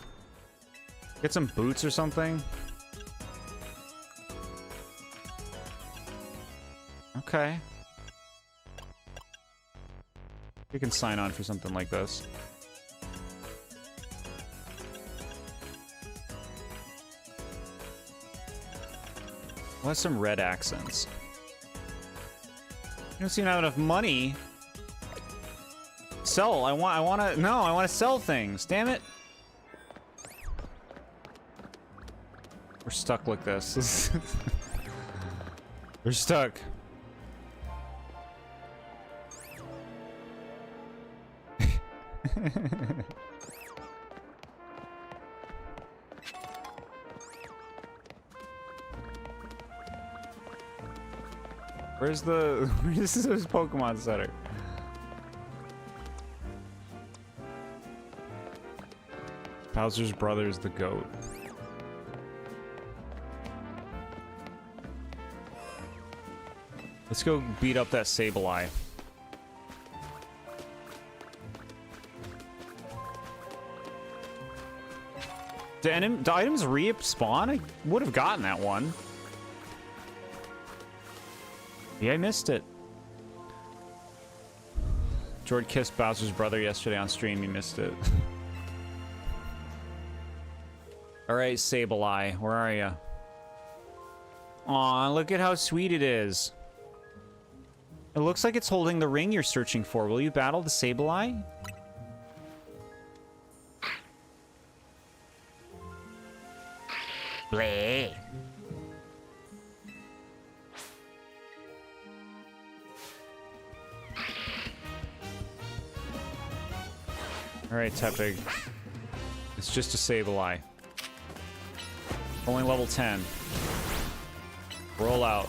[SPEAKER 1] Get some boots or something. Okay. We can sign on for something like this. What's some red accents? You don't seem to have enough money. Sell. I want to sell things. Damn it. We're stuck like this. We're stuck. Where's this Pokemon Center? Bowser's brother's the goat. Let's go beat up that Sableye. Do items respawn? I would have gotten that one. Yeah, I missed it. Jord kissed Bowser's brother yesterday on stream. You missed it. Alright, Sableye. Where are you? Aw, look at how sweet it is. It looks like it's holding the ring you're searching for. Will you battle the Sableye?
[SPEAKER 3] Bleh.
[SPEAKER 1] Alright, Tepig. It's just a Sableye. Only level 10. Roll out.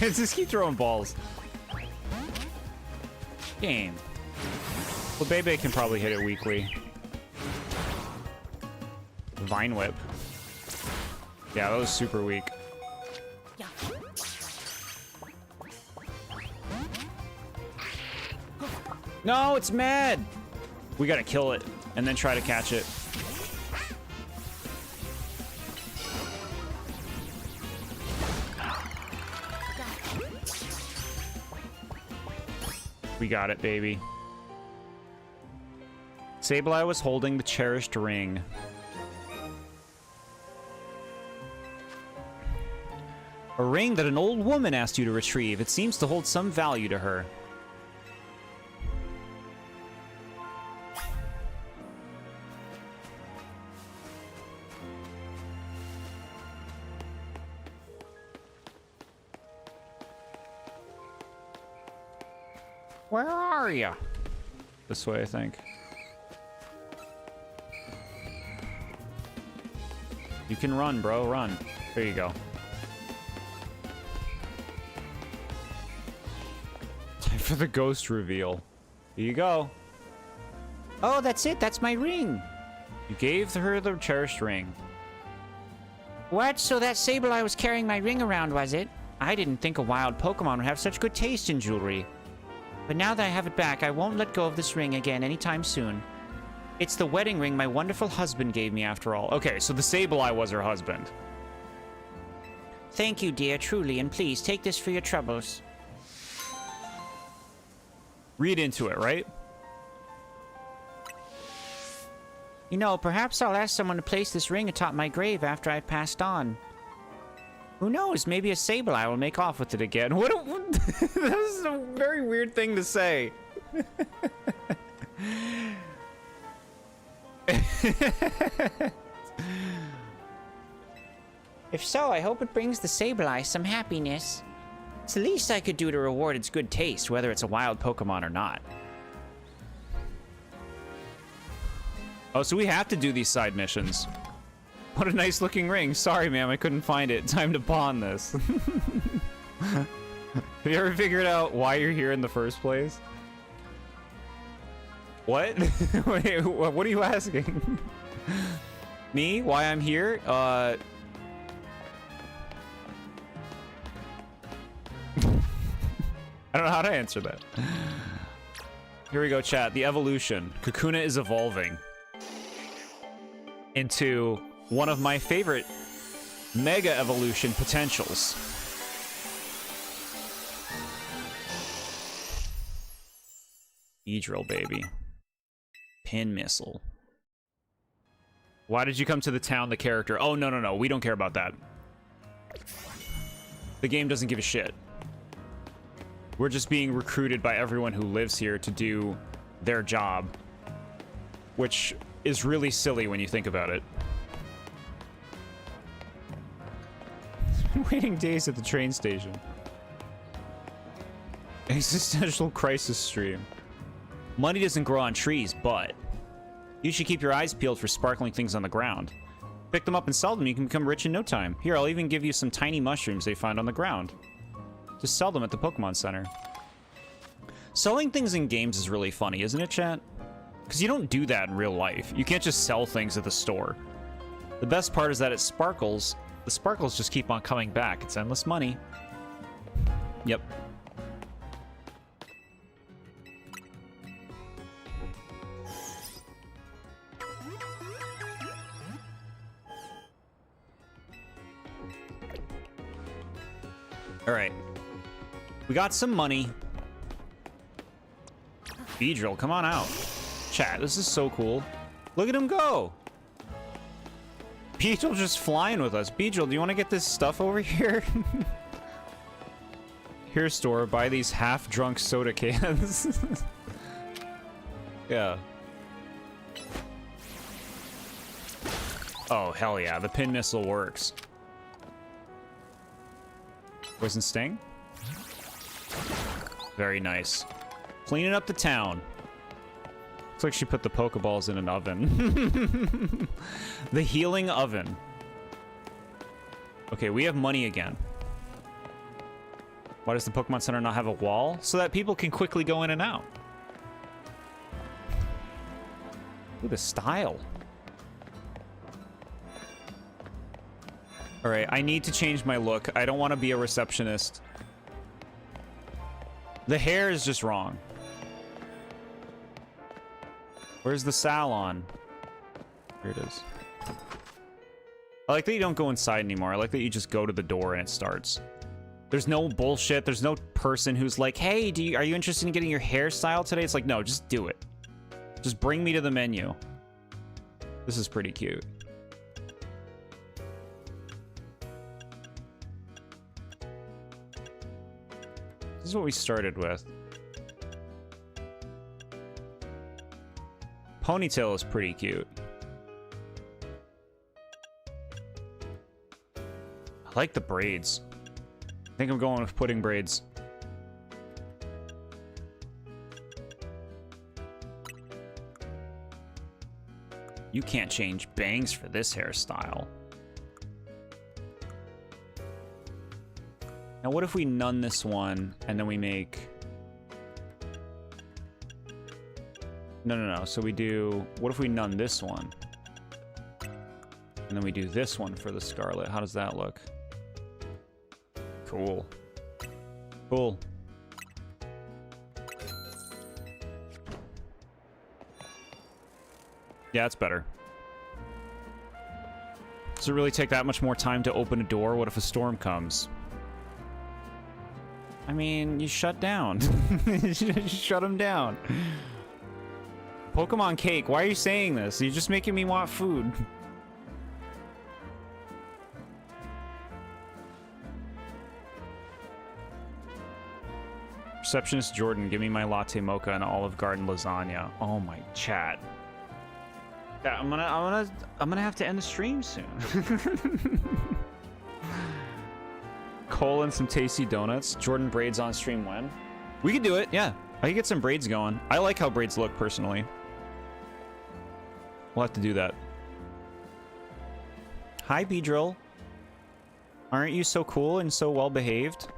[SPEAKER 1] Just keep throwing balls. Game. Well, Bebe can probably hit it weakly. Vine Whip. Yeah, that was super weak. No, it's mad! We gotta kill it. and then try to catch it. We got it, baby. Sableye was holding the cherished ring. A ring that an old woman asked you to retrieve. It seems to hold some value to her.
[SPEAKER 4] Where are you?
[SPEAKER 1] This way, I think. You can run, bro. Run. There you go. Time for the ghost reveal. Here you go.
[SPEAKER 4] Oh, that's it. That's my ring.
[SPEAKER 1] You gave her the cherished ring.
[SPEAKER 4] What? So that Sableye was carrying my ring around, was it? I didn't think a wild Pokemon would have such good taste in jewelry. But now that I have it back, I won't let go of this ring again anytime soon. It's the wedding ring my wonderful husband gave me after all.
[SPEAKER 1] Okay, so the Sableye was her husband.
[SPEAKER 4] Thank you, dear, truly, and please take this for your troubles.
[SPEAKER 1] Read into it, right?
[SPEAKER 4] You know, perhaps I'll ask someone to place this ring atop my grave after I've passed on. Who knows? Maybe a Sableye will make off with it again.
[SPEAKER 1] What? This is a very weird thing to say.
[SPEAKER 4] If so, I hope it brings the Sableye some happiness. It's the least I could do to reward its good taste, whether it's a wild Pokemon or not.
[SPEAKER 1] Oh, so we have to do these side missions. What a nice looking ring. Sorry, ma'am, I couldn't find it. Time to pawn this. Have you ever figured out why you're here in the first place? What? Wait, what are you asking? Me? Why I'm here? I don't know how to answer that. Here we go, chat. The evolution. Kakuna is evolving into one of my favorite Mega Evolution potentials. E-drill, baby. Pin missile. Why did you come to the town, the character? Oh, no, no, no. We don't care about that. The game doesn't give a shit. We're just being recruited by everyone who lives here to do their job. Which is really silly when you think about it. Waiting days at the train station. Existential crisis stream. Money doesn't grow on trees, but you should keep your eyes peeled for sparkling things on the ground. Pick them up and sell them, you can become rich in no time. Here, I'll even give you some tiny mushrooms they find on the ground. Just sell them at the Pokemon Center. Selling things in games is really funny, isn't it, chat? Because you don't do that in real life. You can't just sell things at the store. The best part is that it sparkles. The sparkles just keep on coming back. It's endless money. Yep. All right. We got some money. Beedrill, come on out. Chat, this is so cool. Look at him go. Beedrill just flying with us. Beedrill, do you want to get this stuff over here? Here, store, buy these half-drunk soda cans. Yeah. Oh, hell yeah. The pin missile works. Poison Sting? Very nice. Cleaning up the town. Looks like she put the Pokeballs in an oven. The healing oven. Okay, we have money again. Why does the Pokemon Center not have a wall? So that people can quickly go in and out. Look at the style. All right, I need to change my look. I don't want to be a receptionist. The hair is just wrong. Where's the salon? Here it is. I like that you don't go inside anymore. I like that you just go to the door and it starts. There's no bullshit. There's no person who's like, hey, are you interested in getting your hairstyle today? It's like, no, just do it. Just bring me to the menu. This is pretty cute. This is what we started with. Ponytail is pretty cute. I like the braids. I think I'm going with pudding braids. You can't change bangs for this hairstyle. Now what if we none this one and then we make... No. So we do... What if we none this one? And then we do this one for the Scarlet. How does that look? Cool. Cool. Yeah, it's better. Does it really take that much more time to open a door? What if a storm comes? I mean, you shut down. Shut them down. Pokemon Cake, why are you saying this? You're just making me want food. Receptionist Jordan, give me my latte mocha and Olive Garden lasagna. Oh my chat. Yeah, I'm gonna have to end the stream soon. Cole and some tasty donuts. Jordan braids on stream when? We could do it, yeah. I could get some braids going. I like how braids look personally. We'll have to do that. Hi, Beedrill. Aren't you so cool and so well behaved?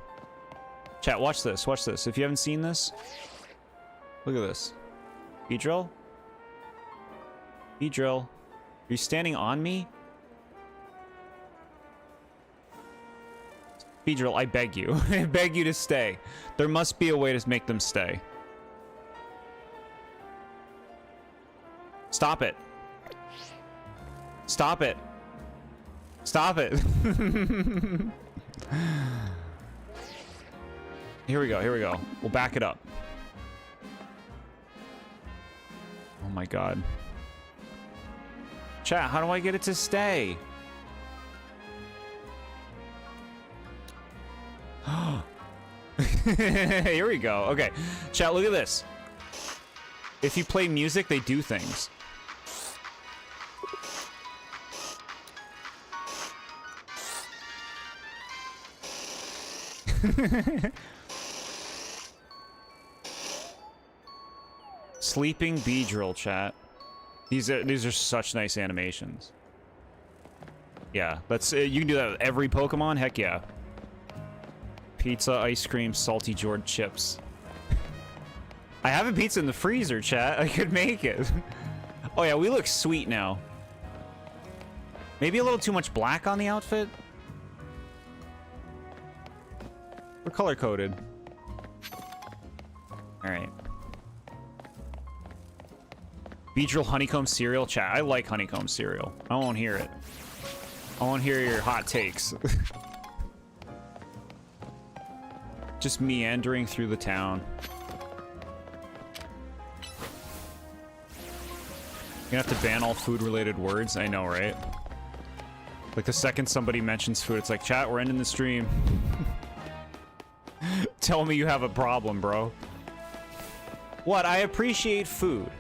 [SPEAKER 1] Chat, watch this. Watch this. If you haven't seen this, look at this. Beedrill? Beedrill? Are you standing on me? Beedrill, I beg you. I beg you to stay. There must be a way to make them stay. Stop it. Stop it. Stop it. Here we go, here we go. We'll back it up. Oh my god. Chat, how do I get it to stay? Here we go. Okay. Chat, look at this. If you play music, they do things. Sleeping Beedrill, chat. These are such nice animations. Yeah, let's you can do that with every Pokemon. Heck yeah. Pizza, ice cream, salty Jord chips. I have a pizza in the freezer, chat. I could make it. Oh yeah, we look sweet now. Maybe a little too much black on the outfit. We're color coded. All right. Beedrill honeycomb cereal, chat. I like honeycomb cereal. I won't hear it. I won't hear your hot takes. Just meandering through the town. You're gonna have to ban all food-related words. I know, right? Like the second somebody mentions food, it's like, chat, we're ending the stream. Tell me you have a problem, bro. What? I appreciate food.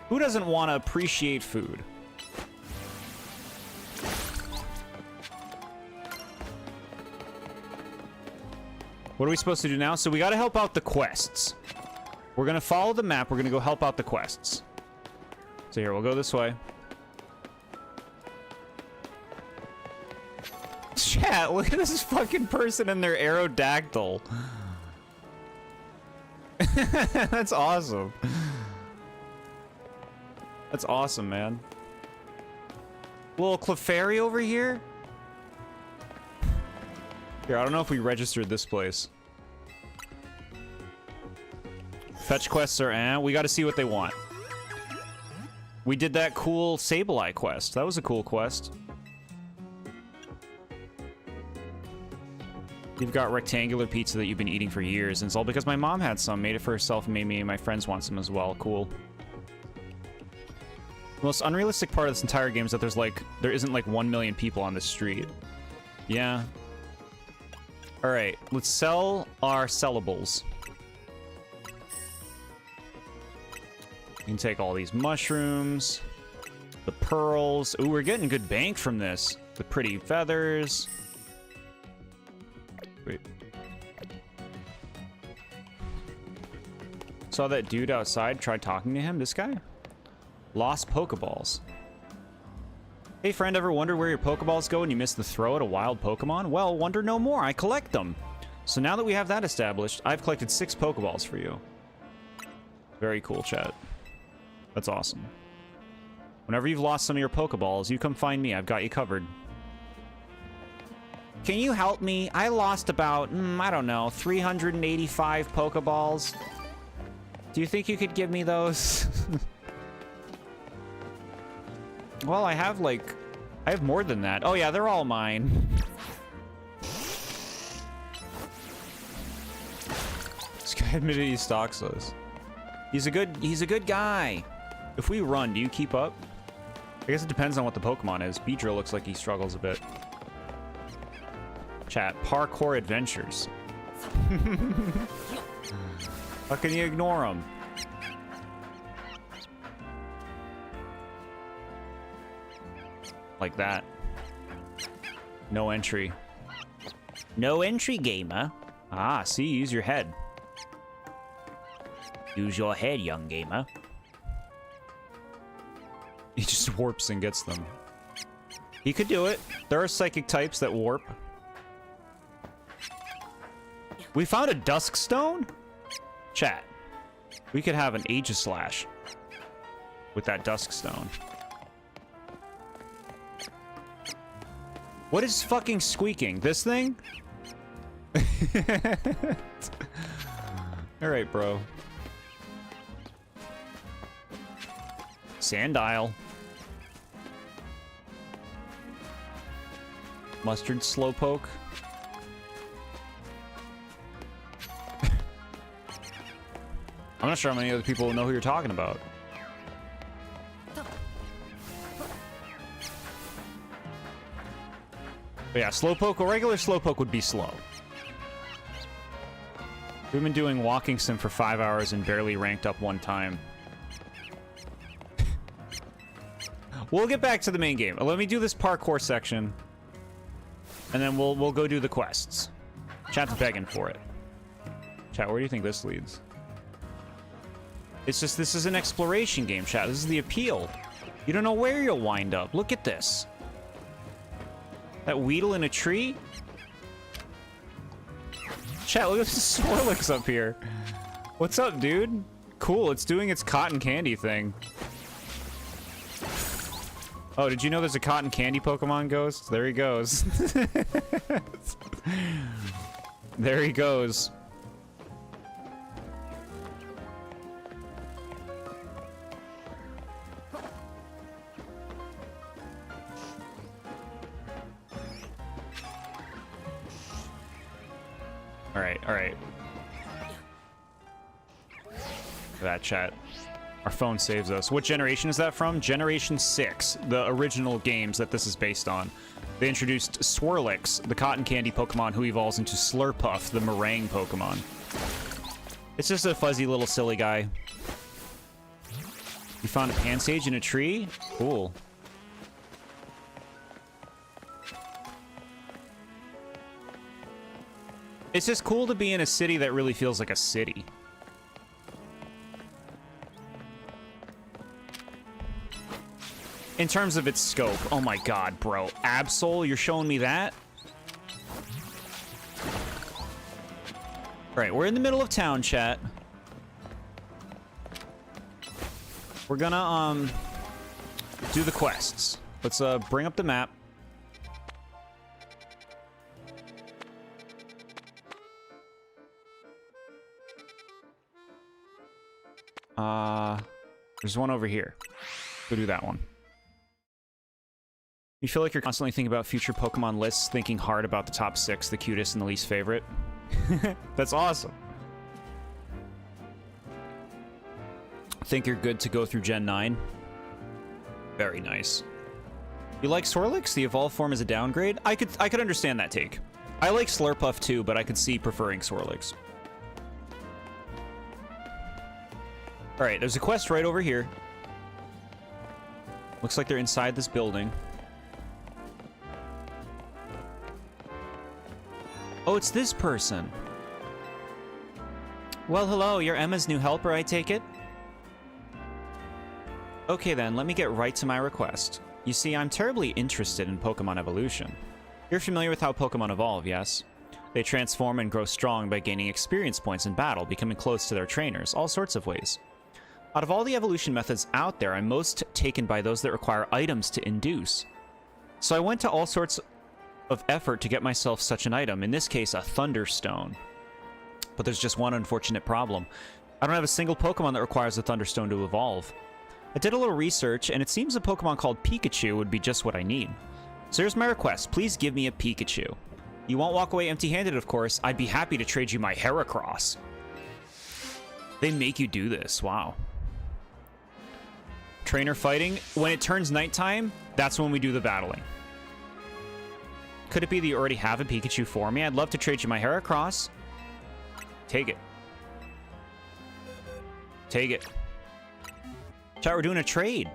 [SPEAKER 1] Who doesn't want to appreciate food? What are we supposed to do now? So we got to help out the quests. We're going to follow the map. We're going to go help out the quests. So here, we'll go this way. Chat, look at this fucking person and their Aerodactyl. That's awesome. That's awesome, man. Little Clefairy over here? Here, I don't know if we registered this place. Fetch quests are we gotta see what they want. We did that cool Sableye quest. That was a cool quest. You've got rectangular pizza that you've been eating for years, and it's all because my mom had some, made it for herself, and made me and my friends want some as well. Cool. The most unrealistic part of this entire game is that there isn't like 1 million people on this street. Yeah. Alright, let's sell our sellables. You can take all these mushrooms, the pearls. Ooh, we're getting good bank from this. The pretty feathers. Wait. Saw that dude outside, tried talking to him. This guy? Lost Pokeballs. Hey friend, ever wondered where your Pokeballs go when you miss the throw at a wild Pokemon? Well, wonder no more. I collect them. So now that we have that established, I've collected 6 Pokeballs for you. Very cool, chat. That's awesome. Whenever you've lost some of your Pokeballs, you come find me. I've got you covered.
[SPEAKER 4] Can you help me? I lost about, I don't know, 385 Pokeballs. Do you think you could give me those?
[SPEAKER 1] Well, I have more than that. Oh yeah, they're all mine. This guy admitted he stalks us. He's a good guy. If we run, do you keep up? I guess it depends on what the Pokemon is. Beedrill looks like he struggles a bit. Chat, parkour adventures. How can you ignore him? Like that. No entry.
[SPEAKER 3] No entry, gamer.
[SPEAKER 1] Ah, see, use your head.
[SPEAKER 3] Use your head, young gamer.
[SPEAKER 1] He just warps and gets them. He could do it. There are psychic types that warp. We found a Dusk Stone? Chat. We could have an Aegislash with that Dusk Stone. What is fucking squeaking? This thing? Alright, bro. Sandile. Mustard Slowpoke. I'm not sure how many other people know who you're talking about. But yeah, Slowpoke, a regular Slowpoke would be slow. We've been doing Walking Sim for 5 hours and barely ranked up one time. We'll get back to the main game. Let me do this parkour section. And then we'll go do the quests. Chat's begging for it. Chat, where do you think this leads? It's just, this is an exploration game, chat. This is the appeal. You don't know where you'll wind up. Look at this. That Weedle in a tree? Chat, look at this Swirlix up here. What's up, dude? Cool, it's doing its cotton candy thing. Oh, did you know there's a cotton candy Pokemon ghost? There he goes. There he goes. All right. That chat. Our phone saves us. What generation is that from? Generation 6, the original games that this is based on. They introduced Swirlix, the cotton candy Pokemon who evolves into Slurpuff, the meringue Pokemon. It's just a fuzzy little silly guy. You found a Pansage in a tree? Cool. It's just cool to be in a city that really feels like a city. In terms of its scope. Oh my god, bro. Absol, you're showing me that? Alright, we're in the middle of town, chat. We're gonna, do the quests. Let's, bring up the map. There's one over here. Go do that one. You feel like you're constantly thinking about future Pokemon lists, thinking hard about the top 6, the cutest and the least favorite. That's awesome. Think you're good to go through Gen 9? Very nice. You like Swirlix? The evolved form is a downgrade? I could understand that take. I like Slurpuff too, but I could see preferring Swirlix. Alright, there's a quest right over here. Looks like they're inside this building. Oh, it's this person. Well, hello, you're Emma's new helper, I take it? Okay then, let me get right to my request. You see, I'm terribly interested in Pokemon evolution. You're familiar with how Pokemon evolve, yes? They transform and grow strong by gaining experience points in battle, becoming close to their trainers, all sorts of ways. Out of all the evolution methods out there, I'm most taken by those that require items to induce. So I went to all sorts of effort to get myself such an item, in this case a Thunderstone. But there's just one unfortunate problem. I don't have a single Pokemon that requires a Thunderstone to evolve. I did a little research, and it seems a Pokemon called Pikachu would be just what I need. So here's my request, please give me a Pikachu. You won't walk away empty-handed, of course. I'd be happy to trade you my Heracross. They make you do this, wow. Trainer fighting, when it turns nighttime, that's when we do the battling. Could it be that you already have a Pikachu for me? I'd love to trade you my Heracross. Take it. Take it. Chat, we're doing a trade.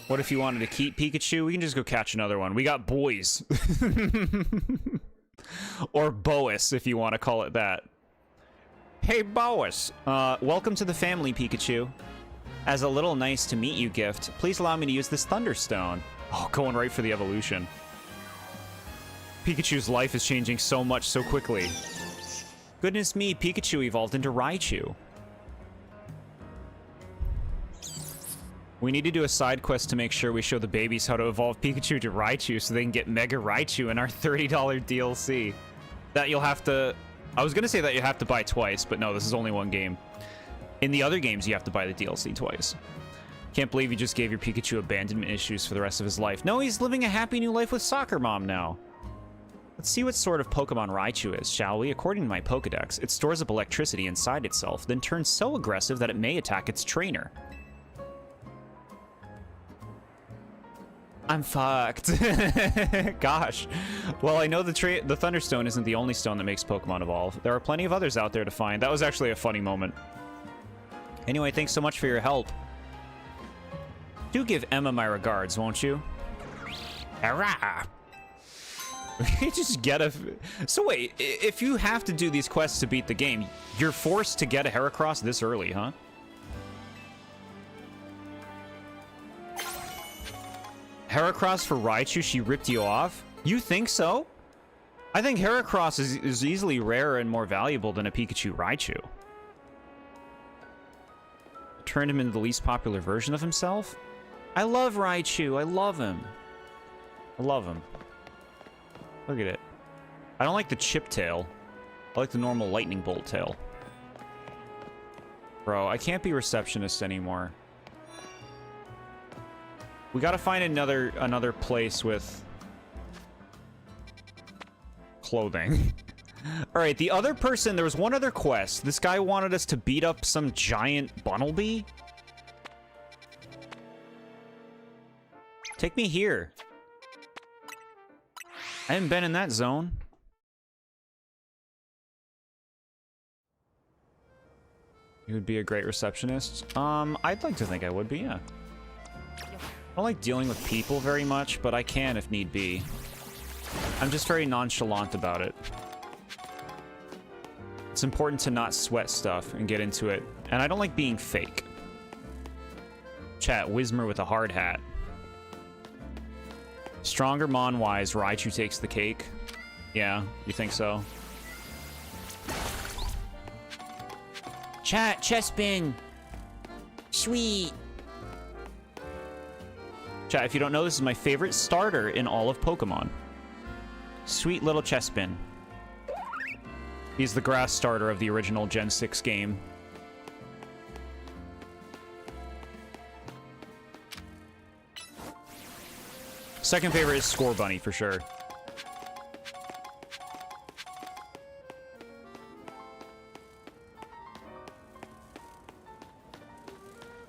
[SPEAKER 1] What if you wanted to keep Pikachu? We can just go catch another one. We got boys. Or Boas, if you want to call it that. Hey, Boas. Welcome to the family, Pikachu. As a little nice to meet you gift, please allow me to use this Thunderstone. Oh, going right for the evolution. Pikachu's life is changing so much so quickly. Goodness me, Pikachu evolved into Raichu. We need to do a side quest to make sure we show the babies how to evolve Pikachu to Raichu so they can get Mega Raichu in our $30 DLC. That you'll have to... I was going to say that you have to buy twice, but no, this is only one game. In the other games, you have to buy the DLC twice. Can't believe you just gave your Pikachu abandonment issues for the rest of his life. No, he's living a happy new life with Soccer Mom now. Let's see what sort of Pokemon Raichu is, shall we? According to my Pokedex, it stores up electricity inside itself, then turns so aggressive that it may attack its trainer. I'm fucked. Gosh. Well, I know the Thunderstone isn't the only stone that makes Pokemon evolve. There are plenty of others out there to find. That was actually a funny moment. Anyway, thanks so much for your help. Do give Emma my regards, won't you? Hurrah! Just get a... So wait, if you have to do these quests to beat the game, you're forced to get a Heracross this early, huh? Heracross for Raichu, she ripped you off? You think so? I think Heracross is easily rarer and more valuable than a Pikachu Raichu. Turned him into the least popular version of himself? I love Raichu. I love him. I love him. Look at it. I don't like the chip tail. I like the normal lightning bolt tail. Bro, I can't be receptionist anymore. We gotta find another place with clothing. Alright, the other person, there was one other quest. This guy wanted us to beat up some giant Bunnelby. Take me here. I haven't been in that zone. You would be a great receptionist? I'd like to think I would be, yeah. I don't like dealing with people very much, but I can if need be. I'm just very nonchalant about it. It's important to not sweat stuff and get into it. And I don't like being fake. Chat, Whismer with a hard hat. Stronger Mon-wise, Raichu takes the cake. Yeah, you think so?
[SPEAKER 4] Chat, Chespin. Sweet.
[SPEAKER 1] Chat, if you don't know, this is my favorite starter in all of Pokemon. Sweet little Chespin. He's the grass starter of the original Gen 6 game. Second favorite is Score Bunny, for sure.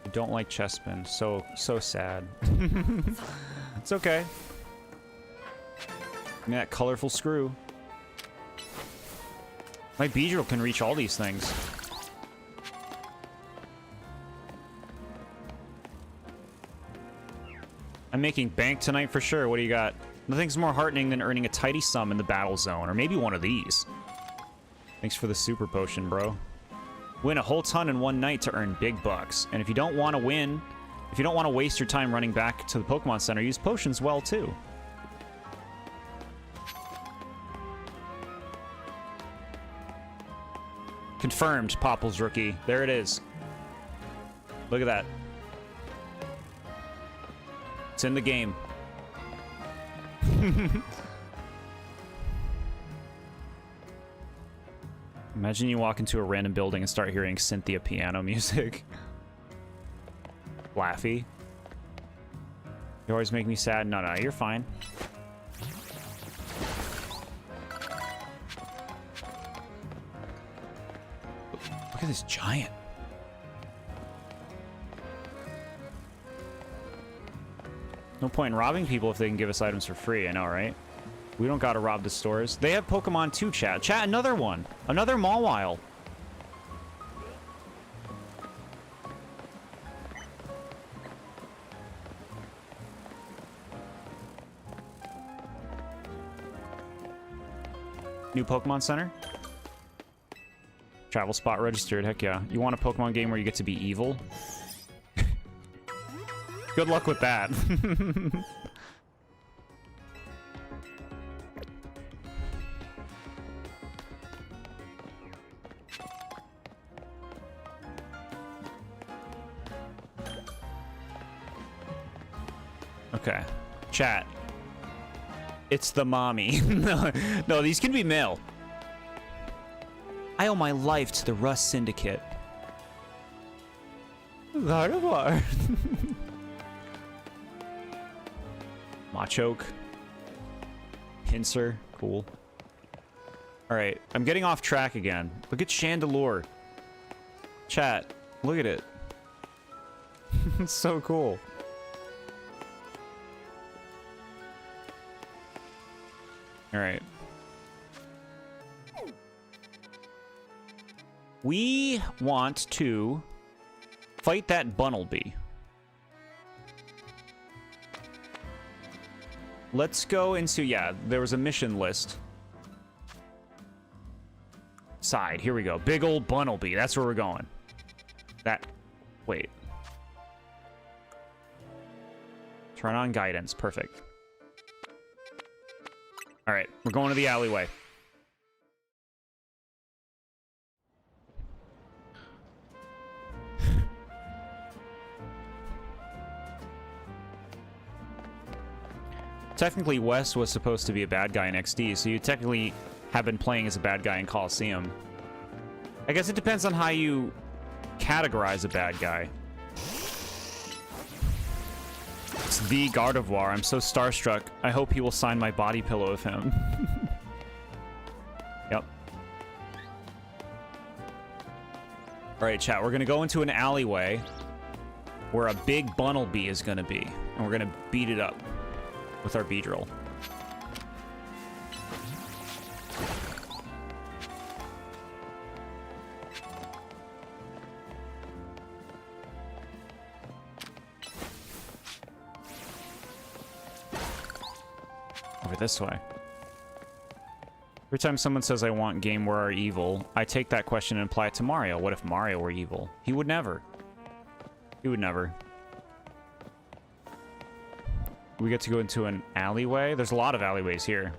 [SPEAKER 1] I don't like Chespin. So sad. It's okay. Give me that colorful screw. My Beedrill can reach all these things. I'm making bank tonight for sure. What do you got? Nothing's more heartening than earning a tidy sum in the battle zone, or maybe one of these. Thanks for the super potion, bro. Win a whole ton in one night to earn big bucks. And if you don't want to win, if you don't want to waste your time running back to the Pokemon Center, use potions well too. Confirmed, Popple's rookie. There it is. Look at that. It's in the game. Imagine you walk into a random building and start hearing Cynthia piano music. Laffy. You always make me sad. No, you're fine. Look at this giant. No point in robbing people if they can give us items for free. I know, right? We don't gotta rob the stores. They have Pokemon too, chat. Chat, another one. Another Mawile. New Pokemon Center? Travel spot registered. Heck yeah. You want a Pokemon game where you get to be evil? Good luck with that. Okay. Chat. It's the mommy. No, these can be male. I owe my life to the Rust Syndicate. Gardevoir. Machoke. Pinsir. Cool. Alright, I'm getting off track again. Look at Chandelure. Chat, look at it. It's so cool. Alright. We want to fight that Bunnelby. Let's go into, yeah, there was a mission list. Side, here we go. Big old Bunnelby, that's where we're going. Wait. Turn on guidance, perfect. Alright, we're going to the alleyway. Technically, Wes was supposed to be a bad guy in XD, so you technically have been playing as a bad guy in Coliseum. I guess it depends on how you categorize a bad guy. It's the Gardevoir. I'm so starstruck. I hope he will sign my body pillow of him. Yep. Alright, chat. We're going to go into an alleyway where a big Bunnelby is going to be. And we're going to beat it up with our Beedrill. Over this way. Every time someone says I want game where are evil, I take that question and apply it to Mario. What if Mario were evil? He would never. He would never. We get to go into an alleyway. There's a lot of alleyways here.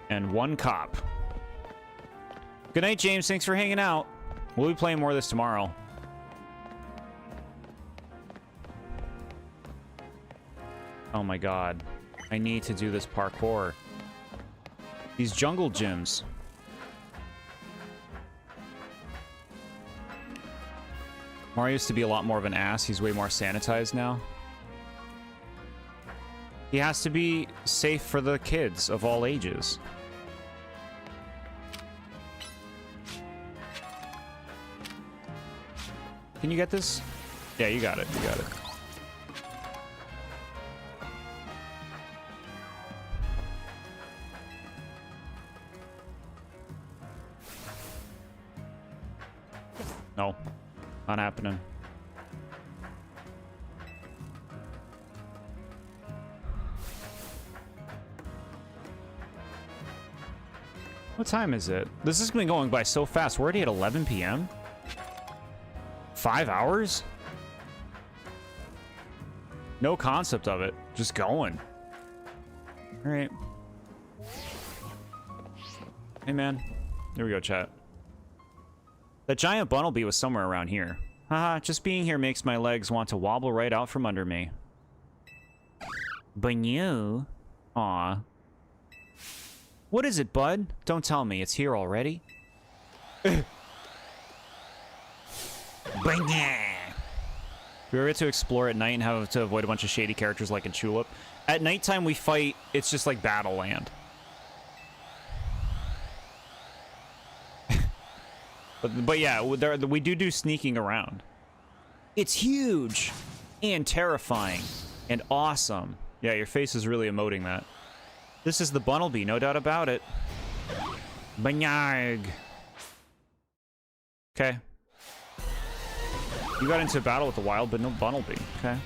[SPEAKER 1] And one cop. Good night, James. Thanks for hanging out. We'll be playing more of this tomorrow. Oh my god. I need to do this parkour. These jungle gyms. Mario used to be a lot more of an ass. He's way more sanitized now. He has to be safe for the kids of all ages. Can you get this? Yeah, you got it. You got it. No. Not happening. What time is it? This has been going by so fast. We're already at 11 p.m.? 5 hours? No concept of it. Just going. Alright. Hey, man. Here we go, chat. That giant Bunnelby was somewhere around here. Haha, just being here makes my legs want to wobble right out from under me.
[SPEAKER 4] Bunyu?
[SPEAKER 1] Aw. What is it, bud? Don't tell me. It's here already?
[SPEAKER 4] Bunyu!
[SPEAKER 1] We ever get to explore at night and have to avoid a bunch of shady characters like in Tulip? At nighttime we fight, it's just like Battle Land. But yeah, we do sneaking around. It's huge and terrifying and awesome. Yeah, your face is really emoting that. This is the Bunnelby, no doubt about it.
[SPEAKER 4] Banyarg.
[SPEAKER 1] Okay. You got into a battle with the wild, but no Bunnelby. Okay.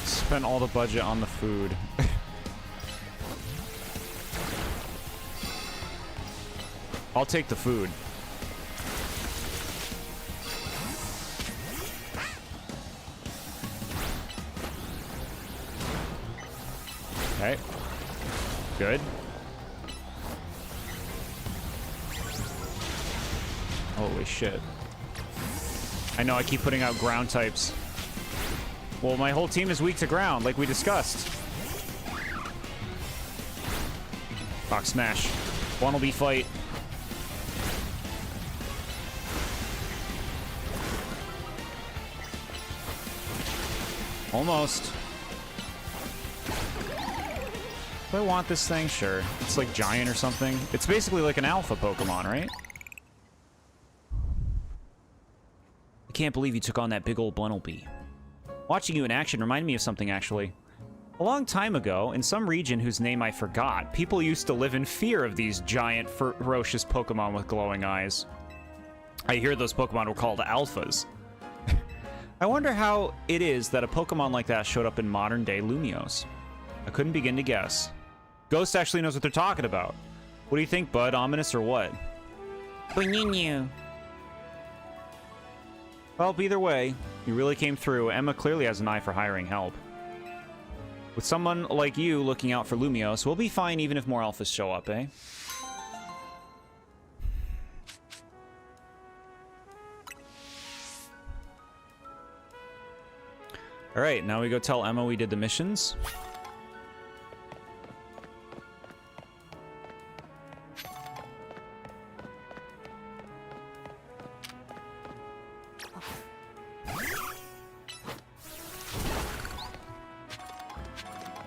[SPEAKER 1] Spent all the budget on the food. I'll take the food. Okay. Good. Holy shit. I know I keep putting out ground types. Well, my whole team is weak to ground, like we discussed. Rock smash. Bunnelby fight. Almost. Do I want this thing? Sure. It's like giant or something. It's basically like an alpha Pokemon, right? I can't believe you took on that big old Bunnelby. Watching you in action reminded me of something, actually. A long time ago, in some region whose name I forgot, people used to live in fear of these giant, ferocious Pokemon with glowing eyes. I hear those Pokemon were called alphas. I wonder how it is that a Pokemon like that showed up in modern-day Lumiose. I couldn't begin to guess. Ghost actually knows what they're talking about. What do you think, bud? Ominous or what?
[SPEAKER 4] Bunyu.
[SPEAKER 1] Well, either way, you really came through. Emma clearly has an eye for hiring help. With someone like you looking out for Lumiose, we'll be fine even if more alphas show up, eh? Alright, now we go tell Emma we did the missions.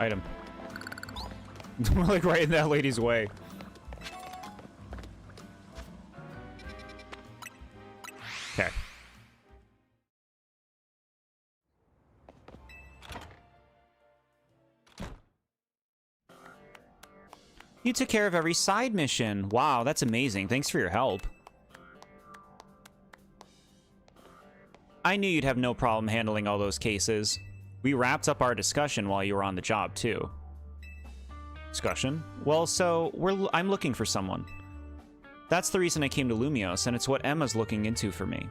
[SPEAKER 1] Item. We're like right in that lady's way. Okay. You took care of every side mission. Wow, that's amazing. Thanks for your help. I knew you'd have no problem handling all those cases. We wrapped up our discussion while you were on the job, too. Discussion. Well, so I'm looking for someone. That's the reason I came to Lumios, and it's what Emma's looking into for me.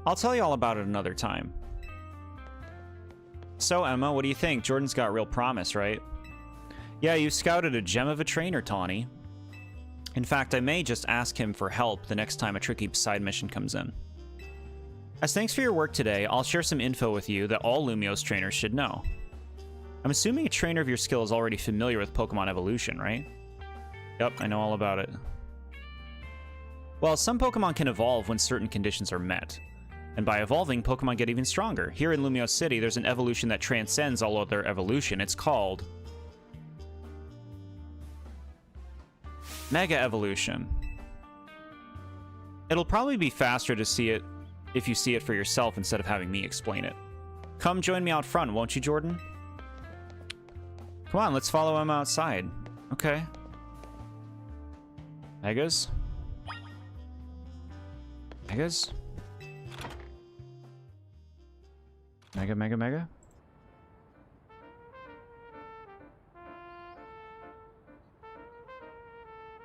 [SPEAKER 1] I'll tell you all about it another time. So, Emma, what do you think? Jordan's got real promise, right? Yeah, you scouted a gem of a trainer, Tawny. In fact, I may just ask him for help the next time a tricky side mission comes in. As thanks for your work today, I'll share some info with you that all Lumios trainers should know. I'm assuming a trainer of your skill is already familiar with Pokemon evolution, right? Yep, I know all about it. Well, some Pokemon can evolve when certain conditions are met. And by evolving, Pokemon get even stronger. Here in Lumios City, there's an evolution that transcends all other evolution. It's called Mega Evolution. It'll probably be faster to see it if you see it for yourself instead of having me explain it. Come join me out front, won't you, Jordan? Come on, let's follow him outside. Okay. Megas? Megas? Mega, mega, mega?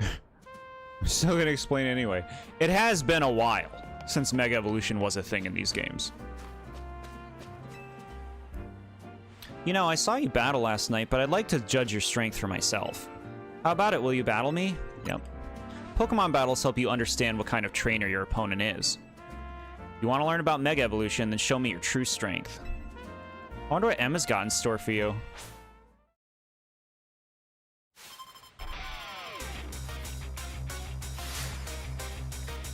[SPEAKER 1] I'm still gonna explain it anyway. It has been a while since Mega Evolution was a thing in these games. You know, I saw you battle last night, but I'd like to judge your strength for myself. How about it? Will you battle me? Yep. Pokemon battles help you understand what kind of trainer your opponent is. You want to learn about Mega Evolution, then show me your true strength. I wonder what Emma's got in store for you.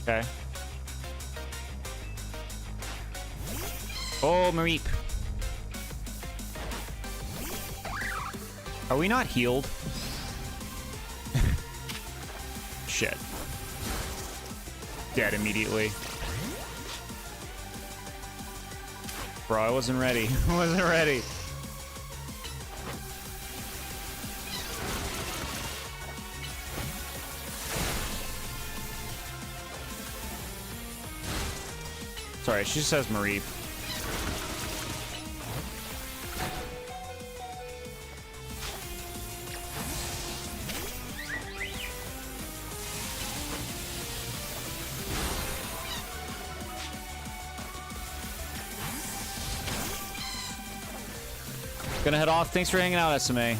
[SPEAKER 1] Okay. Oh, Mareep. Are we not healed? Shit. Dead immediately. Bro, I wasn't ready. I wasn't ready. Sorry, she just says Mareep. Gonna head off. Thanks for hanging out, SMA.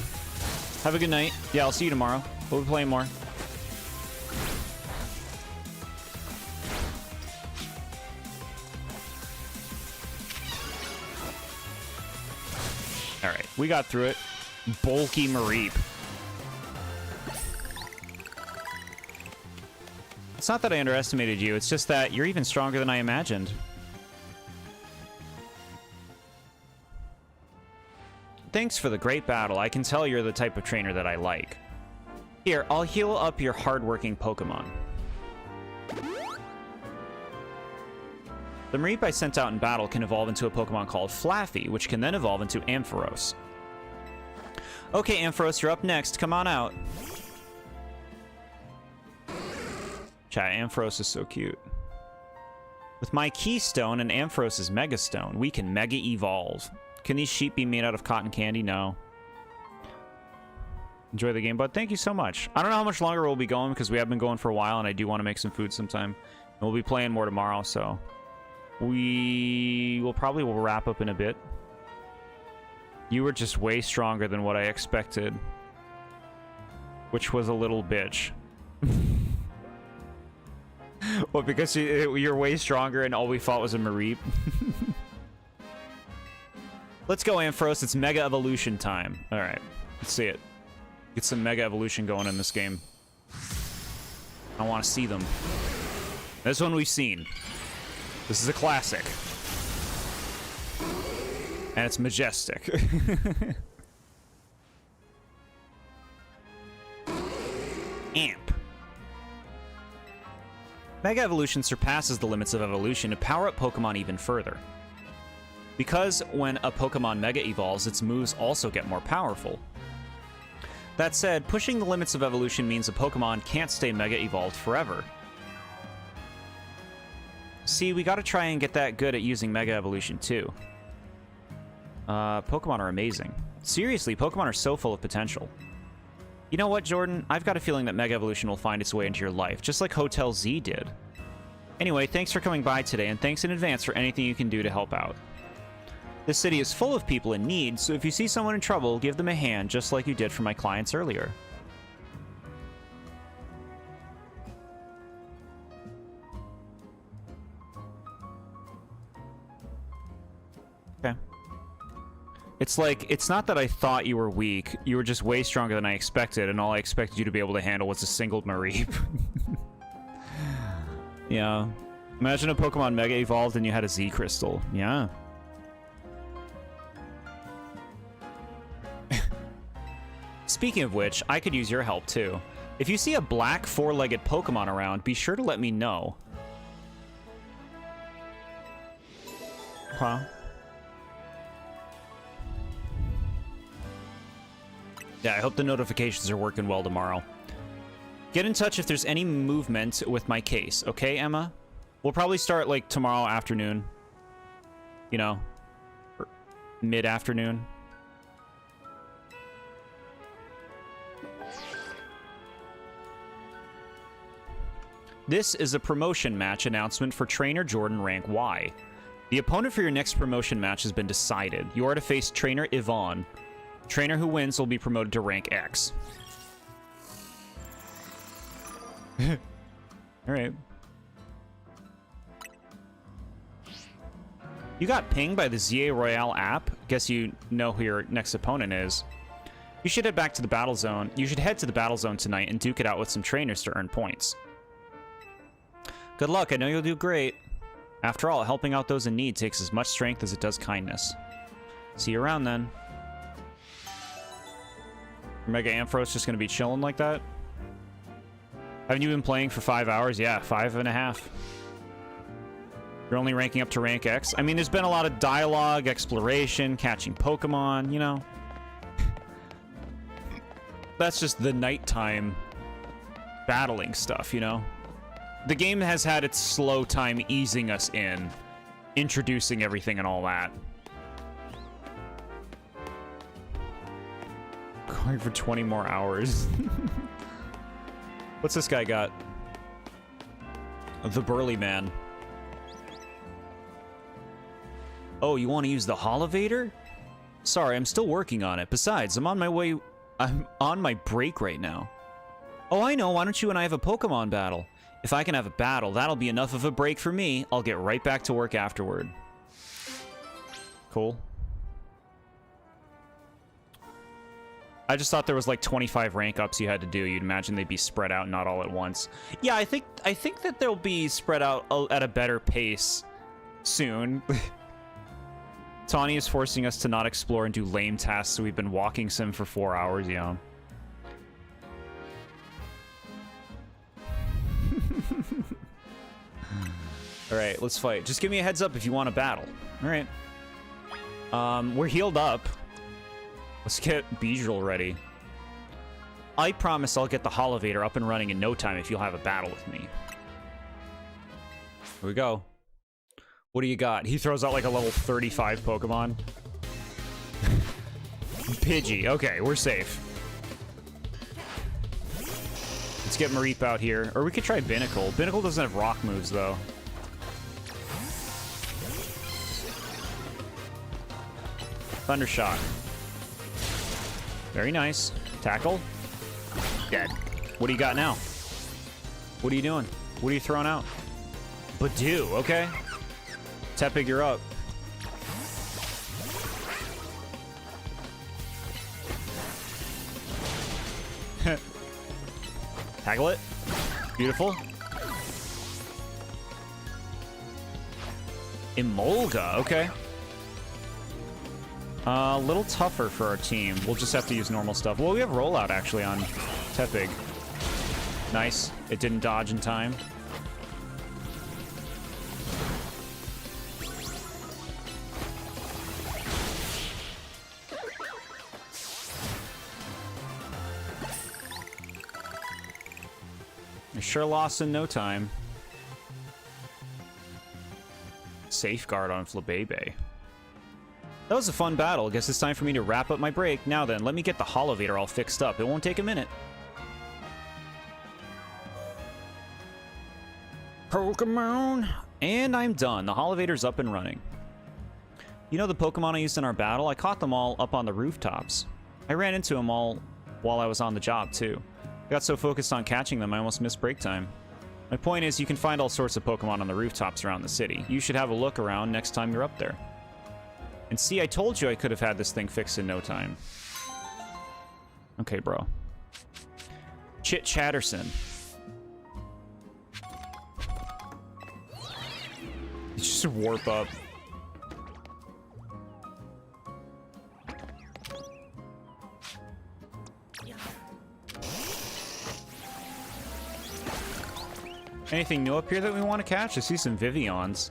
[SPEAKER 1] Have a good night. Yeah, I'll see you tomorrow. We'll be playing more. Alright, we got through it. Bulky Mareep. It's not that I underestimated you, it's just that you're even stronger than I imagined. Thanks for the great battle. I can tell you're the type of trainer that I like. Here, I'll heal up your hardworking Pokemon. The Mareep I sent out in battle can evolve into a Pokemon called Flaffy, which can then evolve into Ampharos. Okay, Ampharos, you're up next. Come on out. Chat, Ampharos is so cute. With my Keystone and Ampharos' Mega Stone, we can Mega Evolve. Can these sheep be made out of cotton candy? No. Enjoy the game, bud. Thank you so much. I don't know how much longer we'll be going because we have been going for a while and I do want to make some food sometime. And we'll be playing more tomorrow, so we will probably wrap up in a bit. You were just way stronger than what I expected, which was a little bitch. Well, because you're way stronger and all we fought was a Mareep. Let's go, Ampharos. It's Mega Evolution time. All right. Let's see it. Get some Mega Evolution going in this game. I want to see them. This one we've seen. This is a classic. And it's majestic. Amp. Mega Evolution surpasses the limits of evolution to power up Pokemon even further. Because when a Pokemon Mega Evolves, its moves also get more powerful. That said, pushing the limits of evolution means a Pokemon can't stay Mega Evolved forever. See, we gotta try and get that good at using Mega Evolution too. Pokemon are amazing. Seriously, Pokemon are so full of potential. You know what, Jordan? I've got a feeling that Mega Evolution will find its way into your life, just like Hotel Z did. Anyway, thanks for coming by today, and thanks in advance for anything you can do to help out. This city is full of people in need, so if you see someone in trouble, give them a hand, just like you did for my clients earlier. Okay. It's like, it's not that I thought you were weak, you were just way stronger than I expected, and all I expected you to be able to handle was a single Mareep. Yeah. Imagine a Pokemon Mega evolved and you had a Z Crystal. Yeah. Speaking of which, I could use your help too. If you see a black four-legged Pokemon around, be sure to let me know. Huh? Yeah, I hope the notifications are working well tomorrow. Get in touch if there's any movement with my case, okay, Emma? We'll probably start, like, tomorrow afternoon. You know? Or mid-afternoon. This is a promotion match announcement for Trainer Jordan Rank Y. The opponent for your next promotion match has been decided. You are to face Trainer Yvonne. The trainer who wins will be promoted to Rank X. Alright. You got pinged by the ZA Royale app? Guess you know who your next opponent is. You should head back to the battle zone. You should head to the battle zone tonight and duke it out with some trainers to earn points. Good luck, I know you'll do great. After all, helping out those in need takes as much strength as it does kindness. See you around then. Mega Ampharos just gonna be chilling like that? Haven't you been playing for 5 hours? Yeah, 5.5. You're only ranking up to rank X? I mean, there's been a lot of dialogue, exploration, catching Pokemon, you know? That's just the nighttime battling stuff, you know? The game has had its slow time easing us in, introducing everything and all that. Going for 20 more hours. What's this guy got? The Burly Man. Oh, you want to use the Holovator? Sorry, I'm still working on it. Besides, I'm on my break right now. Oh, I know. Why don't you and I have a Pokemon battle? If I can have a battle, that'll be enough of a break for me. I'll get right back to work afterward. Cool. I just thought there was like 25 rank ups you had to do. You'd imagine they'd be spread out, not all at once. Yeah, I think that they'll be spread out at a better pace soon. Tawny is forcing us to not explore and do lame tasks, so we've been walking sim for 4 hours, yeah. Alright, let's fight. Just give me a heads up if you want to battle. Alright. We're healed up. Let's get Beedrill ready. I promise I'll get the Holovator up and running in no time if you'll have a battle with me. Here we go. What do you got? He throws out like a level 35 Pokemon. Pidgey. Okay, we're safe. Let's get Mareep out here. Or we could try Binnacle. Binnacle doesn't have rock moves, though. Thundershock. Very nice. Tackle. Dead. What do you got now? What are you doing? What are you throwing out? Badoo, okay. Tepig, you're up. Tackle it. Beautiful. Emolga, okay. A little tougher for our team. We'll just have to use normal stuff. Well, we have rollout actually on Tepig. Nice. It didn't dodge in time. Sure lost in no time. Safeguard on Flabebe. That was a fun battle. Guess it's time for me to wrap up my break. Now then, let me get the Holovator all fixed up. It won't take a minute. Pokemon! And I'm done. The Holovator's up and running. You know the Pokemon I used in our battle? I caught them all up on the rooftops. I ran into them all while I was on the job, too. I got so focused on catching them, I almost missed break time. My point is, you can find all sorts of Pokemon on the rooftops around the city. You should have a look around next time you're up there. And see, I told you I could have had this thing fixed in no time. Okay, bro. Chit Chatterson. Just warp up. Anything new up here that we want to catch? I see some Vivians.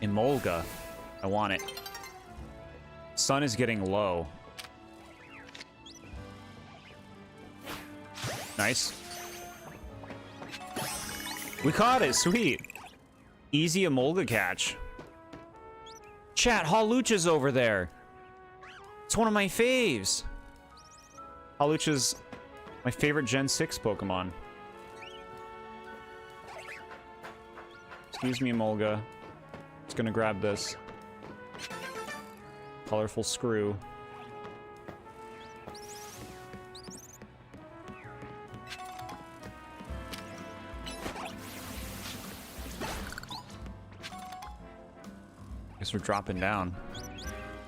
[SPEAKER 1] Emolga. I want it. Sun is getting low. Nice. We caught it. Sweet. Easy Emolga catch. Chat, Hawlucha's over there. It's one of my faves. Hawlucha's my favorite Gen 6 Pokemon. Excuse me, Emolga. Just gonna grab this. Colorful screw. Guess we're dropping down.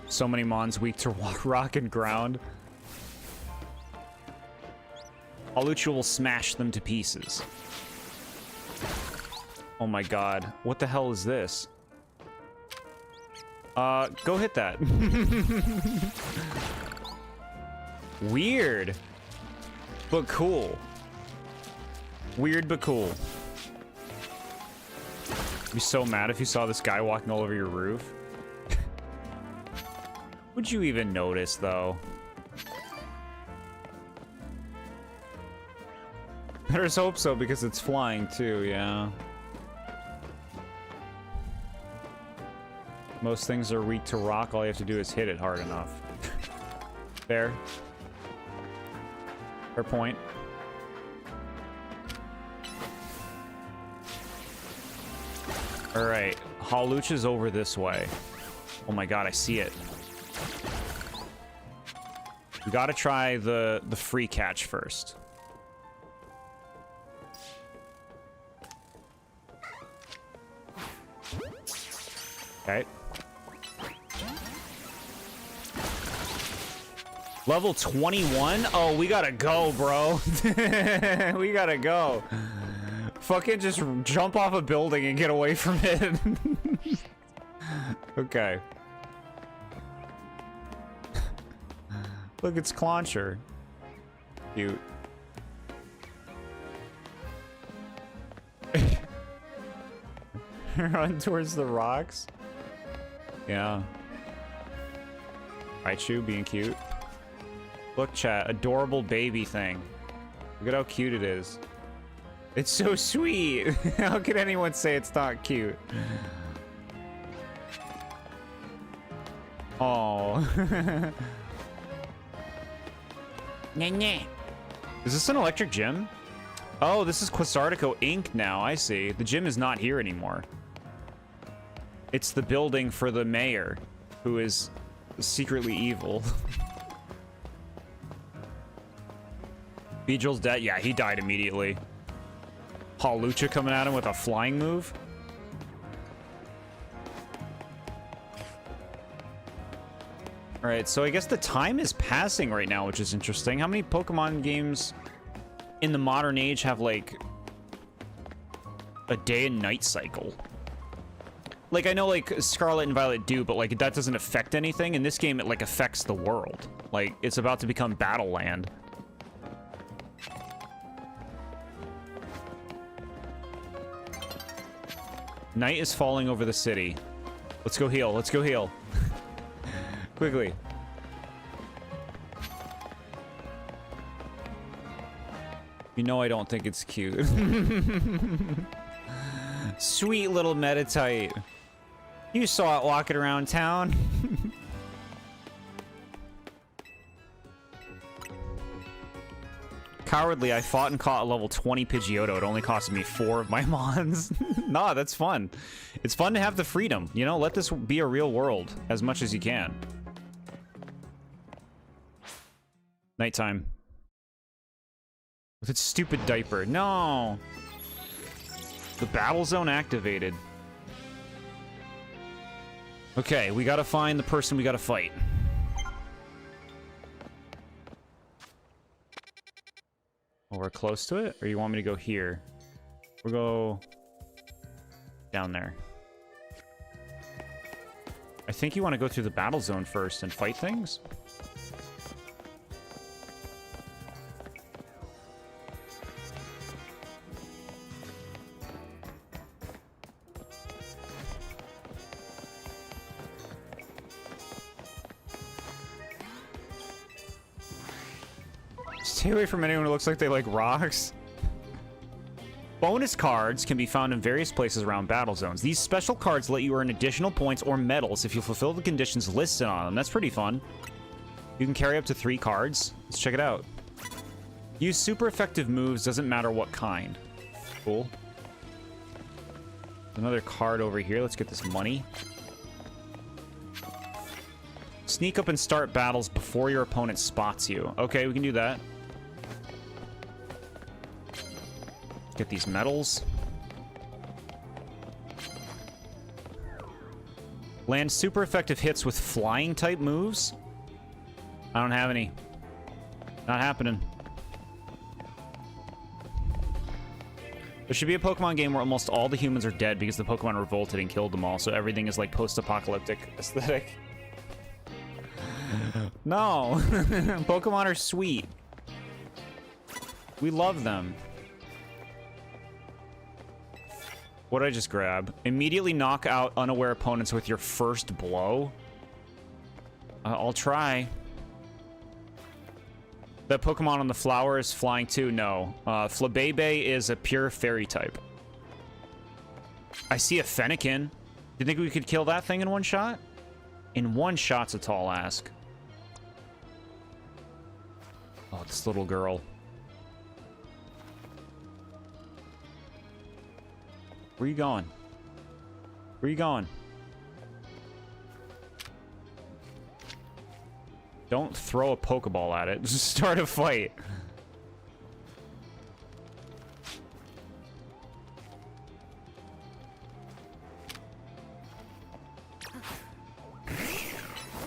[SPEAKER 1] So many Mons weak to rock and ground. Hawlucha will smash them to pieces. Oh my god. What the hell is this? Go hit that. Weird. But cool. Weird but cool. I'd be so mad if you saw this guy walking all over your roof. Would you even notice, though? Better hope so, because it's flying, too, yeah. Most things are weak to rock. All you have to do is hit it hard enough. Fair. Fair point. Alright. Hawlucha's over this way. Oh my god, I see it. We gotta try the free catch first. Okay. Level 21? Oh, we gotta go, bro. We gotta go. Fucking just jump off a building and get away from it. Okay. Look, it's Clauncher. Cute. Run towards the rocks. Yeah. Raichu being cute. Look, chat, adorable baby thing. Look at how cute it is. It's so sweet. How can anyone say it's not cute? Oh. Is this an electric gym? Oh, this is Quasartico Inc. now. I see. The gym is not here anymore. It's the building for the mayor, who is secretly evil. Beedrill's dead? Yeah, he died immediately. Hawlucha coming at him with a flying move? Alright, so I guess the time is passing right now, which is interesting. How many Pokemon games in the modern age have, like, a day and night cycle? Like, I know, like, Scarlet and Violet do, but, like, that doesn't affect anything. In this game, it, like, affects the world. Like, it's about to become Battle Land. Night is falling over the city. Let's go heal. Let's go heal. Quickly. You know I don't think it's cute. Sweet little Meditite. You saw it walking around town. Cowardly, I fought and caught a level 20 Pidgeotto. It only costed me 4 of my mons. Nah, that's fun. It's fun to have the freedom. You know, let this be a real world as much as you can. Nighttime. With its stupid diaper. No! The battle zone activated. Okay, we gotta find the person we gotta fight. Oh, we're close to it? Or you want me to go here? We'll go down there. I think you want to go through the battle zone first and fight things? Stay away from anyone who looks like they like rocks. Bonus cards can be found in various places around battle zones. These special cards let you earn additional points or medals if you fulfill the conditions listed on them. That's pretty fun. You can carry up to 3 cards. Let's check it out. Use super effective moves, doesn't matter what kind. Cool. Another card over here. Let's get this money. Sneak up and start battles before your opponent spots you. Okay, we can do that. Get these medals. Land super effective hits with flying type moves. I don't have any. Not happening. There should be a Pokemon game where almost all the humans are dead because the Pokemon revolted and killed them all, so everything is like post-apocalyptic aesthetic. No. Pokemon are sweet. We love them. What did I just grab? Immediately knock out unaware opponents with your first blow? I'll try. That Pokemon on the flower is flying too? No. Flabebe is a pure fairy type. I see a Fennekin. Do you think we could kill that thing in one shot? In one shot's a tall ask. Oh, this little girl. Where are you going? Where are you going? Don't throw a Pokeball at it. Just start a fight.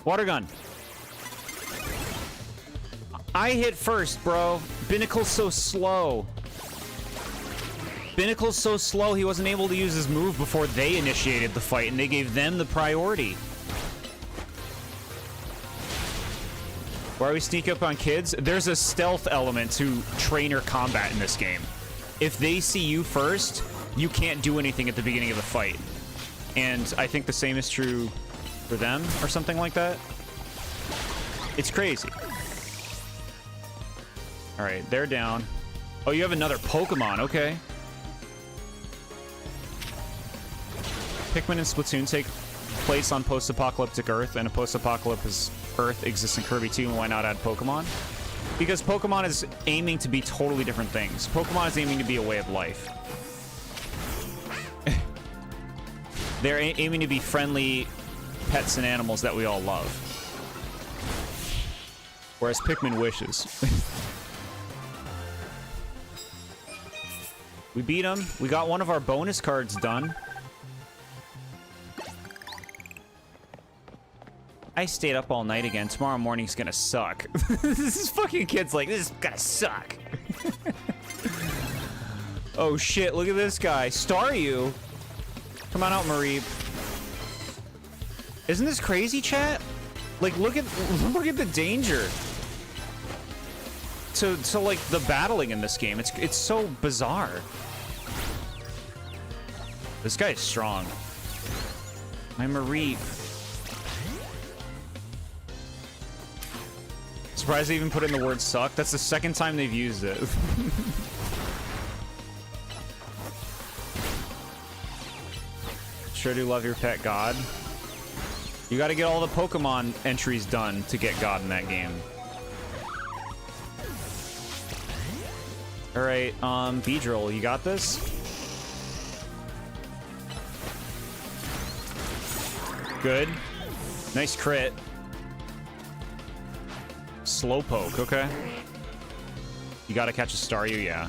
[SPEAKER 1] Water gun. I hit first, bro. Binnacle's so slow. Binnacle's so slow, he wasn't able to use his move before they initiated the fight, and they gave them the priority. Why we sneak up on kids? There's a stealth element to trainer combat in this game. If they see you first, you can't do anything at the beginning of the fight. And I think the same is true for them, or something like that. It's crazy. Alright, they're down. Oh, you have another Pokemon, okay. Pikmin and Splatoon take place on post-apocalyptic Earth, and a post-apocalyptic Earth exists in Kirby too, and why not add Pokemon? Because Pokemon is aiming to be totally different things. Pokemon is aiming to be a way of life. They're aiming to be friendly pets and animals that we all love. Whereas Pikmin wishes. We beat him. We got one of our bonus cards done. I stayed up all night again. Tomorrow morning's gonna suck. This fucking kid's like, this is gonna suck. Oh shit, look at this guy. Staryu. Come on out, Mareep. Isn't this crazy, chat? Like, look at the danger. To like the battling in this game. It's so bizarre. This guy is strong. My Mareep. Surprised they even put in the word suck. That's the second time they've used it. Sure do love your pet god. You gotta get all the Pokemon entries done to get god in that game. Alright, Beedrill, you got this? Good. Nice crit. Slowpoke, okay. You gotta catch a Staryu, yeah.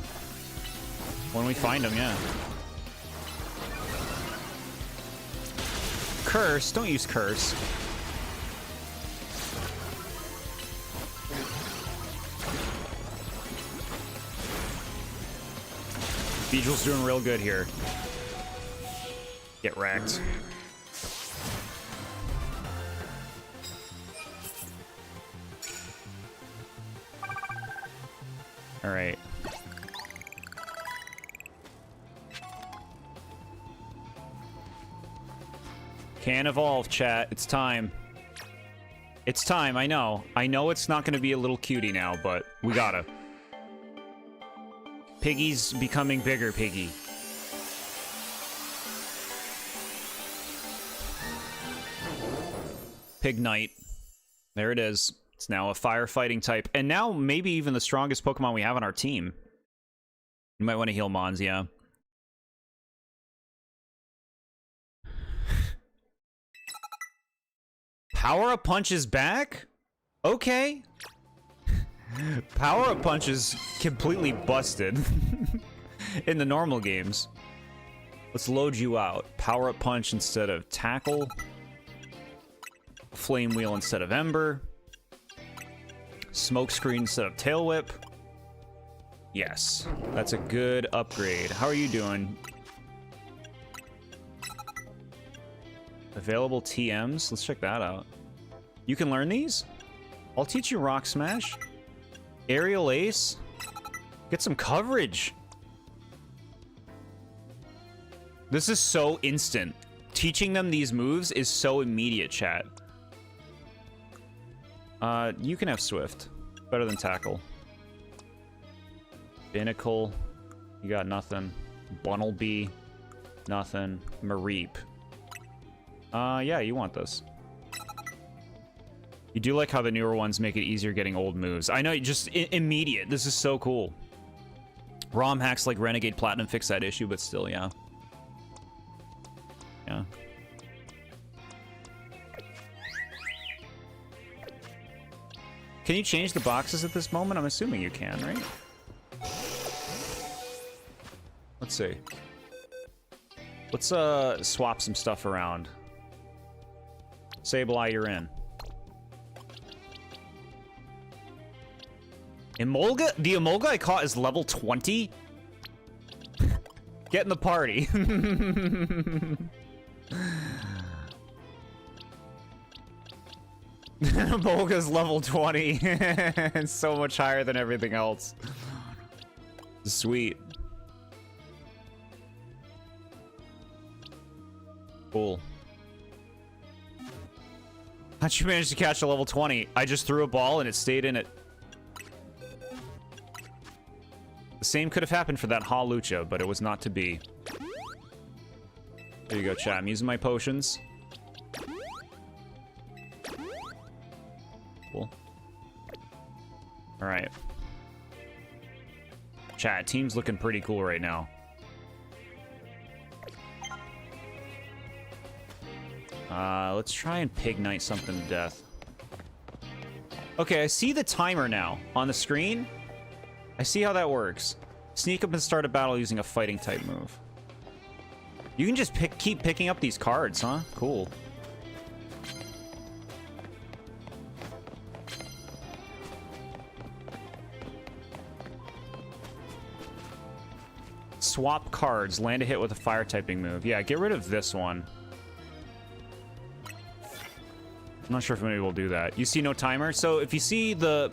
[SPEAKER 1] When we find him, yeah. Curse? Don't use Curse. Beedrill's doing real good here. Get wrecked. All right. Can evolve, chat. It's time. It's time, I know. I know it's not going to be a little cutie now, but we gotta. Piggy's becoming bigger, Piggy. Pig Knight. There it is. It's now a firefighting type. And now maybe even the strongest Pokemon we have on our team. You might want to heal Mons, yeah. Power-Up Punch is back? Okay. Power-Up Punch is completely busted in the normal games. Let's load you out. Power-Up Punch instead of Tackle. Flame Wheel instead of Ember. Smokescreen instead of Tail Whip. Yes, that's a good upgrade. How are you doing? Available TMs? Let's check that out. You can learn these? I'll teach you Rock Smash. Aerial Ace. Get some coverage. This is so instant. Teaching them these moves is so immediate, chat. You can have Swift. Better than Tackle. Binnacle. You got nothing. Bunnelby. Nothing. Mareep. Yeah, you want this. You do like how the newer ones make it easier getting old moves. I know, just immediate. This is so cool. ROM hacks like Renegade Platinum fix that issue, but still, yeah. Yeah. Can you change the boxes at this moment? I'm assuming you can, right? Let's see. Let's swap some stuff around. Sableye, you're in. Emolga? The Emolga I caught is level 20? Get in the party. Emolga's level 20. It's so much higher than everything else. Sweet. Cool. How'd you manage to catch a level 20? I just threw a ball and it stayed in it. The same could have happened for that Hawlucha, but it was not to be. There you go, chat. I'm using my potions. Cool. Alright. Chat, team's looking pretty cool right now. Let's try and Pig Knight something to death. Okay, I see the timer now on the screen. I see how that works. Sneak up and start a battle using a fighting type move. You can just keep picking up these cards, huh? Cool. Swap cards. Land a hit with a fire typing move. Yeah, get rid of this one. I'm not sure if anybody will do that. You see no timer? So if you see the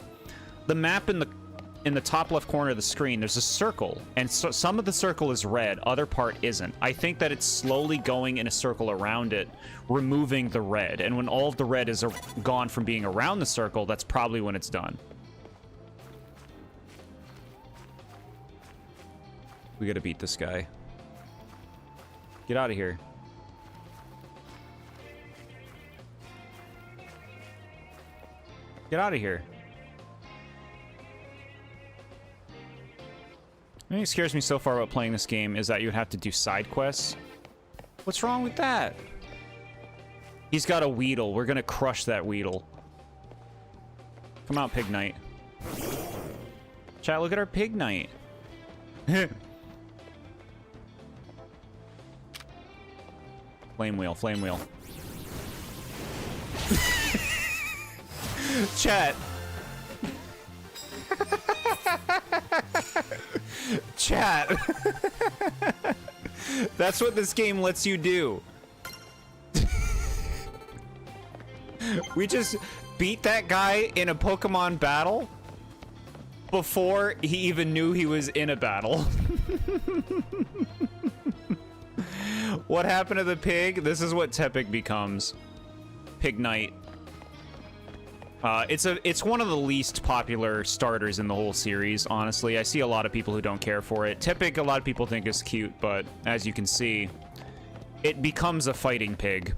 [SPEAKER 1] map in the top left corner of the screen, there's a circle, and so some of the circle is red, other part isn't. I think that it's slowly going in a circle around it, removing the red, and when all of the red is gone from being around the circle, that's probably when it's done. We gotta beat this guy. Get out of here. Get out of here. The thing that scares me so far about playing this game is that you would have to do side quests. What's wrong with that? He's got a Weedle. We're gonna crush that Weedle. Come out, Pig Knight. Chat, look at our Pig Knight. Flame wheel, flame wheel. Chat. Chat. That's what this game lets you do. We just beat that guy in a Pokemon battle before he even knew he was in a battle. What happened to the pig? This is what Tepig becomes. Pig Knight. It's one of the least popular starters in the whole series, honestly. I see a lot of people who don't care for it. Tepig, a lot of people think is cute, but as you can see, it becomes a fighting pig.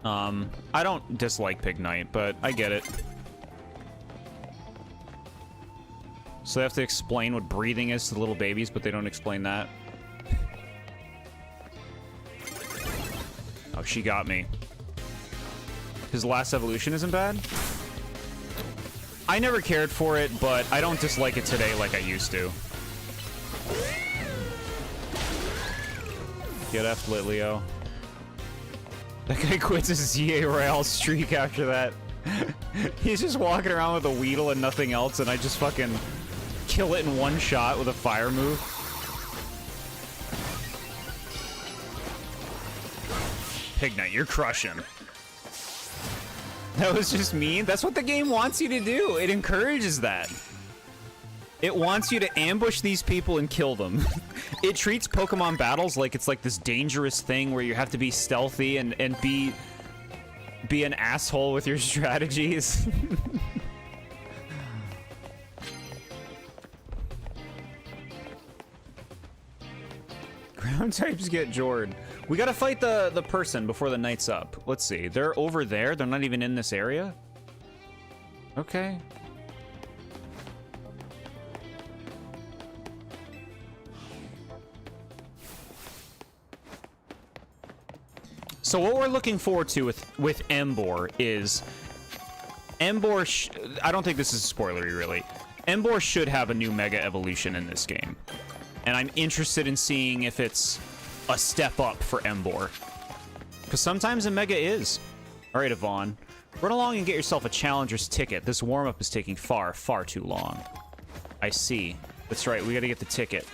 [SPEAKER 1] I don't dislike Pig Knight, but I get it. So they have to explain what breathing is to little babies, but they don't explain that. Oh, she got me. His last evolution isn't bad? I never cared for it, but I don't dislike it today like I used to. Get F lit, Leo. That guy quits his ZA Royale streak after that. He's just walking around with a Weedle and nothing else, and I just fucking kill it in one shot with a fire move. Pig Knight, you're crushing. That was just mean. That's what the game wants you to do. It encourages that. It wants you to ambush these people and kill them. It treats Pokemon battles like it's like this dangerous thing where you have to be stealthy and be an asshole with your strategies. Ground types get Jord. We gotta fight the person before the night's up. Let's see. They're over there. They're not even in this area. Okay. So what we're looking forward to with Emboar is Emboar. I don't think this is spoilery, really. Emboar should have a new Mega Evolution in this game, and I'm interested in seeing if it's a step up for Emboar, because sometimes a Mega is. All right, Yvonne, run along and get yourself a Challenger's ticket. This warm-up is taking far too long. I see. That's right. We got to get the ticket.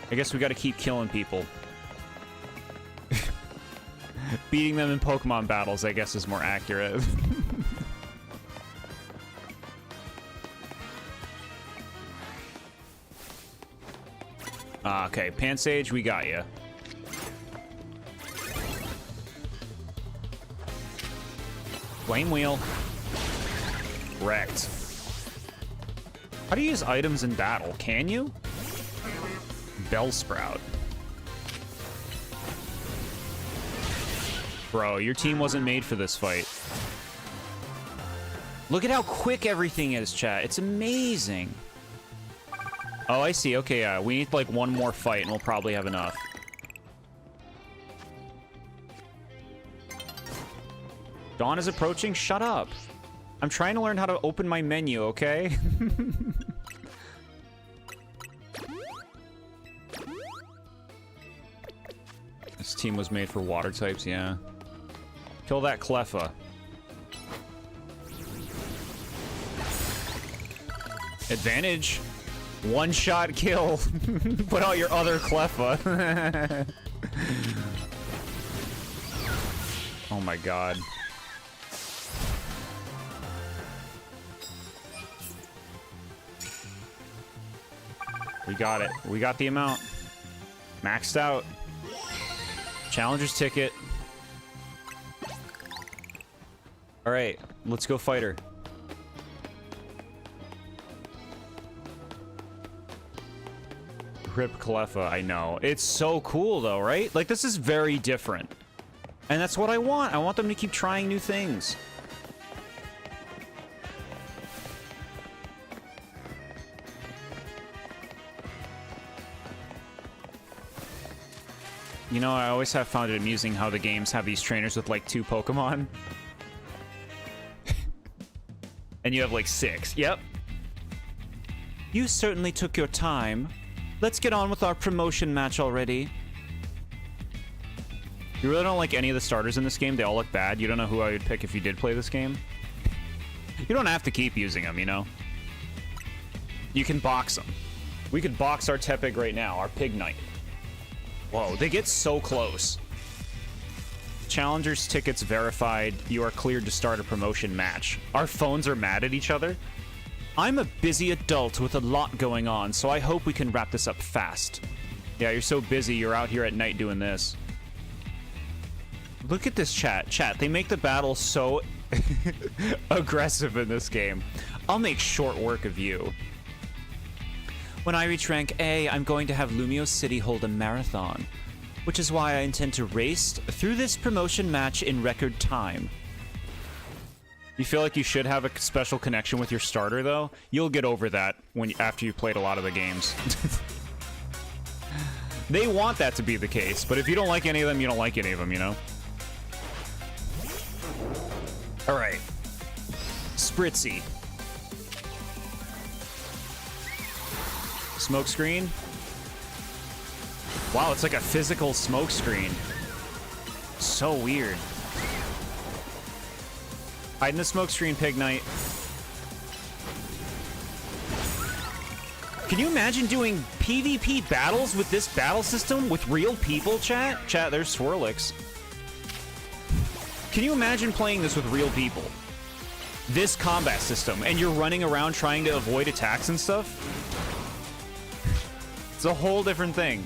[SPEAKER 1] I guess we got to keep killing people. Beating them in Pokemon battles, I guess, is more accurate. Okay, Pansage, we got you. Flame Wheel. Wrecked. How do you use items in battle? Can you? Bellsprout. Bro, your team wasn't made for this fight. Look at how quick everything is, chat. It's amazing. Oh, I see. Okay, yeah. We need, like, one more fight, and we'll probably have enough. Dawn is approaching? Shut up. I'm trying to learn how to open my menu, okay? This team was made for water types, yeah. Kill that Cleffa. Advantage. One-shot kill. Put out your other Cleffa. Oh my god. We got it. We got the amount. Maxed out. Challenger's ticket. All right, let's go fight her. Rip Cleffa, I know. It's so cool, though, right? Like, this is very different. And that's what I want. I want them to keep trying new things. You know, I always have found it amusing how the games have these trainers with, like, 2 Pokemon. And you have, like, 6. Yep. You certainly took your time. Let's get on with our promotion match already. You really don't like any of the starters in this game? They all look bad? You don't know who I would pick if you did play this game? You don't have to keep using them, you know? You can box them. We could box our Tepig right now, our Pignite. Whoa, they get so close. Challengers tickets verified. You are cleared to start a promotion match. Our phones are mad at each other. I'm a busy adult with a lot going on, so I hope we can wrap this up fast. Yeah, you're so busy, you're out here at night doing this. Look at this chat. Chat, they make the battle so aggressive in this game. I'll make short work of you. When I reach rank A, I'm going to have Lumiose City hold a marathon, which is why I intend to race through this promotion match in record time. You feel like you should have a special connection with your starter, though? You'll get over that after you've played a lot of the games. They want that to be the case, but if you don't like any of them, you don't like any of them, you know? Alright. Spritzy. Smoke screen. Wow, it's like a physical smoke screen. So weird. Hide in the smoke screen, Pignite. Can you imagine doing PvP battles with this battle system with real people, chat? Chat, there's Swirlix. Can you imagine playing this with real people? This combat system, and you're running around trying to avoid attacks and stuff? It's a whole different thing.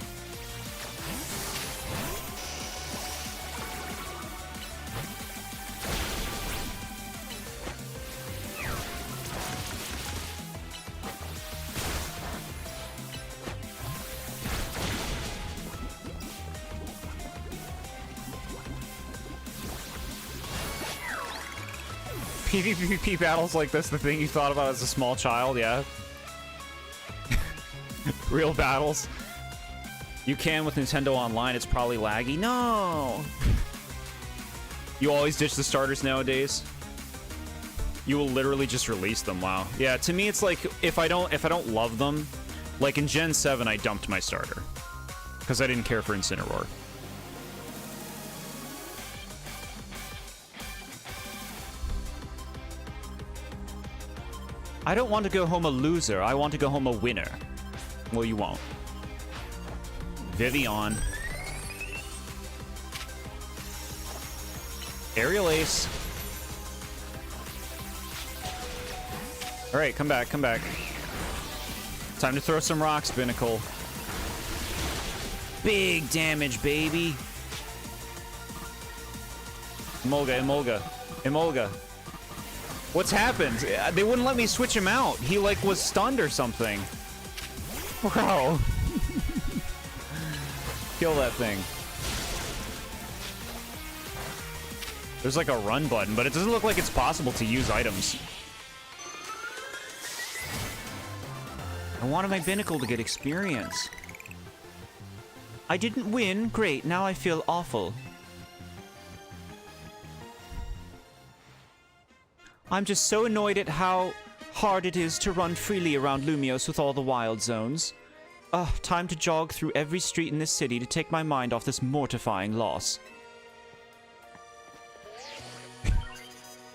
[SPEAKER 1] PvP battles like this, the thing you thought about as a small child, yeah? Real battles. You can with Nintendo Online, it's probably laggy. No! You always ditch the starters nowadays? You will literally just release them, wow. Yeah, to me it's like, if I don't love them, like in Gen 7 I dumped my starter. Because I didn't care for Incineroar. I don't want to go home a loser, I want to go home a winner. Well, you won't. Vivian. Aerial Ace. Alright, come back, come back. Time to throw some rocks, Binnacle. Big damage, baby. Emolga. What's happened? They wouldn't let me switch him out. He, like, was stunned or something. Bro. Kill that thing. There's, like, a run button, but it doesn't look like it's possible to use items. I wanted my Binnacle to get experience. I didn't win. Great, now I feel awful. I'm just so annoyed at how hard it is to run freely around Lumiose with all the wild zones. Ugh, time to jog through every street in this city to take my mind off this mortifying loss.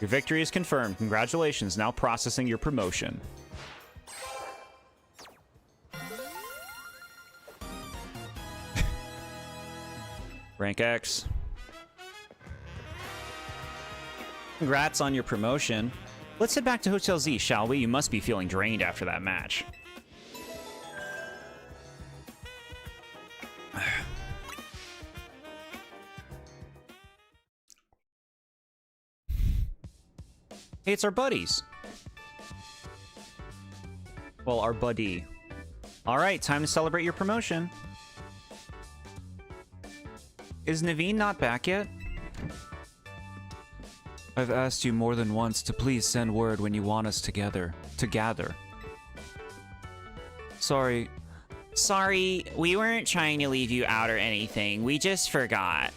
[SPEAKER 1] Your victory is confirmed. Congratulations, now processing your promotion. Rank X. Congrats on your promotion. Let's head back to Hotel Z, shall we? You must be feeling drained after that match. Hey, it's our buddies. Well, our buddy. All right, time to celebrate your promotion. Is Naveen not back yet?
[SPEAKER 2] I've asked you more than once to please send word when you want us to gather. Sorry.
[SPEAKER 3] Sorry, we weren't trying to leave you out or anything. We just forgot.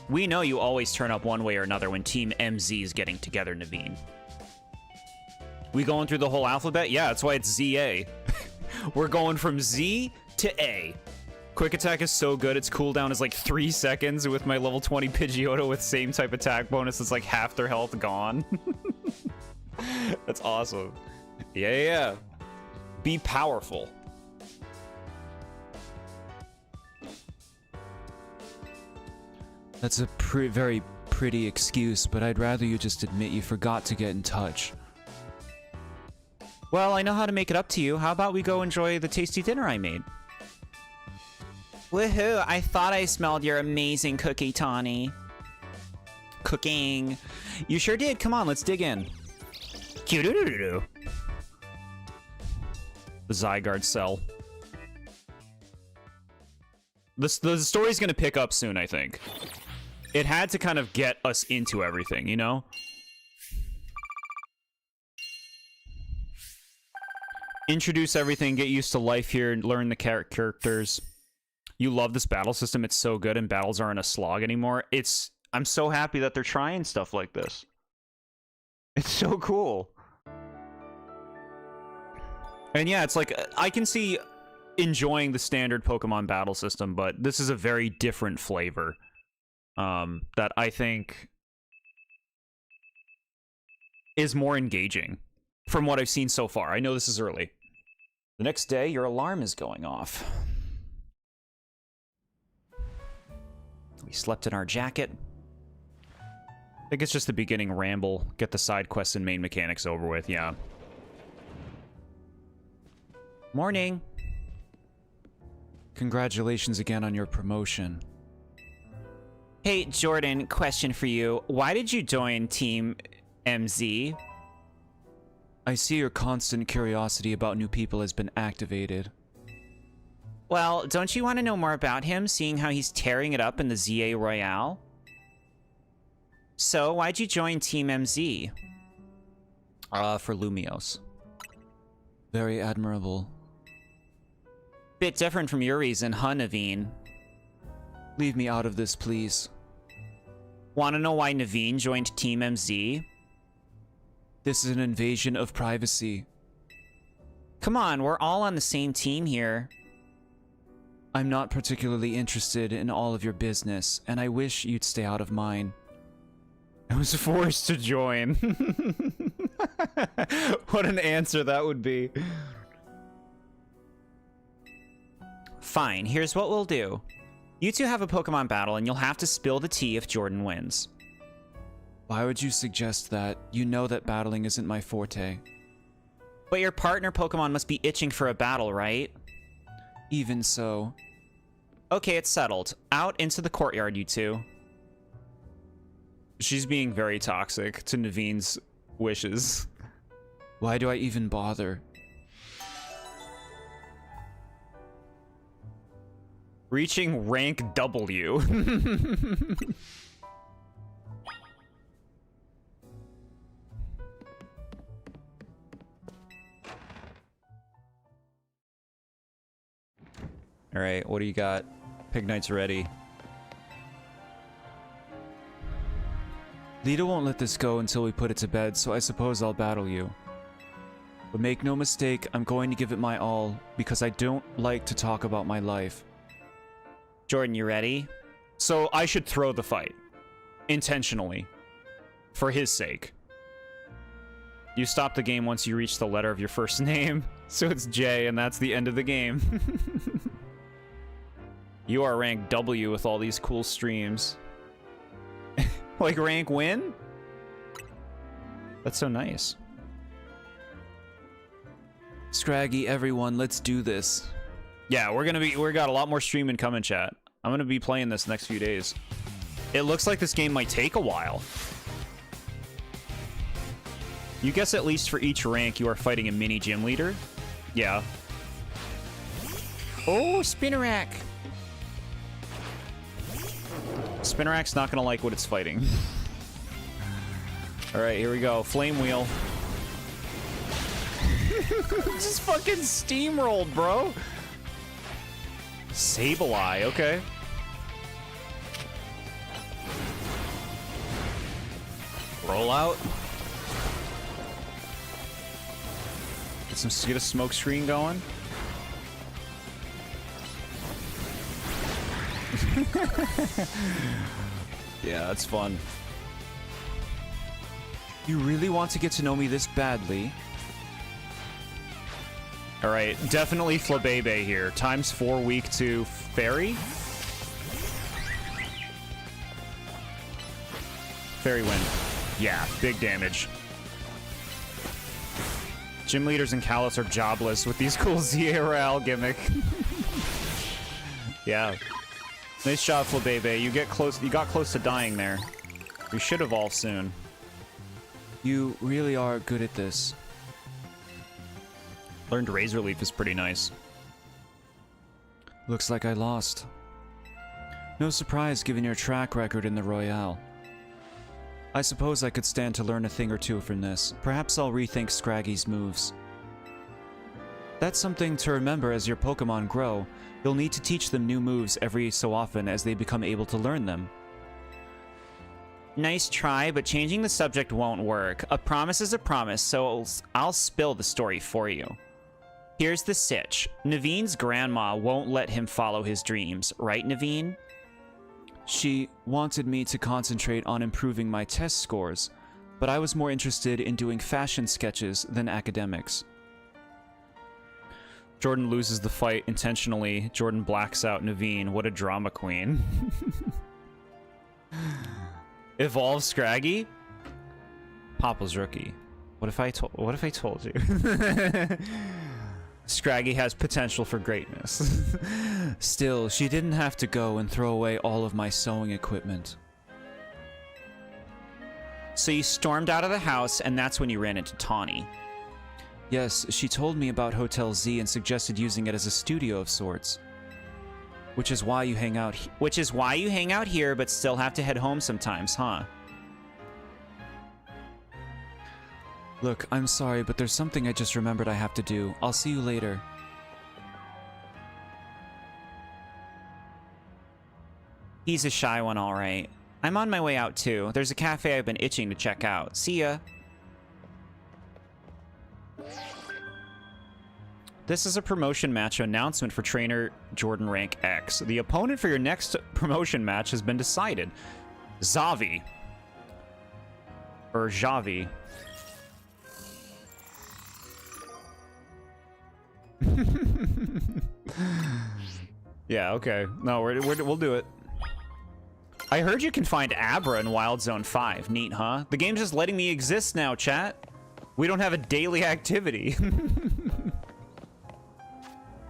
[SPEAKER 1] We know you always turn up one way or another when Team MZ is getting together, Naveen. We going through the whole alphabet? Yeah, that's why it's ZA. We're going from Z to A. Quick attack is so good, its cooldown is like 3 seconds with my level 20 Pidgeotto with same type attack bonus. It's like half their health gone. That's awesome. Yeah. Be powerful.
[SPEAKER 2] That's a very pretty excuse, but I'd rather you just admit you forgot to get in touch.
[SPEAKER 1] Well, I know how to make it up to you. How about we go enjoy the tasty dinner I made?
[SPEAKER 3] Woohoo, I thought I smelled your amazing cookie, Tawny.
[SPEAKER 1] Cooking. You sure did. Come on, let's dig in.
[SPEAKER 3] Cute-doo-doo-doo.
[SPEAKER 1] The Zygarde cell. The story's gonna pick up soon, I think. It had to kind of get us into everything, you know? Introduce everything, get used to life here, and learn the characters. You love this battle system, it's so good, and battles aren't a slog anymore. I'm so happy that they're trying stuff like this. It's so cool. And yeah, it's like, I can see enjoying the standard Pokemon battle system, but this is a very different flavor that I think is more engaging from what I've seen so far. I know this is early. The next day, your alarm is going off. We slept in our jacket. I think it's just the beginning ramble. Get the side quests and main mechanics over with, yeah. Morning.
[SPEAKER 2] Congratulations again on your promotion.
[SPEAKER 3] Hey, Jordan, question for you. Why did you join Team MZ?
[SPEAKER 2] I see your constant curiosity about new people has been activated.
[SPEAKER 3] Well, don't you want to know more about him, seeing how he's tearing it up in the ZA Royale? So, why'd you join Team MZ?
[SPEAKER 1] For Lumiose.
[SPEAKER 2] Very admirable.
[SPEAKER 3] Bit different from your reason, huh, Naveen?
[SPEAKER 2] Leave me out of this, please.
[SPEAKER 3] Want to know why Naveen joined Team MZ?
[SPEAKER 2] This is an invasion of privacy.
[SPEAKER 3] Come on, we're all on the same team here.
[SPEAKER 2] I'm not particularly interested in all of your business, and I wish you'd stay out of mine.
[SPEAKER 1] I was forced to join. What an answer that would be.
[SPEAKER 3] Fine, here's what we'll do. You two have a Pokemon battle, and you'll have to spill the tea if Jordan wins.
[SPEAKER 2] Why would you suggest that? You know that battling isn't my forte.
[SPEAKER 3] But your partner Pokemon must be itching for a battle, right?
[SPEAKER 2] Even so.
[SPEAKER 3] Okay, it's settled. Out into the courtyard, you two.
[SPEAKER 1] She's being very toxic to Naveen's wishes.
[SPEAKER 2] Why do I even bother?
[SPEAKER 1] Reaching rank W. All right, what do you got? Pig Knight's ready.
[SPEAKER 2] Lita won't let this go until we put it to bed, so I suppose I'll battle you. But make no mistake, I'm going to give it my all, because I don't like to talk about my life.
[SPEAKER 3] Jordan, you ready?
[SPEAKER 1] So I should throw the fight. Intentionally. For his sake. You stop the game once you reach the letter of your first name. So it's J, and that's the end of the game. You are rank W with all these cool streams. Like rank win? That's so nice.
[SPEAKER 2] Scraggy, everyone, let's do this.
[SPEAKER 1] Yeah, we got a lot more streaming coming, chat. I'm gonna be playing this next few days. It looks like this game might take a while. You guess at least for each rank you are fighting a mini gym leader. Yeah.
[SPEAKER 4] Oh, Spinnerack.
[SPEAKER 1] Spinnerack's not gonna like what it's fighting. Alright, here we go. Flame Wheel. Just fucking steamrolled, bro. Sableye, okay. Roll out. Get a smoke screen going. Yeah, that's fun. You really want to get to know me this badly? Alright, definitely Flabebe here. Times 4 weak to Fairy. Fairy win. Yeah, big damage. Gym leaders in Kalos are jobless with these cool ZRL gimmick. Yeah. Nice job, Flabebe. You got close to dying there. We should evolve soon. You really are good at this. Learned Razor Leaf is pretty nice. Looks like I lost. No surprise given your track record in the Royale. I suppose I could stand to learn a thing or two from this. Perhaps I'll rethink Scraggy's moves. That's something to remember as your Pokémon grow. You'll need to teach them new moves every so often as they become able to learn them.
[SPEAKER 3] Nice try, but changing the subject won't work. A promise is a promise, so I'll spill the story for you. Here's the sitch. Naveen's grandma won't let him follow his dreams, right, Naveen?
[SPEAKER 1] She wanted me to concentrate on improving my test scores, but I was more interested in doing fashion sketches than academics. Jordan loses the fight intentionally. Jordan blacks out Naveen. What a drama queen. Evolve Scraggy? Papa's rookie. What if I told you? Scraggy has potential for greatness. Still, she didn't have to go and throw away all of my sewing equipment.
[SPEAKER 3] So you stormed out of the house, and that's when you ran into Tawny.
[SPEAKER 1] Yes, she told me about Hotel Z and suggested using it as a studio of sorts. Which is why you hang out
[SPEAKER 3] here, but still have to head home sometimes, huh?
[SPEAKER 1] Look, I'm sorry, but there's something I just remembered I have to do. I'll see you later.
[SPEAKER 3] He's a shy one, all right. I'm on my way out, too. There's a cafe I've been itching to check out. See ya.
[SPEAKER 1] This is a promotion match announcement for trainer Jordan Rank X. The opponent for your next promotion match has been decided. Zavi. Or Javi. Yeah, okay. No, we'll do it. I heard you can find Abra in Wild Zone 5. Neat, huh? The game's just letting me exist now, chat. We don't have a daily activity.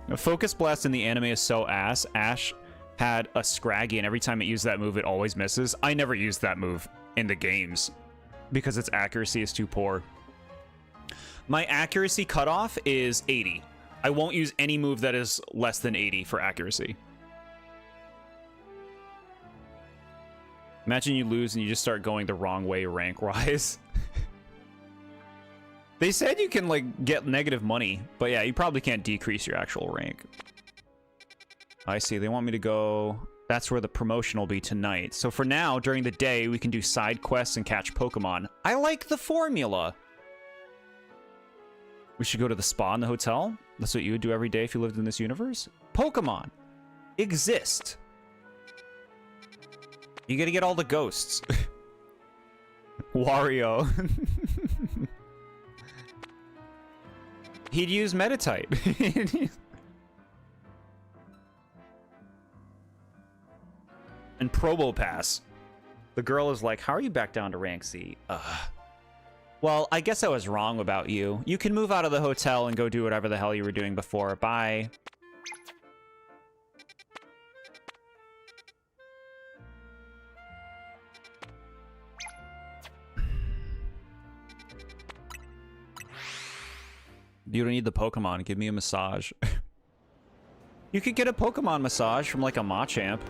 [SPEAKER 1] A Focus Blast in the anime is so ass. Ash had a Scraggy, and every time it used that move, it always misses. I never used that move in the games because its accuracy is too poor. My accuracy cutoff is 80. I won't use any move that is less than 80 for accuracy. Imagine you lose and you just start going the wrong way rank-wise. They said you can, like, get negative money, but yeah, you probably can't decrease your actual rank. I see. They want me to go... That's where the promotion will be tonight. So for now, during the day, we can do side quests and catch Pokemon. I like the formula! We should go to the spa in the hotel? That's what you would do every day if you lived in this universe? Pokemon exist. You gotta get all the ghosts. Wario. He'd use Metatype. And Probopass. The girl is like, how are you back down to rank C? Well, I guess I was wrong about you. You can move out of the hotel and go do whatever the hell you were doing before. Bye. You don't need the Pokemon. Give me a massage. You could get a Pokemon massage from like a Machamp.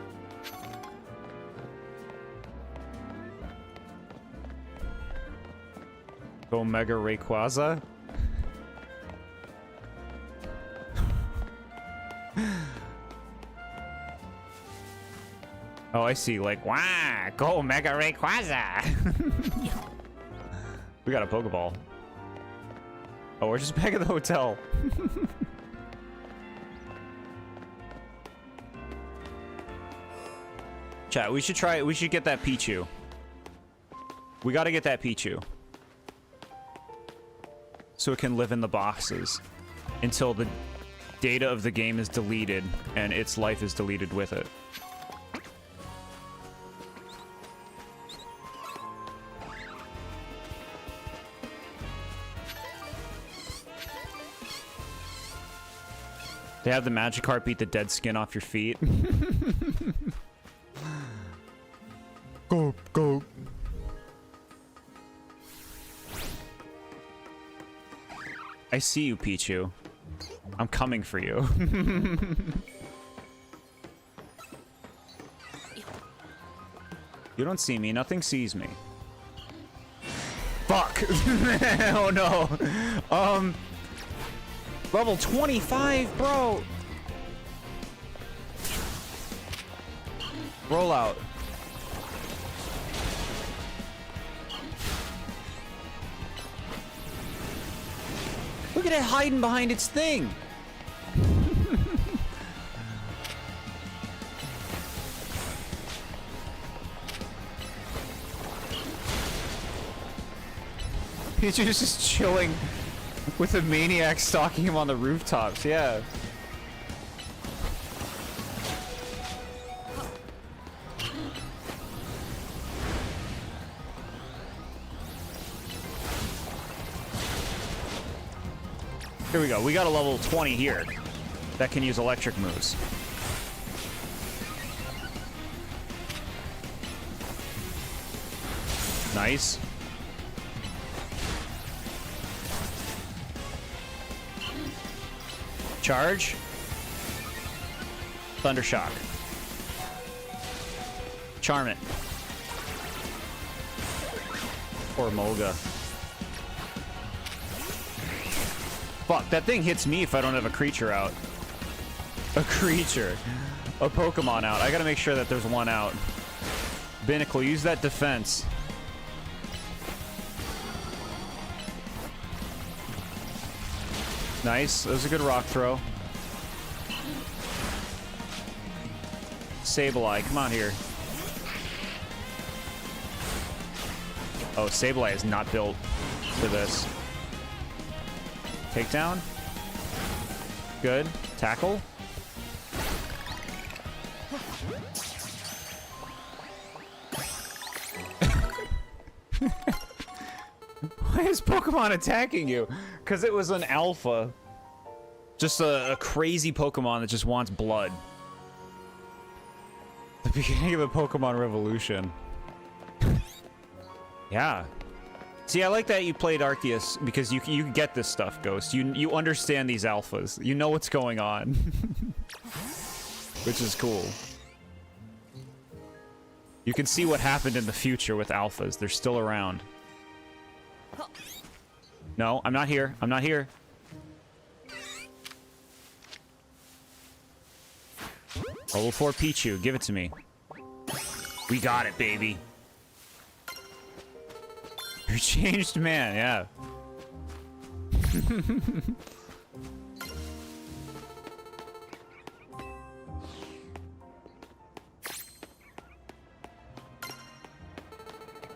[SPEAKER 1] Go Mega Rayquaza. Oh, I see. Like, wah, go Mega Rayquaza. We got a Pokeball. Oh, we're just back at the hotel. Chat, we should get that Pichu. We gotta get that Pichu. So it can live in the boxes until the data of the game is deleted and its life is deleted with it. They have the Magikarp beat the dead skin off your feet. Go, go. I see you, Pichu. I'm coming for you. You don't see me. Nothing sees me. Fuck. Oh no. Level 25, bro. Roll out. Look at it hiding behind its thing. He's just chilling with a maniac stalking him on the rooftops, yeah. Here we go. We got a level 20 here that can use electric moves. Nice. Charge. Thundershock. Charm it. Or Molga. Fuck, that thing hits me if I don't have a creature out. A creature. A Pokemon out. I gotta make sure that there's one out. Binnacle, use that defense. Nice. That was a good rock throw. Sableye, come on here. Oh, Sableye is not built for this. Takedown. Good. Tackle. Why is Pokemon attacking you? Because it was an alpha. Just a crazy Pokemon that just wants blood. The beginning of the Pokemon revolution. Yeah. See, I like that you played Arceus because you get this stuff, Ghost. You understand these alphas. You know what's going on. Which is cool. You can see what happened in the future with alphas. They're still around. No, I'm not here. I'm not here. Level 4 Pichu. Give it to me. We got it, baby. You're a changed man, yeah.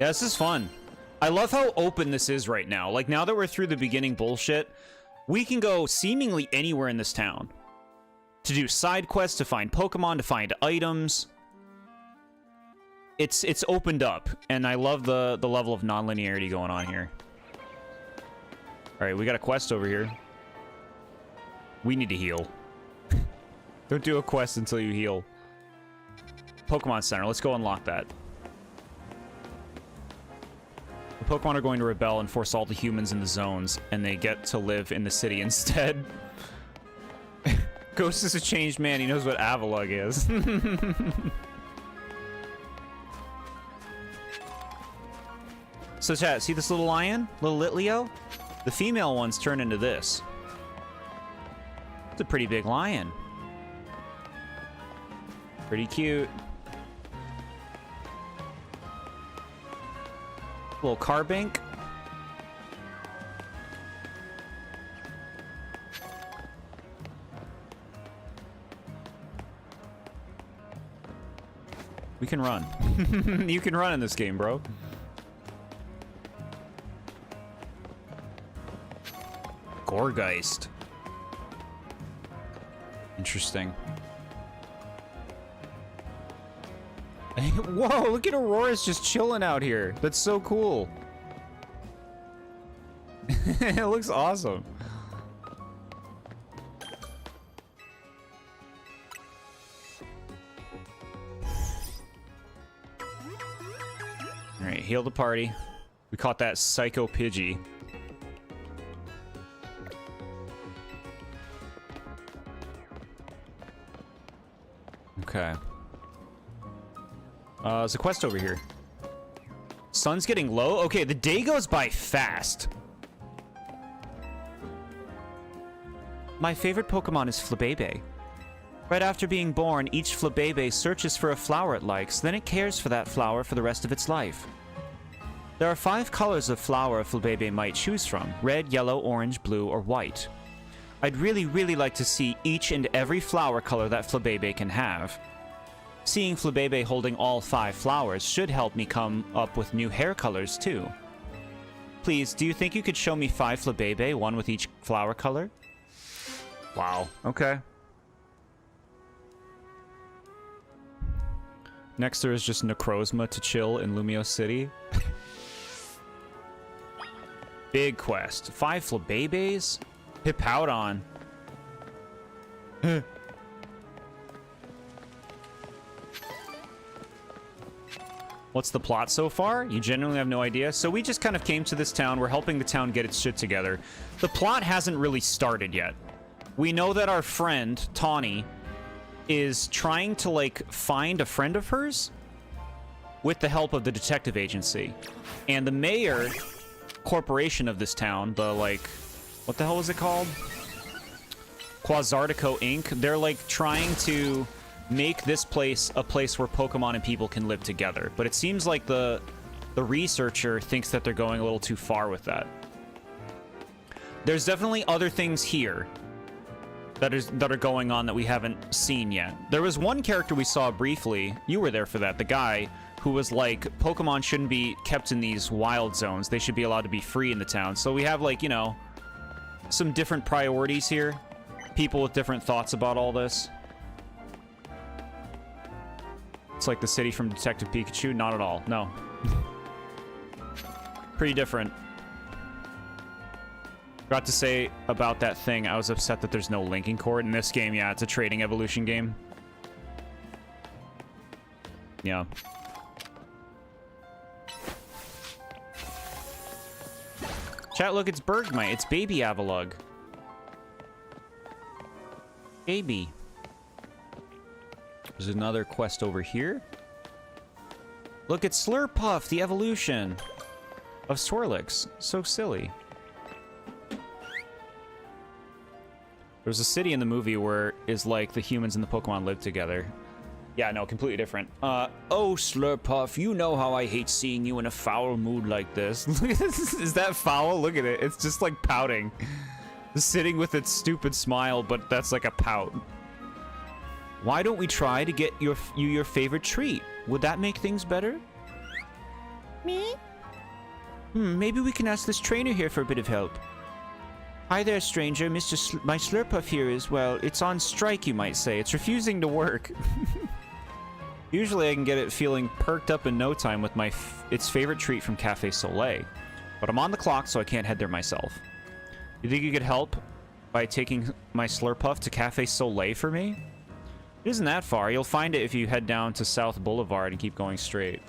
[SPEAKER 1] Yeah, this is fun. I love how open this is right now. Like, now that we're through the beginning bullshit, we can go seemingly anywhere in this town. To do side quests, to find Pokemon, to find items. It's opened up, and I love the level of non-linearity going on here. Alright, we got a quest over here. We need to heal. Don't do a quest until you heal. Pokemon Center, let's go unlock that. The Pokemon are going to rebel and force all the humans in the zones, and they get to live in the city instead. Ghost is a changed man. He knows what Avalugg is. So chat, see this little lion? Little Litleo? The female ones turn into this. It's a pretty big lion. Pretty cute. Little Carbink. We can run. You can run in this game, bro. Gorgeist. Interesting. Whoa, look at Aurora's just chilling out here. That's so cool. It looks awesome. Alright, heal the party. We caught that Psycho Pidgey. Okay. There's a quest over here. Sun's getting low? Okay, the day goes by fast. My favorite Pokemon is Flabébé. Right after being born, each Flabébé searches for a flower it likes, then it cares for that flower for the rest of its life. There are 5 colors of flower a Flabébé might choose from: red, yellow, orange, blue, or white. I'd really like to see each and every flower color that Flabébé can have. Seeing Flabébé holding all 5 flowers should help me come up with new hair colors too. Please, do you think you could show me 5 Flabébé, one with each flower color? Wow, okay. Next there is just Necrozma to chill in Lumio City. Big quest. 5 Flabébés? Hippowdon. What's the plot so far? You genuinely have no idea? So we just kind of came to this town. We're helping the town get its shit together. The plot hasn't really started yet. We know that our friend, Tawny, is trying to, like, find a friend of hers with the help of the detective agency. And the mayor corporation of this town, the, like, what the hell is it called? Quasartico Inc. They're, like, trying to make this place a place where Pokemon and people can live together. But it seems like the researcher thinks that they're going a little too far with that. There's definitely other things here that are going on that we haven't seen yet. There was one character we saw briefly. You were there for that. The guy who was like, Pokemon shouldn't be kept in these wild zones. They should be allowed to be free in the town. So we have, like, you know, some different priorities here. People with different thoughts about all this. It's like the city from Detective Pikachu. Not at all. No. Pretty different. Forgot to say about that thing, I was upset that there's no linking cord in this game. Yeah, it's a trading evolution game. Yeah. Chat, look, it's Bergmite. It's baby Avalugg. Baby. There's another quest over here. Look, it's Slurpuff, the evolution of Swirlix. So silly. There's a city in the movie where is like the humans and the Pokemon live together. Yeah, no, completely different. Oh, Slurpuff, you know how I hate seeing you in a foul mood like this. Is that foul? Look at it. It's just like pouting. Sitting with its stupid smile, but that's like a pout. Why don't we try to get you your favorite treat? Would that make things better? Me? Maybe we can ask this trainer here for a bit of help. Hi there, stranger. My Slurpuff here is, well, it's on strike, you might say. It's refusing to work. Usually I can get it feeling perked up in no time with its favorite treat from Cafe Soleil. But I'm on the clock, so I can't head there myself. You think you could help by taking my Slurpuff to Cafe Soleil for me? It isn't that far. You'll find it if you head down to South Boulevard and keep going straight.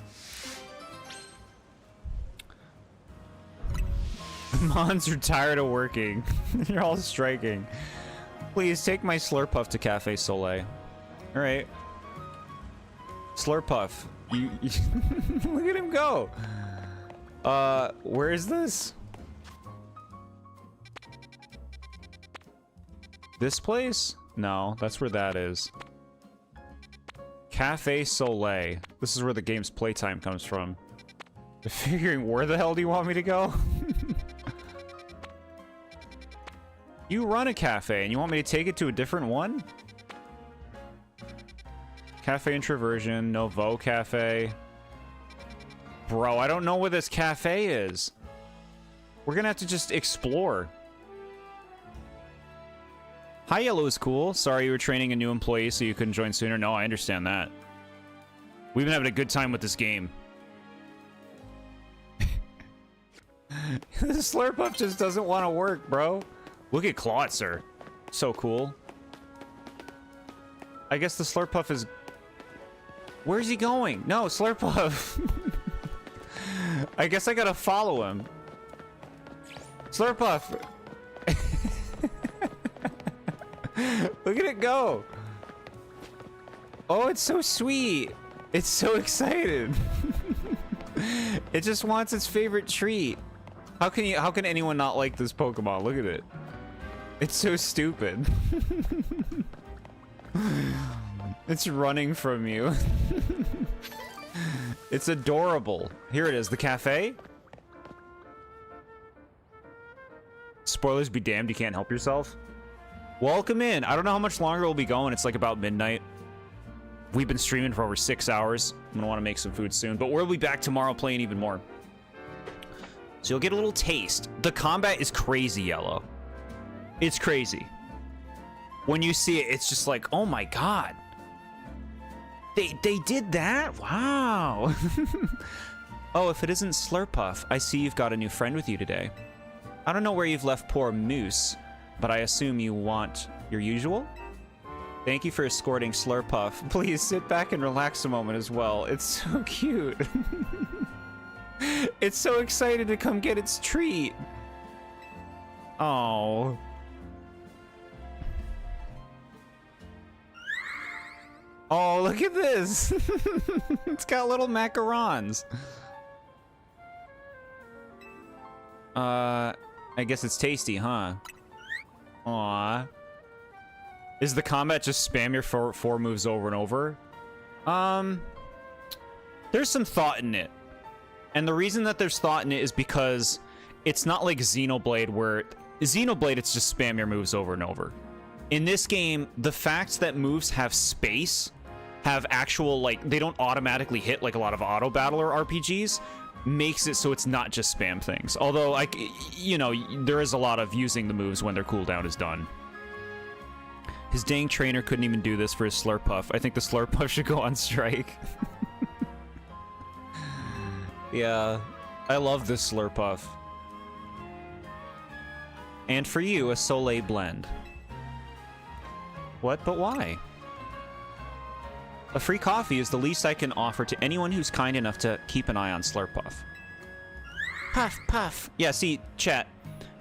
[SPEAKER 1] Mons are tired of working. You're all striking. Please take my Slurpuff to Cafe Soleil. All right. Slurpuff. Look at him go. Where is this? This place? No, that's where that is. Cafe Soleil. This is where the game's playtime comes from. Figuring where the hell do you want me to go? You run a cafe and you want me to take it to a different one? Cafe Introversion, Nouveau Cafe. Bro, I don't know where this cafe is. We're gonna have to just explore. Hi, Yellow is cool. Sorry you were training a new employee so you couldn't join sooner. No, I understand that. We've been having a good time with this game. The Slurpuff just doesn't want to work, bro. Look at Clawitzer. So cool. I guess the Slurpuff is... Where's he going? No, Slurpuff. I guess I gotta follow him. Slurpuff. Look at it go. Oh, it's so sweet. It's so excited. It just wants its favorite treat. How can anyone not like this Pokemon? Look at it. It's so stupid. It's running from you. It's adorable. Here it is, the cafe. Spoilers be damned, you can't help yourself. Welcome in. I don't know how much longer we'll be going. It's like about midnight. We've been streaming for over 6 hours. I'm gonna want to make some food soon, but we'll be back tomorrow playing even more. So you'll get a little taste. The combat is crazy, Yellow. It's crazy. When you see it, it's just like, oh my god. They did that? Wow. Oh, if it isn't Slurpuff, I see you've got a new friend with you today. I don't know where you've left poor Moose, but I assume you want your usual? Thank you for escorting Slurpuff. Please sit back and relax a moment as well. It's so cute. It's so excited to come get its treat. Oh. Oh, look at this. It's got little macarons. I guess it's tasty, huh? Aw. Is the combat just spam your four moves over and over? There's some thought in it. And the reason that there's thought in it is because it's not like Xenoblade where... Xenoblade, it's just spam your moves over and over. In this game, the fact that moves have space, have actual, like, they don't automatically hit like a lot of auto battler RPGs, makes it so it's not just spam things. Although, like, you know, there is a lot of using the moves when their cooldown is done. His dang trainer couldn't even do this for his Slurpuff. I think the Slurpuff should go on strike. Yeah, I love this Slurpuff. And for you, a Soleil blend. What, but why? A free coffee is the least I can offer to anyone who's kind enough to keep an eye on Slurpuff. Puff, puff. Yeah, see, chat.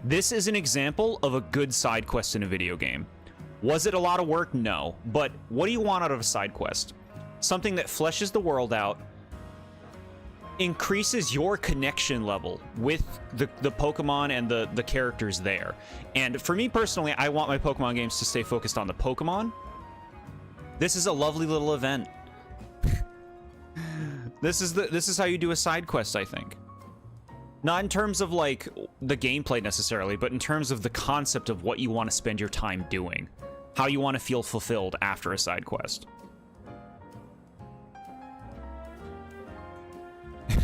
[SPEAKER 1] This is an example of a good side quest in a video game. Was it a lot of work? No. But what do you want out of a side quest? Something that fleshes the world out, increases your connection level with the Pokemon and the characters there. And for me personally, I want my Pokemon games to stay focused on the Pokemon. This is a lovely little event. This is how you do a side quest, I think. Not in terms of like the gameplay necessarily, but in terms of the concept of what you want to spend your time doing. How you want to feel fulfilled after a side quest.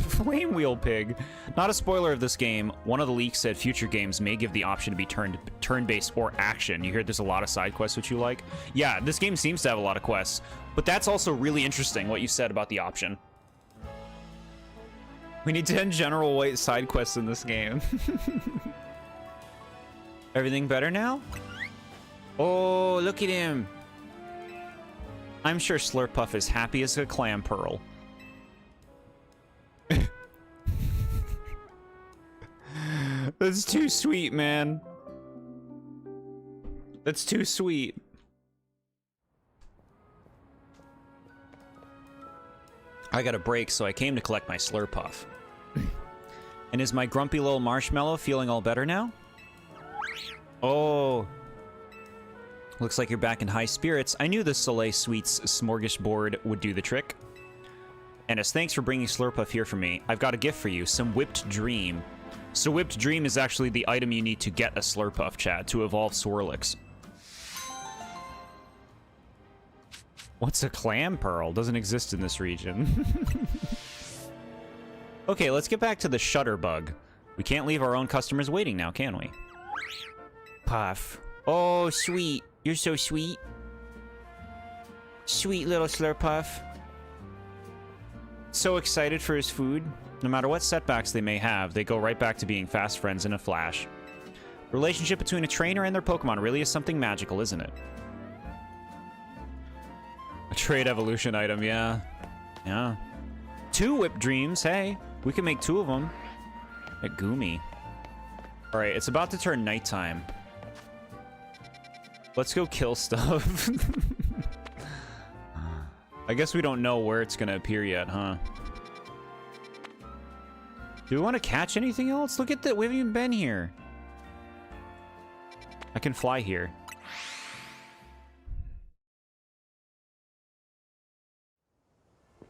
[SPEAKER 1] Flame Wheel Pig. Not a spoiler of this game, one of the leaks said future games may give the option to be turn-based or action. You hear there's a lot of side quests which you like? Yeah, this game seems to have a lot of quests, but that's also really interesting what you said about the option. We need 10 general white side quests in this game. Everything better now? Oh, look at him. I'm sure Slurpuff is happy as a clam pearl. The That's too sweet, man. That's too sweet. I got a break, so I came to collect my Slurpuff. And is my grumpy little marshmallow feeling all better now? Oh. Looks like you're back in high spirits. I knew the Soleil Sweets smorgasbord would do the trick. And as thanks for bringing Slurpuff here for me, I've got a gift for you, some Whipped Dream. So Whipped Dream is actually the item you need to get a Slurpuff, chat, to evolve Swirlix. What's a clam pearl? Doesn't exist in this region. Okay, let's get back to the Shutterbug. We can't leave our own customers waiting now, can we?
[SPEAKER 3] Puff. Oh, sweet. You're so sweet. Sweet little Slurpuff.
[SPEAKER 1] So excited for his food. No matter what setbacks they may have, they go right back to being fast friends in a flash. The relationship between a trainer and their Pokemon really is something magical, isn't it? A trade evolution item, yeah. Yeah. 2 Whip Dreams, hey. We can make 2 of them. At Goomy. Alright, it's about to turn nighttime. Let's go kill stuff. I guess we don't know where it's gonna appear yet, huh? Do we want to catch anything else? Look at that, we haven't even been here. I can fly here.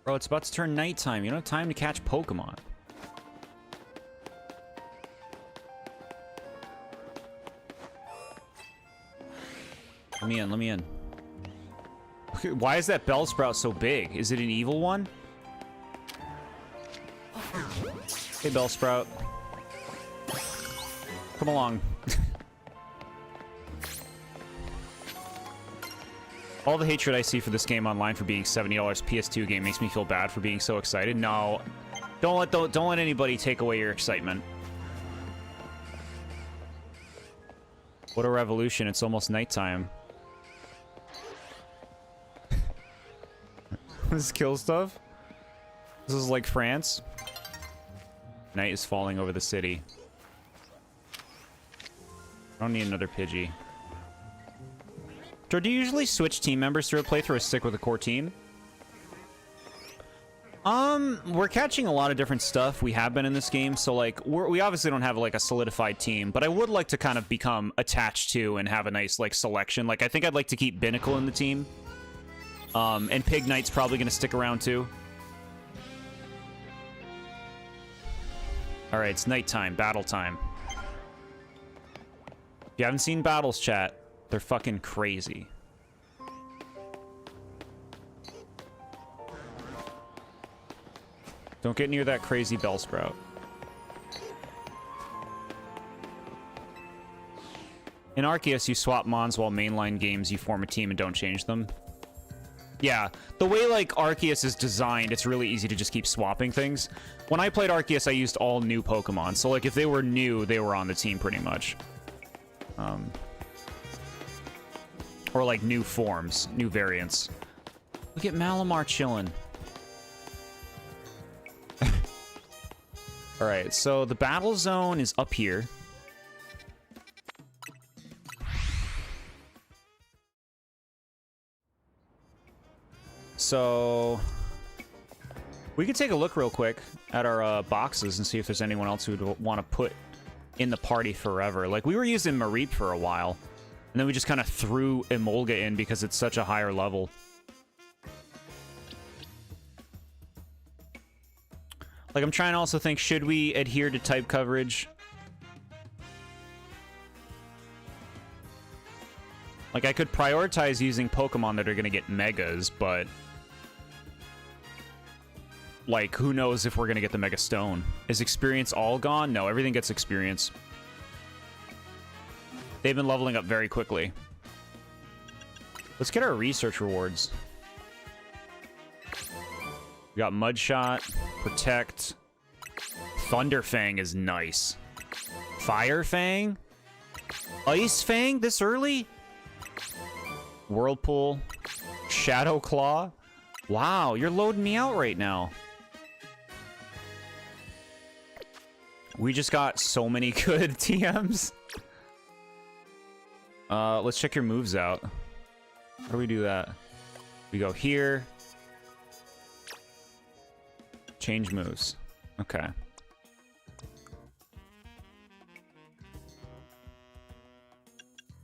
[SPEAKER 1] Bro, it's about to turn nighttime. You don't have time to catch Pokemon. Let me in, let me in. Okay, why is that Bellsprout so big? Is it an evil one? Hey, Bellsprout. Come along. All the hatred I see for this game online for being $70 PS2 game makes me feel bad for being so excited. No, don't let anybody take away your excitement. What a revolution! It's almost nighttime. This kill stuff. This is like France. Night is falling over the city. I don't need another Pidgey. Do you usually switch team members through a playthrough or stick with the core team? We're catching a lot of different stuff. We have been in this game, so like we obviously don't have like a solidified team, but I would like to kind of become attached to and have a nice like selection. Like I think I'd like to keep Binnacle in the team. And Pig Knight's probably gonna stick around too. All right, it's nighttime, battle time. If you haven't seen battles, chat, they're fucking crazy. Don't get near that crazy Bellsprout. In Arceus, you swap Mons, while mainline games you form a team and don't change them. Yeah, the way like Arceus is designed, it's really easy to just keep swapping things. When I played Arceus, I used all new Pokemon, so like if they were new, they were on the team pretty much. Or like new forms, new variants. Look at Malamar chilling. Alright, so the battle zone is up here. So we could take a look real quick at our boxes and see if there's anyone else who would want to put in the party forever. Like, we were using Mareep for a while, and then we just kind of threw Emolga in because it's such a higher level. Like, I'm trying to also think, should we adhere to type coverage? Like, I could prioritize using Pokemon that are going to get Megas, but like, who knows if we're going to get the Mega Stone. Is experience all gone? No, everything gets experience. They've been leveling up very quickly. Let's get our research rewards. We got Mudshot, Protect. Thunder Fang is nice. Fire Fang? Ice Fang this early? Whirlpool. Shadow Claw. Wow, you're loading me out right now. We just got so many good TMs. Let's check your moves out. How do we do that? We go here. Change moves. Okay.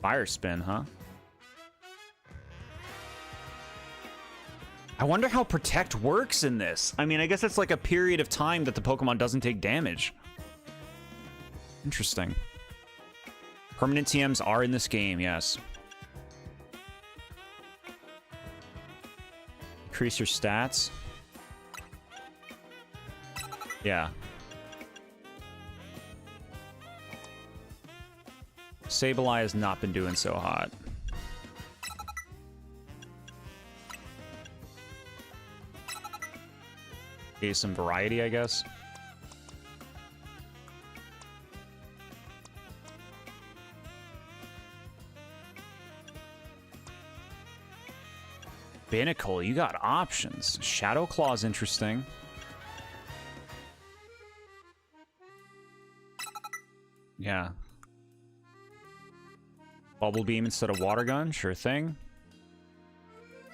[SPEAKER 1] Fire spin, huh? I wonder how Protect works in this. I mean, I guess it's like a period of time that the Pokemon doesn't take damage. Interesting. Permanent TMs are in this game, yes. Increase your stats. Yeah. Sableye has not been doing so hot. Okay, some variety, I guess. Binnacle, you got options. Shadow Claw's interesting. Yeah. Bubble Beam instead of Water Gun, sure thing.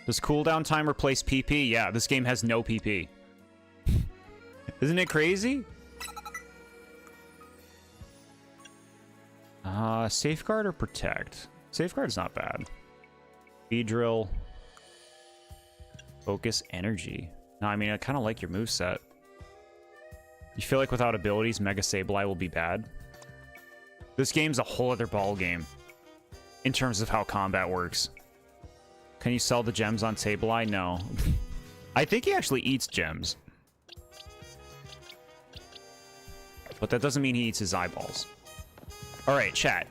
[SPEAKER 1] Does cooldown time replace PP? Yeah, this game has no PP. Isn't it crazy? Safeguard or Protect? Safeguard's not bad. Beedrill. Focus Energy. No, I mean, I kind of like your moveset. You feel like without abilities, Mega Sableye will be bad? This game's a whole other ball game in terms of how combat works. Can you sell the gems on Sableye? No. I think he actually eats gems. But that doesn't mean he eats his eyeballs. Alright, chat.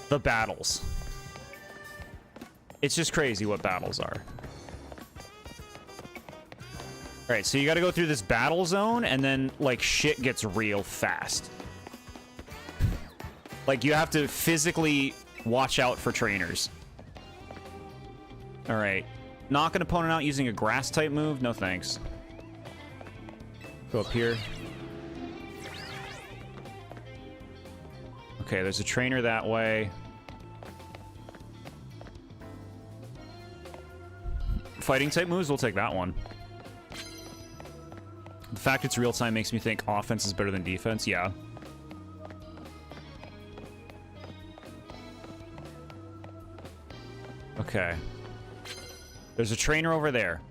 [SPEAKER 1] The battles. It's just crazy what battles are. Alright, so you gotta go through this battle zone, and then, like, shit gets real fast. Like, you have to physically watch out for trainers. Alright. Knock an opponent out using a grass-type move? No thanks. Go up here. Okay, there's a trainer that way. Fighting-type moves, we'll take that one. The fact it's real-time makes me think offense is better than defense. Yeah. Okay. There's a trainer over there.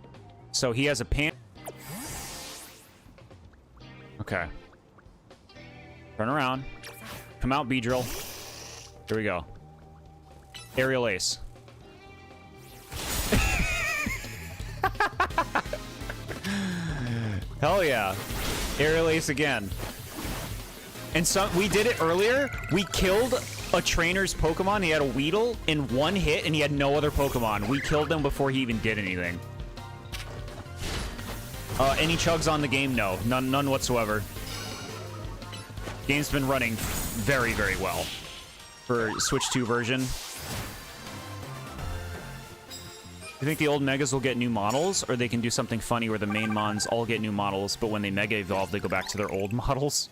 [SPEAKER 1] So he has a pan... Okay. Turn around. Come out, Beedrill. Here we go. Aerial Ace. Hell yeah. Aerial Ace again. And so we did it earlier. We killed a trainer's Pokemon. He had a Weedle in one hit, and he had no other Pokemon. We killed him before he even did anything. Any chugs on the game? No. None whatsoever. Game's been running very, very well for Switch 2 version. You think the old Megas will get new models, or they can do something funny where the main Mons all get new models, but when they Mega Evolve, they go back to their old models?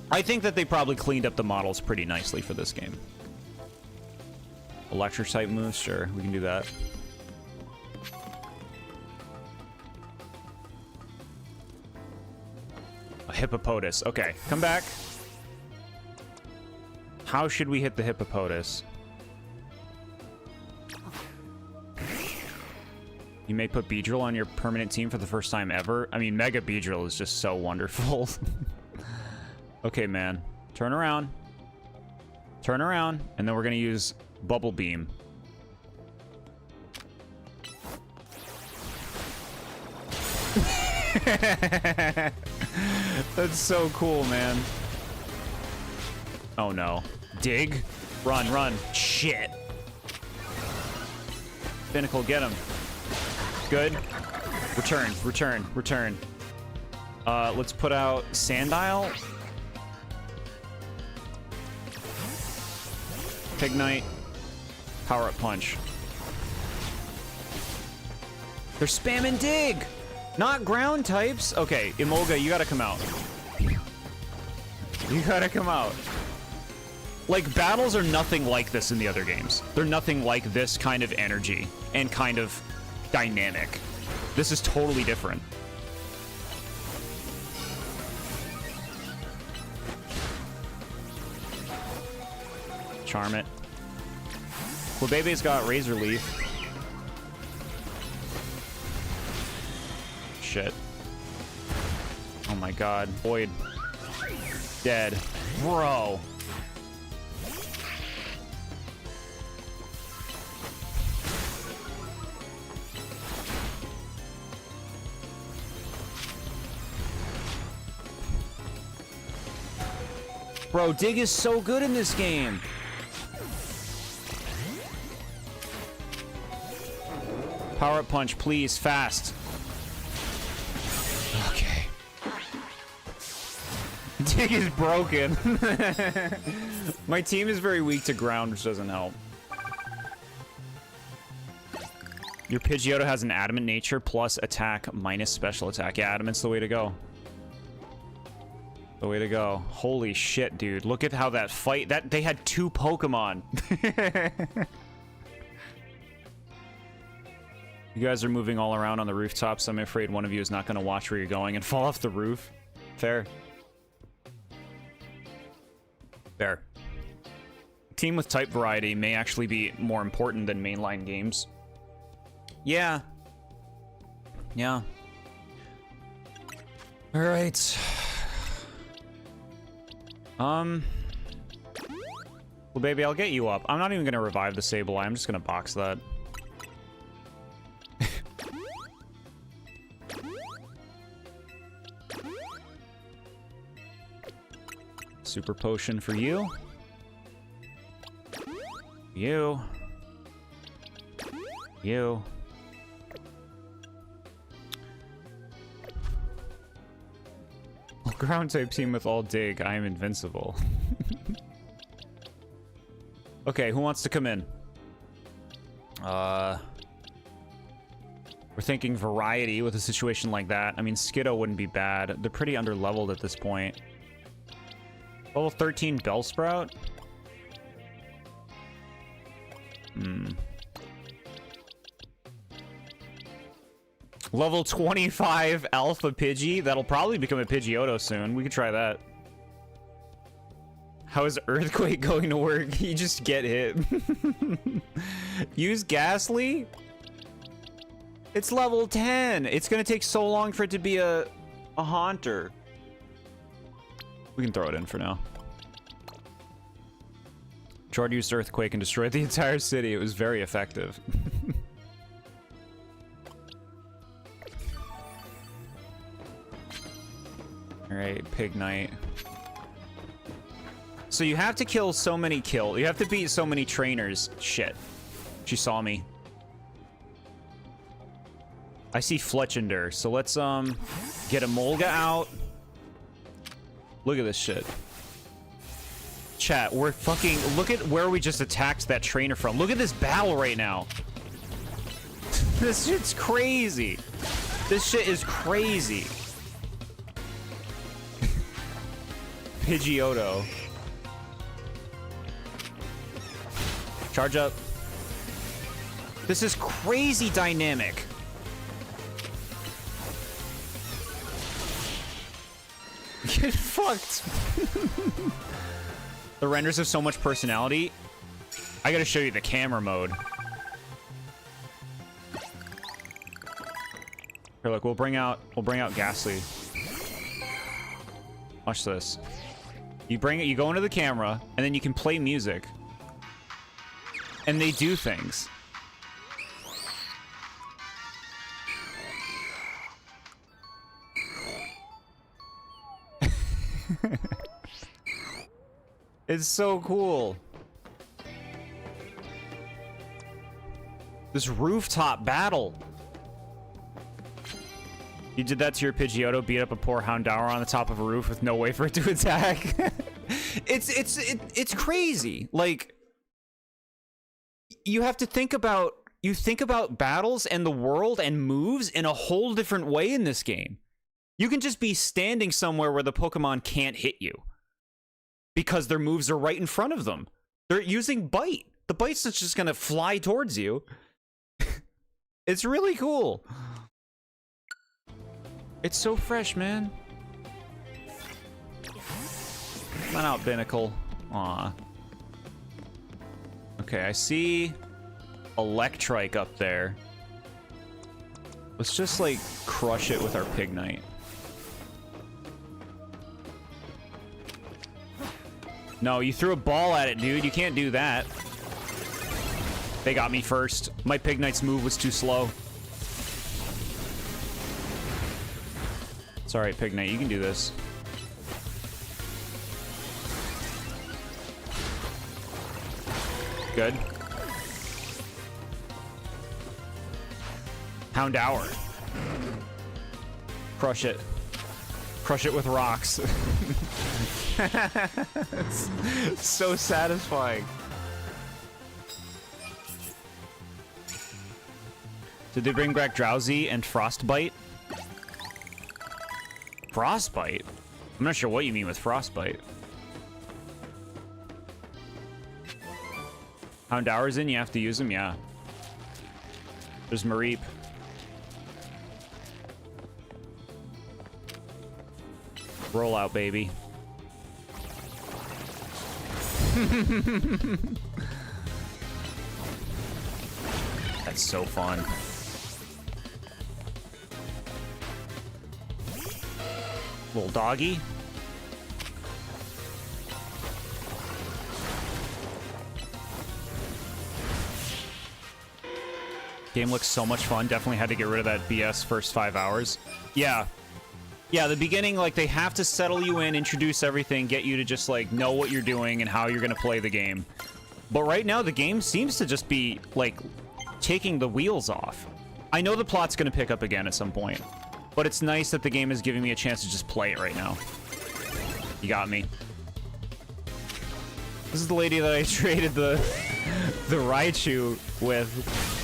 [SPEAKER 1] I think that they probably cleaned up the models pretty nicely for this game. Electric type moves, sure, we can do that. A Hippopotas. Okay, come back. How should we hit the Hippopotas? You may put Beedrill on your permanent team for the first time ever. I mean, Mega Beedrill is just so wonderful. Okay, man. Turn around. Turn around, and then we're gonna use Bubble Beam. That's so cool, man. Oh no. Dig. Run, run. Shit. Binnacle, get him. Good. Return, return, return. Let's put out Sandile. Pignite. Power up punch. They're spamming dig! Not ground types! Okay, Emolga, you gotta come out. You gotta come out. Like, battles are nothing like this in the other games. They're nothing like this kind of energy and kind of dynamic. This is totally different. Charm it. Well, Bebe's got Razor Leaf. Shit. Oh my god. Void. Dead. Bro. Bro, Dig is so good in this game. Power up punch, please, fast. Okay. Dig is broken. My team is very weak to ground, which doesn't help. Your Pidgeotto has an adamant nature plus attack minus special attack. Yeah, adamant's the way to go. The way to go. Holy shit, dude. Look at how that fight... They had 2 Pokemon. You guys are moving all around on the rooftops. I'm afraid one of you is not going to watch where you're going and fall off the roof. Fair. Fair. Team with type variety may actually be more important than mainline games. Yeah. Yeah. All right. Well, baby, I'll get you up. I'm not even going to revive the Sableye. I'm just going to box that. Super potion for you. You. You. Ground type team with all dig. I am invincible. Okay, who wants to come in? We're thinking variety with a situation like that. I mean, Skiddo wouldn't be bad. They're pretty under-leveled at this point. Level 13 Bellsprout? Level 25 Alpha Pidgey? That'll probably become a Pidgeotto soon. We could try that. How is Earthquake going to work? You just get hit. Use Ghastly? It's level 10. It's going to take so long for it to be a Haunter. We can throw it in for now. Jord used Earthquake and destroyed the entire city. It was very effective. Alright, Pig Knight. So you have to kill so many You have to beat so many trainers. Shit. She saw me. I see Fletchender. So let's, get Emolga out. Look at this shit. Chat, we're fucking... Look at where we just attacked that trainer from. Look at this battle right now. This shit's crazy. This shit is crazy. Pidgeotto. Charge up. This is crazy dynamic. Get fucked. The renders have so much personality. I gotta show you the camera mode. Here, look, we'll bring out Ghastly. Watch this. You go into the camera, and then you can play music. And they do things. It's so cool. This rooftop battle. You did that to your Pidgeotto, beat up a poor Houndour on the top of a roof with no way for it to attack. It's crazy. Like, you have to think about you think about battles and the world and moves in a whole different way in this game. You can just be standing somewhere where the Pokemon can't hit you because their moves are right in front of them. They're using Bite. The Bite's not just gonna fly towards you. It's really cool. It's so fresh, man. Come on out, Binnacle. Aw. Okay, I see Electrike up there. Let's just, like, crush it with our Pignite. No, you threw a ball at it, dude. You can't do that. They got me first. My Pignite's move was too slow. It's alright, Pignite. You can do this. Good. Houndour. Crush it. Crush it with rocks. It's so satisfying. Did they bring back Drowsy and Frostbite? Frostbite? I'm not sure what you mean with Frostbite. Houndour's in, you have to use him, yeah. There's Mareep. Roll out, baby. That's so fun. Little doggy. Game looks so much fun. Definitely had to get rid of that BS first 5 hours. Yeah. Yeah, the beginning, like, they have to settle you in, introduce everything, get you to just, like, know what you're doing and how you're gonna play the game. But right now, the game seems to just be, like, taking the wheels off. I know the plot's gonna pick up again at some point, but it's nice that the game is giving me a chance to just play it right now. You got me. This is the lady that I traded the Raichu with.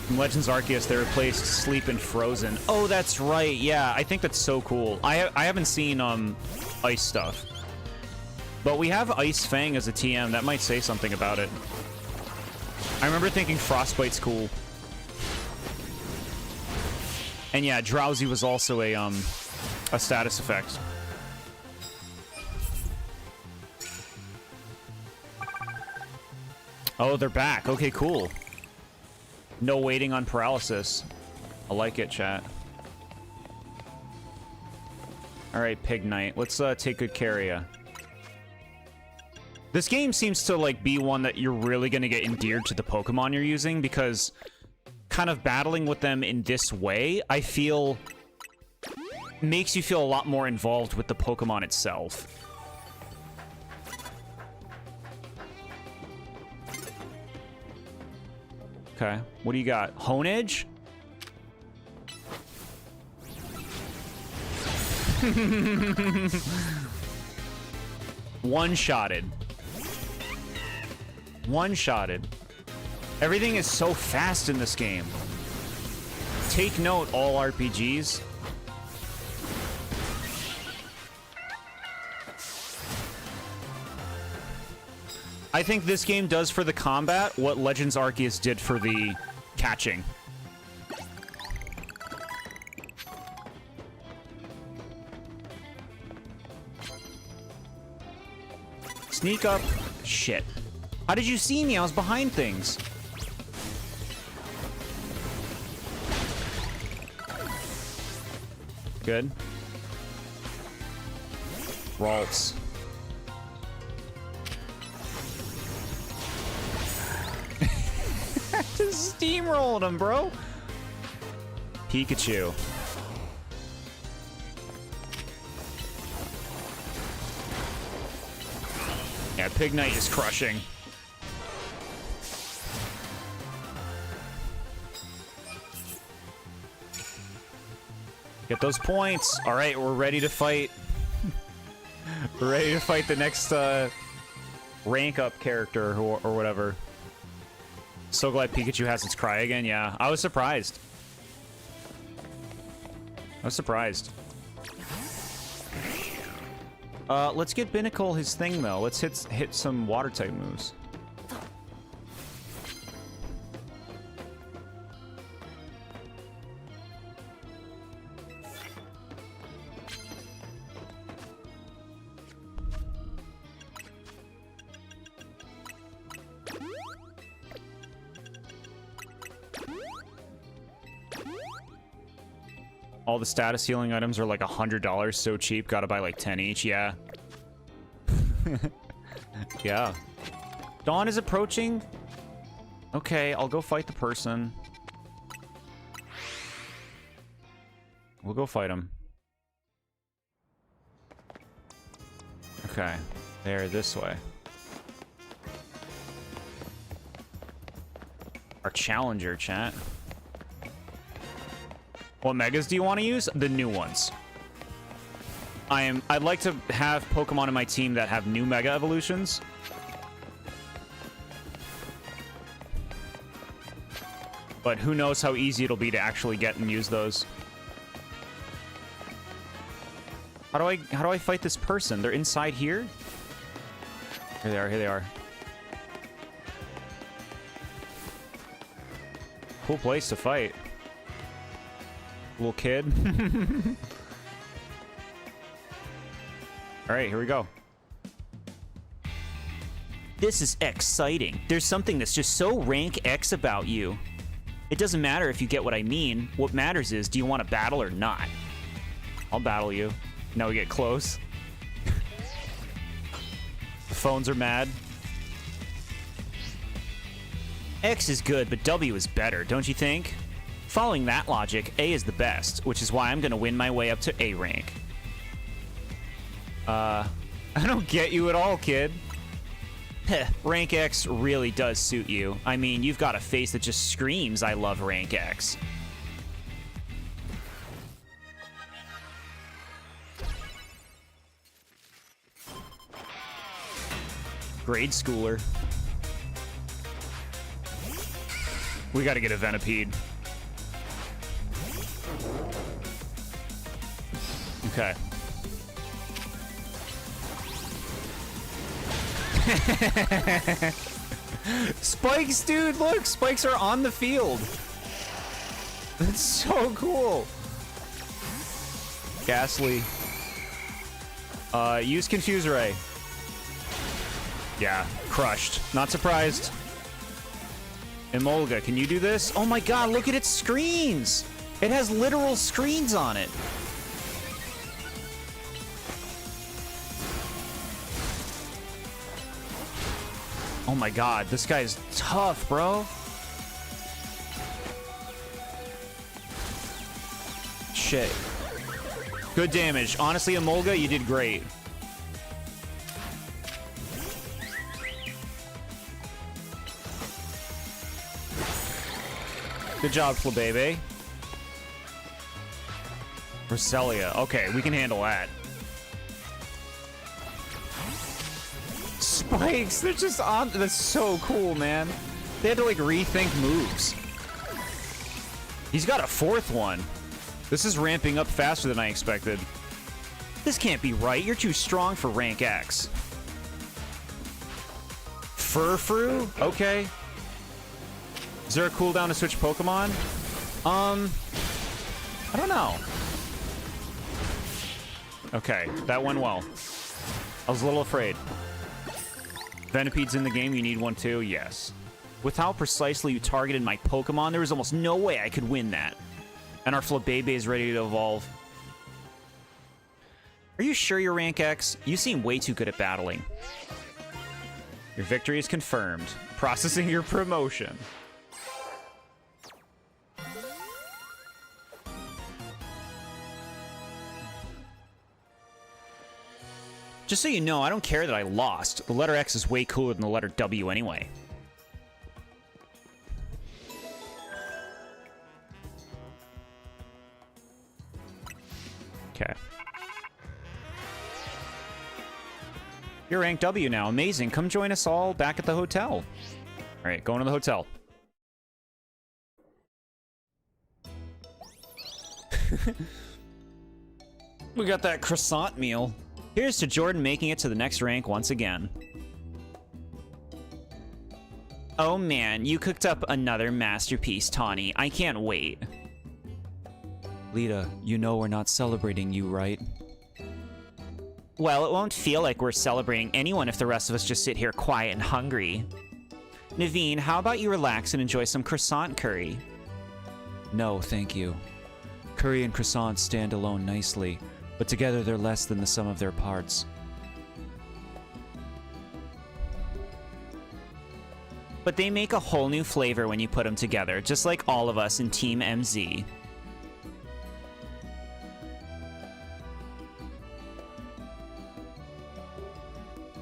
[SPEAKER 1] In Legends Arceus, they replaced Sleep and Frozen. Oh, that's right. Yeah, I think that's so cool. I haven't seen Ice stuff, but we have Ice Fang as a TM. That might say something about it. I remember thinking Frostbite's cool. And yeah, Drowsy was also a status effect. Oh, they're back. Okay, cool. No waiting on paralysis. I like it, chat. Alright, Pignite. Let's take good care of ya. This game seems to, like, be one that you're really gonna get endeared to the Pokemon you're using, because kind of battling with them in this way, I feel, makes you feel a lot more involved with the Pokemon itself. Okay, what do you got? Honedge? One-shotted. One-shotted. Everything is so fast in this game. Take note, all RPGs. I think this game does for the combat what Legends Arceus did for the catching. Sneak up. Shit. How did you see me? I was behind things. Good. Ralts. Just steamrolled him, bro. Pikachu. Yeah, Pignite is crushing. Get those points. All right, we're ready to fight. We're ready to fight the next rank up character or whatever. So glad Pikachu has its cry again. Yeah, I was surprised. Let's get Binnacle his thing, though. Let's hit some water-type moves. All the status healing items are like $100, so cheap. Gotta buy like 10 each. Yeah. Yeah. Dawn is approaching. Okay, I'll go fight the person. We'll go fight him. Okay. There, this way. Our challenger, chat. What megas do you want to use? The new ones. I'd like to have Pokemon in my team that have new mega evolutions. But who knows how easy it'll be to actually get and use those. How do I fight this person? They're inside here? Here they are, here they are. Cool place to fight. Little kid. All right, here we go.
[SPEAKER 3] This is exciting. There's something that's just so rank X about you. It doesn't matter if you get what I mean. What matters is, do you want to battle or not?
[SPEAKER 1] I'll battle you. Now we get close. The phones are mad.
[SPEAKER 3] X is good, but W is better, don't you think? Following that logic, A is the best, which is why I'm gonna win my way up to A rank.
[SPEAKER 1] I don't get you at all, kid.
[SPEAKER 3] Heh, rank X really does suit you. I mean, you've got a face that just screams, I love rank X.
[SPEAKER 1] Grade schooler. We gotta get a Venipede. Okay. Spikes, dude, look! Spikes are on the field. That's so cool. Ghastly. Use Confuse Ray. Yeah, crushed. Not surprised. Emolga, can you do this? Oh my god, look at its screens! It has literal screens on it. Oh my god, this guy's tough, bro. Shit. Good damage. Honestly, Emolga, you did great. Good job, Flabebe. Roselia. Okay, we can handle that. Spikes, they're just on. That's so cool, man. They had to, like, rethink moves. He's got a fourth one. This is ramping up faster than I expected.
[SPEAKER 3] This can't be right. You're too strong for rank X.
[SPEAKER 1] Furfru? Okay. Is there a cooldown to switch Pokemon? I don't know. Okay, that went well. I was a little afraid. Venipede's in the game, you need one too? Yes.
[SPEAKER 3] With how precisely you targeted my Pokemon, there was almost no way I could win that.
[SPEAKER 1] And our Flabebe is ready to evolve.
[SPEAKER 3] Are you sure you're rank X? You seem way too good at battling.
[SPEAKER 1] Your victory is confirmed. Processing your promotion.
[SPEAKER 3] Just so you know, I don't care that I lost. The letter X is way cooler than the letter W anyway.
[SPEAKER 1] Okay.
[SPEAKER 3] You're rank W now. Amazing. Come join us all back at the hotel.
[SPEAKER 1] All right, going to the hotel. We got that croissant meal.
[SPEAKER 3] Here's to Jordan making it to the next rank once again. Oh man, you cooked up another masterpiece, Tawny. I can't wait.
[SPEAKER 1] Lita, you know we're not celebrating you, right?
[SPEAKER 3] Well, it won't feel like we're celebrating anyone if the rest of us just sit here quiet and hungry. Naveen, how about you relax and enjoy some croissant curry?
[SPEAKER 1] No, thank you. Curry and croissants stand alone nicely, but together they're less than the sum of their parts.
[SPEAKER 3] But they make a whole new flavor when you put them together, just like all of us in Team MZ.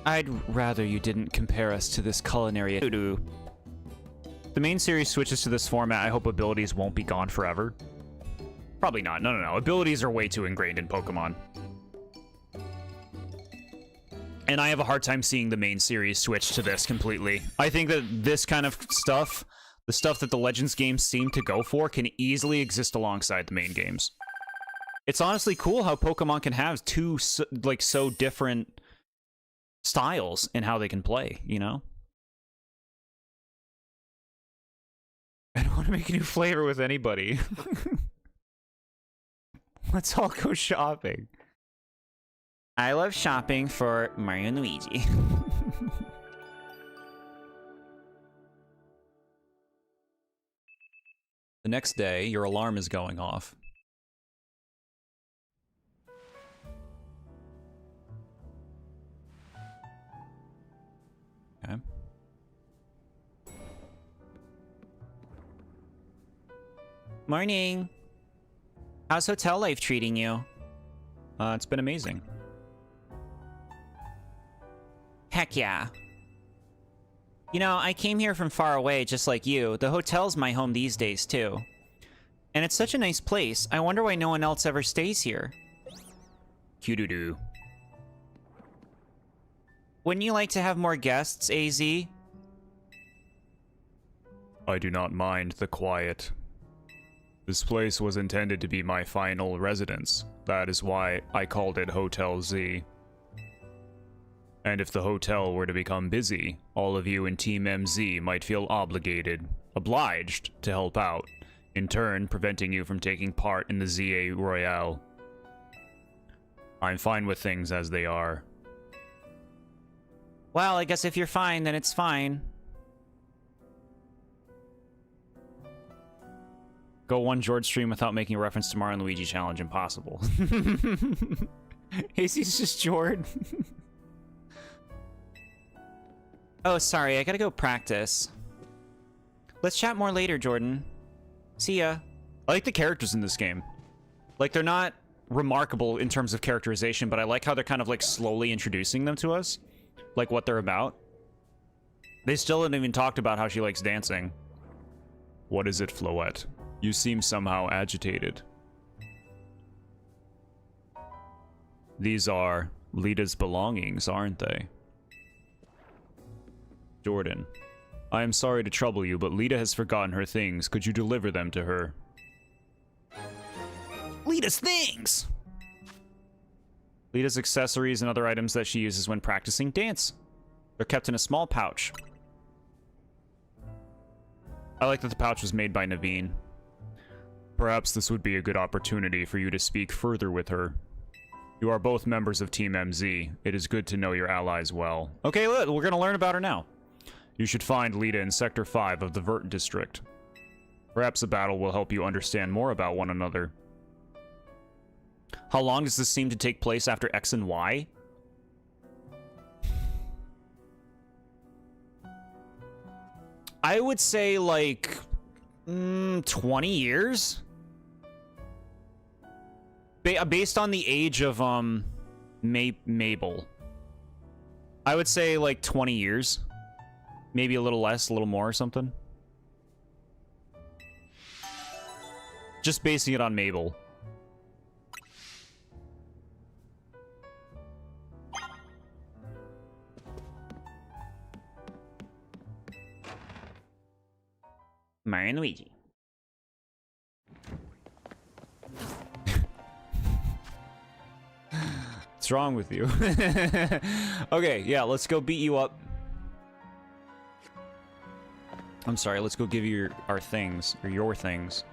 [SPEAKER 1] I'd rather you didn't compare us to this culinary...
[SPEAKER 2] The main series switches to this format. I hope abilities won't be gone forever. Probably not. No. Abilities are way too ingrained in Pokemon. And I have a hard time seeing the main series switch to this completely. I think that this kind of stuff, the stuff that the Legends games seem to go for, can easily exist alongside the main games.
[SPEAKER 1] It's honestly cool how Pokemon can have two, so different styles in how they can play, you know? I don't want to make a new flavor with anybody. Let's all go shopping.
[SPEAKER 3] I love shopping for Mario and Luigi.
[SPEAKER 1] The next day, your alarm is going off. Okay.
[SPEAKER 3] Morning. How's hotel life treating you?
[SPEAKER 1] It's been amazing.
[SPEAKER 3] Heck yeah. You know, I came here from far away just like you. The hotel's my home these days, too. And it's such a nice place. I wonder why no one else ever stays here.
[SPEAKER 2] Cute-doo-doo.
[SPEAKER 3] Wouldn't you like to have more guests, AZ?
[SPEAKER 2] I do not mind the quiet. This place was intended to be my final residence. That is why I called it Hotel Z. And if the hotel were to become busy, all of you in Team MZ might feel obliged to help out, in turn preventing you from taking part in the ZA Royale. I'm fine with things as they are.
[SPEAKER 3] Well, I guess if you're fine, then it's fine.
[SPEAKER 1] Go one Jord stream without making a reference to Mario and Luigi challenge impossible.
[SPEAKER 3] AZ's just Jord. Oh, sorry, I gotta go practice. Let's chat more later, Jordan. See ya.
[SPEAKER 1] I like the characters in this game. Like, they're not remarkable in terms of characterization, but I like how they're kind of, like, slowly introducing them to us. Like, what they're about. They still haven't even talked about how she likes dancing.
[SPEAKER 2] What is it, Floette? You seem somehow agitated. These are Lita's belongings, aren't they? Jordan, I am sorry to trouble you, but Lita has forgotten her things. Could you deliver them to her?
[SPEAKER 1] Lita's things! Lita's accessories and other items that she uses when practicing dance. They're kept in a small pouch. I like that the pouch was made by Naveen.
[SPEAKER 2] Perhaps this would be a good opportunity for you to speak further with her. You are both members of Team MZ. It is good to know your allies well.
[SPEAKER 1] Okay, look, we're gonna learn about her now.
[SPEAKER 2] You should find Lita in Sector 5 of the Vert District. Perhaps the battle will help you understand more about one another.
[SPEAKER 1] How long does this seem to take place after X and Y? I would say, like, 20 years? Based on the age of, Mabel. I would say, like, 20 years. Maybe a little less, a little more or something. Just basing it on Mabel.
[SPEAKER 3] Mario and Luigi.
[SPEAKER 1] What's wrong with you? Okay, yeah, let's go beat you up. I'm sorry, let's go give you our things. Or your things.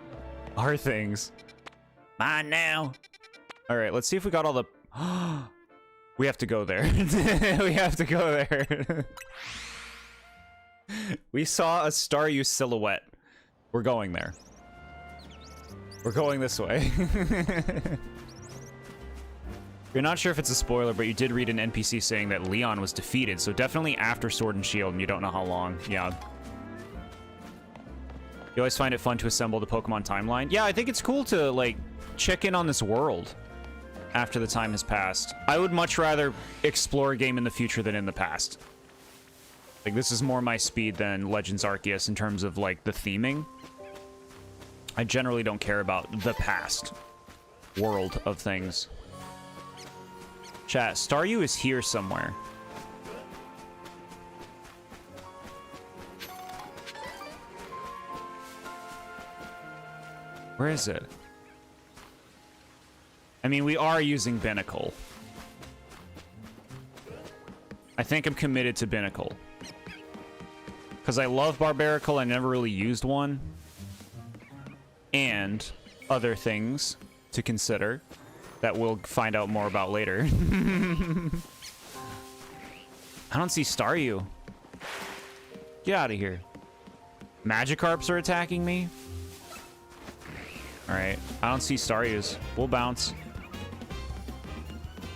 [SPEAKER 1] Our things.
[SPEAKER 3] Mine now.
[SPEAKER 1] Alright, let's see if we got all the... We have to go there. We have to go there. We saw a Staryu silhouette. We're going there. We're going this way. You're not sure if it's a spoiler, but you did read an NPC saying that Leon was defeated, so definitely after Sword and Shield, and you don't know how long. Yeah. You always find it fun to assemble the Pokemon timeline? Yeah, I think it's cool to, like, check in on this world after the time has passed. I would much rather explore a game in the future than in the past. Like, this is more my speed than Legends Arceus in terms of, like, the theming. I generally don't care about the past world of things. Chat, Staryu is here somewhere. Where is it? I mean, we are using Binnacle. I think I'm committed to Binnacle. Because I love Barbaracle, I never really used one. And other things to consider that we'll find out more about later. I don't see Staryu. Get out of here. Magikarps are attacking me? Alright, I don't see Staryus. We'll bounce.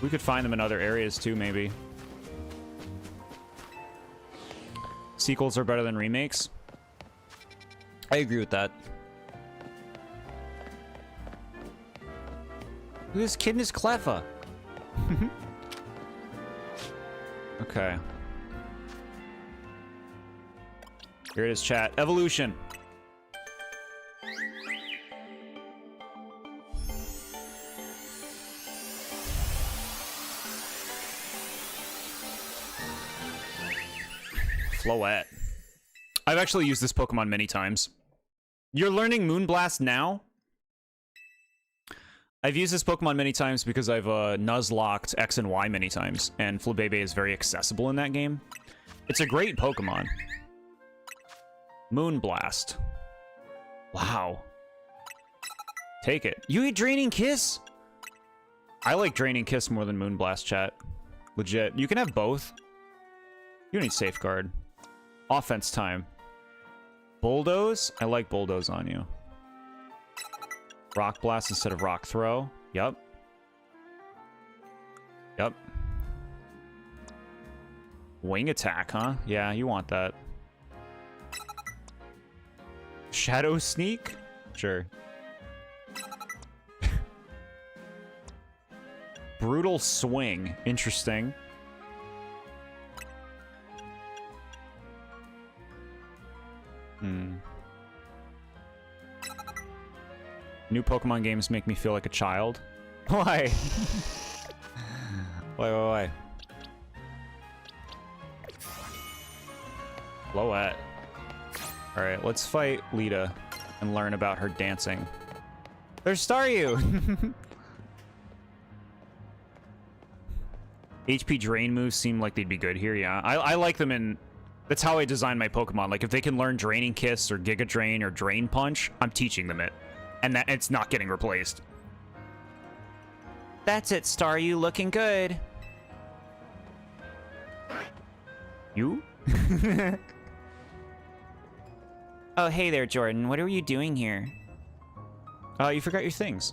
[SPEAKER 1] We could find them in other areas too, maybe. Sequels are better than remakes. I agree with that. This kid is clever. Okay. Here it is, chat. Evolution. Floette. I've actually used this Pokemon many times. You're learning Moonblast now? I've used this Pokemon many times because I've Nuzlocked X and Y many times, and Flabebe is very accessible in that game. It's a great Pokemon. Moonblast. Wow. Take it. You eat Draining Kiss? I like Draining Kiss more than Moonblast, chat. Legit. You can have both. You need Safeguard. Offense time. Bulldoze? I like Bulldoze on you. Rock Blast instead of Rock Throw. Yup. Yup. Wing Attack, huh? Yeah, you want that. Shadow Sneak? Sure. Brutal Swing. Interesting. New Pokemon games make me feel like a child. Why? Why? Floette. Alright, let's fight Lita and learn about her dancing. There's Staryu! HP drain moves seem like they'd be good here, yeah. I like them in... That's how I design my Pokemon. Like, if they can learn Draining Kiss or Giga Drain or Drain Punch, I'm teaching them it. And that it's not getting replaced.
[SPEAKER 3] That's it, Staryu, looking good.
[SPEAKER 1] You?
[SPEAKER 3] Oh, hey there, Jordan. What are you doing here?
[SPEAKER 1] You forgot your things.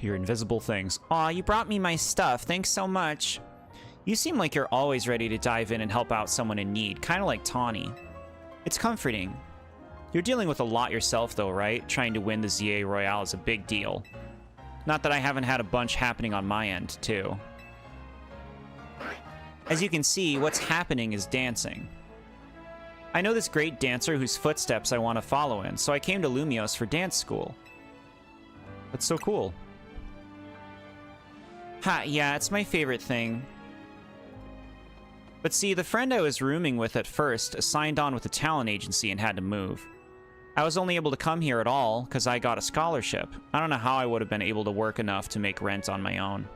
[SPEAKER 1] Your invisible things.
[SPEAKER 3] Aw, you brought me my stuff. Thanks so much. You seem like you're always ready to dive in and help out someone in need, kind of like Tawny. It's comforting. You're dealing with a lot yourself, though, right? Trying to win the ZA Royale is a big deal. Not that I haven't had a bunch happening on my end, too. As you can see, what's happening is dancing. I know this great dancer whose footsteps I want to follow in, so I came to Lumiose for dance school.
[SPEAKER 1] That's so cool.
[SPEAKER 3] Ha, yeah, it's my favorite thing. But see, the friend I was rooming with at first signed on with a talent agency and had to move. I was only able to come here at all because I got a scholarship. I don't know how I would have been able to work enough to make rent on my own.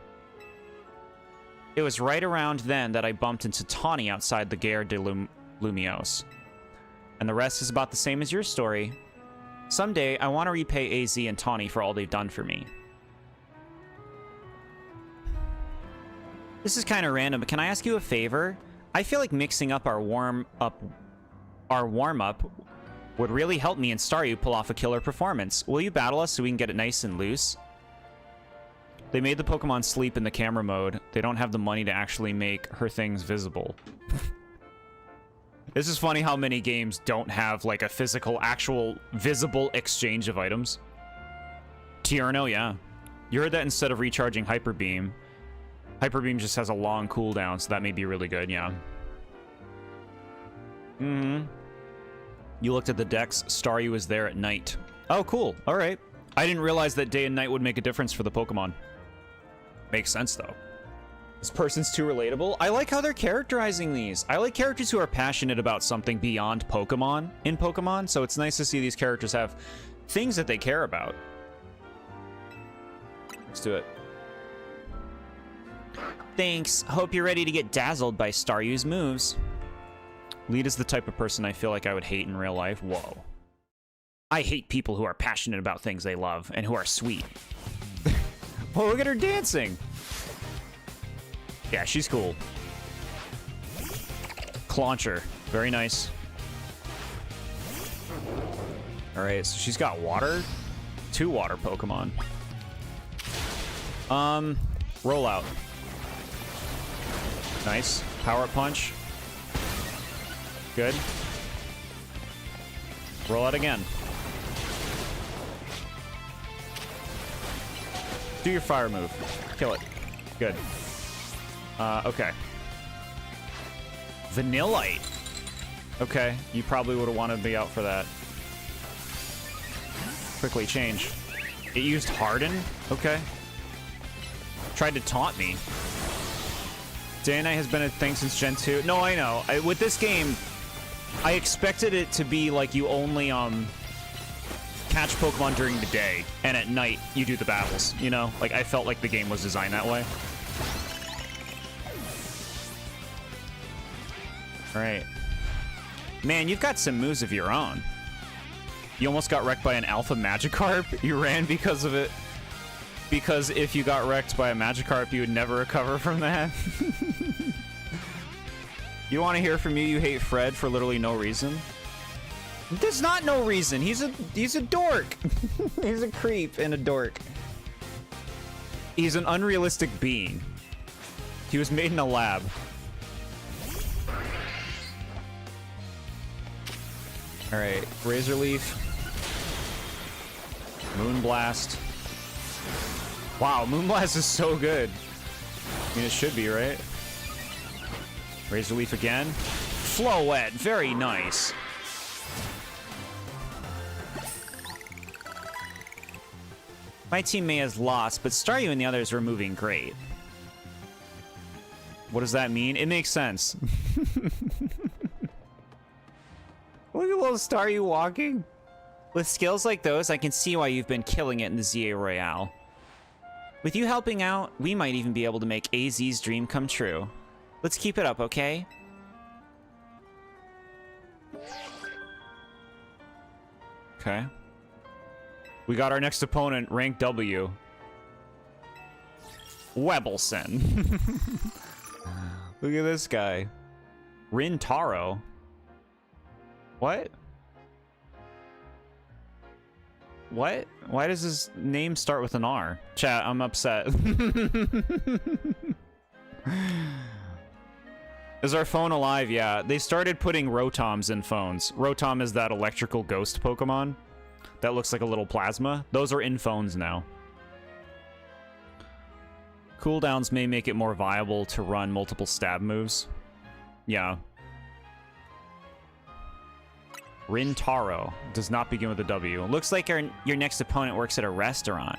[SPEAKER 3] It was right around then that I bumped into Tawny outside the Gare de Lumiose. And the rest is about the same as your story. Someday, I want to repay AZ and Tawny for all they've done for me. This is kind of random, but can I ask you a favor? I feel like mixing up our warm-up would really help me and Staryu pull off a killer performance. Will you battle us so we can get it nice and loose? They made the Pokemon sleep in the camera mode. They don't have the money to actually make her things visible. This is funny how many games don't have, like, a physical, actual, visible exchange of items. Tierno, yeah. You heard that instead of recharging Hyper Beam. Hyper Beam just has a long cooldown, so that may be really good, yeah. Mm-hmm. You looked at the decks. Staryu was there at night. Oh, cool. All right. I didn't realize that day and night would make a difference for the Pokemon. Makes sense, though. This person's too relatable. I like how they're characterizing these. I like characters who are passionate about something beyond Pokemon in Pokemon, so it's nice to see these characters have things that they care about. Let's do it. Thanks. Hope you're ready to get dazzled by Staryu's moves. Lita's the type of person I feel like I would hate in real life. Whoa. I hate people who are passionate about things they love and who are sweet. Oh, look at her dancing. Yeah, she's cool. Clauncher. Very nice. Alright, so she's got water. 2 water Pokemon. Rollout. Nice. Power Punch. Good. Roll out again. Do your fire move. Kill it. Good. Okay. Vanillite. Okay, you probably would have wanted me out for that. Quickly change. It used Harden? Okay. Tried to taunt me. Day and Night has been a thing since Gen 2. No, I know. With this game, I expected it to be like you only, catch Pokemon during the day, and at night, you do the battles, you know? Like, I felt like the game was designed that way. Alright. Man, you've got some moves of your own. You almost got wrecked by an Alpha Magikarp. You ran because of it. Because if you got wrecked by a Magikarp, you would never recover from that. You want to hear from you hate Fred for literally no reason? There's not no reason. He's a dork. He's a creep and a dork. He's an unrealistic being. He was made in a lab. All right, Razor Leaf. Moonblast. Wow, Moonblast is so good. I mean, it should be, right? Razor Leaf again. Floette, very nice. My team may have lost, but Staryu and the others were moving great. What does that mean? It makes sense. Look at little Staryu walking. With skills like those, I can see why you've been killing it in the ZA Royale. With you helping out, we might even be able to make AZ's dream come true. Let's keep it up, okay? Okay. We got our next opponent, rank W. Webelson. Look at this guy. Rintaro. What? What? Why does his name start with an R? Chat, I'm upset. Is our phone alive? Yeah. They started putting Rotoms in phones. Rotom is that electrical ghost Pokemon that looks like a little plasma. Those are in phones now. Cooldowns may make it more viable to run multiple stab moves. Yeah. Rintaro does not begin with a W. Looks like your next opponent works at a restaurant.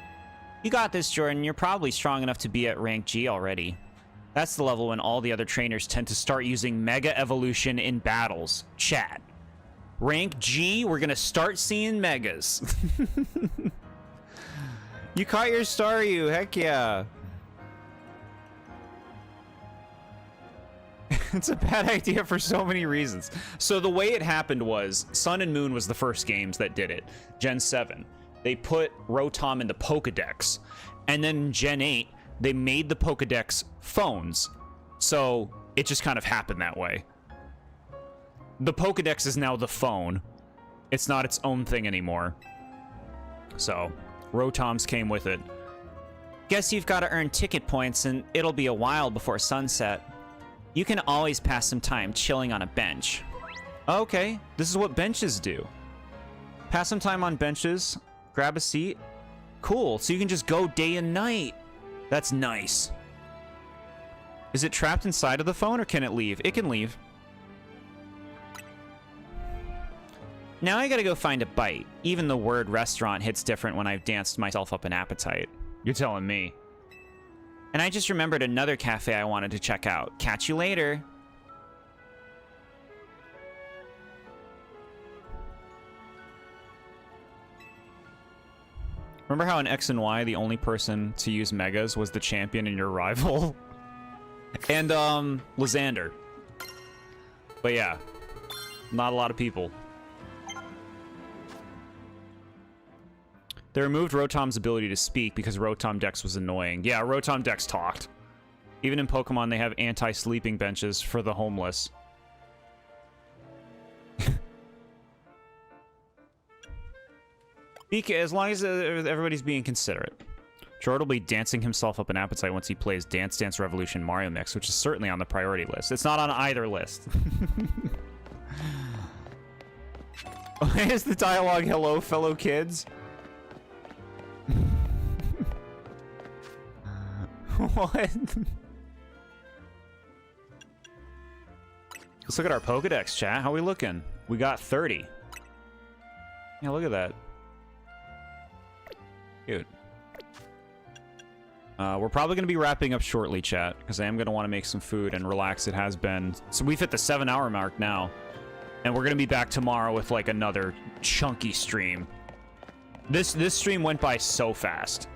[SPEAKER 3] You got this, Jordan. You're probably strong enough to be at rank G already. That's the level when all the other trainers tend to start using Mega Evolution in battles. Chat.
[SPEAKER 1] Rank G, we're gonna start seeing megas. You caught your Staryu, heck yeah. It's a bad idea for so many reasons. So the way it happened was Sun and Moon was the first games that did it. Gen 7. They put Rotom in the Pokedex. And then Gen 8, they made the Pokedex phones. So it just kind of happened that way. The Pokedex is now the phone. It's not its own thing anymore. So Rotoms came with it.
[SPEAKER 3] Guess you've got to earn ticket points, and it'll be a while before sunset. You can always pass some time chilling on a bench.
[SPEAKER 1] Okay, this is what benches do. Pass some time on benches, grab a seat. Cool, so you can just go day and night. That's nice. Is it trapped inside of the phone, or can it leave? It can leave.
[SPEAKER 3] Now I gotta go find a bite. Even the word restaurant hits different when I've danced myself up an appetite.
[SPEAKER 1] You're telling me.
[SPEAKER 3] And I just remembered another cafe I wanted to check out. Catch you later.
[SPEAKER 1] Remember how in X and Y, the only person to use Megas was the champion and your rival? And, Lysander. But yeah, not a lot of people. They removed Rotom's ability to speak because Rotom Dex was annoying. Yeah, Rotom Dex talked. Even in Pokemon, they have anti-sleeping benches for the homeless. As long as everybody's being considerate. Jord will be dancing himself up an appetite once he plays Dance Dance Revolution Mario Mix, which is certainly on the priority list. It's not on either list. Why is the dialogue, hello, fellow kids? What? Let's look at our Pokedex, chat. How we looking? We got 30. Yeah, look at that. Cute. We're probably going to be wrapping up shortly, chat, because I am going to want to make some food and relax. It has been... So we've hit the 7-hour mark now. And we're going to be back tomorrow with, like, another chunky stream. This stream went by so fast.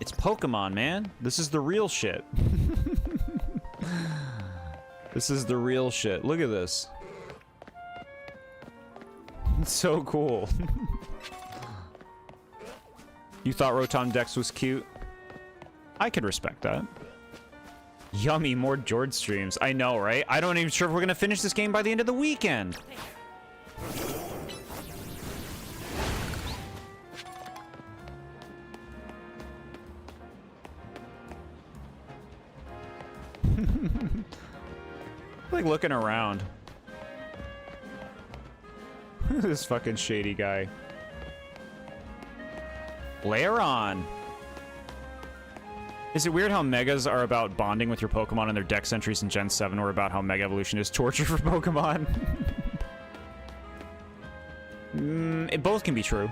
[SPEAKER 1] It's Pokemon, man. This is the real shit. This is the real shit. Look at this. It's so cool. You thought Rotom Dex was cute? I could respect that. Yummy, more Jord streams. I know, right? I don't even sure if we're gonna finish this game by the end of the weekend. Like looking around. This fucking shady guy. Lairon. Is it weird how Megas are about bonding with your Pokemon and their Dex entries in Gen 7 or about how Mega Evolution is torture for Pokemon? It both can be true.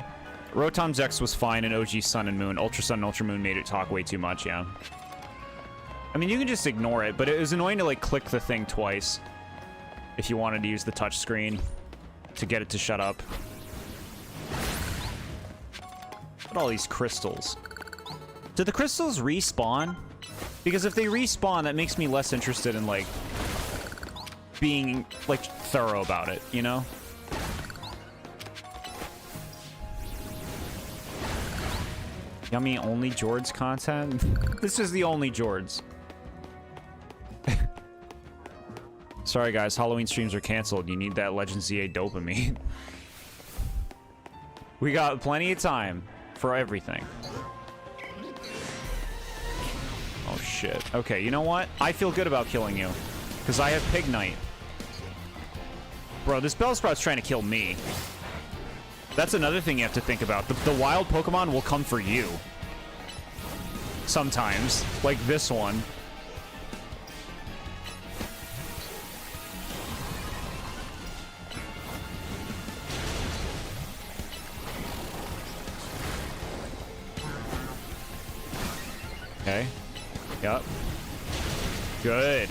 [SPEAKER 1] Rotom's Dex was fine in OG Sun and Moon. Ultra Sun and Ultra Moon made it talk way too much, yeah. I mean, you can just ignore it, but it was annoying to, like, click the thing twice if you wanted to use the touch screen to get it to shut up. Look at all these crystals. Do the crystals respawn? Because if they respawn, that makes me less interested in, like, being, like, thorough about it, you know? Yummy, only Jords content? This is the only Jords. Sorry guys, Halloween streams are canceled. You need that Legend ZA dopamine. We got plenty of time for everything. Oh shit. Okay, you know what? I feel good about killing you. Because I have Pignite. Bro, this Bellsprout's trying to kill me. That's another thing you have to think about. The wild Pokemon will come for you. Sometimes. Like this one. Okay. Yup. Good.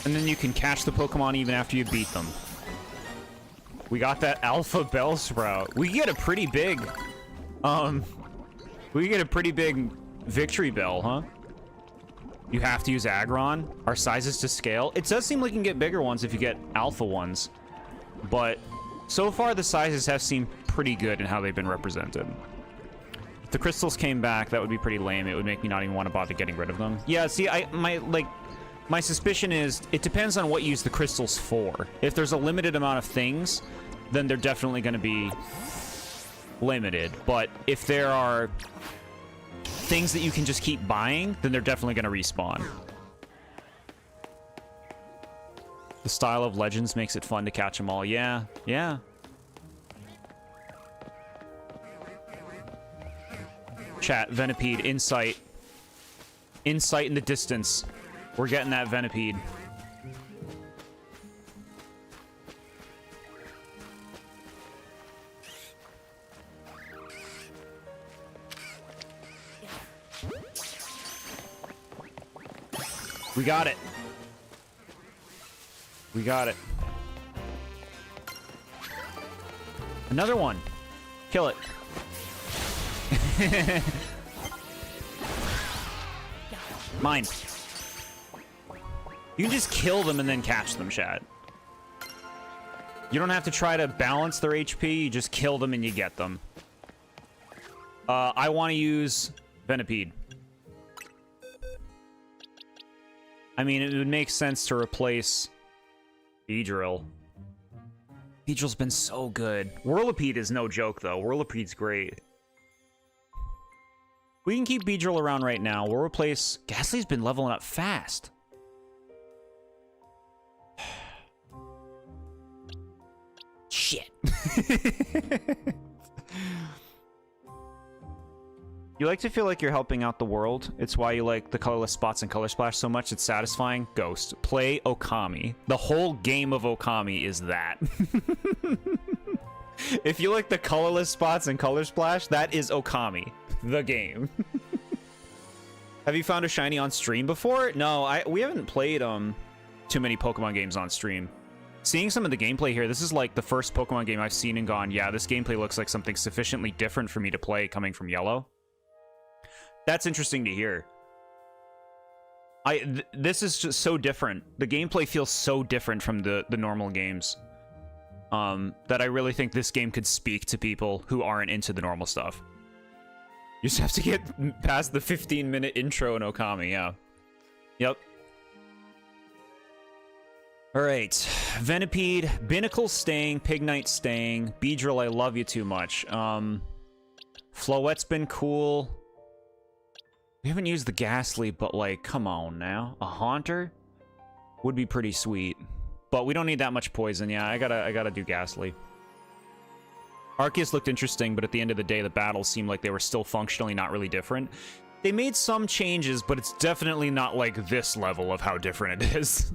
[SPEAKER 1] And then you can catch the Pokemon even after you beat them. We got that Alpha Bellsprout. We get a pretty big, victory bell, huh? You have to use Aggron. Our sizes to scale. It does seem like you can get bigger ones if you get alpha ones. But so far the sizes have seemed pretty good in how they've been represented. If the crystals came back, that would be pretty lame. It would make me not even want to bother getting rid of them. Yeah, see, my suspicion is it depends on what you use the crystals for. If there's a limited amount of things, then they're definitely going to be limited. But if there are things that you can just keep buying, then they're definitely going to respawn. The style of Legends makes it fun to catch them all. Yeah, yeah. Chat, Venipede, Insight. Insight in the distance. We're getting that Venipede. We got it. We got it. Another one. Kill it. Mine. You can just kill them and then catch them, chat. You don't have to try to balance their HP. You just kill them and you get them. I want to use Venipede. I mean, it would make sense to replace Beedrill. Beedrill's been so good. Whirlipede is no joke, though. Whirlipede's great. We can keep Beedrill around right now. We'll replace... Ghastly's been leveling up fast. Shit. You like to feel like you're helping out the world. It's why you like the colorless spots and color splash so much. It's satisfying. Ghost. Play Okami. The whole game of Okami is that. If you like the colorless spots and color splash, that is Okami. The game. Have you found a shiny on stream before? No, we haven't played too many Pokemon games on stream. Seeing some of the gameplay here, this is like the first Pokemon game I've seen and gone, yeah, this gameplay looks like something sufficiently different for me to play coming from Yellow. That's interesting to hear. This is just so different. The gameplay feels so different from the normal games. That I really think this game could speak to people who aren't into the normal stuff. You just have to get past the 15-minute intro in Okami, yeah. Yep. Alright. Venipede, Binnacle staying, Pignite staying, Beedrill, I love you too much. Floette's been cool. We haven't used the Ghastly, but like, come on now. A Haunter would be pretty sweet. But we don't need that much poison, yeah. I gotta do Ghastly. Arceus looked interesting, but at the end of the day, the battles seemed like they were still functionally not really different. They made some changes, but it's definitely not like this level of how different it is.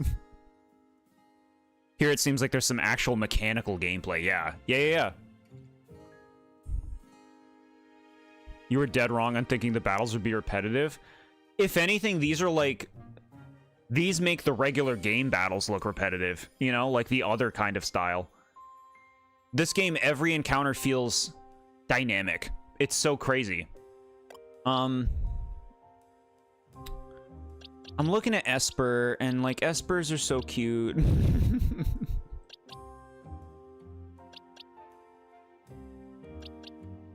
[SPEAKER 1] Here it seems like there's some actual mechanical gameplay, yeah. Yeah. You were dead wrong on thinking the battles would be repetitive. If anything, these are like... These make the regular game battles look repetitive, you know, like the other kind of style. This game, every encounter feels dynamic. It's so crazy. I'm looking at Esper, and like, Espers are so cute.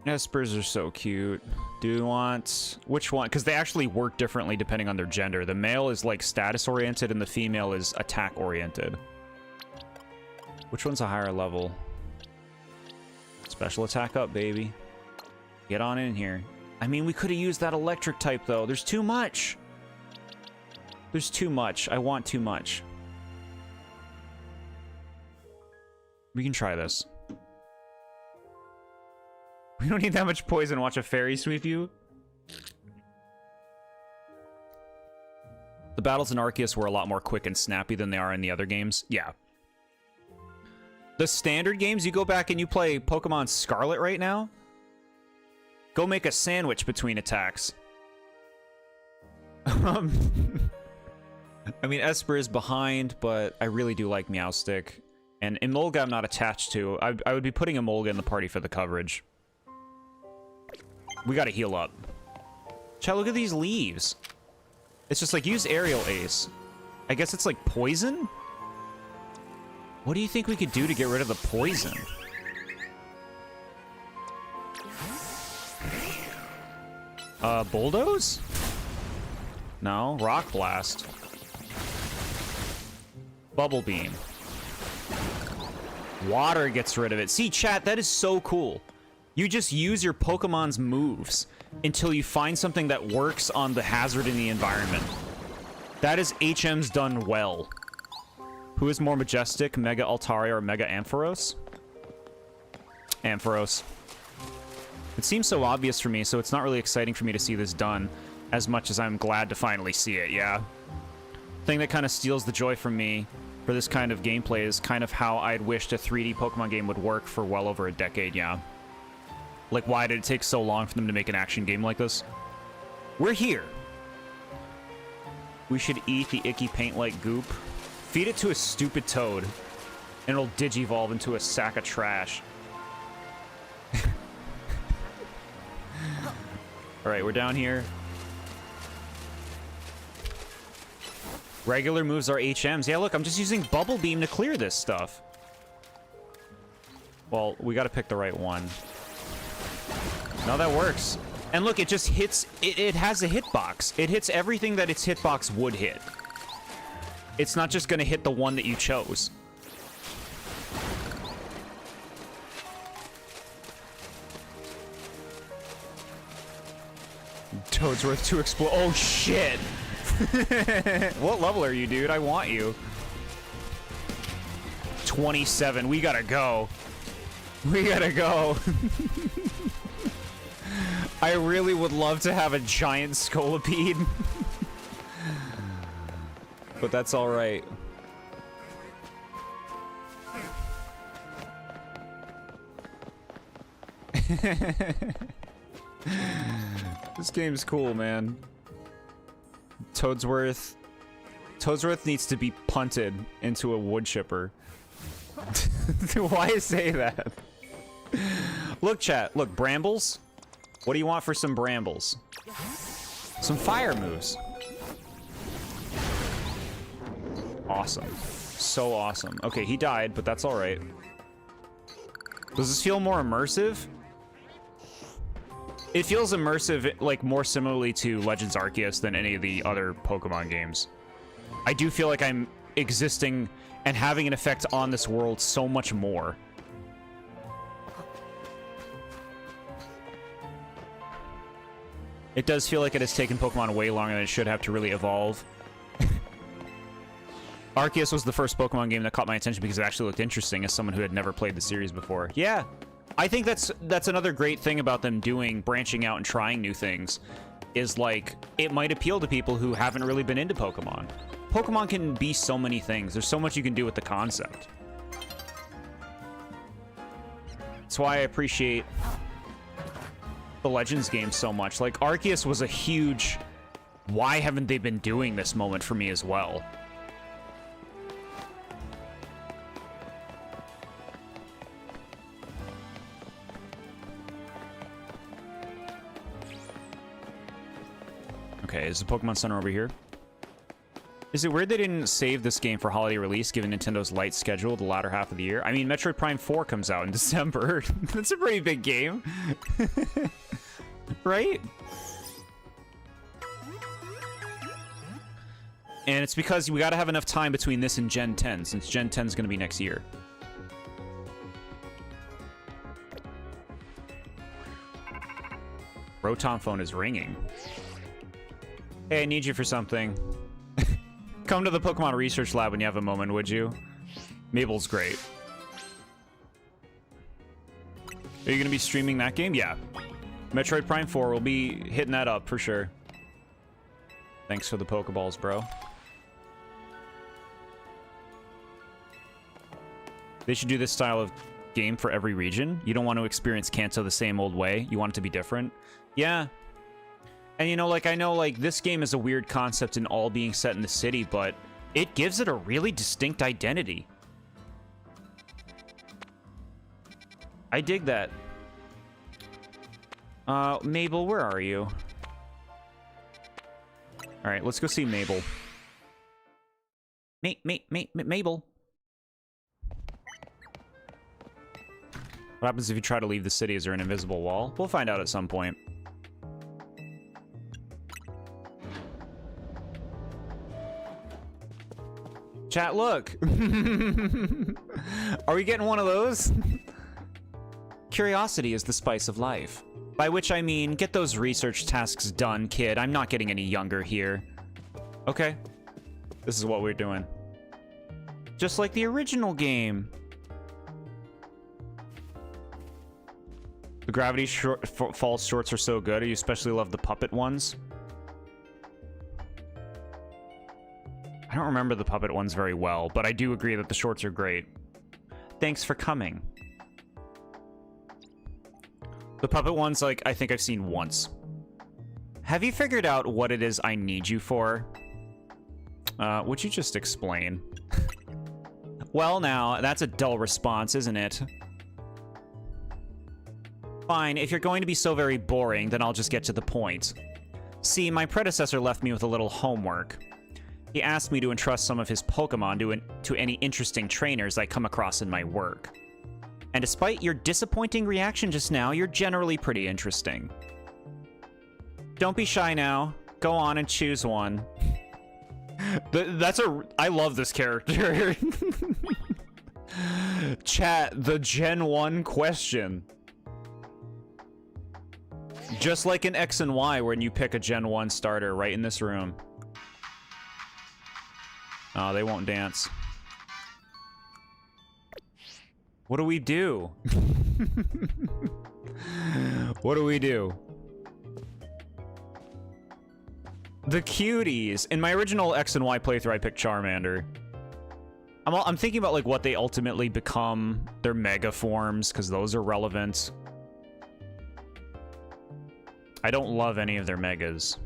[SPEAKER 1] Espers are so cute. Do you want... Which one? Because they actually work differently depending on their gender. The male is like status-oriented, and the female is attack-oriented. Which one's a higher level? Special attack up, baby. Get on in here. I mean, we could have used that electric type, though. There's too much. There's too much. I want too much. We can try this. We don't need that much poison. Watch a fairy sweep you. The battles in Arceus were a lot more quick and snappy than they are in the other games. Yeah. The standard games, you go back and you play Pokemon Scarlet right now. Go make a sandwich between attacks. I mean, Esper is behind, but I really do like Meowstic. And Emolga I'm not attached to. I would be putting Emolga in the party for the coverage. We gotta heal up. Chat, look at these leaves. It's just like, use Aerial Ace. I guess it's like poison? What do you think we could do to get rid of the poison? Bulldoze? No, Rock Blast. Bubble Beam. Water gets rid of it. See, chat, that is so cool. You just use your Pokemon's moves until you find something that works on the hazard in the environment. That is HM's done well. Who is more majestic, Mega Altaria or Mega Ampharos? Ampharos. It seems so obvious for me, so it's not really exciting for me to see this done as much as I'm glad to finally see it, yeah. Thing that kind of steals the joy from me for this kind of gameplay is kind of how I'd wished a 3D Pokemon game would work for well over a decade, yeah. Like, why did it take so long for them to make an action game like this? We're here. We should eat the icky paint-like goop. Feed it to a stupid toad, and it'll digivolve into a sack of trash. Alright, we're down here. Regular moves are HMs. Yeah, look, I'm just using Bubble Beam to clear this stuff. Well, we gotta pick the right one. No, that works. And look, it just hits... It has a hitbox. It hits everything that its hitbox would hit. It's not just gonna hit the one that you chose. Toadsworth to explode. Oh, shit! What level are you, dude? I want you. 27. We gotta go. We gotta go. I really would love to have a giant Scolipede. But that's alright. This game's cool, man. Toadsworth needs to be punted into a wood chipper. Why say that? Look, chat. Look, brambles. What do you want for some brambles? Some fire moves. Awesome. So awesome. Okay, he died, but that's alright. Does this feel more immersive? It feels immersive, like, more similarly to Legends Arceus than any of the other Pokemon games. I do feel like I'm existing and having an effect on this world so much more. It does feel like it has taken Pokemon way longer than it should have to really evolve. Arceus was the first Pokemon game that caught my attention because it actually looked interesting as someone who had never played the series before. Yeah, I think that's another great thing about them branching out and trying new things, is like, it might appeal to people who haven't really been into Pokemon. Pokemon can be so many things. There's so much you can do with the concept. That's why I appreciate the Legends games so much. Like, Arceus was a huge, why haven't they been doing this moment for me as well. Okay, is the Pokemon Center over here? Is it weird they didn't save this game for holiday release, given Nintendo's light schedule the latter half of the year? I mean, Metroid Prime 4 comes out in December. That's a pretty big game. Right? And it's because we gotta have enough time between this and Gen 10, since Gen 10 is gonna be next year. Rotom phone is ringing. Hey, I need you for something. Come to the Pokemon Research Lab when you have a moment, would you? Mabel's great. Are you gonna be streaming that game? Yeah. Metroid Prime 4, we'll be hitting that up for sure. Thanks for the Pokeballs, bro. They should do this style of game for every region. You don't want to experience Kanto the same old way. You want it to be different. Yeah. And, you know, like, I know, like, this game is a weird concept in all being set in the city, but it gives it a really distinct identity. I dig that. Mabel, where are you? All right, let's go see Mabel. Mabel. What happens if you try to leave the city? Is there an invisible wall? We'll find out at some point. Chat, look. Are we getting one of those? Curiosity is the spice of life. By which I mean, get those research tasks done, kid. I'm not getting any younger here. Okay. This is what we're doing. Just like the original game. The Gravity Falls shorts are so good. You especially love the puppet ones. I don't remember the puppet ones very well, but I do agree that the shorts are great. Thanks for coming. The puppet ones, like, I think I've seen once. Have you figured out what it is I need you for? Would you just explain? Well, now, that's a dull response, isn't it? Fine, if you're going to be so very boring, then I'll just get to the point. See, my predecessor left me with a little homework. He asked me to entrust some of his Pokémon to any interesting trainers I come across in my work. And despite your disappointing reaction just now, you're generally pretty interesting. Don't be shy now. Go on and choose one. I love this character. Chat, the Gen 1 question. Just like in X and Y when you pick a Gen 1 starter right in this room. Oh, they won't dance. What do we do? What do we do? The cuties. In my original X and Y playthrough, I picked Charmander. I'm thinking about like what they ultimately become, their mega forms, because those are relevant. I don't love any of their megas.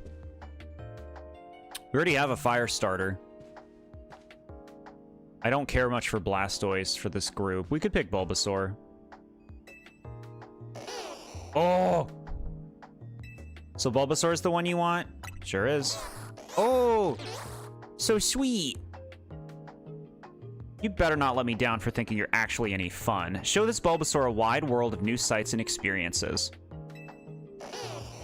[SPEAKER 1] We already have a fire starter. I don't care much for Blastoise for this group. We could pick Bulbasaur. Oh! So Bulbasaur is the one you want? Sure is. Oh! So sweet! You better not let me down for thinking you're actually any fun. Show this Bulbasaur a wide world of new sights and experiences.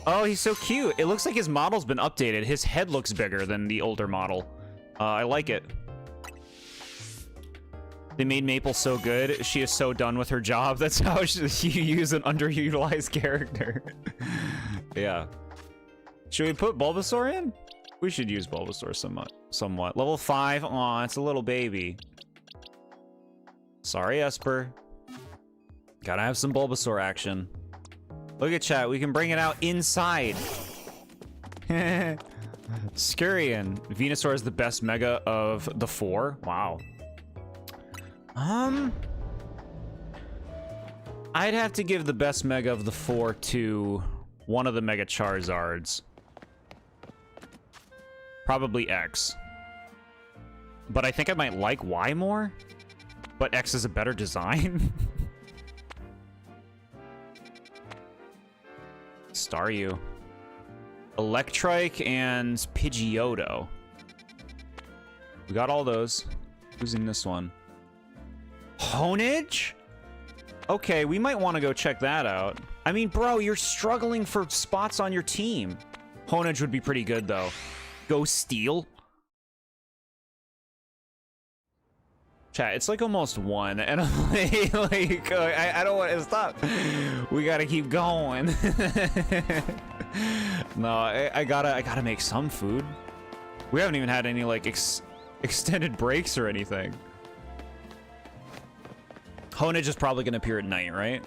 [SPEAKER 1] Oh, he's so cute. It looks like his model's been updated. His head looks bigger than the older model. I like it. They made Maple so good. She is so done with her job. That's how you use an underutilized character. Yeah. Should we put Bulbasaur in? We should use Bulbasaur somewhat. Level 5. Aw, it's a little baby. Sorry, Esper. Gotta have some Bulbasaur action. Look at chat. We can bring it out inside. Scurrian. Venusaur is the best mega of the 4. Wow. I'd have to give the best mega of the 4 to one of the Mega Charizards. Probably X. But I think I might like Y more. But X is a better design. Staryu. Electrike and Pidgeotto. We got all those. Who's in this one? Honedge? Okay, we might want to go check that out. I mean, bro, you're struggling for spots on your team. Honedge would be pretty good, though. Go Steel? Chat, it's like almost 1, and I'm like I don't want to stop. We gotta keep going. No, I gotta make some food. We haven't even had any, like, extended breaks or anything. Honedge is probably going to appear at night, right?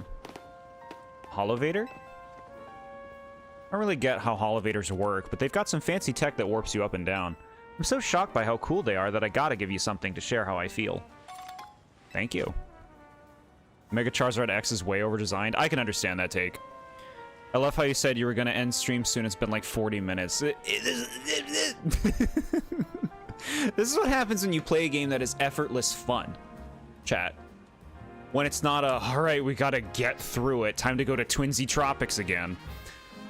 [SPEAKER 1] Holovator? I don't really get how Holovators work, but they've got some fancy tech that warps you up and down. I'm so shocked by how cool they are that I gotta give you something to share how I feel. Thank you. Mega Charizard X is way over-designed. I can understand that take. I love how you said you were going to end stream soon. It's been like 40 minutes. This is what happens when you play a game that is effortless fun, chat. When it's not a, all right, we got to get through it. Time to go to Twinsy Tropics again.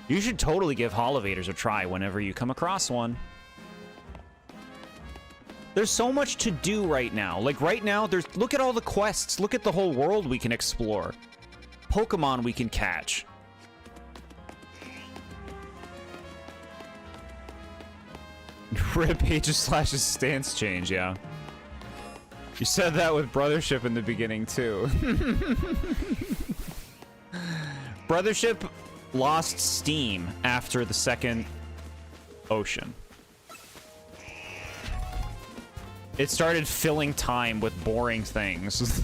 [SPEAKER 1] You should totally give Holovators a try whenever you come across one. There's so much to do right now. Like right now, look at all the quests. Look at the whole world we can explore. Pokemon we can catch. Rip Pages/'s stance change, yeah. You said that with Brothership in the beginning, too. Brothership lost steam after the second ocean. It started filling time with boring things.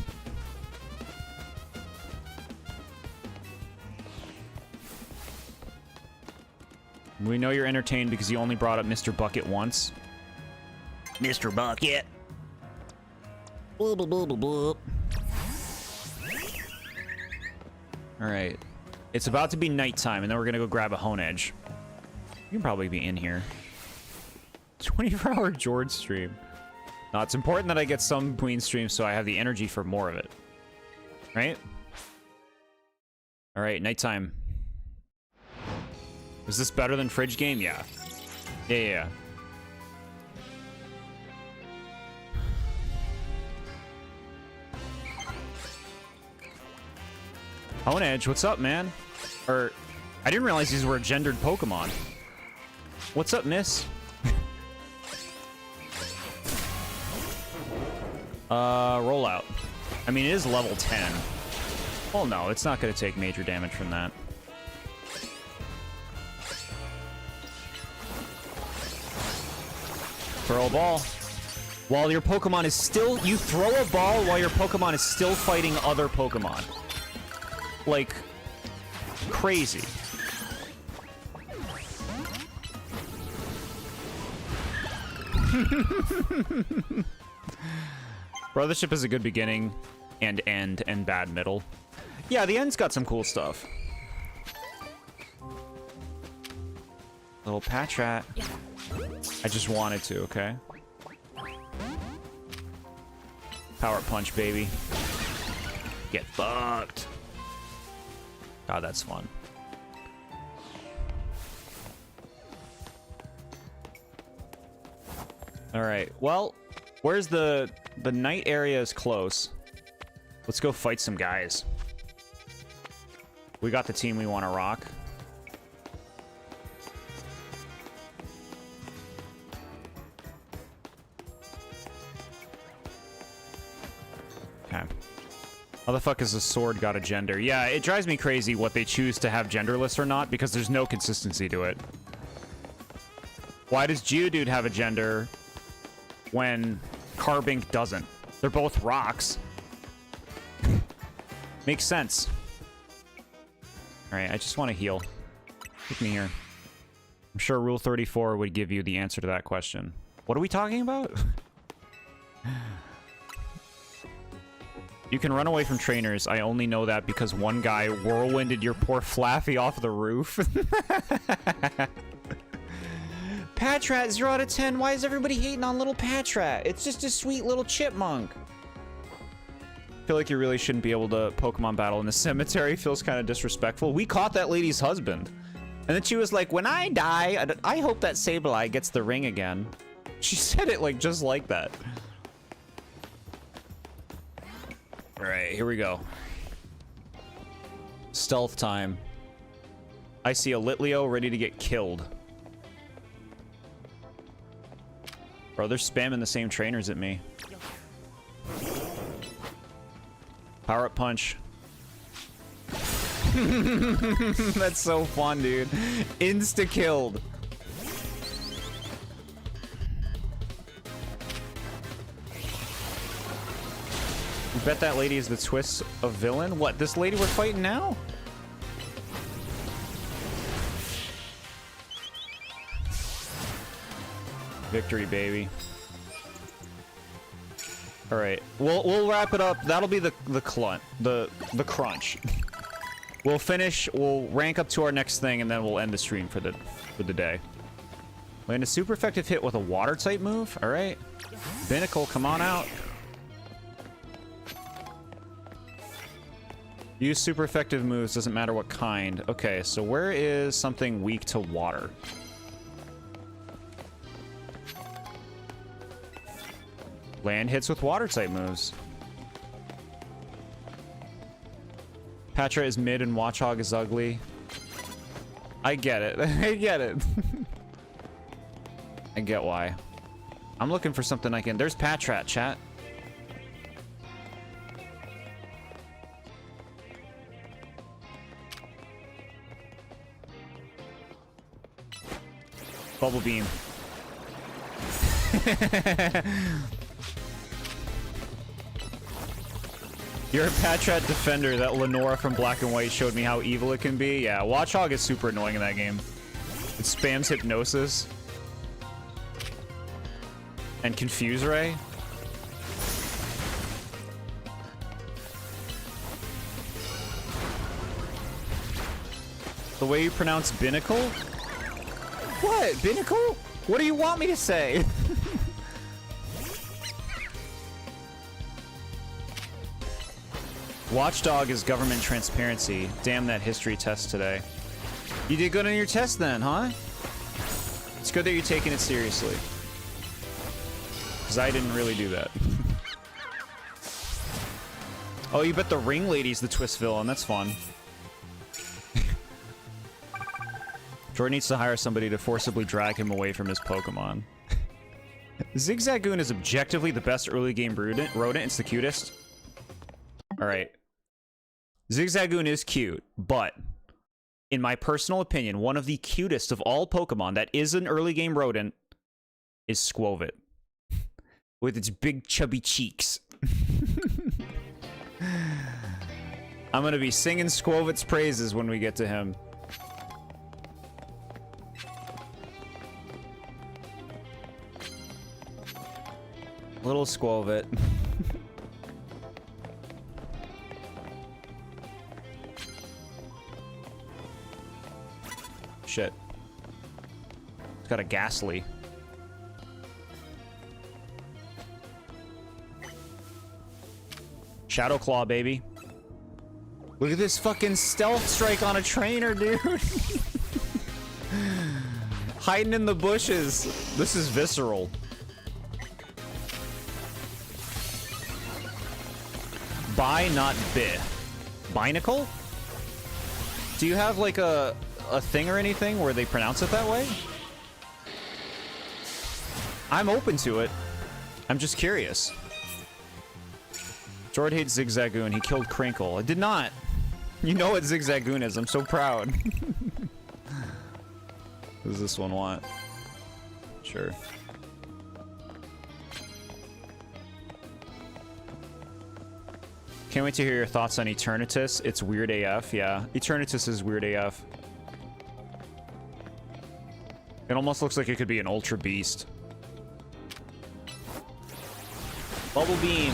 [SPEAKER 1] We know you're entertained because you only brought up Mr. Bucket once.
[SPEAKER 3] Mr. Bucket.
[SPEAKER 1] Alright. It's about to be nighttime, and then we're gonna go grab a Honedge. You can probably be in here. 24-hour Jord stream. No, it's important that I get some between streams so I have the energy for more of it. Right? Alright, nighttime. Is this better than Fridge Game? Yeah. Yeah. Honedge, what's up, man? Or, I didn't realize these were gendered Pokemon. What's up, miss? Rollout. I mean, it is level 10. Oh no, it's not going to take major damage from that. Throw a ball. While your Pokemon is still... You throw a ball while your Pokemon is still fighting other Pokemon. Like, crazy. Brothership is a good beginning, and end, and bad middle. Yeah, the end's got some cool stuff. Little Patrat. I just wanted to, okay? Power Punch, baby. Get fucked. God, that's fun. Alright, well, where's the night area is close. Let's go fight some guys. We got the team we want to rock. Okay. How the fuck is the sword got a gender? Yeah, it drives me crazy what they choose to have genderless or not, because there's no consistency to it. Why does Geodude have a gender when Carbink doesn't? They're both rocks. Makes sense. Alright, I just want to heal. Take me here. I'm sure Rule 34 would give you the answer to that question. What are we talking about? You can run away from trainers. I only know that because one guy whirlwinded your poor Flaffy off the roof. Patrat, 0 out of 10. Why is everybody hating on little Patrat? It's just a sweet little chipmunk. I feel like you really shouldn't be able to Pokemon battle in the cemetery. Feels kind of disrespectful. We caught that lady's husband. And then she was like, when I die, I hope that Sableye gets the ring again. She said it like just like that. All right, here we go. Stealth time. I see a Litleo ready to get killed. Bro, they're spamming the same trainers at me. Power up punch. That's so fun, dude. Insta killed. You bet that lady is the twist of villain? What, this lady we're fighting now? Victory, baby. All right, we'll wrap it up. That'll be the crunch. We'll finish, we'll rank up to our next thing, and then we'll end the stream for the day. Land a super effective hit with a water type move. All right. Binnacle, come on out. Use super effective moves, doesn't matter what kind. Okay, so where is something weak to water? Land hits with water type moves. Patra is mid and Watchog is ugly. I get it. I get it. I get why. I'm looking for something I can... There's Patrat, chat. Bubble Beam. You're a Patrat defender. That Lenora from Black and White showed me how evil it can be. Yeah, Watchog is super annoying in that game. It spams Hypnosis. And Confuse Ray. The way you pronounce Binnacle? What? Binnacle? What do you want me to say? Watchdog is government transparency. Damn that history test today. You did good on your test then, huh? It's good that you're taking it seriously. Because I didn't really do that. Oh, you bet the ring lady's the twist villain. That's fun. Jordan needs to hire somebody to forcibly drag him away from his Pokemon. Zigzagoon is objectively the best early game rodent. It's the cutest. Alright. Zigzagoon is cute, but in my personal opinion, one of the cutest of all Pokemon that is an early game rodent is Squovit. With its big chubby cheeks. I'm gonna be singing Squovit's praises when we get to him. Little Squovit. Shit. It's got a Ghastly. Shadow Claw, baby. Look at this fucking stealth strike on a trainer, dude. Hiding in the bushes. This is visceral. Bi, not bi. Binacle? Do you have like a thing or anything where they pronounce it that way? I'm open to it. I'm just curious. Jord hates Zigzagoon. He killed Crinkle. I did not. You know what Zigzagoon is. I'm so proud. What does this one want? Sure. Can't wait to hear your thoughts on Eternatus. It's weird AF, yeah. Eternatus is weird AF. It almost looks like it could be an Ultra Beast. Bubble Beam.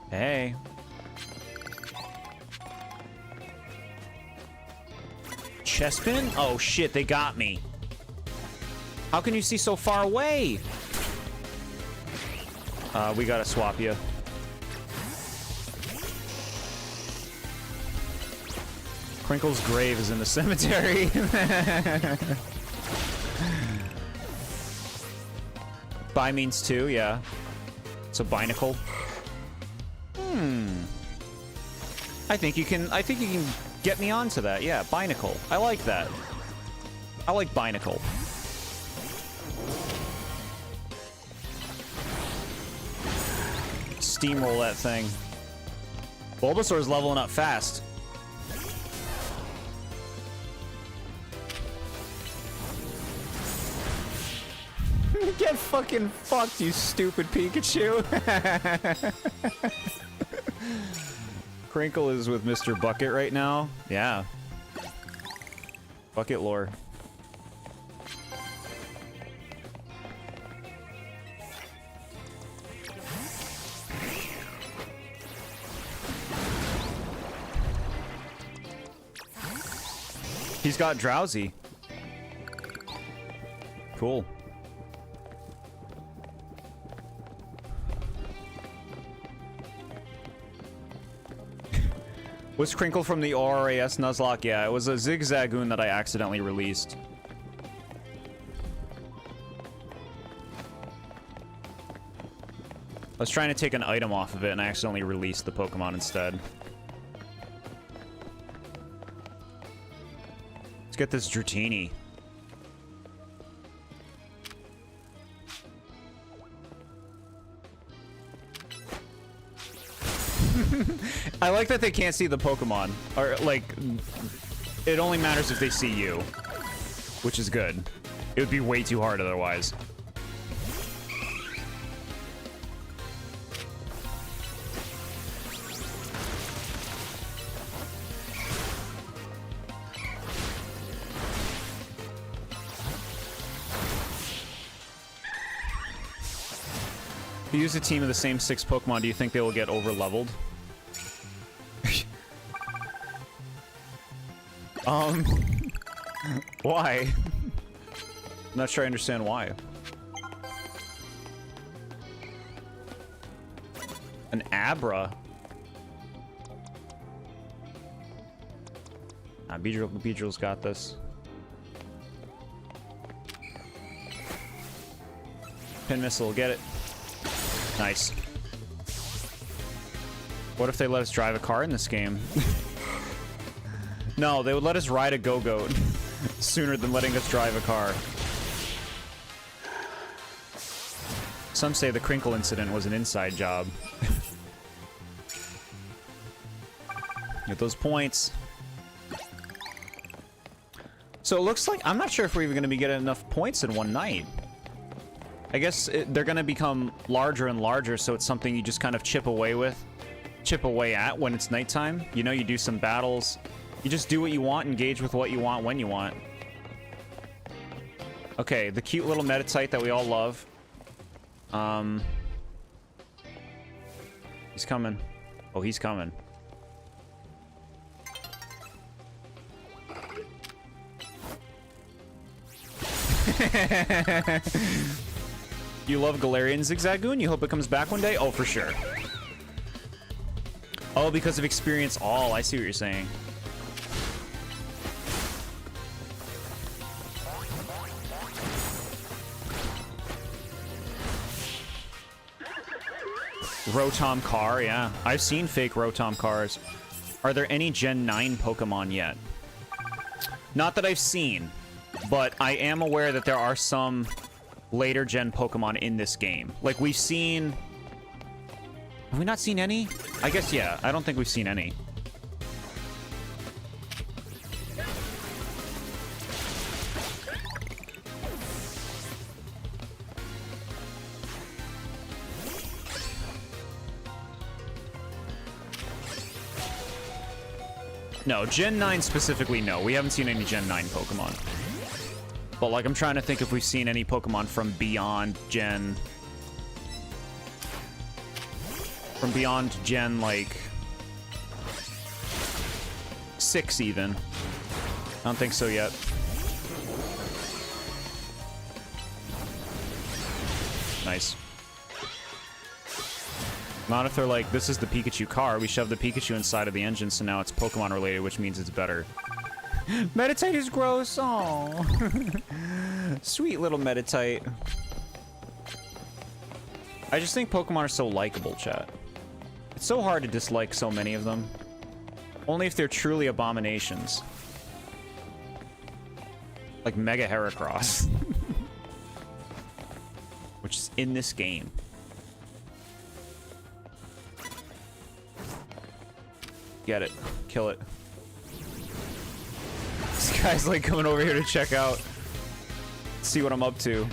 [SPEAKER 1] Hey. Chespin? Oh shit, they got me. How can you see so far away? We gotta swap you. Crinkle's grave is in the cemetery. Bi means two, yeah. It's a binacle. I think you can get me onto that. Yeah, binacle. I like that. I like binacle. Steamroll that thing. Bulbasaur's leveling up fast. Get fucking fucked, you stupid Pikachu. Crinkle is with Mr. Bucket right now. Yeah. Bucket lore. He's got drowsy. Cool. Was Crinkle from the ORAS Nuzlocke? Yeah, it was a Zigzagoon that I accidentally released. I was trying to take an item off of it and I accidentally released the Pokemon instead. Let's get this Dratini. I like that they can't see the Pokemon. Or, like, it only matters if they see you. Which is good. It would be way too hard otherwise. If you use a team of the same 6 Pokemon, do you think they will get over-leveled? Why? I'm not sure I understand why. An Abra? Nah, Beedrill's got this. Pin Missile, get it. Nice. What if they let us drive a car in this game? No, they would let us ride a Go-Goat sooner than letting us drive a car. Some say the Crinkle incident was an inside job. Get those points. So it looks like... I'm not sure if we're even going to be getting enough points in one night. I guess they're going to become larger and larger, so it's something you just kind of chip away at when it's nighttime. You know, you do some battles. You just do what you want, engage with what you want when you want. Okay, the cute little Meditite that we all love. He's coming. Oh, he's coming. You love Galarian Zigzagoon? You hope it comes back one day? Oh, for sure. Oh, because of Experience All. I see what you're saying. Rotom car, yeah. I've seen fake Rotom cars. Are there any Gen 9 Pokemon yet? Not that I've seen, but I am aware that there are some later gen Pokemon in this game. Like, we've seen... Have we not seen any? I guess, yeah. I don't think we've seen any. No, Gen 9 specifically, no. We haven't seen any Gen 9 Pokemon. But, like, I'm trying to think if we've seen any Pokemon from beyond Gen... From beyond Gen, like... 6, even. I don't think so yet. Nice. Not if they're like, this is the Pikachu car, we shoved the Pikachu inside of the engine, so now it's Pokemon related, which means it's better. Meditite is gross, aww. Sweet little Meditite. I just think Pokemon are so likable, chat. It's so hard to dislike so many of them. Only if they're truly abominations. Like Mega Heracross. Which is in this game. Get it. Kill it. This guy's like coming over here to check out. See what I'm up to.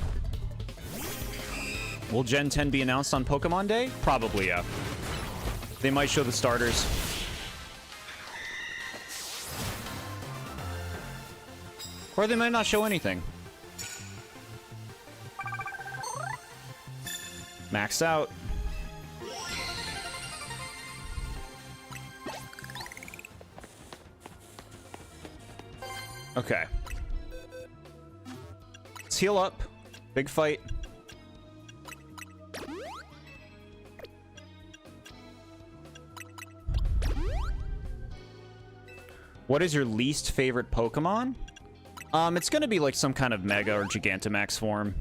[SPEAKER 1] Will Gen 10 be announced on Pokemon Day? Probably, yeah. They might show the starters. Or they might not show anything. Maxed out. Okay. Let's heal up. Big fight. What is your least favorite Pokemon? It's gonna be like some kind of Mega or Gigantamax form.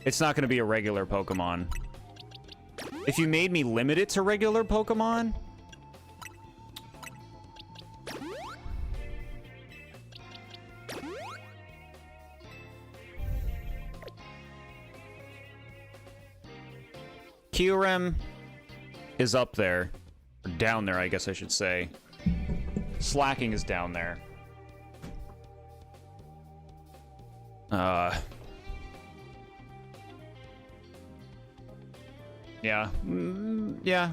[SPEAKER 1] It's not gonna be a regular Pokemon. If you made me limit it to regular Pokemon... Kyurem is up there. Or down there, I guess I should say. Slacking is down there. Yeah. Yeah.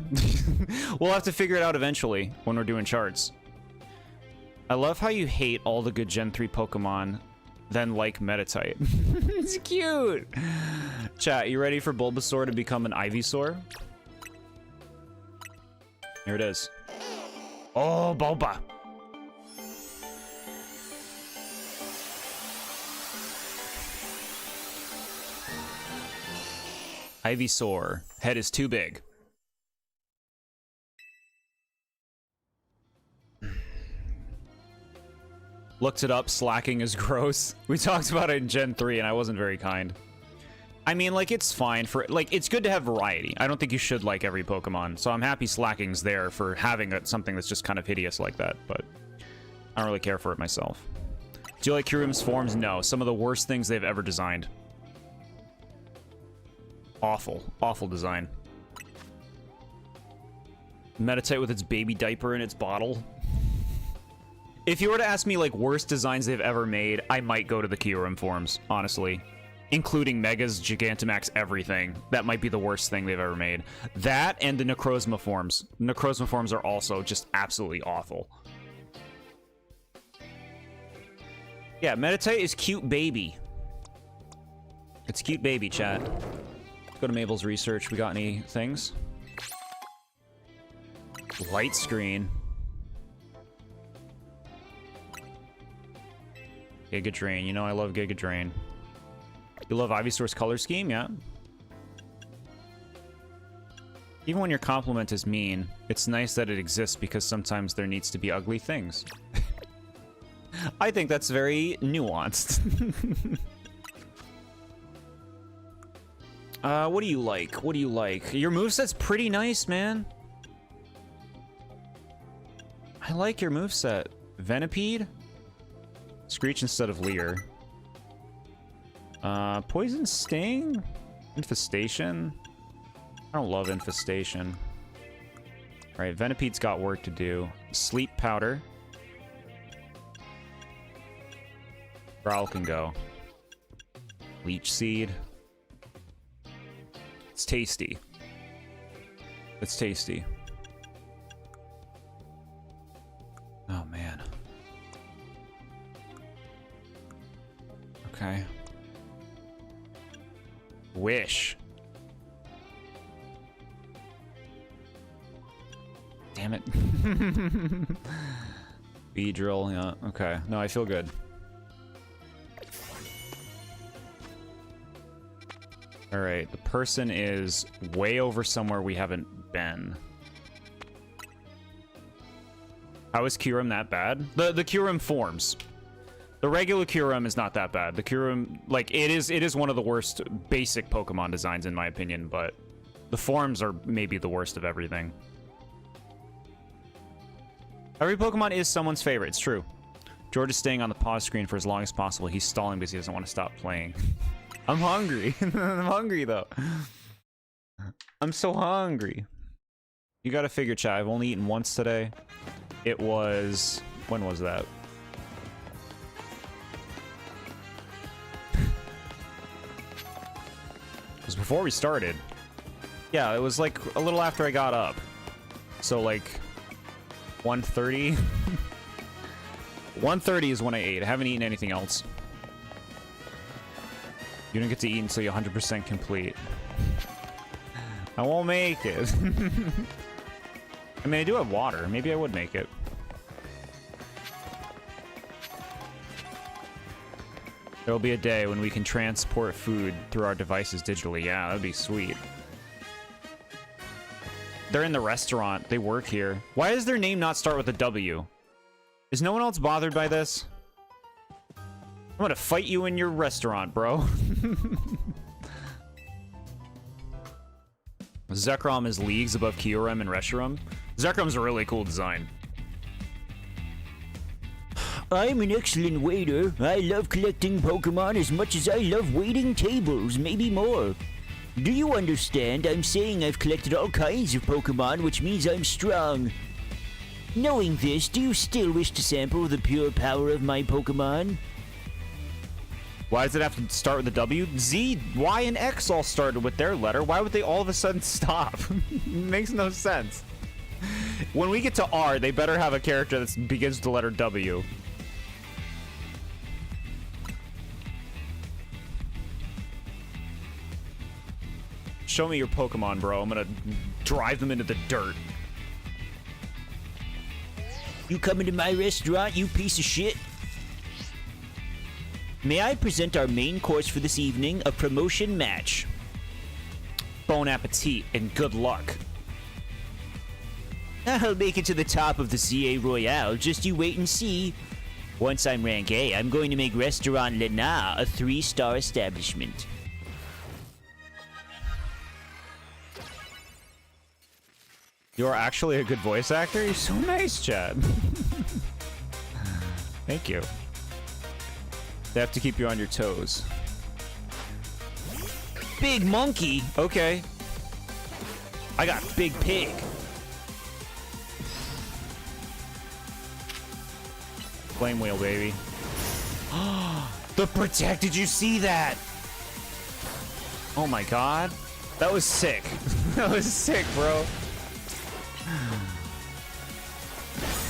[SPEAKER 1] We'll have to figure it out eventually when we're doing charts. I love how you hate all the good Gen 3 Pokemon, then like Meditite. It's cute! Chat, you ready for Bulbasaur to become an Ivysaur? Here it is. Oh, Bulba! Ivysaur. Head is too big. Looked it up, slacking is gross. We talked about it in Gen 3 and I wasn't very kind. I mean, like, it's fine for, like, it's good to have variety. I don't think you should like every Pokemon, so I'm happy slacking's there for having something that's just kind of hideous like that, but I don't really care for it myself. Do you like Kyurem's forms? No. Some of the worst things they've ever designed. Awful. Awful design. Meditite with its baby diaper in its bottle. If you were to ask me, like, worst designs they've ever made, I might go to the Kyurem forms, honestly. Including Megas, Gigantamax, everything. That might be the worst thing they've ever made. That and the Necrozma forms. Necrozma forms are also just absolutely awful. Yeah, Meditite is cute baby. It's cute baby, chat. Go to Mabel's research. We got any things? Light screen. Giga Drain. You know I love Giga Drain. You love Ivysaur's color scheme? Yeah. Even when your compliment is mean, it's nice that it exists because sometimes there needs to be ugly things. I think that's very nuanced. What do you like? What do you like? Your moveset's pretty nice, man. I like your moveset. Venipede? Screech instead of Leer. Poison Sting? Infestation? I don't love Infestation. Alright, Venipede's got work to do. Sleep Powder. Growl can go. Leech Seed. It's tasty. It's tasty. Oh, man. Okay. Wish. Damn it. Beedrill, yeah, okay. No, I feel good. Alright, the person is way over somewhere we haven't been. How is Kyurem that bad? The Kyurem forms. The regular Kyurem is not that bad. The Kyurem, like, it is one of the worst basic Pokemon designs in my opinion, but the forms are maybe the worst of everything. Every Pokemon is someone's favorite, it's true. George is staying on the pause screen for as long as possible. He's stalling because he doesn't want to stop playing. I'm hungry. I'm hungry, though. I'm so hungry. You gotta figure, chat. I've only eaten once today. It was... when was that? It was before we started. Yeah, it was like a little after I got up. So like 1:30. 1:30 is when I ate. I haven't eaten anything else. You don't get to eat until you're 100% complete. I won't make it. I mean, I do have water. Maybe I would make it. There'll be a day when we can transport food through our devices digitally. Yeah, that'd be sweet. They're in the restaurant. They work here. Why does their name not start with a W? Is no one else bothered by this? I'm gonna fight you in your restaurant, bro. Zekrom is leagues above Kyurem and Reshiram. Zekrom's a really cool design.
[SPEAKER 5] I'm an excellent waiter. I love collecting Pokemon as much as I love waiting tables, maybe more. Do you understand? I'm saying I've collected all kinds of Pokemon, which means I'm strong. Knowing this, do you still wish to sample the pure power of my Pokemon?
[SPEAKER 1] Why does it have to start with a W? Z, Y, and X all started with their letter. Why would they all of a sudden stop? Makes no sense. When we get to R, they better have a character that begins with the letter W. Show me your Pokemon, bro. I'm gonna drive them into the dirt.
[SPEAKER 5] You coming to my restaurant, you piece of shit? May I present our main course for this evening, a promotion match.
[SPEAKER 1] Bon appetit and good luck.
[SPEAKER 5] I'll make it to the top of the CA Royale, just you wait and see. Once I'm rank A, I'm going to make Restaurant Lena a 3-star establishment.
[SPEAKER 1] You're actually a good voice actor? You're so nice, Chad. Thank you. They have to keep you on your toes.
[SPEAKER 5] Big Monkey?
[SPEAKER 1] Okay.
[SPEAKER 5] I got Big Pig.
[SPEAKER 1] Flame wheel, baby. The Protect, did you see that? Oh my god. That was sick. That was sick, bro.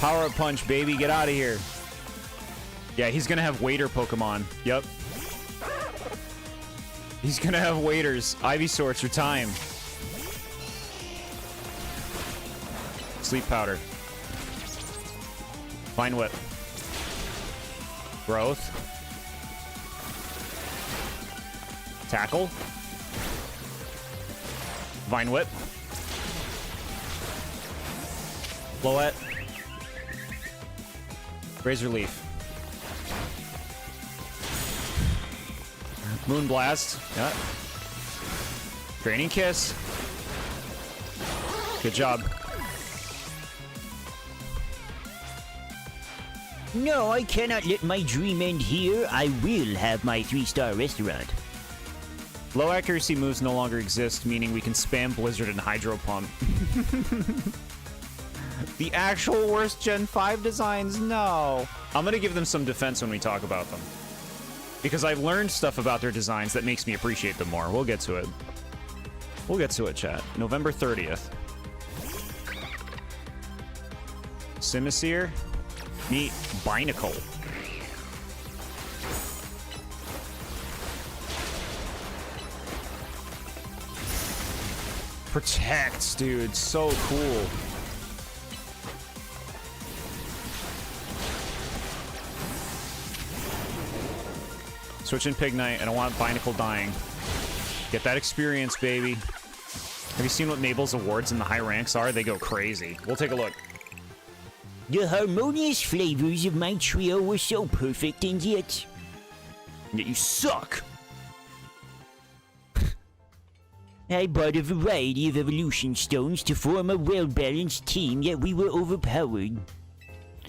[SPEAKER 1] Power up punch, baby. Get out of here. Yeah, he's gonna have waiter Pokemon. Yep. He's gonna have waiters. Ivysaurs for time. Sleep powder. Vine whip. Growth. Tackle. Vine whip. Blowette. Razor leaf. Moonblast. Yeah. Draining kiss. Good job.
[SPEAKER 5] No, I cannot let my dream end here. I will have my 3-star restaurant.
[SPEAKER 1] Low accuracy moves no longer exist, meaning we can spam Blizzard and Hydro Pump. The actual worst Gen 5 designs? No. I'm gonna give them some defense when we talk about them. Because I've learned stuff about their designs that makes me appreciate them more. We'll get to it. We'll get to it, chat. November 30th. Simisear. Meet Binacle. Protect, dude. So cool. Switch in Pignite. I don't want Binacle dying. Get that experience, baby. Have you seen what Mabel's awards in the high ranks are? They go crazy. We'll take a look.
[SPEAKER 5] The harmonious flavors of my trio were so perfect, and yet
[SPEAKER 1] You suck.
[SPEAKER 5] I bought a variety of evolution stones to form a well-balanced team, yet we were overpowered.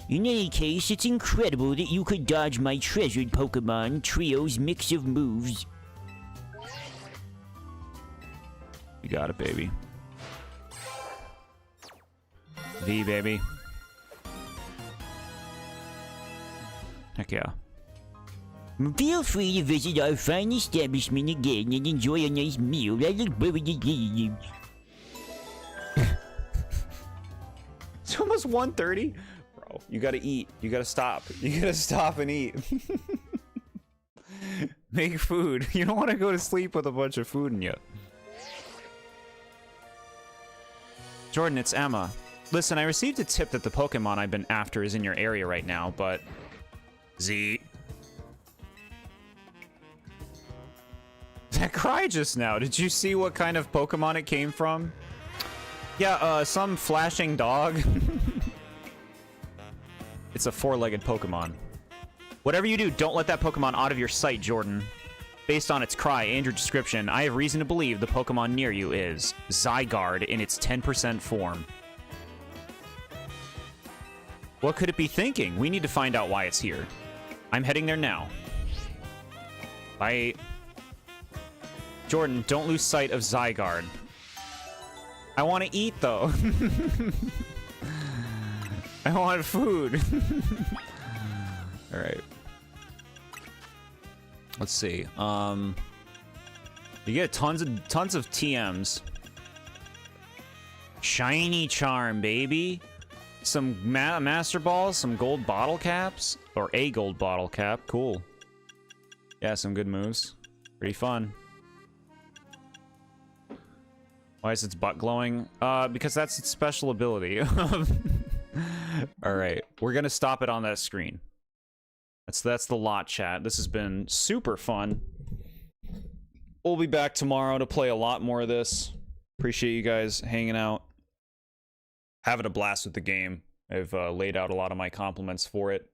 [SPEAKER 5] In any case, it's incredible that you could dodge my treasured Pokemon trio's mix of moves.
[SPEAKER 1] You got it, baby. V, baby. Heck yeah.
[SPEAKER 5] Feel free to visit our fine establishment again and enjoy a nice meal. I look forward to seeing you.
[SPEAKER 1] It's almost 1:30. Bro, you gotta eat. You gotta stop. You gotta stop and eat. Make food. You don't want to go to sleep with a bunch of food in you. Jordan, it's Emma. Listen, I received a tip that the Pokemon I've been after is in your area right now, but... Z. that cry just now? Did you see what kind of Pokemon it came from? Yeah, some flashing dog. It's a four-legged Pokemon. Whatever you do, don't let that Pokemon out of your sight, Jordan. Based on its cry and your description, I have reason to believe the Pokemon near you is Zygarde in its 10% form. What could it be thinking? We need to find out why it's here. I'm heading there now. Bye. Jordan, don't lose sight of Zygarde. I want to eat, though. I want food. All right. Let's see. You get tons of TMs. Shiny Charm, baby. Some Master Balls, some gold bottle caps, or a gold bottle cap. Cool. Yeah, some good moves. Pretty fun. Why is its butt glowing? Because that's its special ability. All right, we're gonna stop it on that screen. That's the lot, chat. This has been super fun. We'll be back tomorrow to play a lot more of this. Appreciate you guys hanging out. Having a blast with the game. I've laid out a lot of my compliments for it.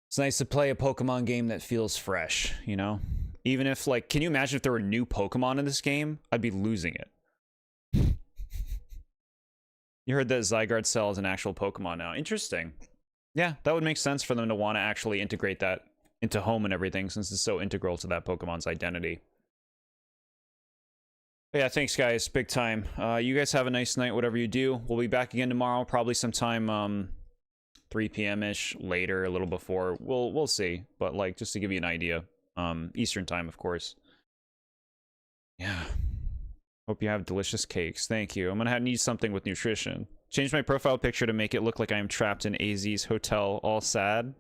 [SPEAKER 1] It's nice to play a Pokemon game that feels fresh, you know? Even if, like, can you imagine if there were new Pokemon in this game? I'd be losing it. You heard that Zygarde Cell is an actual Pokemon now. Interesting. Yeah, that would make sense for them to want to actually integrate that into home and everything, since it's so integral to that Pokemon's identity. But yeah, thanks, guys. Big time. You guys have a nice night, whatever you do. We'll be back again tomorrow, probably sometime 3 p.m.-ish, later, a little before. We'll see. But, like, just to give you an idea. Eastern time, of course. Yeah. Hope you have delicious cakes. Thank you. I'm gonna need something with nutrition. Change my profile picture to make it look like I am trapped in AZ's hotel, all sad.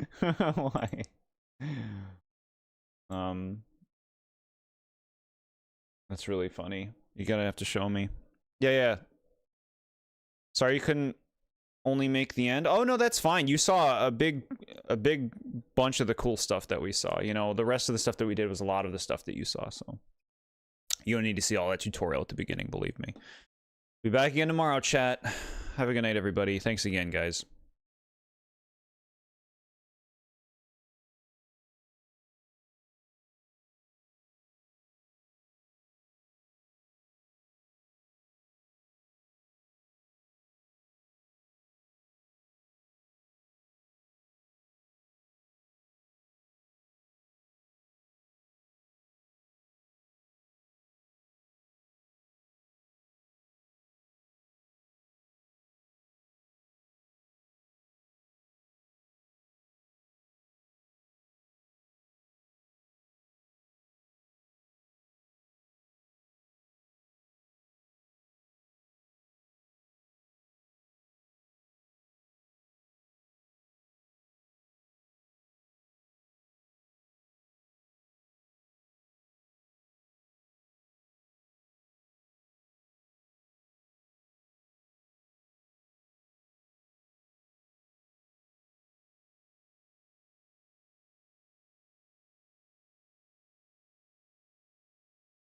[SPEAKER 1] Why? That's really funny. You gotta have to show me. Yeah. Sorry you couldn't only make the end. Oh no, that's fine. You saw a big bunch of the cool stuff that we saw. You know, the rest of the stuff that we did was a lot of the stuff that you saw, so you don't need to see all that tutorial at the beginning, believe me. Be back again tomorrow, chat. Have a good night, everybody. Thanks again, guys.